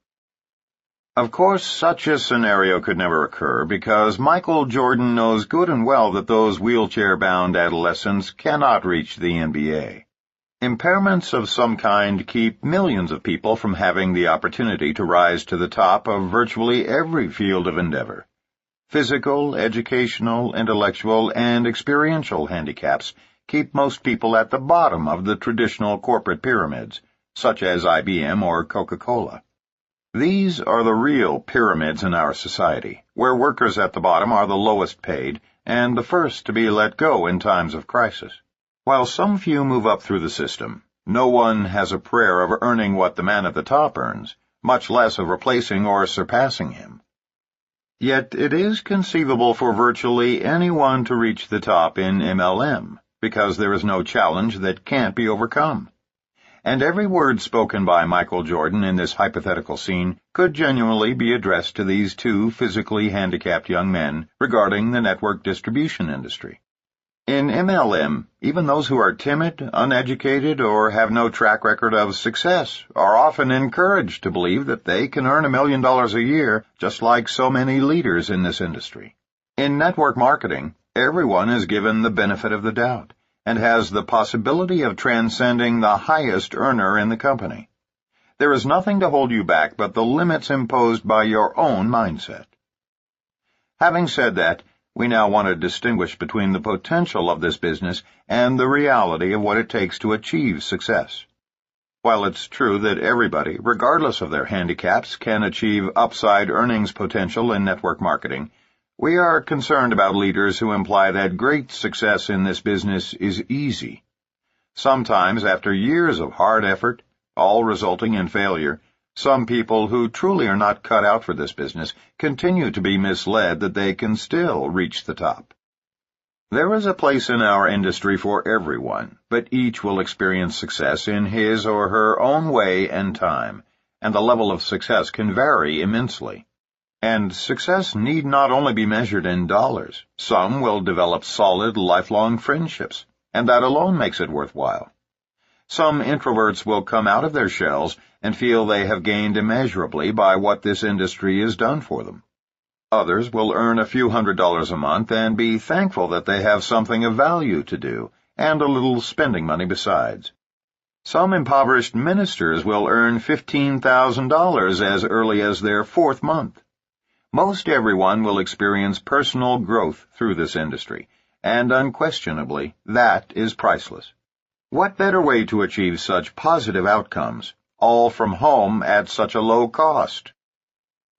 Of course, such a scenario could never occur because Michael Jordan knows good and well that those wheelchair-bound adolescents cannot reach the NBA. Impairments of some kind keep millions of people from having the opportunity to rise to the top of virtually every field of endeavor. Physical, educational, intellectual, and experiential handicaps keep most people at the bottom of the traditional corporate pyramids, such as IBM or Coca-Cola. These are the real pyramids in our society, where workers at the bottom are the lowest paid and the first to be let go in times of crisis. While some few move up through the system, no one has a prayer of earning what the man at the top earns, much less of replacing or surpassing him. Yet it is conceivable for virtually anyone to reach the top in MLM, because there is no challenge that can't be overcome. And every word spoken by Michael Jordan in this hypothetical scene could genuinely be addressed to these two physically handicapped young men regarding the network distribution industry. In MLM, even those who are timid, uneducated, or have no track record of success are often encouraged to believe that they can earn $1 million a year, just like so many leaders in this industry. In network marketing, everyone is given the benefit of the doubt and has the possibility of transcending the highest earner in the company. There is nothing to hold you back but the limits imposed by your own mindset. Having said that, we now want to distinguish between the potential of this business and the reality of what it takes to achieve success. While it's true that everybody, regardless of their handicaps, can achieve upside earnings potential in network marketing, we are concerned about leaders who imply that great success in this business is easy. Sometimes, after years of hard effort, all resulting in failure, some people who truly are not cut out for this business continue to be misled that they can still reach the top. There is a place in our industry for everyone, but each will experience success in his or her own way and time, and the level of success can vary immensely. And success need not only be measured in dollars. Some will develop solid, lifelong friendships, and that alone makes it worthwhile. Some introverts will come out of their shells and feel they have gained immeasurably by what this industry has done for them. Others will earn a few $100s a month and be thankful that they have something of value to do, and a little spending money besides. Some impoverished ministers will earn $15,000 as early as their 4th month. Most everyone will experience personal growth through this industry, and unquestionably, that is priceless. What better way to achieve such positive outcomes, all from home at such a low cost?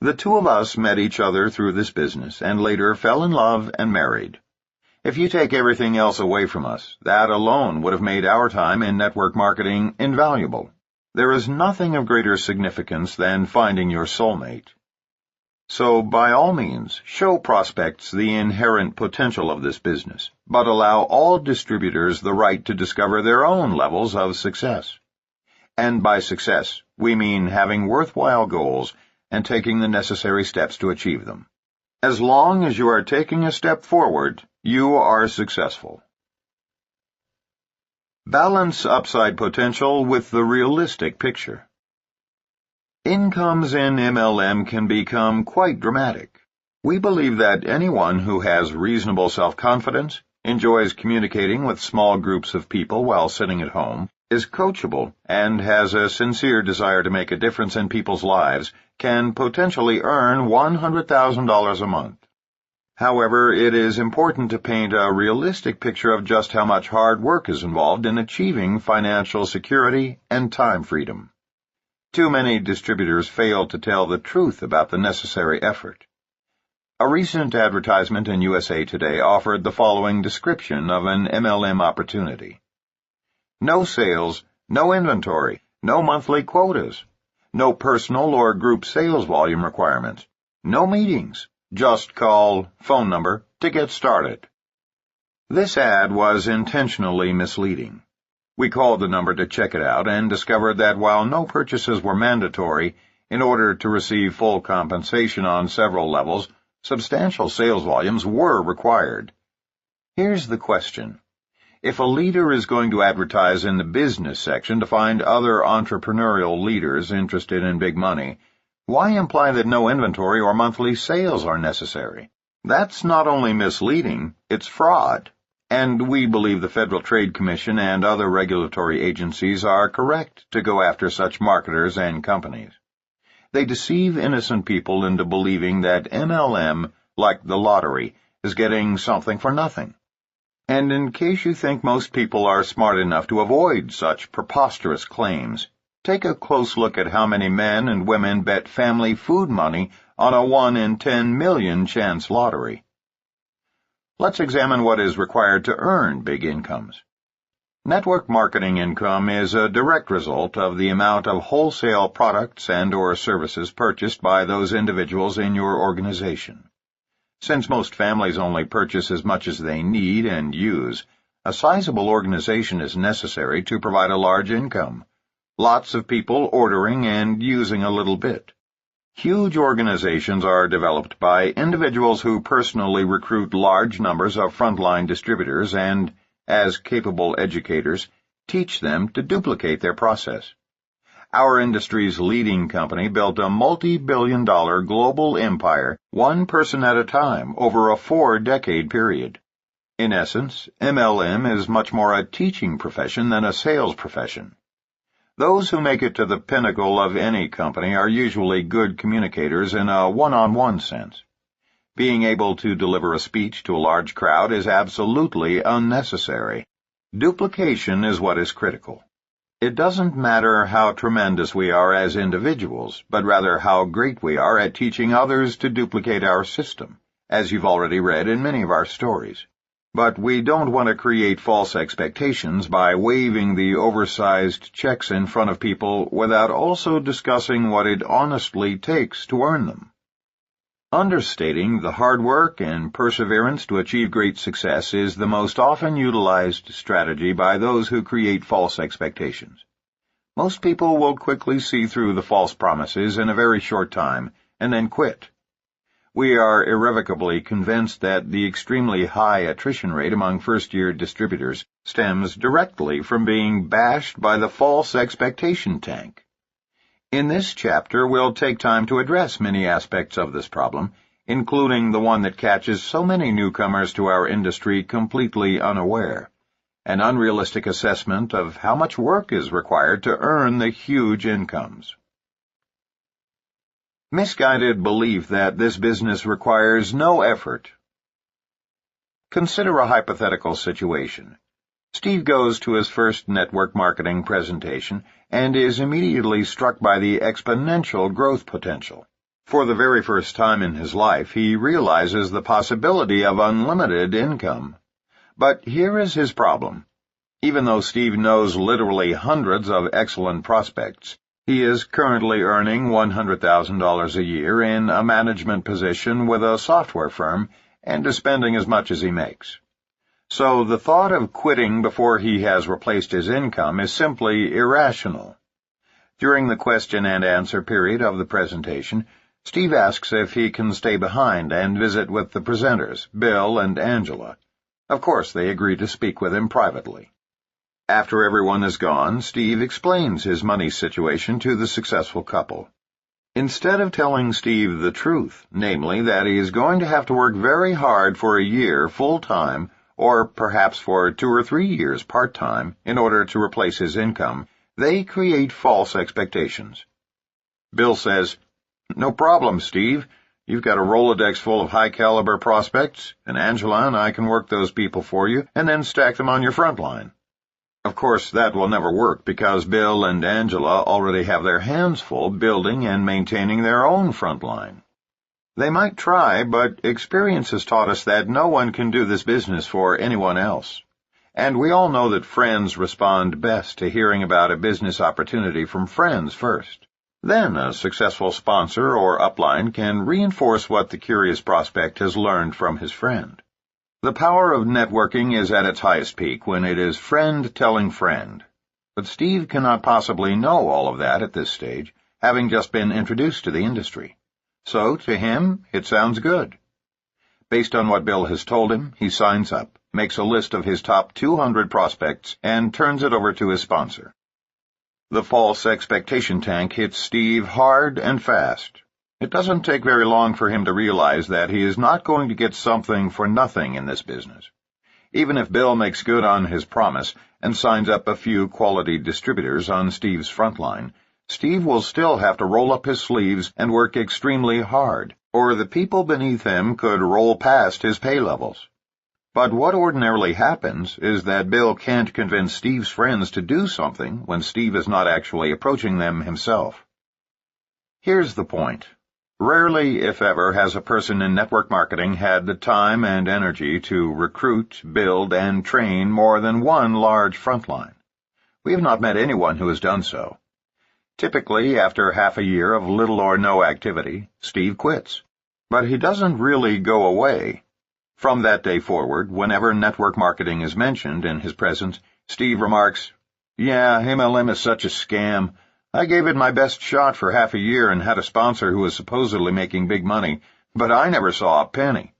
The two of us met each other through this business and later fell in love and married. If you take everything else away from us, that alone would have made our time in network marketing invaluable. There is nothing of greater significance than finding your soulmate. So, by all means, show prospects the inherent potential of this business, but allow all distributors the right to discover their own levels of success. And by success, we mean having worthwhile goals and taking the necessary steps to achieve them. As long as you are taking a step forward, you are successful. Balance upside potential with the realistic picture. Incomes in MLM can become quite dramatic. We believe that anyone who has reasonable self-confidence, enjoys communicating with small groups of people while sitting at home, is coachable, and has a sincere desire to make a difference in people's lives can potentially earn $100,000 a month. However, it is important to paint a realistic picture of just how much hard work is involved in achieving financial security and time freedom. Too many distributors fail to tell the truth about the necessary effort. A recent advertisement in USA Today offered the following description of an MLM opportunity. No sales, no inventory, no monthly quotas, no personal or group sales volume requirements, no meetings, just call, phone number, to get started. This ad was intentionally misleading. We called the number to check it out and discovered that while no purchases were mandatory, in order to receive full compensation on several levels, substantial sales volumes were required. Here's the question. If a leader is going to advertise in the business section to find other entrepreneurial leaders interested in big money, why imply that no inventory or monthly sales are necessary? That's not only misleading, it's fraud. And we believe the Federal Trade Commission and other regulatory agencies are correct to go after such marketers and companies. They deceive innocent people into believing that MLM, like the lottery, is getting something for nothing. And in case you think most people are smart enough to avoid such preposterous claims, take a close look at how many men and women bet family food money on a 1 in 10 million chance lottery. Let's examine what is required to earn big incomes. Network marketing income is a direct result of the amount of wholesale products and/or services purchased by those individuals in your organization. Since most families only purchase as much as they need and use, a sizable organization is necessary to provide a large income. Lots of people ordering and using a little bit. Huge organizations are developed by individuals who personally recruit large numbers of frontline distributors and, as capable educators, teach them to duplicate their process. Our industry's leading company built a multi-billion-dollar global empire, one person at a time, over a 4-decade period. In essence, MLM is much more a teaching profession than a sales profession. Those who make it to the pinnacle of any company are usually good communicators in a one-on-one sense. Being able to deliver a speech to a large crowd is absolutely unnecessary. Duplication is what is critical. It doesn't matter how tremendous we are as individuals, but rather how great we are at teaching others to duplicate our system, as you've already read in many of our stories. But we don't want to create false expectations by waving the oversized checks in front of people without also discussing what it honestly takes to earn them. Understating the hard work and perseverance to achieve great success is the most often utilized strategy by those who create false expectations. Most people will quickly see through the false promises in a very short time and then quit. We are irrevocably convinced that the extremely high attrition rate among first-year distributors stems directly from being bashed by the false expectation tank. In this chapter, we'll take time to address many aspects of this problem, including the one that catches so many newcomers to our industry completely unaware, an unrealistic assessment of how much work is required to earn the huge incomes. Misguided belief that this business requires no effort. Consider a hypothetical situation. Steve goes to his first network marketing presentation and is immediately struck by the exponential growth potential. For the very first time in his life, he realizes the possibility of unlimited income. But here is his problem. Even though Steve knows literally hundreds of excellent prospects, he is currently earning $100,000 a year in a management position with a software firm and is spending as much as he makes. So the thought of quitting before he has replaced his income is simply irrational. During the question and answer period of the presentation, Steve asks if he can stay behind and visit with the presenters, Bill and Angela. Of course, they agree to speak with him privately. After everyone is gone, Steve explains his money situation to the successful couple. Instead of telling Steve the truth, namely that he is going to have to work very hard for a year full-time, or perhaps for 2 or 3 years part-time, in order to replace his income, they create false expectations. Bill says, "No problem, Steve. You've got a Rolodex full of high-caliber prospects, and Angela and I can work those people for you and then stack them on your front line." Of course, that will never work because Bill and Angela already have their hands full building and maintaining their own front line. They might try, but experience has taught us that no one can do this business for anyone else. And we all know that friends respond best to hearing about a business opportunity from friends first. Then a successful sponsor or upline can reinforce what the curious prospect has learned from his friend. The power of networking is at its highest peak when it is friend telling friend. But Steve cannot possibly know all of that at this stage, having just been introduced to the industry. So, to him, it sounds good. Based on what Bill has told him, he signs up, makes a list of his top 200 prospects, and turns it over to his sponsor. The false expectation tank hits Steve hard and fast. It doesn't take very long for him to realize that he is not going to get something for nothing in this business. Even if Bill makes good on his promise and signs up a few quality distributors on Steve's front line, Steve will still have to roll up his sleeves and work extremely hard, or the people beneath him could roll past his pay levels. But what ordinarily happens is that Bill can't convince Steve's friends to do something when Steve is not actually approaching them himself. Here's the point. Rarely, if ever, has a person in network marketing had the time and energy to recruit, build, and train more than one large frontline. We have not met anyone who has done so. Typically, after half a year of little or no activity, Steve quits. But he doesn't really go away. From that day forward, whenever network marketing is mentioned in his presence, Steve remarks, "Yeah, MLM is such a scam. I gave it my best shot for half a year and had a sponsor who was supposedly making big money, but I never saw a penny.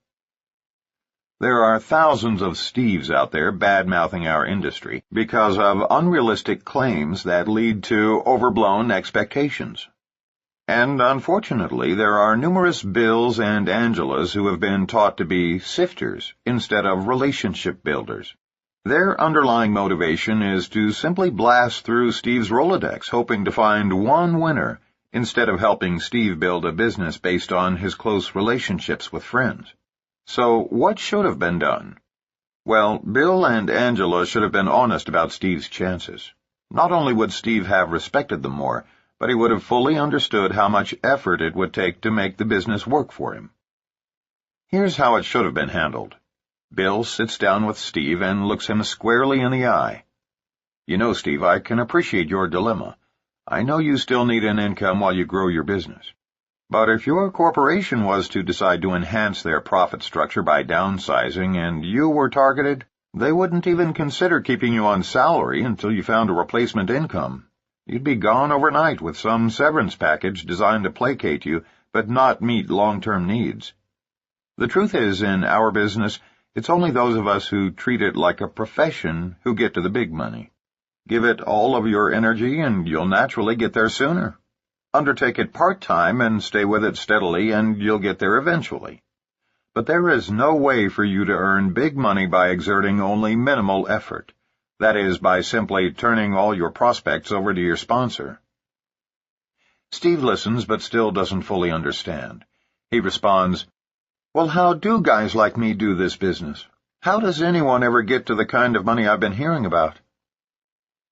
There are thousands of Steves out there bad-mouthing our industry because of unrealistic claims that lead to overblown expectations. And unfortunately, there are numerous Bills and Angelas who have been taught to be sifters instead of relationship builders. Their underlying motivation is to simply blast through Steve's Rolodex, hoping to find one winner, instead of helping Steve build a business based on his close relationships with friends. So what should have been done? Well, Bill and Angela should have been honest about Steve's chances. Not only would Steve have respected them more, but he would have fully understood how much effort it would take to make the business work for him. Here's how it should have been handled. Bill sits down with Steve and looks him squarely in the eye. You know, Steve, I can appreciate your dilemma. I know you still need an income while you grow your business. But if your corporation was to decide to enhance their profit structure by downsizing and you were targeted, they wouldn't even consider keeping you on salary until you found a replacement income. You'd be gone overnight with some severance package designed to placate you, but not meet long-term needs. The truth is, in our business, it's only those of us who treat it like a profession who get to the big money. Give it all of your energy and you'll naturally get there sooner. Undertake it part-time and stay with it steadily and you'll get there eventually. But there is no way for you to earn big money by exerting only minimal effort. That is, by simply turning all your prospects over to your sponsor. Steve listens but still doesn't fully understand. He responds, "Well, how do guys like me do this business? How does anyone ever get to the kind of money I've been hearing about?"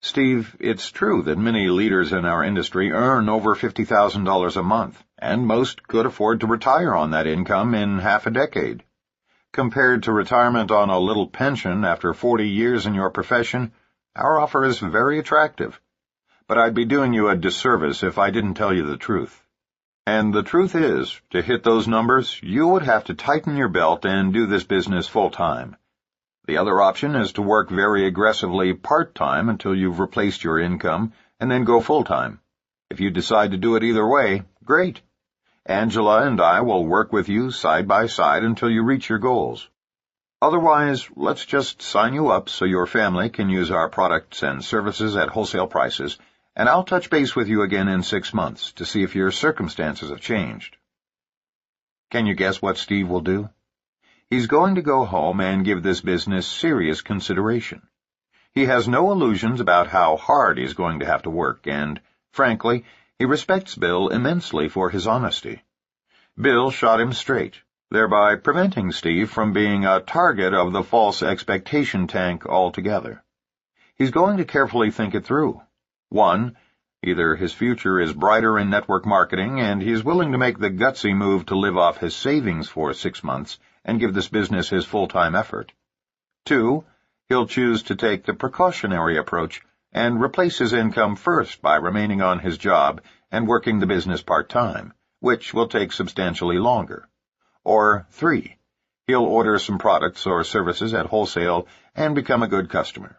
Steve, it's true that many leaders in our industry earn over $50,000 a month, and most could afford to retire on that income in half a decade. Compared to retirement on a little pension after 40 years in your profession, our offer is very attractive. But I'd be doing you a disservice if I didn't tell you the truth. And the truth is, to hit those numbers, you would have to tighten your belt and do this business full-time. The other option is to work very aggressively part-time until you've replaced your income, and then go full-time. If you decide to do it either way, great. Angela and I will work with you side by side until you reach your goals. Otherwise, let's just sign you up so your family can use our products and services at wholesale prices, and I'll touch base with you again in 6 months to see if your circumstances have changed." Can you guess what Steve will do? He's going to go home and give this business serious consideration. He has no illusions about how hard he's going to have to work, and, frankly, he respects Bill immensely for his honesty. Bill shot him straight, thereby preventing Steve from being a target of the false expectation tank altogether. He's going to carefully think it through. 1, either his future is brighter in network marketing and he's willing to make the gutsy move to live off his savings for 6 months and give this business his full-time effort. 2, he'll choose to take the precautionary approach and replace his income first by remaining on his job and working the business part-time, which will take substantially longer. Or 3, he'll order some products or services at wholesale and become a good customer.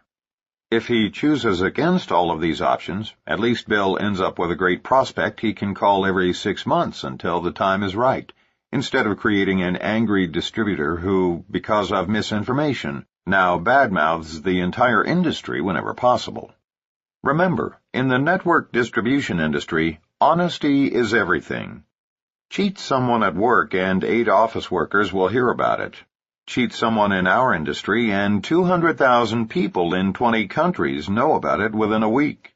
If he chooses against all of these options, at least Bill ends up with a great prospect he can call every 6 months until the time is right, instead of creating an angry distributor who, because of misinformation, now badmouths the entire industry whenever possible. Remember, in the network distribution industry, honesty is everything. Cheat someone at work and 8 office workers will hear about it. Cheat someone in our industry and 200,000 people in 20 countries know about it within a week.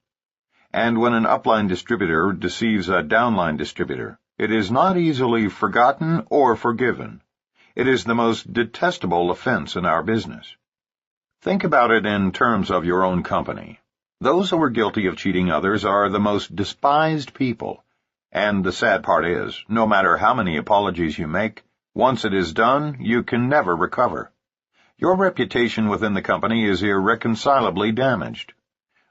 And when an upline distributor deceives a downline distributor, it is not easily forgotten or forgiven. It is the most detestable offense in our business. Think about it in terms of your own company. Those who are guilty of cheating others are the most despised people. And the sad part is, no matter how many apologies you make, once it is done, you can never recover. Your reputation within the company is irreconcilably damaged.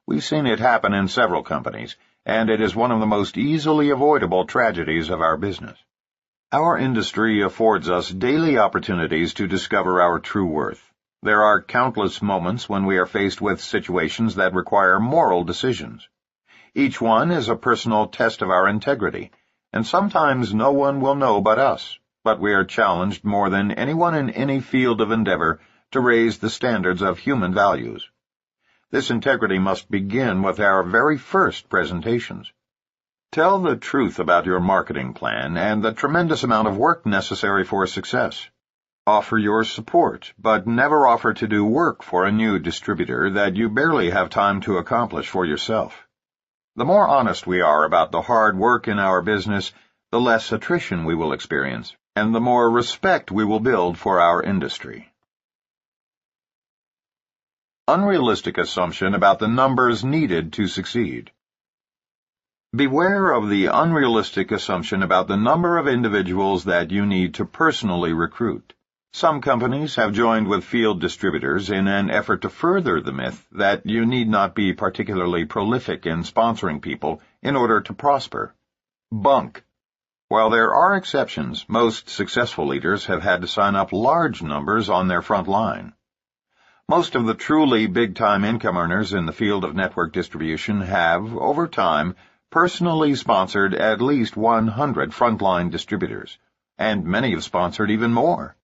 We've seen it happen in several companies, and it is one of the most easily avoidable tragedies of our business. Our industry affords us daily opportunities to discover our true worth. There are countless moments when we are faced with situations that require moral decisions. Each one is a personal test of our integrity, and sometimes no one will know but us, but we are challenged more than anyone in any field of endeavor to raise the standards of human values. This integrity must begin with our very first presentations. Tell the truth about your marketing plan and the tremendous amount of work necessary for success. Offer your support, but never offer to do work for a new distributor that you barely have time to accomplish for yourself. The more honest we are about the hard work in our business, the less attrition we will experience, and the more respect we will build for our industry. Unrealistic assumption about the numbers needed to succeed. Beware of the unrealistic assumption about the number of individuals that you need to personally recruit. Some companies have joined with field distributors in an effort to further the myth that you need not be particularly prolific in sponsoring people in order to prosper. Bunk. While there are exceptions, most successful leaders have had to sign up large numbers on their front line. Most of the truly big-time income earners in the field of network distribution have, over time, personally sponsored at least 100 frontline distributors, and many have sponsored even more.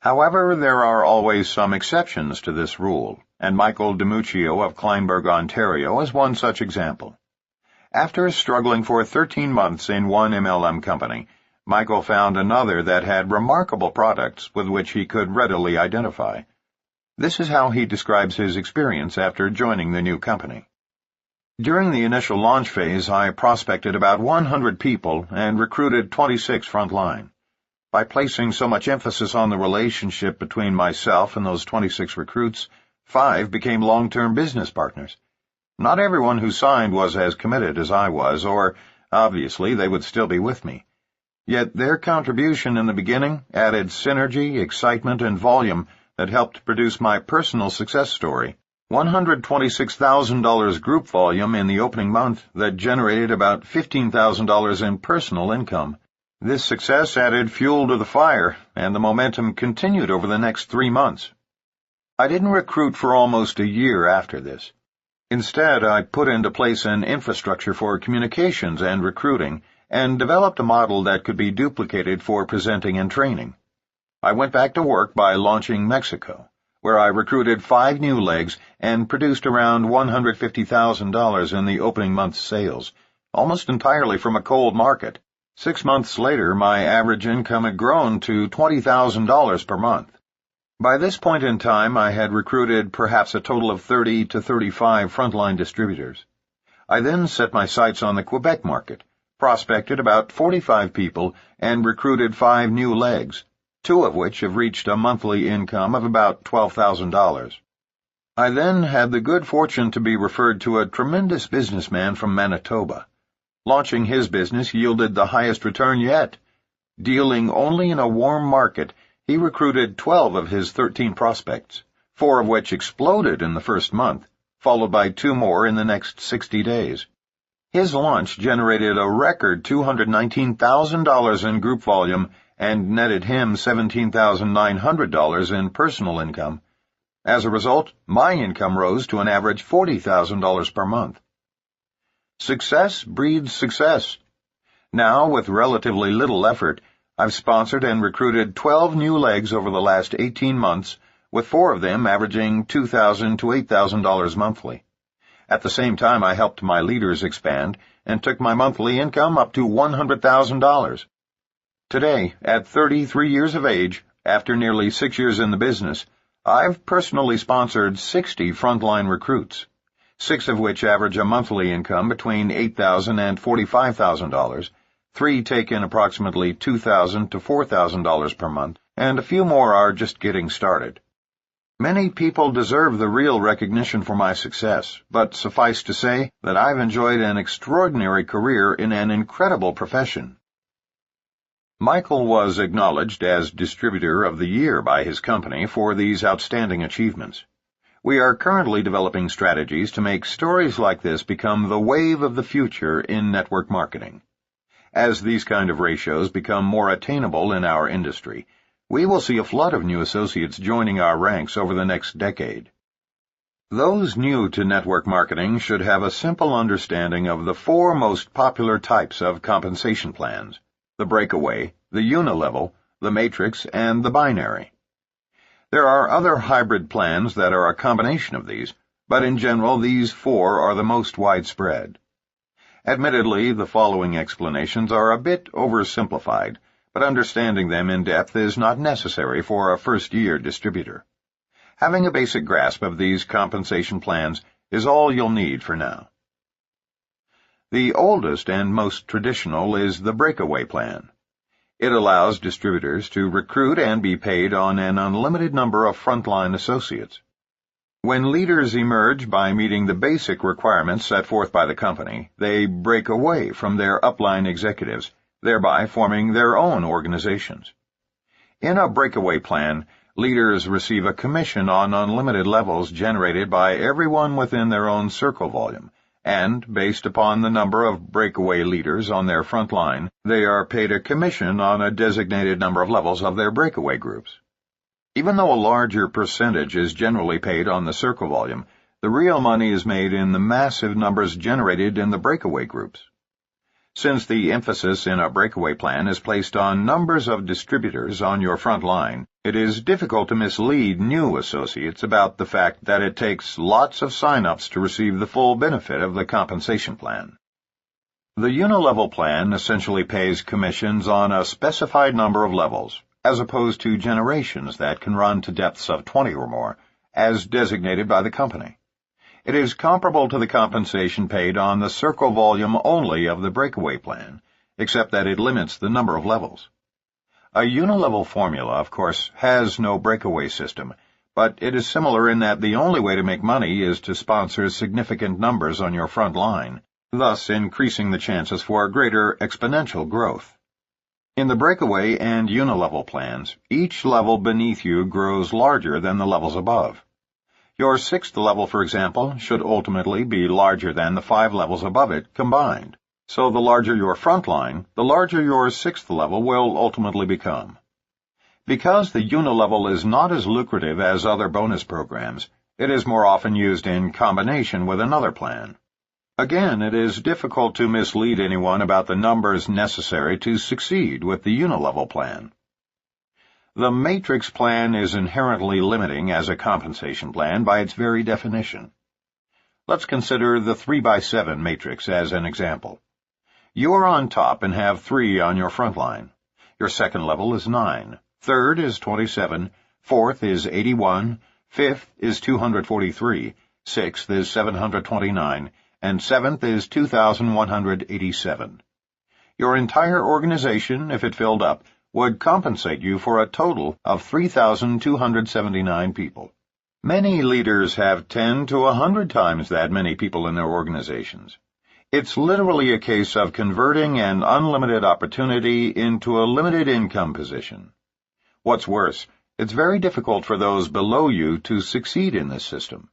However, there are always some exceptions to this rule, and Michael DiMuccio of Kleinburg, Ontario, is one such example. After struggling for 13 months in one MLM company, Michael found another that had remarkable products with which he could readily identify. This is how he describes his experience after joining the new company. During the initial launch phase, I prospected about 100 people and recruited 26 frontline. By placing so much emphasis on the relationship between myself and those 26 recruits, 5 became long-term business partners. Not everyone who signed was as committed as I was, or, obviously, they would still be with me. Yet their contribution in the beginning added synergy, excitement, and volume that helped produce my personal success story. $126,000 group volume in the opening month that generated about $15,000 in personal income. This success added fuel to the fire, and the momentum continued over the next 3 months. I didn't recruit for almost a year after this. Instead, I put into place an infrastructure for communications and recruiting, and developed a model that could be duplicated for presenting and training. I went back to work by launching Mexico, where I recruited 5 new legs and produced around $150,000 in the opening month's sales, almost entirely from a cold market. 6 months later, my average income had grown to $20,000 per month. By this point in time, I had recruited perhaps a total of 30 to 35 frontline distributors. I then set my sights on the Quebec market, prospected about 45 people, and recruited 5 new legs, 2 of which have reached a monthly income of about $12,000. I then had the good fortune to be referred to a tremendous businessman from Manitoba. Launching his business yielded the highest return yet. Dealing only in a warm market, he recruited 12 of his 13 prospects, 4 of which exploded in the first month, followed by 2 more in the next 60 days. His launch generated a record $219,000 in group volume and netted him $17,900 in personal income. As a result, my income rose to an average $40,000 per month. Success breeds success. Now, with relatively little effort, I've sponsored and recruited 12 new legs over the last 18 months, with 4 of them averaging $2,000 to $8,000 monthly. At the same time, I helped my leaders expand and took my monthly income up to $100,000. Today, at 33 years of age, after nearly 6 years in the business, I've personally sponsored 60 frontline recruits, 6 of which average a monthly income between $8,000 and $45,000, 3 take in approximately $2,000 to $4,000 per month, and a few more are just getting started. Many people deserve the real recognition for my success, but suffice to say that I've enjoyed an extraordinary career in an incredible profession. Michael was acknowledged as Distributor of the Year by his company for these outstanding achievements. We are currently developing strategies to make stories like this become the wave of the future in network marketing. As these kind of ratios become more attainable in our industry, we will see a flood of new associates joining our ranks over the next decade. Those new to network marketing should have a simple understanding of the four most popular types of compensation plans: the breakaway, the unilevel, the matrix, and the binary. There are other hybrid plans that are a combination of these, but in general these four are the most widespread. Admittedly, the following explanations are a bit oversimplified, but understanding them in depth is not necessary for a first-year distributor. Having a basic grasp of these compensation plans is all you'll need for now. The oldest and most traditional is the breakaway plan. It allows distributors to recruit and be paid on an unlimited number of frontline associates. When leaders emerge by meeting the basic requirements set forth by the company, they break away from their upline executives, thereby forming their own organizations. In a breakaway plan, leaders receive a commission on unlimited levels generated by everyone within their own circle volume, and, based upon the number of breakaway leaders on their front line, they are paid a commission on a designated number of levels of their breakaway groups. Even though a larger percentage is generally paid on the circle volume, the real money is made in the massive numbers generated in the breakaway groups. Since the emphasis in a breakaway plan is placed on numbers of distributors on your front line, it is difficult to mislead new associates about the fact that it takes lots of sign-ups to receive the full benefit of the compensation plan. The unilevel plan essentially pays commissions on a specified number of levels, as opposed to generations that can run to depths of 20 or more, as designated by the company. It is comparable to the compensation paid on the circle volume only of the breakaway plan, except that it limits the number of levels. A unilevel formula, of course, has no breakaway system, but it is similar in that the only way to make money is to sponsor significant numbers on your front line, thus increasing the chances for greater exponential growth. In the breakaway and unilevel plans, each level beneath you grows larger than the levels above. Your sixth level, for example, should ultimately be larger than the 5 levels above it combined. So the larger your front line, the larger your sixth level will ultimately become. Because the unilevel is not as lucrative as other bonus programs, it is more often used in combination with another plan. Again, it is difficult to mislead anyone about the numbers necessary to succeed with the unilevel plan. The matrix plan is inherently limiting as a compensation plan by its very definition. Let's consider the 3x7 matrix as an example. You are on top and have 3 on your front line. Your second level is 9, third is 27, fourth is 81, fifth is 243, sixth is 729, and seventh is 2,187. Your entire organization, if it filled up, would compensate you for a total of 3,279 people. Many leaders have 10 to 100 times that many people in their organizations. It's literally a case of converting an unlimited opportunity into a limited income position. What's worse, it's very difficult for those below you to succeed in this system.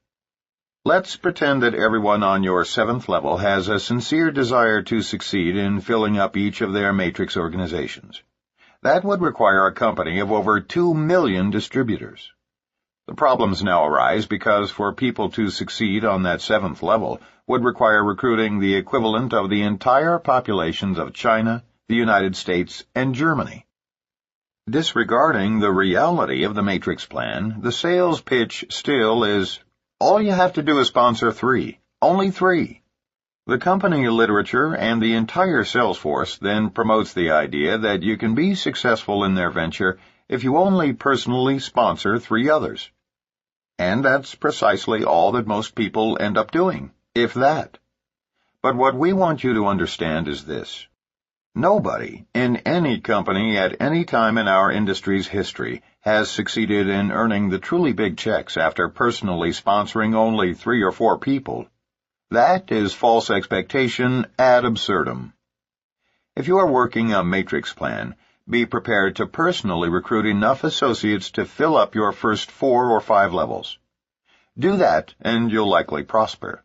Let's pretend that everyone on your 7th level has a sincere desire to succeed in filling up each of their matrix organizations. That would require a company of over 2 million distributors. The problems now arise because for people to succeed on that 7th level would require recruiting the equivalent of the entire populations of China, the United States, and Germany. Disregarding the reality of the matrix plan, the sales pitch still is, all you have to do is sponsor 3, only 3. The company literature and the entire sales force then promotes the idea that you can be successful in their venture if you only personally sponsor 3 others. And that's precisely all that most people end up doing, if that. But what we want you to understand is this. Nobody in any company at any time in our industry's history has succeeded in earning the truly big checks after personally sponsoring only 3 or 4 people. That is false expectation ad absurdum. If you are working a matrix plan, be prepared to personally recruit enough associates to fill up your first 4 or 5 levels. Do that, and you'll likely prosper.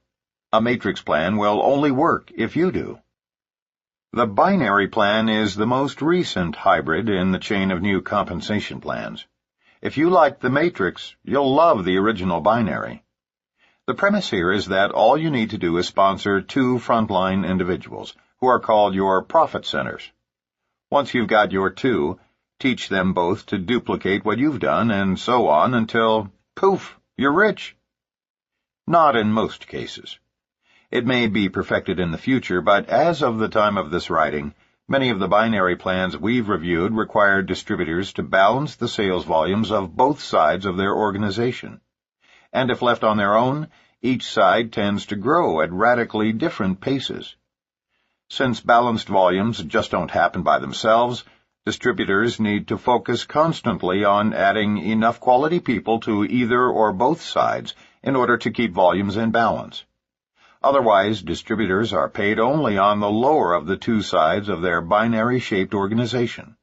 A matrix plan will only work if you do. The binary plan is the most recent hybrid in the chain of new compensation plans. If you like the matrix, you'll love the original binary. The premise here is that all you need to do is sponsor 2 frontline individuals, who are called your profit centers. Once you've got your 2, teach them both to duplicate what you've done, and so on until, poof, you're rich. Not in most cases. It may be perfected in the future, but as of the time of this writing, many of the binary plans we've reviewed require distributors to balance the sales volumes of both sides of their organization. And if left on their own, each side tends to grow at radically different paces. Since balanced volumes just don't happen by themselves, distributors need to focus constantly on adding enough quality people to either or both sides in order to keep volumes in balance. Otherwise, distributors are paid only on the lower of the 2 sides of their binary-shaped organization.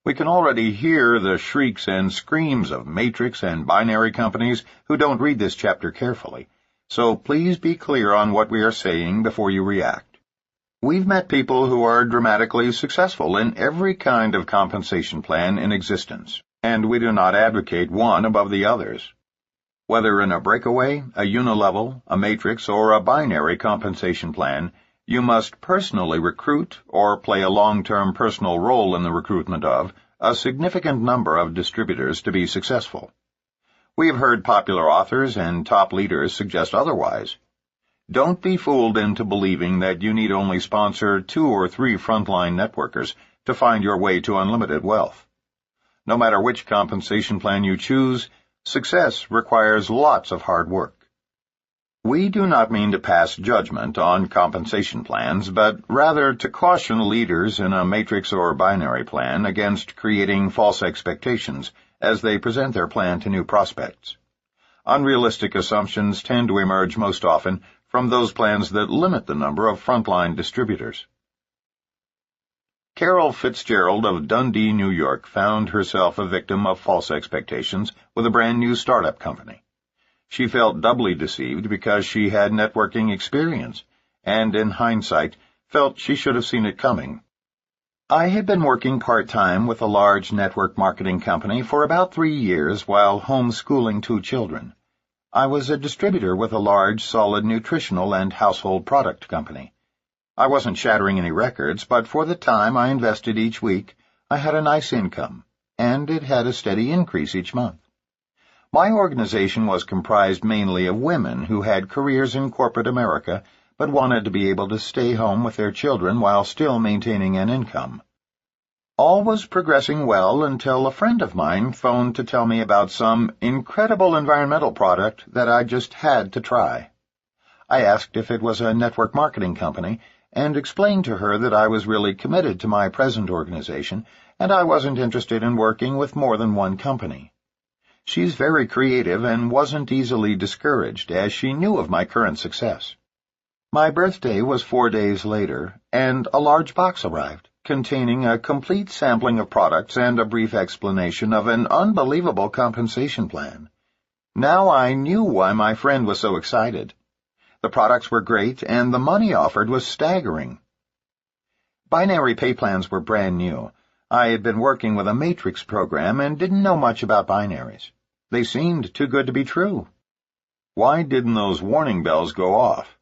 We can already hear the shrieks and screams of matrix and binary companies who don't read this chapter carefully, so please be clear on what we are saying before you react. We've met people who are dramatically successful in every kind of compensation plan in existence, and we do not advocate one above the others. Whether in a breakaway, a unilevel, a matrix, or a binary compensation plan, you must personally recruit or play a long-term personal role in the recruitment of a significant number of distributors to be successful. We have heard popular authors and top leaders suggest otherwise. Don't be fooled into believing that you need only sponsor 2 or 3 frontline networkers to find your way to unlimited wealth. No matter which compensation plan you choose, success requires lots of hard work. We do not mean to pass judgment on compensation plans, but rather to caution leaders in a matrix or binary plan against creating false expectations as they present their plan to new prospects. Unrealistic assumptions tend to emerge most often from those plans that limit the number of frontline distributors. Carol Fitzgerald of Dundee, New York, found herself a victim of false expectations with a brand-new startup company. She felt doubly deceived because she had networking experience, and in hindsight, felt she should have seen it coming. I had been working part-time with a large network marketing company for about 3 years while homeschooling 2 children. I was a distributor with a large, solid nutritional and household product company. I wasn't shattering any records, but for the time I invested each week, I had a nice income, and it had a steady increase each month. My organization was comprised mainly of women who had careers in corporate America, but wanted to be able to stay home with their children while still maintaining an income. All was progressing well until a friend of mine phoned to tell me about some incredible environmental product that I just had to try. I asked if it was a network marketing company, and explained to her that I was really committed to my present organization, and I wasn't interested in working with more than one company. She's very creative and wasn't easily discouraged, as she knew of my current success. My birthday was 4 days later, and a large box arrived, containing a complete sampling of products and a brief explanation of an unbelievable compensation plan. Now I knew why my friend was so excited. The products were great, and the money offered was staggering. Binary pay plans were brand new. I had been working with a matrix program and didn't know much about binaries. They seemed too good to be true. Why didn't those warning bells go off?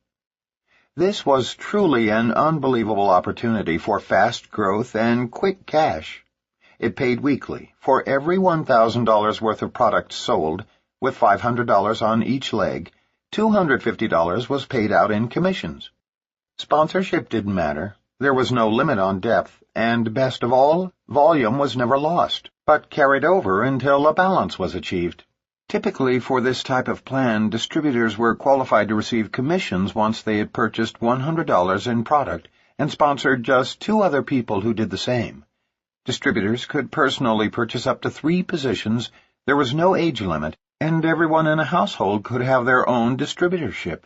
This was truly an unbelievable opportunity for fast growth and quick cash. It paid weekly for every $1,000 worth of products sold, with $500 on each leg. $250 was paid out in commissions. Sponsorship didn't matter. There was no limit on depth, and best of all, volume was never lost, but carried over until a balance was achieved. Typically, for this type of plan, distributors were qualified to receive commissions once they had purchased $100 in product and sponsored just 2 other people who did the same. Distributors could personally purchase up to 3 positions, there was no age limit, and everyone in a household could have their own distributorship.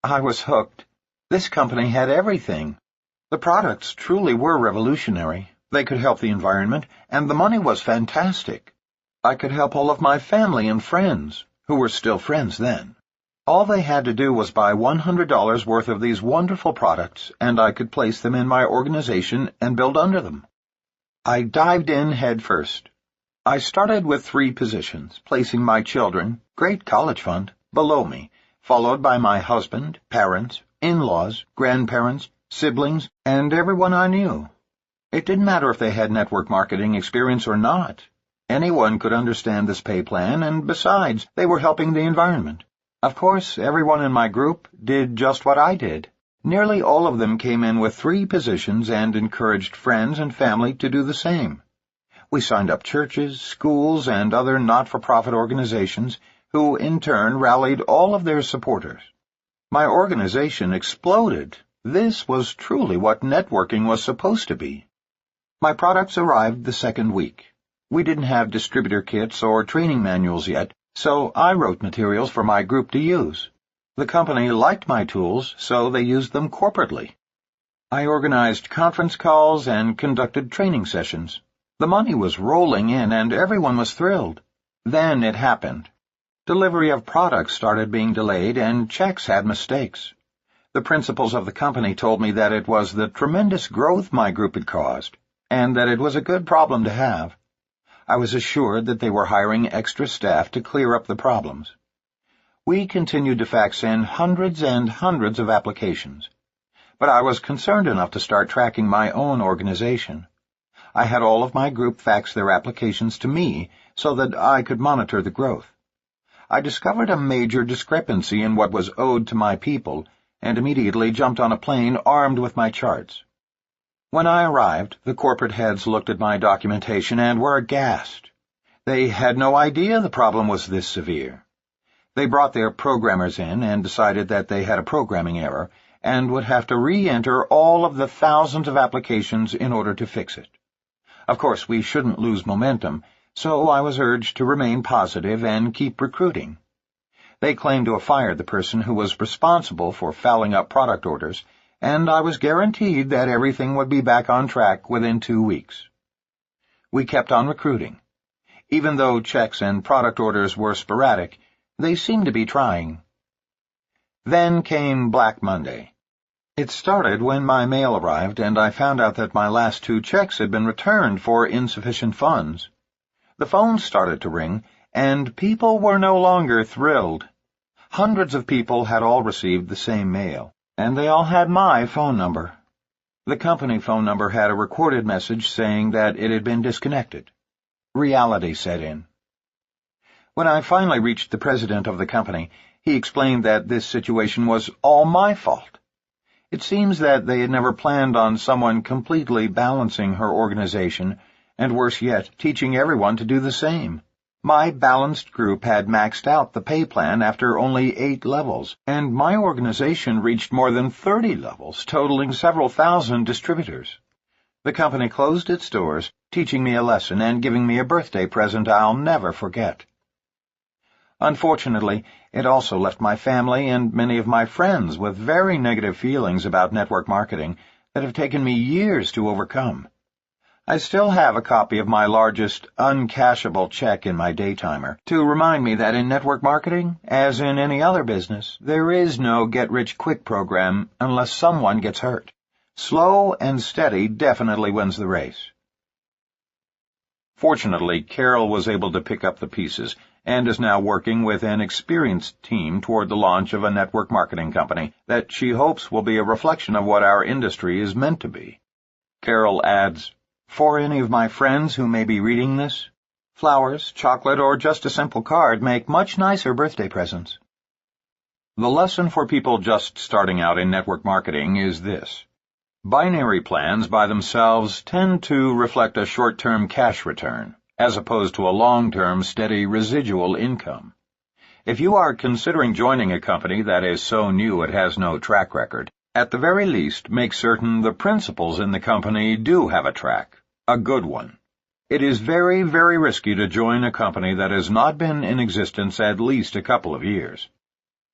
I was hooked. This company had everything. The products truly were revolutionary. They could help the environment, and the money was fantastic. I could help all of my family and friends, who were still friends then. All they had to do was buy $100 worth of these wonderful products, and I could place them in my organization and build under them. I dived in head first. I started with 3 positions, placing my children, great college fund, below me, followed by my husband, parents, in-laws, grandparents, siblings, and everyone I knew. It didn't matter if they had network marketing experience or not. Anyone could understand this pay plan, and besides, they were helping the environment. Of course, everyone in my group did just what I did. Nearly all of them came in with 3 positions and encouraged friends and family to do the same. We signed up churches, schools, and other not-for-profit organizations who, in turn, rallied all of their supporters. My organization exploded. This was truly what networking was supposed to be. My products arrived the second week. We didn't have distributor kits or training manuals yet, so I wrote materials for my group to use. The company liked my tools, so they used them corporately. I organized conference calls and conducted training sessions. The money was rolling in, and everyone was thrilled. Then it happened. Delivery of products started being delayed, and checks had mistakes. The principals of the company told me that it was the tremendous growth my group had caused, and that it was a good problem to have. I was assured that they were hiring extra staff to clear up the problems. We continued to fax in hundreds and hundreds of applications, but I was concerned enough to start tracking my own organization. I had all of my group fax their applications to me so that I could monitor the growth. I discovered a major discrepancy in what was owed to my people and immediately jumped on a plane armed with my charts. When I arrived, the corporate heads looked at my documentation and were aghast. They had no idea the problem was this severe. They brought their programmers in and decided that they had a programming error and would have to re-enter all of the thousands of applications in order to fix it. Of course, we shouldn't lose momentum, so I was urged to remain positive and keep recruiting. They claimed to have fired the person who was responsible for fouling up product orders, and I was guaranteed that everything would be back on track within 2 weeks. We kept on recruiting. Even though checks and product orders were sporadic, they seemed to be trying. Then came Black Monday. It started when my mail arrived and I found out that my last 2 checks had been returned for insufficient funds. The phones started to ring, and people were no longer thrilled. Hundreds of people had all received the same mail, and they all had my phone number. The company phone number had a recorded message saying that it had been disconnected. Reality set in. When I finally reached the president of the company, he explained that this situation was all my fault. It seems that they had never planned on someone completely balancing her organization, and worse yet, teaching everyone to do the same. My balanced group had maxed out the pay plan after only 8 levels, and my organization reached more than 30 levels, totaling several thousand distributors. The company closed its doors, teaching me a lesson and giving me a birthday present I'll never forget. Unfortunately, it also left my family and many of my friends with very negative feelings about network marketing that have taken me years to overcome. I still have a copy of my largest uncashable check in my daytimer to remind me that in network marketing, as in any other business, there is no get-rich-quick program unless someone gets hurt. Slow and steady definitely wins the race. Fortunately, Carol was able to pick up the pieces and is now working with an experienced team toward the launch of a network marketing company that she hopes will be a reflection of what our industry is meant to be. Carol adds, "For any of my friends who may be reading this, flowers, chocolate, or just a simple card make much nicer birthday presents." The lesson for people just starting out in network marketing is this. Binary plans by themselves tend to reflect a short-term cash return, as opposed to a long-term steady residual income. If you are considering joining a company that is so new it has no track record, at the very least make certain the principals in the company do have a track, a good one. It is very, very risky to join a company that has not been in existence at least a couple of years.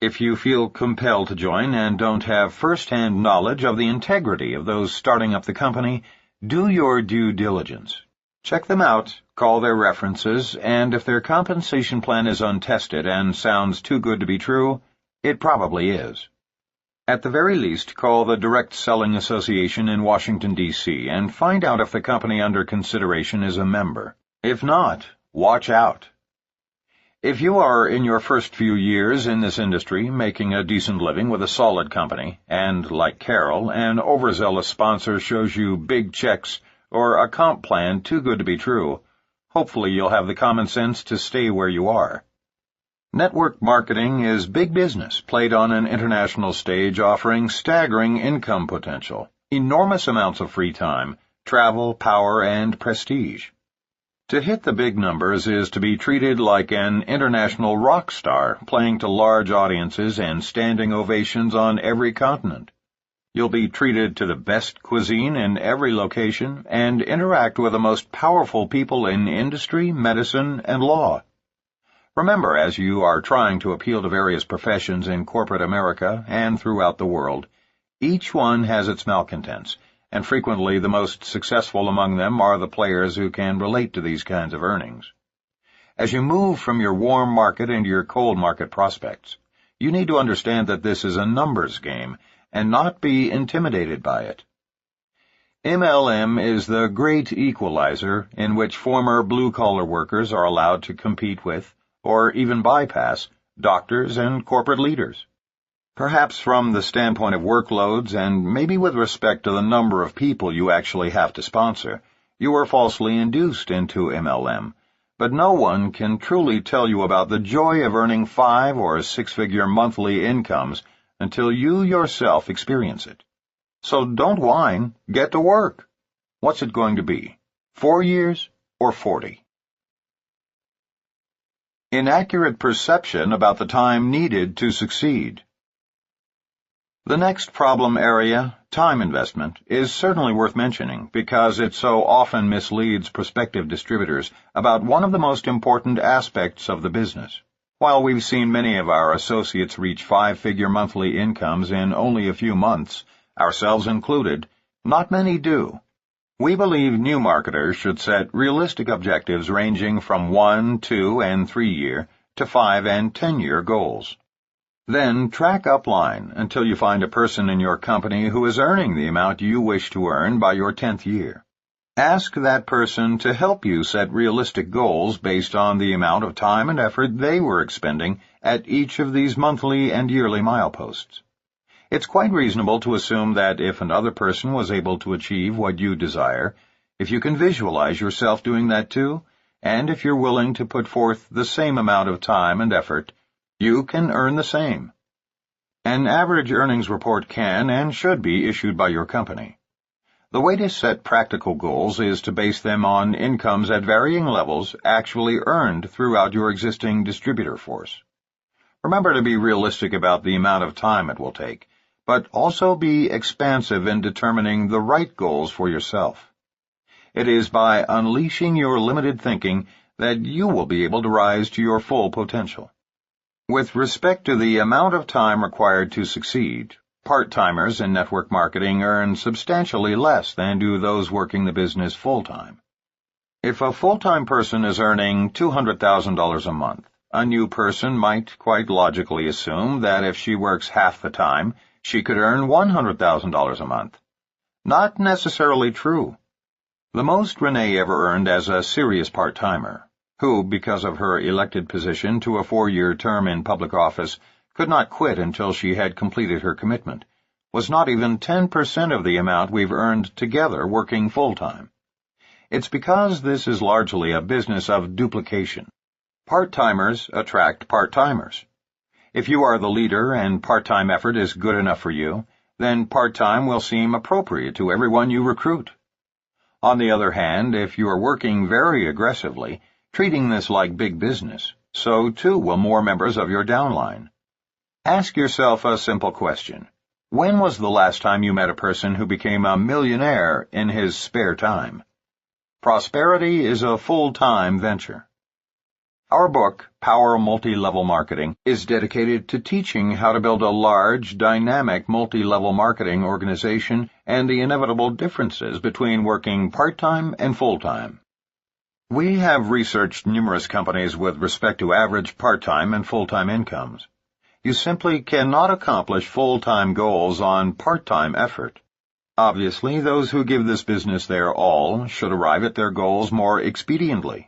If you feel compelled to join and don't have first-hand knowledge of the integrity of those starting up the company, do your due diligence. Check them out, call their references, and if their compensation plan is untested and sounds too good to be true, it probably is. At the very least, call the Direct Selling Association in Washington, D.C., and find out if the company under consideration is a member. If not, watch out. If you are in your first few years in this industry, making a decent living with a solid company, and, like Carol, an overzealous sponsor shows you big checks or a comp plan too good to be true, hopefully you'll have the common sense to stay where you are. Network marketing is big business played on an international stage, offering staggering income potential, enormous amounts of free time, travel, power, and prestige. To hit the big numbers is to be treated like an international rock star, playing to large audiences and standing ovations on every continent. You'll be treated to the best cuisine in every location and interact with the most powerful people in industry, medicine, and law. Remember, as you are trying to appeal to various professions in corporate America and throughout the world, each one has its malcontents, and frequently the most successful among them are the players who can relate to these kinds of earnings. As you move from your warm market into your cold market prospects, you need to understand that this is a numbers game and not be intimidated by it. MLM is the great equalizer in which former blue-collar workers are allowed to compete with, or even bypass, doctors and corporate leaders. Perhaps from the standpoint of workloads and maybe with respect to the number of people you actually have to sponsor, you are falsely induced into MLM, but no one can truly tell you about the joy of earning 5- or 6-figure monthly incomes until you yourself experience it. So don't whine, get to work. What's it going to be? 4 years or 40? Inaccurate perception about the time needed to succeed. The next problem area, time investment, is certainly worth mentioning because it so often misleads prospective distributors about one of the most important aspects of the business. While we've seen many of our associates reach 5-figure monthly incomes in only a few months, ourselves included, not many do. We believe new marketers should set realistic objectives ranging from 1, 2, and 3-year to 5- and 10-year goals. Then track upline until you find a person in your company who is earning the amount you wish to earn by your 10th year. Ask that person to help you set realistic goals based on the amount of time and effort they were expending at each of these monthly and yearly mileposts. It's quite reasonable to assume that if another person was able to achieve what you desire, if you can visualize yourself doing that too, and if you're willing to put forth the same amount of time and effort, you can earn the same. An average earnings report can and should be issued by your company. The way to set practical goals is to base them on incomes at varying levels actually earned throughout your existing distributor force. Remember to be realistic about the amount of time it will take, but also be expansive in determining the right goals for yourself. It is by unleashing your limited thinking that you will be able to rise to your full potential. With respect to the amount of time required to succeed, part-timers in network marketing earn substantially less than do those working the business full-time. If a full-time person is earning $200,000 a month, a new person might quite logically assume that if she works half the time, she could earn $100,000 a month. Not necessarily true. The most Renee ever earned as a serious part-timer, who, because of her elected position to a 4-year term in public office, could not quit until she had completed her commitment, was not even 10% of the amount we've earned together working full-time. It's because this is largely a business of duplication. Part-timers attract part-timers. If you are the leader and part-time effort is good enough for you, then part-time will seem appropriate to everyone you recruit. On the other hand, if you are working very aggressively, treating this like big business, so too will more members of your downline. Ask yourself a simple question. When was the last time you met a person who became a millionaire in his spare time? Prosperity is a full-time venture. Our book, Power Multi-Level Marketing, is dedicated to teaching how to build a large, dynamic multi-level marketing organization and the inevitable differences between working part-time and full-time. We have researched numerous companies with respect to average part-time and full-time incomes. You simply cannot accomplish full-time goals on part-time effort. Obviously, those who give this business their all should arrive at their goals more expediently.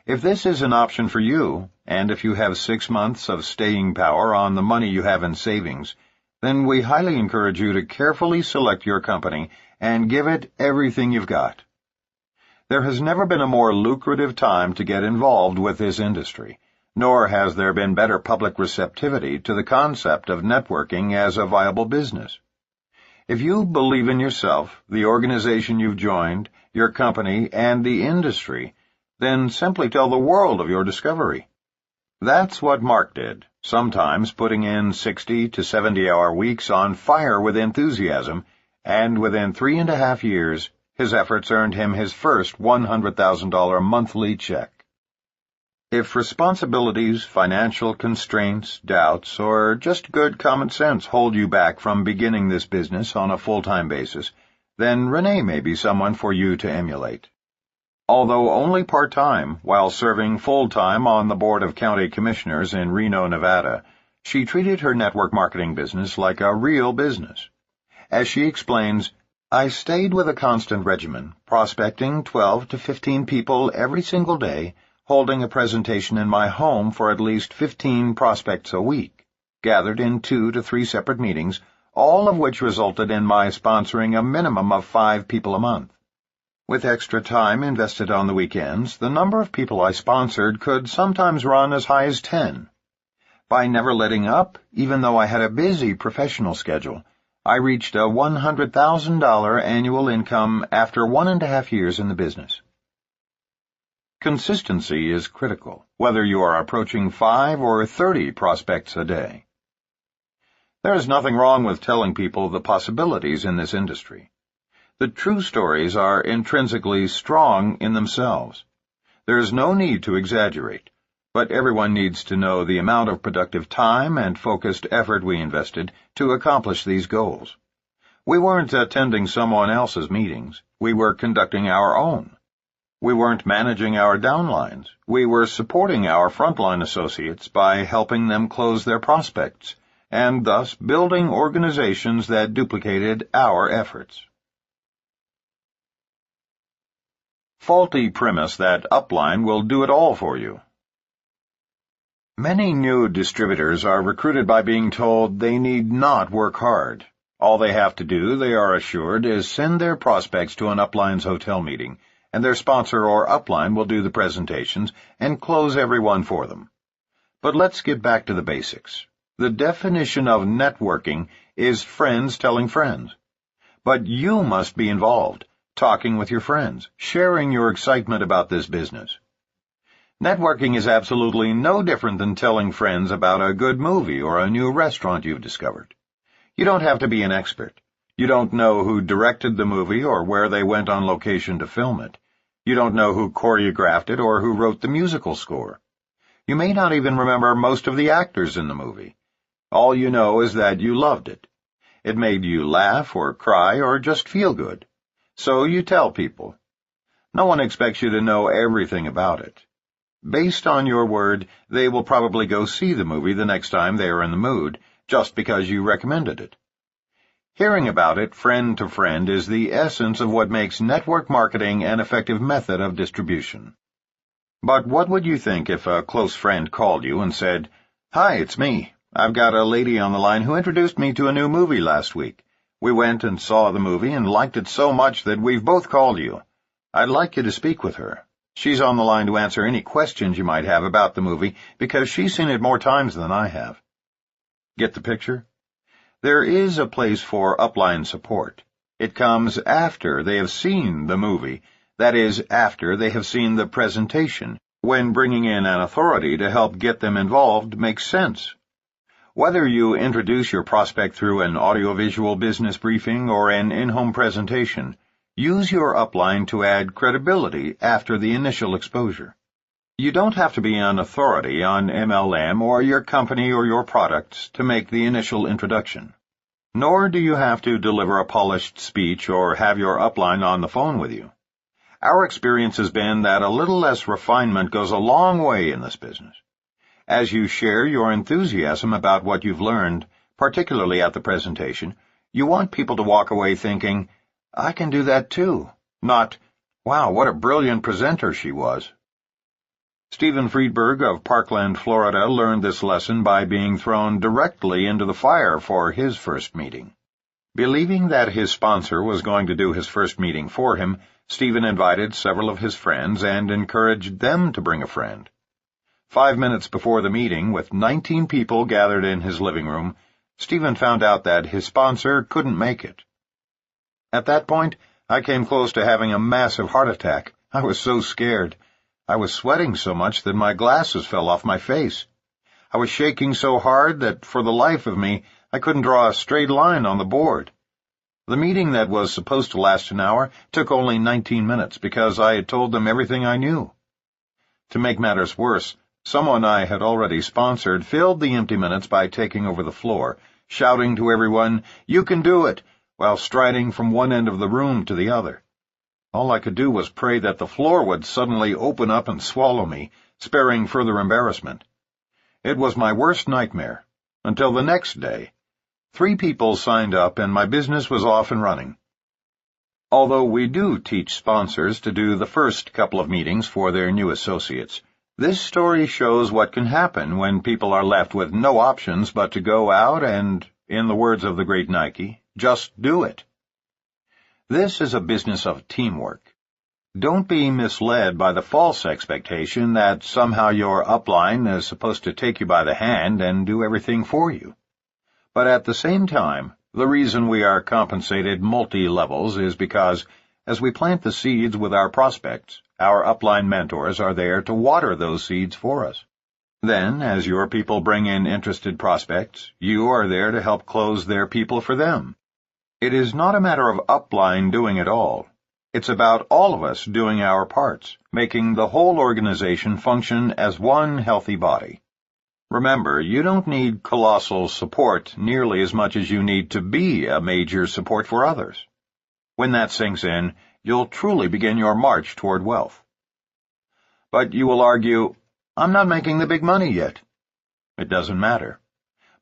If this is an option for you, and if you have 6 months of staying power on the money you have in savings, then we highly encourage you to carefully select your company and give it everything you've got. There has never been a more lucrative time to get involved with this industry, nor has there been better public receptivity to the concept of networking as a viable business. If you believe in yourself, the organization you've joined, your company, and the industry, then simply tell the world of your discovery. That's what Mark did, sometimes putting in 60 to 70-hour weeks on fire with enthusiasm, and within 3.5 years, his efforts earned him his first $100,000 monthly check. If responsibilities, financial constraints, doubts, or just good common sense hold you back from beginning this business on a full-time basis, then Renee may be someone for you to emulate. Although only part-time, while serving full-time on the Board of County Commissioners in Reno, Nevada, she treated her network marketing business like a real business. As she explains, I stayed with a constant regimen, prospecting 12 to 15 people every single day, holding a presentation in my home for at least 15 prospects a week, gathered in 2 to 3 separate meetings, all of which resulted in my sponsoring a minimum of 5 people a month. With extra time invested on the weekends, the number of people I sponsored could sometimes run as high as 10. By never letting up, even though I had a busy professional schedule, I reached a $100,000 annual income after 1.5 years in the business. Consistency is critical, whether you are approaching 5 or 30 prospects a day. There is nothing wrong with telling people the possibilities in this industry. The true stories are intrinsically strong in themselves. There is no need to exaggerate, but everyone needs to know the amount of productive time and focused effort we invested to accomplish these goals. We weren't attending someone else's meetings. We were conducting our own. We weren't managing our downlines. We were supporting our frontline associates by helping them close their prospects, and thus building organizations that duplicated our efforts. Faulty premise that upline will do it all for you. Many new distributors are recruited by being told they need not work hard. All they have to do, they are assured, is send their prospects to an upline's hotel meeting, and their sponsor or upline will do the presentations and close everyone for them. But let's get back to the basics. The definition of networking is friends telling friends. But you must be involved, talking with your friends, sharing your excitement about this business. Networking is absolutely no different than telling friends about a good movie or a new restaurant you've discovered. You don't have to be an expert. You don't know who directed the movie or where they went on location to film it. You don't know who choreographed it or who wrote the musical score. You may not even remember most of the actors in the movie. All you know is that you loved it. It made you laugh or cry or just feel good. So you tell people. No one expects you to know everything about it. Based on your word, they will probably go see the movie the next time they are in the mood, just because you recommended it. Hearing about it friend to friend is the essence of what makes network marketing an effective method of distribution. But what would you think if a close friend called you and said, "Hi, it's me. I've got a lady on the line who introduced me to a new movie last week. We went and saw the movie and liked it so much that we've both called you. I'd like you to speak with her. She's on the line to answer any questions you might have about the movie because she's seen it more times than I have." Get the picture? There is a place for upline support. It comes after they have seen the movie, that is, after they have seen the presentation, when bringing in an authority to help get them involved makes sense. Whether you introduce your prospect through an audiovisual business briefing or an in-home presentation, use your upline to add credibility after the initial exposure. You don't have to be an authority on MLM or your company or your products to make the initial introduction. Nor do you have to deliver a polished speech or have your upline on the phone with you. Our experience has been that a little less refinement goes a long way in this business. As you share your enthusiasm about what you've learned, particularly at the presentation, you want people to walk away thinking, "I can do that too," not, "Wow, what a brilliant presenter she was." Stephen Friedberg of Parkland, Florida, learned this lesson by being thrown directly into the fire for his first meeting. Believing that his sponsor was going to do his first meeting for him, Stephen invited several of his friends and encouraged them to bring a friend. 5 minutes before the meeting, with 19 people gathered in his living room, Stephen found out that his sponsor couldn't make it. At that point, I came close to having a massive heart attack. I was so scared. I was sweating so much that my glasses fell off my face. I was shaking so hard that, for the life of me, I couldn't draw a straight line on the board. The meeting that was supposed to last an hour took only 19 minutes because I had told them everything I knew. To make matters worse, someone I had already sponsored filled the empty minutes by taking over the floor, shouting to everyone, "You can do it," while striding from one end of the room to the other. All I could do was pray that the floor would suddenly open up and swallow me, sparing further embarrassment. It was my worst nightmare, until the next day. 3 people signed up and my business was off and running. Although we do teach sponsors to do the first couple of meetings for their new associates, this story shows what can happen when people are left with no options but to go out and, in the words of the great Nike, just do it. This is a business of teamwork. Don't be misled by the false expectation that somehow your upline is supposed to take you by the hand and do everything for you. But at the same time, the reason we are compensated multi-levels is because, as we plant the seeds with our prospects, our upline mentors are there to water those seeds for us. Then, as your people bring in interested prospects, you are there to help close their people for them. It is not a matter of upline doing it all. It's about all of us doing our parts, making the whole organization function as one healthy body. Remember, you don't need colossal support nearly as much as you need to be a major support for others. When that sinks in, you'll truly begin your march toward wealth. But you will argue, "I'm not making the big money yet." It doesn't matter.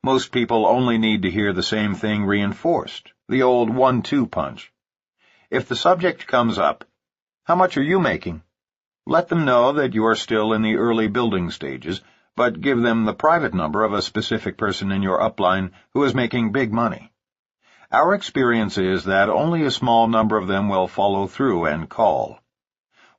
Most people only need to hear the same thing reinforced, the old 1-2 punch. If the subject comes up, "How much are you making?" let them know that you are still in the early building stages, but give them the private number of a specific person in your upline who is making big money. Our experience is that only a small number of them will follow through and call.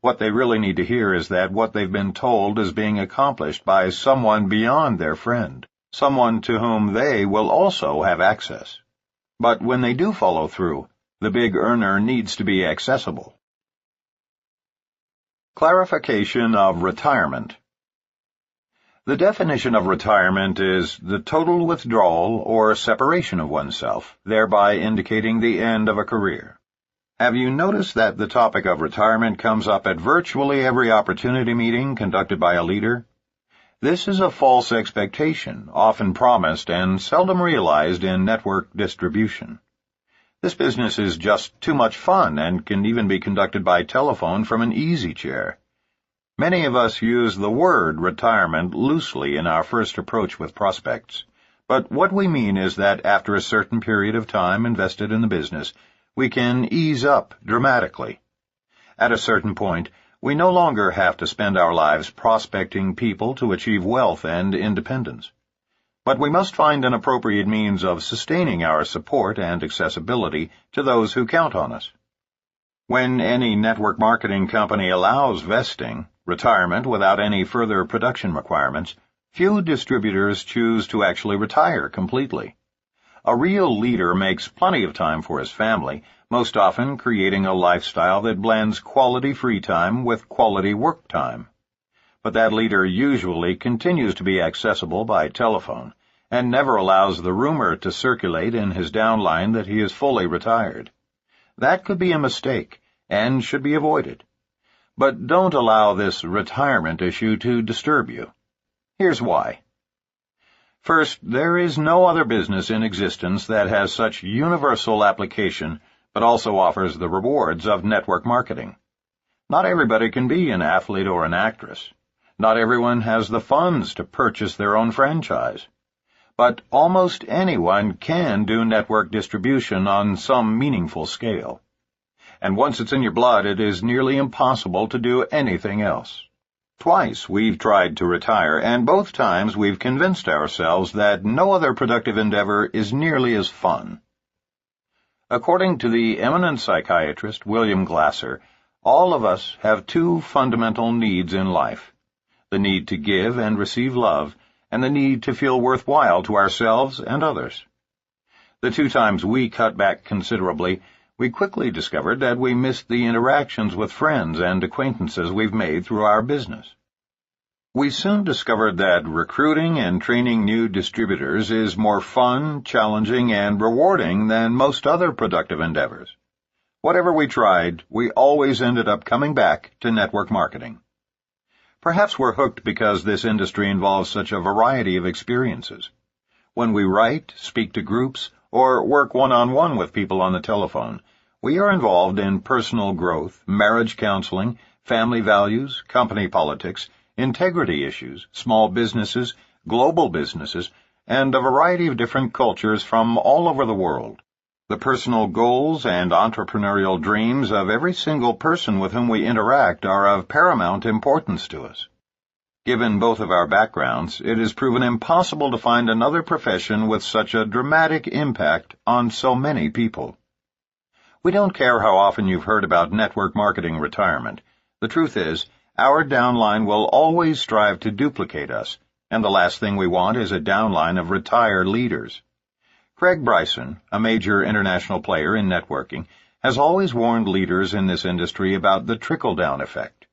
What they really need to hear is that what they've been told is being accomplished by someone beyond their friend, someone to whom they will also have access. But when they do follow through, the big earner needs to be accessible. Clarification of retirement. The definition of retirement is the total withdrawal or separation of oneself, thereby indicating the end of a career. Have you noticed that the topic of retirement comes up at virtually every opportunity meeting conducted by a leader? This is a false expectation, often promised and seldom realized in network distribution. This business is just too much fun and can even be conducted by telephone from an easy chair. Many of us use the word retirement loosely in our first approach with prospects, but what we mean is that after a certain period of time invested in the business, we can ease up dramatically. At a certain point, we no longer have to spend our lives prospecting people to achieve wealth and independence. But we must find an appropriate means of sustaining our support and accessibility to those who count on us. When any network marketing company allows vesting, retirement without any further production requirements, few distributors choose to actually retire completely. A real leader makes plenty of time for his family, most often creating a lifestyle that blends quality free time with quality work time. But that leader usually continues to be accessible by telephone and never allows the rumor to circulate in his downline that he is fully retired. That could be a mistake and should be avoided. But don't allow this retirement issue to disturb you. Here's why. First, there is no other business in existence that has such universal application but also offers the rewards of network marketing. Not everybody can be an athlete or an actress. Not everyone has the funds to purchase their own franchise. But almost anyone can do network distribution on some meaningful scale. And once it's in your blood, it is nearly impossible to do anything else. Twice we've tried to retire, and both times we've convinced ourselves that no other productive endeavor is nearly as fun. According to the eminent psychiatrist William Glasser, all of us have two fundamental needs in life: the need to give and receive love, and the need to feel worthwhile to ourselves and others. The two times we cut back considerably, we quickly discovered that we missed the interactions with friends and acquaintances we've made through our business. We soon discovered that recruiting and training new distributors is more fun, challenging, and rewarding than most other productive endeavors. Whatever we tried, we always ended up coming back to network marketing. Perhaps we're hooked because this industry involves such a variety of experiences. When we write, speak to groups, or work one-on-one with people on the telephone, we are involved in personal growth, marriage counseling, family values, company politics, integrity issues, small businesses, global businesses, and a variety of different cultures from all over the world. The personal goals and entrepreneurial dreams of every single person with whom we interact are of paramount importance to us. Given both of our backgrounds, it has proven impossible to find another profession with such a dramatic impact on so many people. We don't care how often you've heard about network marketing retirement. The truth is, our downline will always strive to duplicate us, and the last thing we want is a downline of retired leaders. Craig Bryson, a major international player in networking, has always warned leaders in this industry about the trickle-down effect.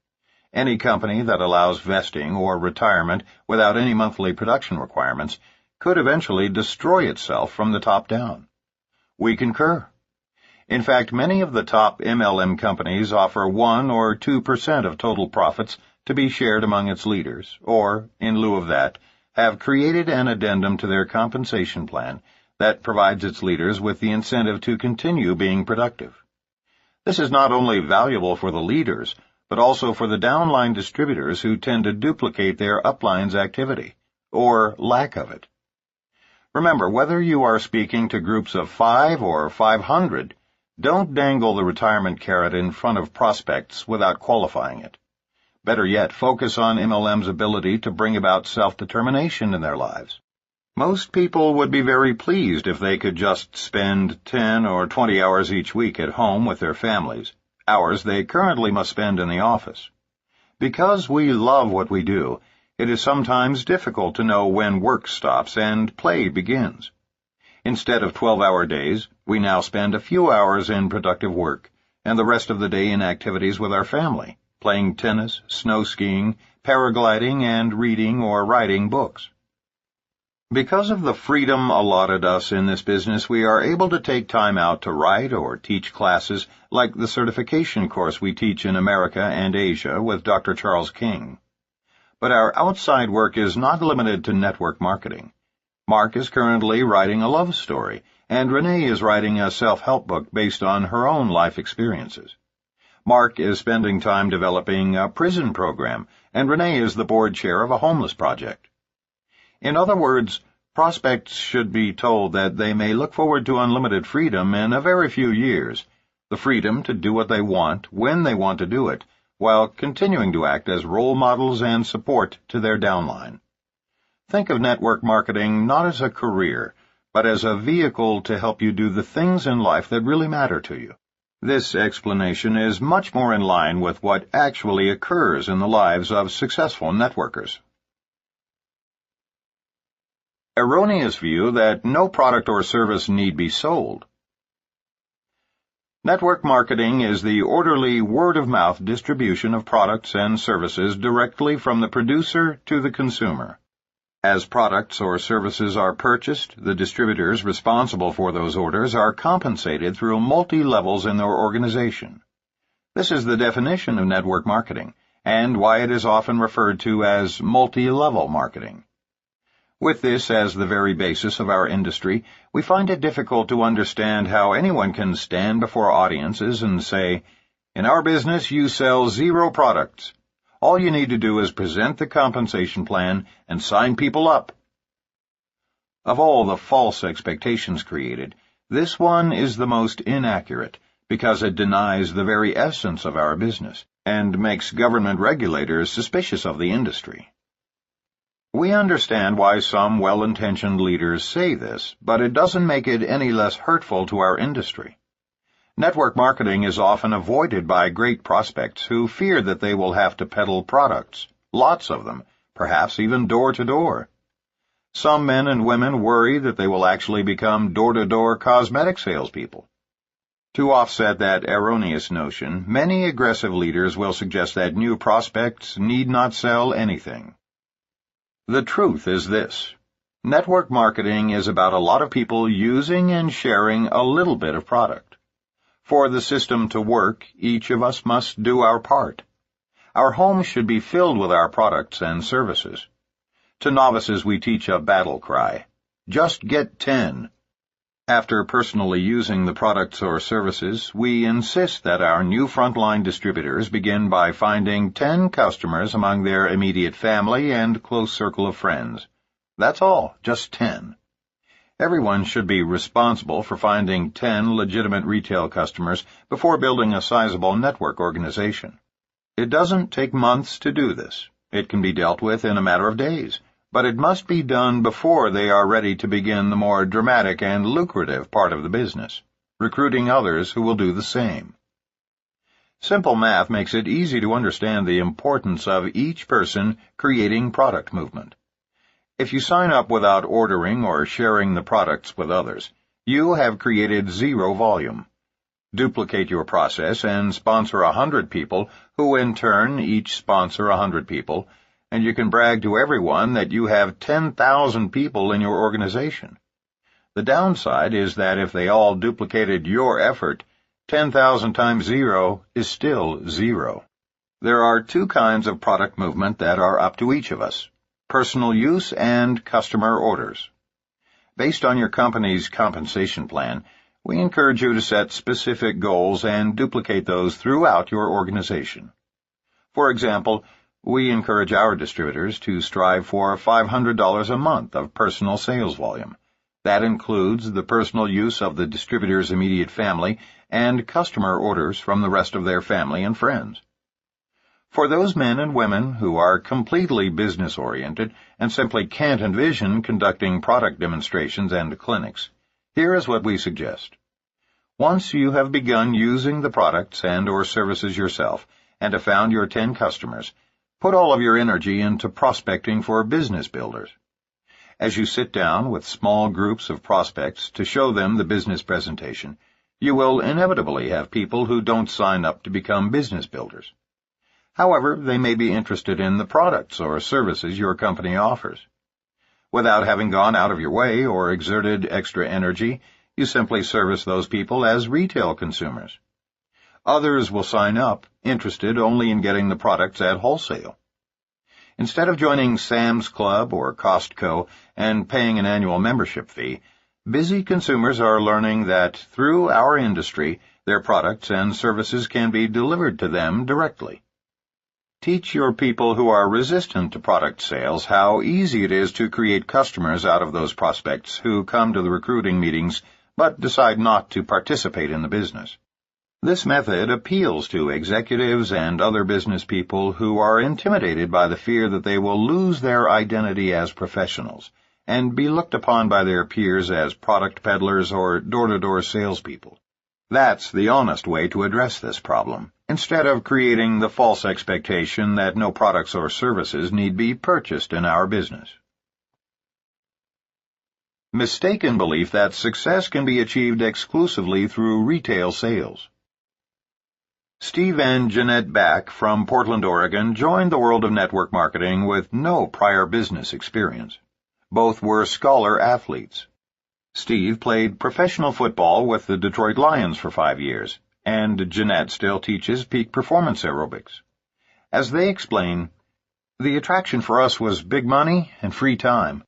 Any company that allows vesting or retirement without any monthly production requirements could eventually destroy itself from the top down. We concur. In fact, many of the top MLM companies offer 1 or 2% of total profits to be shared among its leaders, or, in lieu of that, have created an addendum to their compensation plan that provides its leaders with the incentive to continue being productive. This is not only valuable for the leaders, but also for the downline distributors who tend to duplicate their upline's activity, or lack of it. Remember, whether you are speaking to groups of 5 or 500, don't dangle the retirement carrot in front of prospects without qualifying it. Better yet, focus on MLM's ability to bring about self-determination in their lives. Most people would be very pleased if they could just spend 10 or 20 hours each week at home with their families, hours they currently must spend in the office. Because we love what we do, it is sometimes difficult to know when work stops and play begins. Instead of 12-hour days, we now spend a few hours in productive work, and the rest of the day in activities with our family, playing tennis, snow skiing, paragliding, and reading or writing books. Because of the freedom allotted us in this business, we are able to take time out to write or teach classes like the certification course we teach in America and Asia with Dr. Charles King. But our outside work is not limited to network marketing. Mark is currently writing a love story, and Renee is writing a self-help book based on her own life experiences. Mark is spending time developing a prison program, and Renee is the board chair of a homeless project. In other words, prospects should be told that they may look forward to unlimited freedom in a very few years, the freedom to do what they want when they want to do it, while continuing to act as role models and support to their downline. Think of network marketing not as a career, but as a vehicle to help you do the things in life that really matter to you. This explanation is much more in line with what actually occurs in the lives of successful networkers. Erroneous view that no product or service need be sold. Network marketing is the orderly word-of-mouth distribution of products and services directly from the producer to the consumer. As products or services are purchased, the distributors responsible for those orders are compensated through multi-levels in their organization. This is the definition of network marketing, and why it is often referred to as multi-level marketing. With this as the very basis of our industry, we find it difficult to understand how anyone can stand before audiences and say, "In our business, you sell 0 products. All you need to do is present the compensation plan and sign people up." Of all the false expectations created, this one is the most inaccurate because it denies the very essence of our business, and makes government regulators suspicious of the industry. We understand why some well-intentioned leaders say this, but it doesn't make it any less hurtful to our industry. Network marketing is often avoided by great prospects who fear that they will have to peddle products, lots of them, perhaps even door to door. Some men and women worry that they will actually become door-to-door cosmetic salespeople. To offset that erroneous notion, many aggressive leaders will suggest that new prospects need not sell anything. The truth is this: network marketing is about a lot of people using and sharing a little bit of product. For the system to work, each of us must do our part. Our homes should be filled with our products and services. To novices we teach a battle cry: just get 10. After personally using the products or services, we insist that our new frontline distributors begin by finding 10 customers among their immediate family and close circle of friends. That's all, just 10. Everyone should be responsible for finding 10 legitimate retail customers before building a sizable network organization. It doesn't take months to do this. It can be dealt with in a matter of days, but it must be done before they are ready to begin the more dramatic and lucrative part of the business, recruiting others who will do the same. Simple math makes it easy to understand the importance of each person creating product movement. If you sign up without ordering or sharing the products with others, you have created zero volume. Duplicate your process and sponsor 100 people who in turn each sponsor 100 people, and you can brag to everyone that you have 10,000 people in your organization. The downside is that if they all duplicated your effort, 10,000 times 0 is still 0. There are two kinds of product movement that are up to each of us: personal use and customer orders. Based on your company's compensation plan, we encourage you to set specific goals and duplicate those throughout your organization. For example, we encourage our distributors to strive for $500 a month of personal sales volume. That includes the personal use of the distributor's immediate family and customer orders from the rest of their family and friends. For those men and women who are completely business-oriented and simply can't envision conducting product demonstrations and clinics, here is what we suggest. Once you have begun using the products and/or services yourself and have found your 10 customers, put all of your energy into prospecting for business builders. As you sit down with small groups of prospects to show them the business presentation, you will inevitably have people who don't sign up to become business builders. However, they may be interested in the products or services your company offers. Without having gone out of your way or exerted extra energy, you simply service those people as retail consumers. Others will sign up, interested only in getting the products at wholesale. Instead of joining Sam's Club or Costco and paying an annual membership fee, busy consumers are learning that through our industry, their products and services can be delivered to them directly. Teach your people who are resistant to product sales how easy it is to create customers out of those prospects who come to the recruiting meetings but decide not to participate in the business. This method appeals to executives and other business people who are intimidated by the fear that they will lose their identity as professionals and be looked upon by their peers as product peddlers or door-to-door salespeople. That's the honest way to address this problem, instead of creating the false expectation that no products or services need be purchased in our business. Mistaken belief that success can be achieved exclusively through retail sales. Steve and Jeanette Back from Portland, Oregon, joined the world of network marketing with no prior business experience. Both were scholar athletes. Steve played professional football with the Detroit Lions for 5 years, and Jeanette still teaches peak performance aerobics. As they explain, the attraction for us was big money and free time.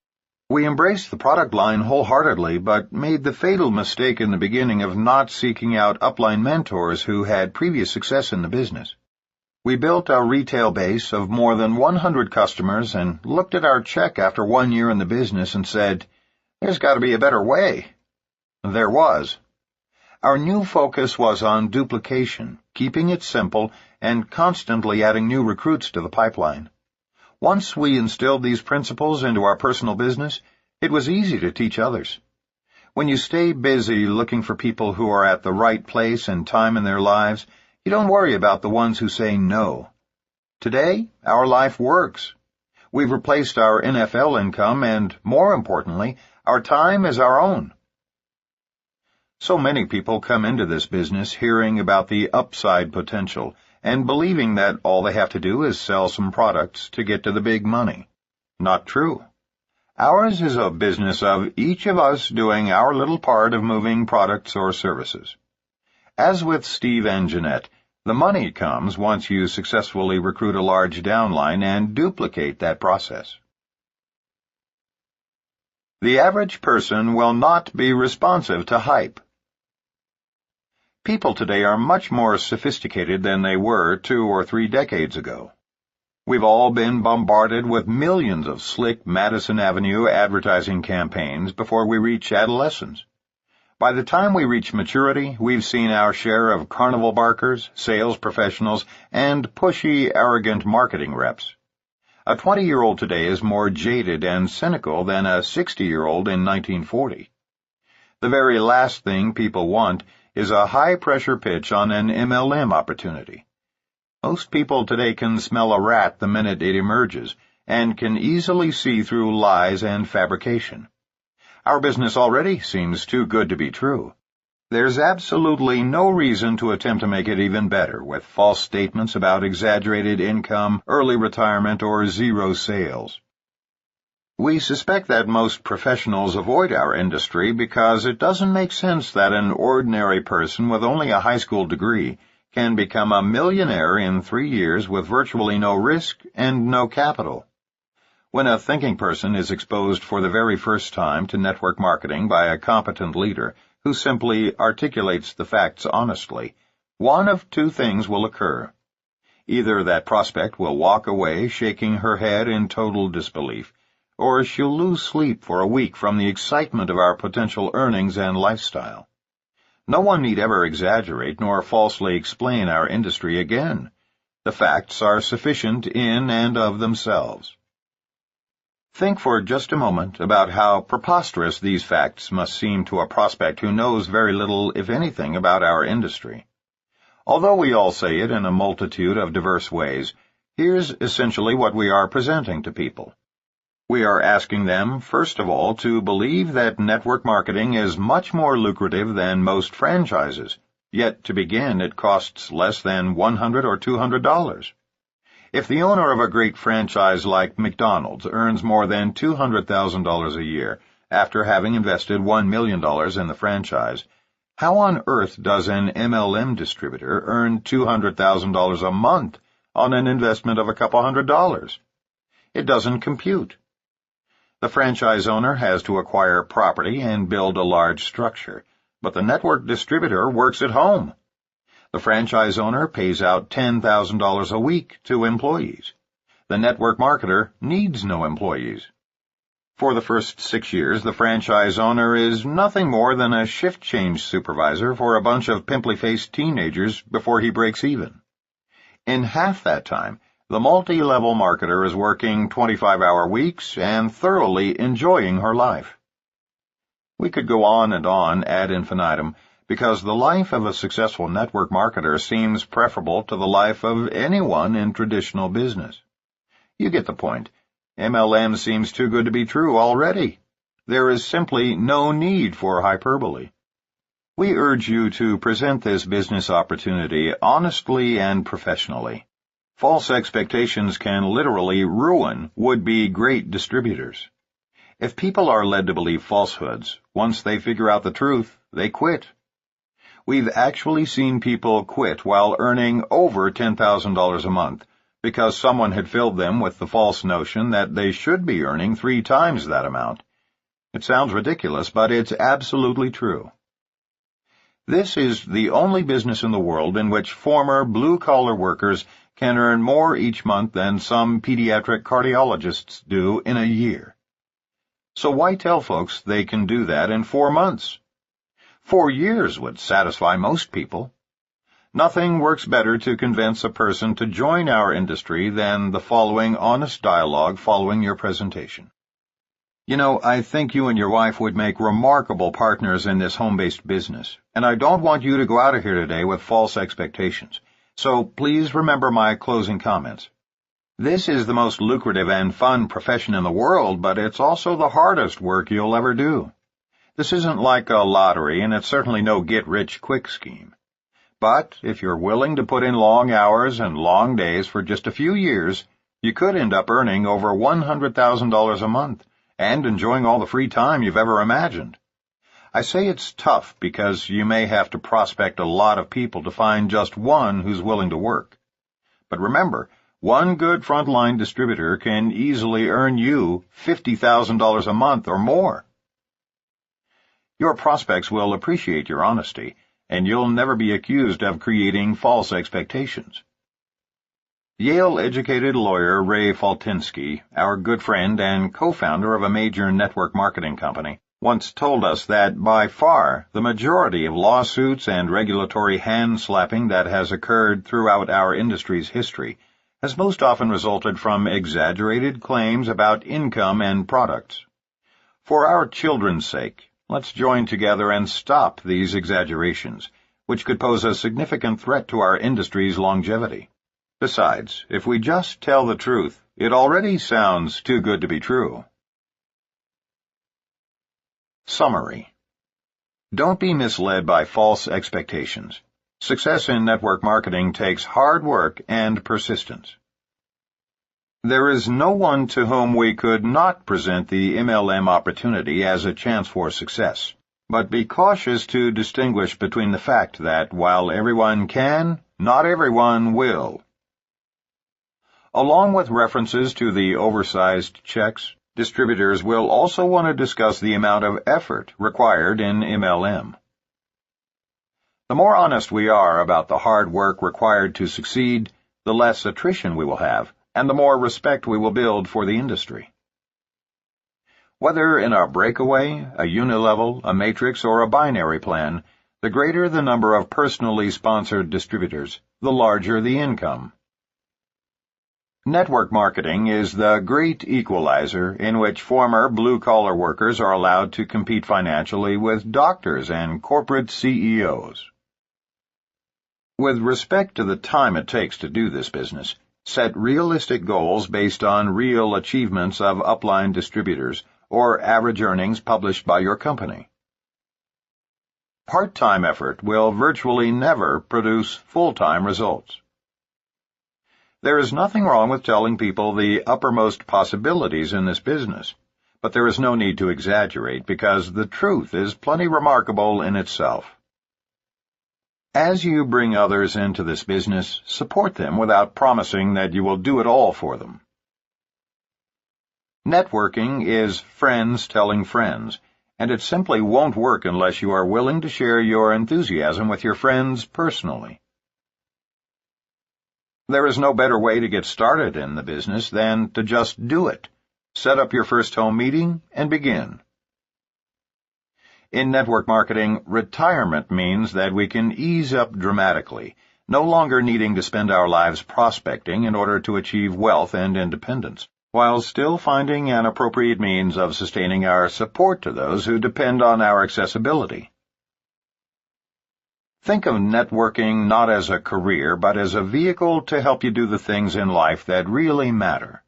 We embraced the product line wholeheartedly, but made the fatal mistake in the beginning of not seeking out upline mentors who had previous success in the business. We built a retail base of more than 100 customers and looked at our check after 1 year in the business and said, "There's got to be a better way." There was. Our new focus was on duplication, keeping it simple, and constantly adding new recruits to the pipeline. Once we instilled these principles into our personal business, it was easy to teach others. When you stay busy looking for people who are at the right place and time in their lives, you don't worry about the ones who say no. Today, our life works. We've replaced our NFL income and, more importantly, our time is our own. So many people come into this business hearing about the upside potential and believing that all they have to do is sell some products to get to the big money. Not true. Ours is a business of each of us doing our little part of moving products or services. As with Steve and Jeanette, the money comes once you successfully recruit a large downline and duplicate that process. The average person will not be responsive to hype. People today are much more sophisticated than they were 2 or 3 decades ago. We've all been bombarded with millions of slick Madison Avenue advertising campaigns before we reach adolescence. By the time we reach maturity, we've seen our share of carnival barkers, sales professionals, and pushy, arrogant marketing reps. A 20-year-old today is more jaded and cynical than a 60-year-old in 1940. The very last thing people want is a high-pressure pitch on an MLM opportunity. Most people today can smell a rat the minute it emerges and can easily see through lies and fabrication. Our business already seems too good to be true. There's absolutely no reason to attempt to make it even better with false statements about exaggerated income, early retirement, or zero sales. We suspect that most professionals avoid our industry because it doesn't make sense that an ordinary person with only a high school degree can become a millionaire in 3 years with virtually no risk and no capital. When a thinking person is exposed for the very first time to network marketing by a competent leader who simply articulates the facts honestly, one of 2 things will occur. Either that prospect will walk away shaking her head in total disbelief, or she'll lose sleep for a week from the excitement of our potential earnings and lifestyle. No one need ever exaggerate nor falsely explain our industry again. The facts are sufficient in and of themselves. Think for just a moment about how preposterous these facts must seem to a prospect who knows very little, if anything, about our industry. Although we all say it in a multitude of diverse ways, here's essentially what we are presenting to people. We are asking them, first of all, to believe that network marketing is much more lucrative than most franchises, yet to begin it costs less than $100 or $200. If the owner of a great franchise like McDonald's earns more than $200,000 a year after having invested $1 million in the franchise, how on earth does an MLM distributor earn $200,000 a month on an investment of a couple $100? It doesn't compute. The franchise owner has to acquire property and build a large structure, but the network distributor works at home. The franchise owner pays out $10,000 a week to employees. The network marketer needs no employees. For the first 6 years, the franchise owner is nothing more than a shift change supervisor for a bunch of pimply-faced teenagers before he breaks even. In half that time, the multi-level marketer is working 25-hour weeks and thoroughly enjoying her life. We could go on and on ad infinitum, because the life of a successful network marketer seems preferable to the life of anyone in traditional business. You get the point. MLM seems too good to be true already. There is simply no need for hyperbole. We urge you to present this business opportunity honestly and professionally. False expectations can literally ruin would-be great distributors. If people are led to believe falsehoods, once they figure out the truth, they quit. We've actually seen people quit while earning over $10,000 a month because someone had filled them with the false notion that they should be earning 3 times that amount. It sounds ridiculous, but it's absolutely true. This is the only business in the world in which former blue-collar workers can earn more each month than some pediatric cardiologists do in a year. So why tell folks they can do that in 4 months? 4 years would satisfy most people. Nothing works better to convince a person to join our industry than the following honest dialogue following your presentation. You know, I think you and your wife would make remarkable partners in this home-based business, and I don't want you to go out of here today with false expectations. So please remember my closing comments. This is the most lucrative and fun profession in the world, but it's also the hardest work you'll ever do. This isn't like a lottery, and it's certainly no get-rich-quick scheme. But if you're willing to put in long hours and long days for just a few years, you could end up earning over $100,000 a month and enjoying all the free time you've ever imagined. I say it's tough because you may have to prospect a lot of people to find just one who's willing to work. But remember, one good frontline distributor can easily earn you $50,000 a month or more. Your prospects will appreciate your honesty, and you'll never be accused of creating false expectations. Yale-educated lawyer Ray Faltinsky, our good friend and co-founder of a major network marketing company, once told us that by far the majority of lawsuits and regulatory hand-slapping that has occurred throughout our industry's history has most often resulted from exaggerated claims about income and products. For our children's sake, let's join together and stop these exaggerations, which could pose a significant threat to our industry's longevity. Besides, if we just tell the truth, it already sounds too good to be true. Summary. Don't be misled by false expectations. Success in network marketing takes hard work and persistence. There is no one to whom we could not present the MLM opportunity as a chance for success, but be cautious to distinguish between the fact that while everyone can, not everyone will. Along with references to the oversized checks, distributors will also want to discuss the amount of effort required in MLM. The more honest we are about the hard work required to succeed, the less attrition we will have, and the more respect we will build for the industry. Whether in a breakaway, a unilevel, a matrix, or a binary plan, the greater the number of personally sponsored distributors, the larger the income. Network marketing is the great equalizer in which former blue-collar workers are allowed to compete financially with doctors and corporate CEOs. With respect to the time it takes to do this business, set realistic goals based on real achievements of upline distributors or average earnings published by your company. Part-time effort will virtually never produce full-time results. There is nothing wrong with telling people the uppermost possibilities in this business, but there is no need to exaggerate because the truth is plenty remarkable in itself. As you bring others into this business, support them without promising that you will do it all for them. Networking is friends telling friends, and it simply won't work unless you are willing to share your enthusiasm with your friends personally. There is no better way to get started in the business than to just do it. Set up your first home meeting and begin. In network marketing, retirement means that we can ease up dramatically, no longer needing to spend our lives prospecting in order to achieve wealth and independence, while still finding an appropriate means of sustaining our support to those who depend on our accessibility. Think of networking not as a career, but as a vehicle to help you do the things in life that really matter.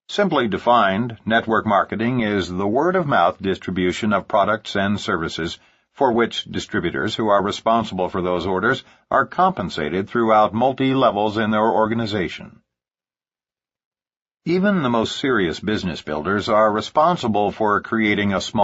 Simply defined, network marketing is the word-of-mouth distribution of products and services for which distributors who are responsible for those orders are compensated throughout multi-levels in their organization. Even the most serious business builders are responsible for creating a small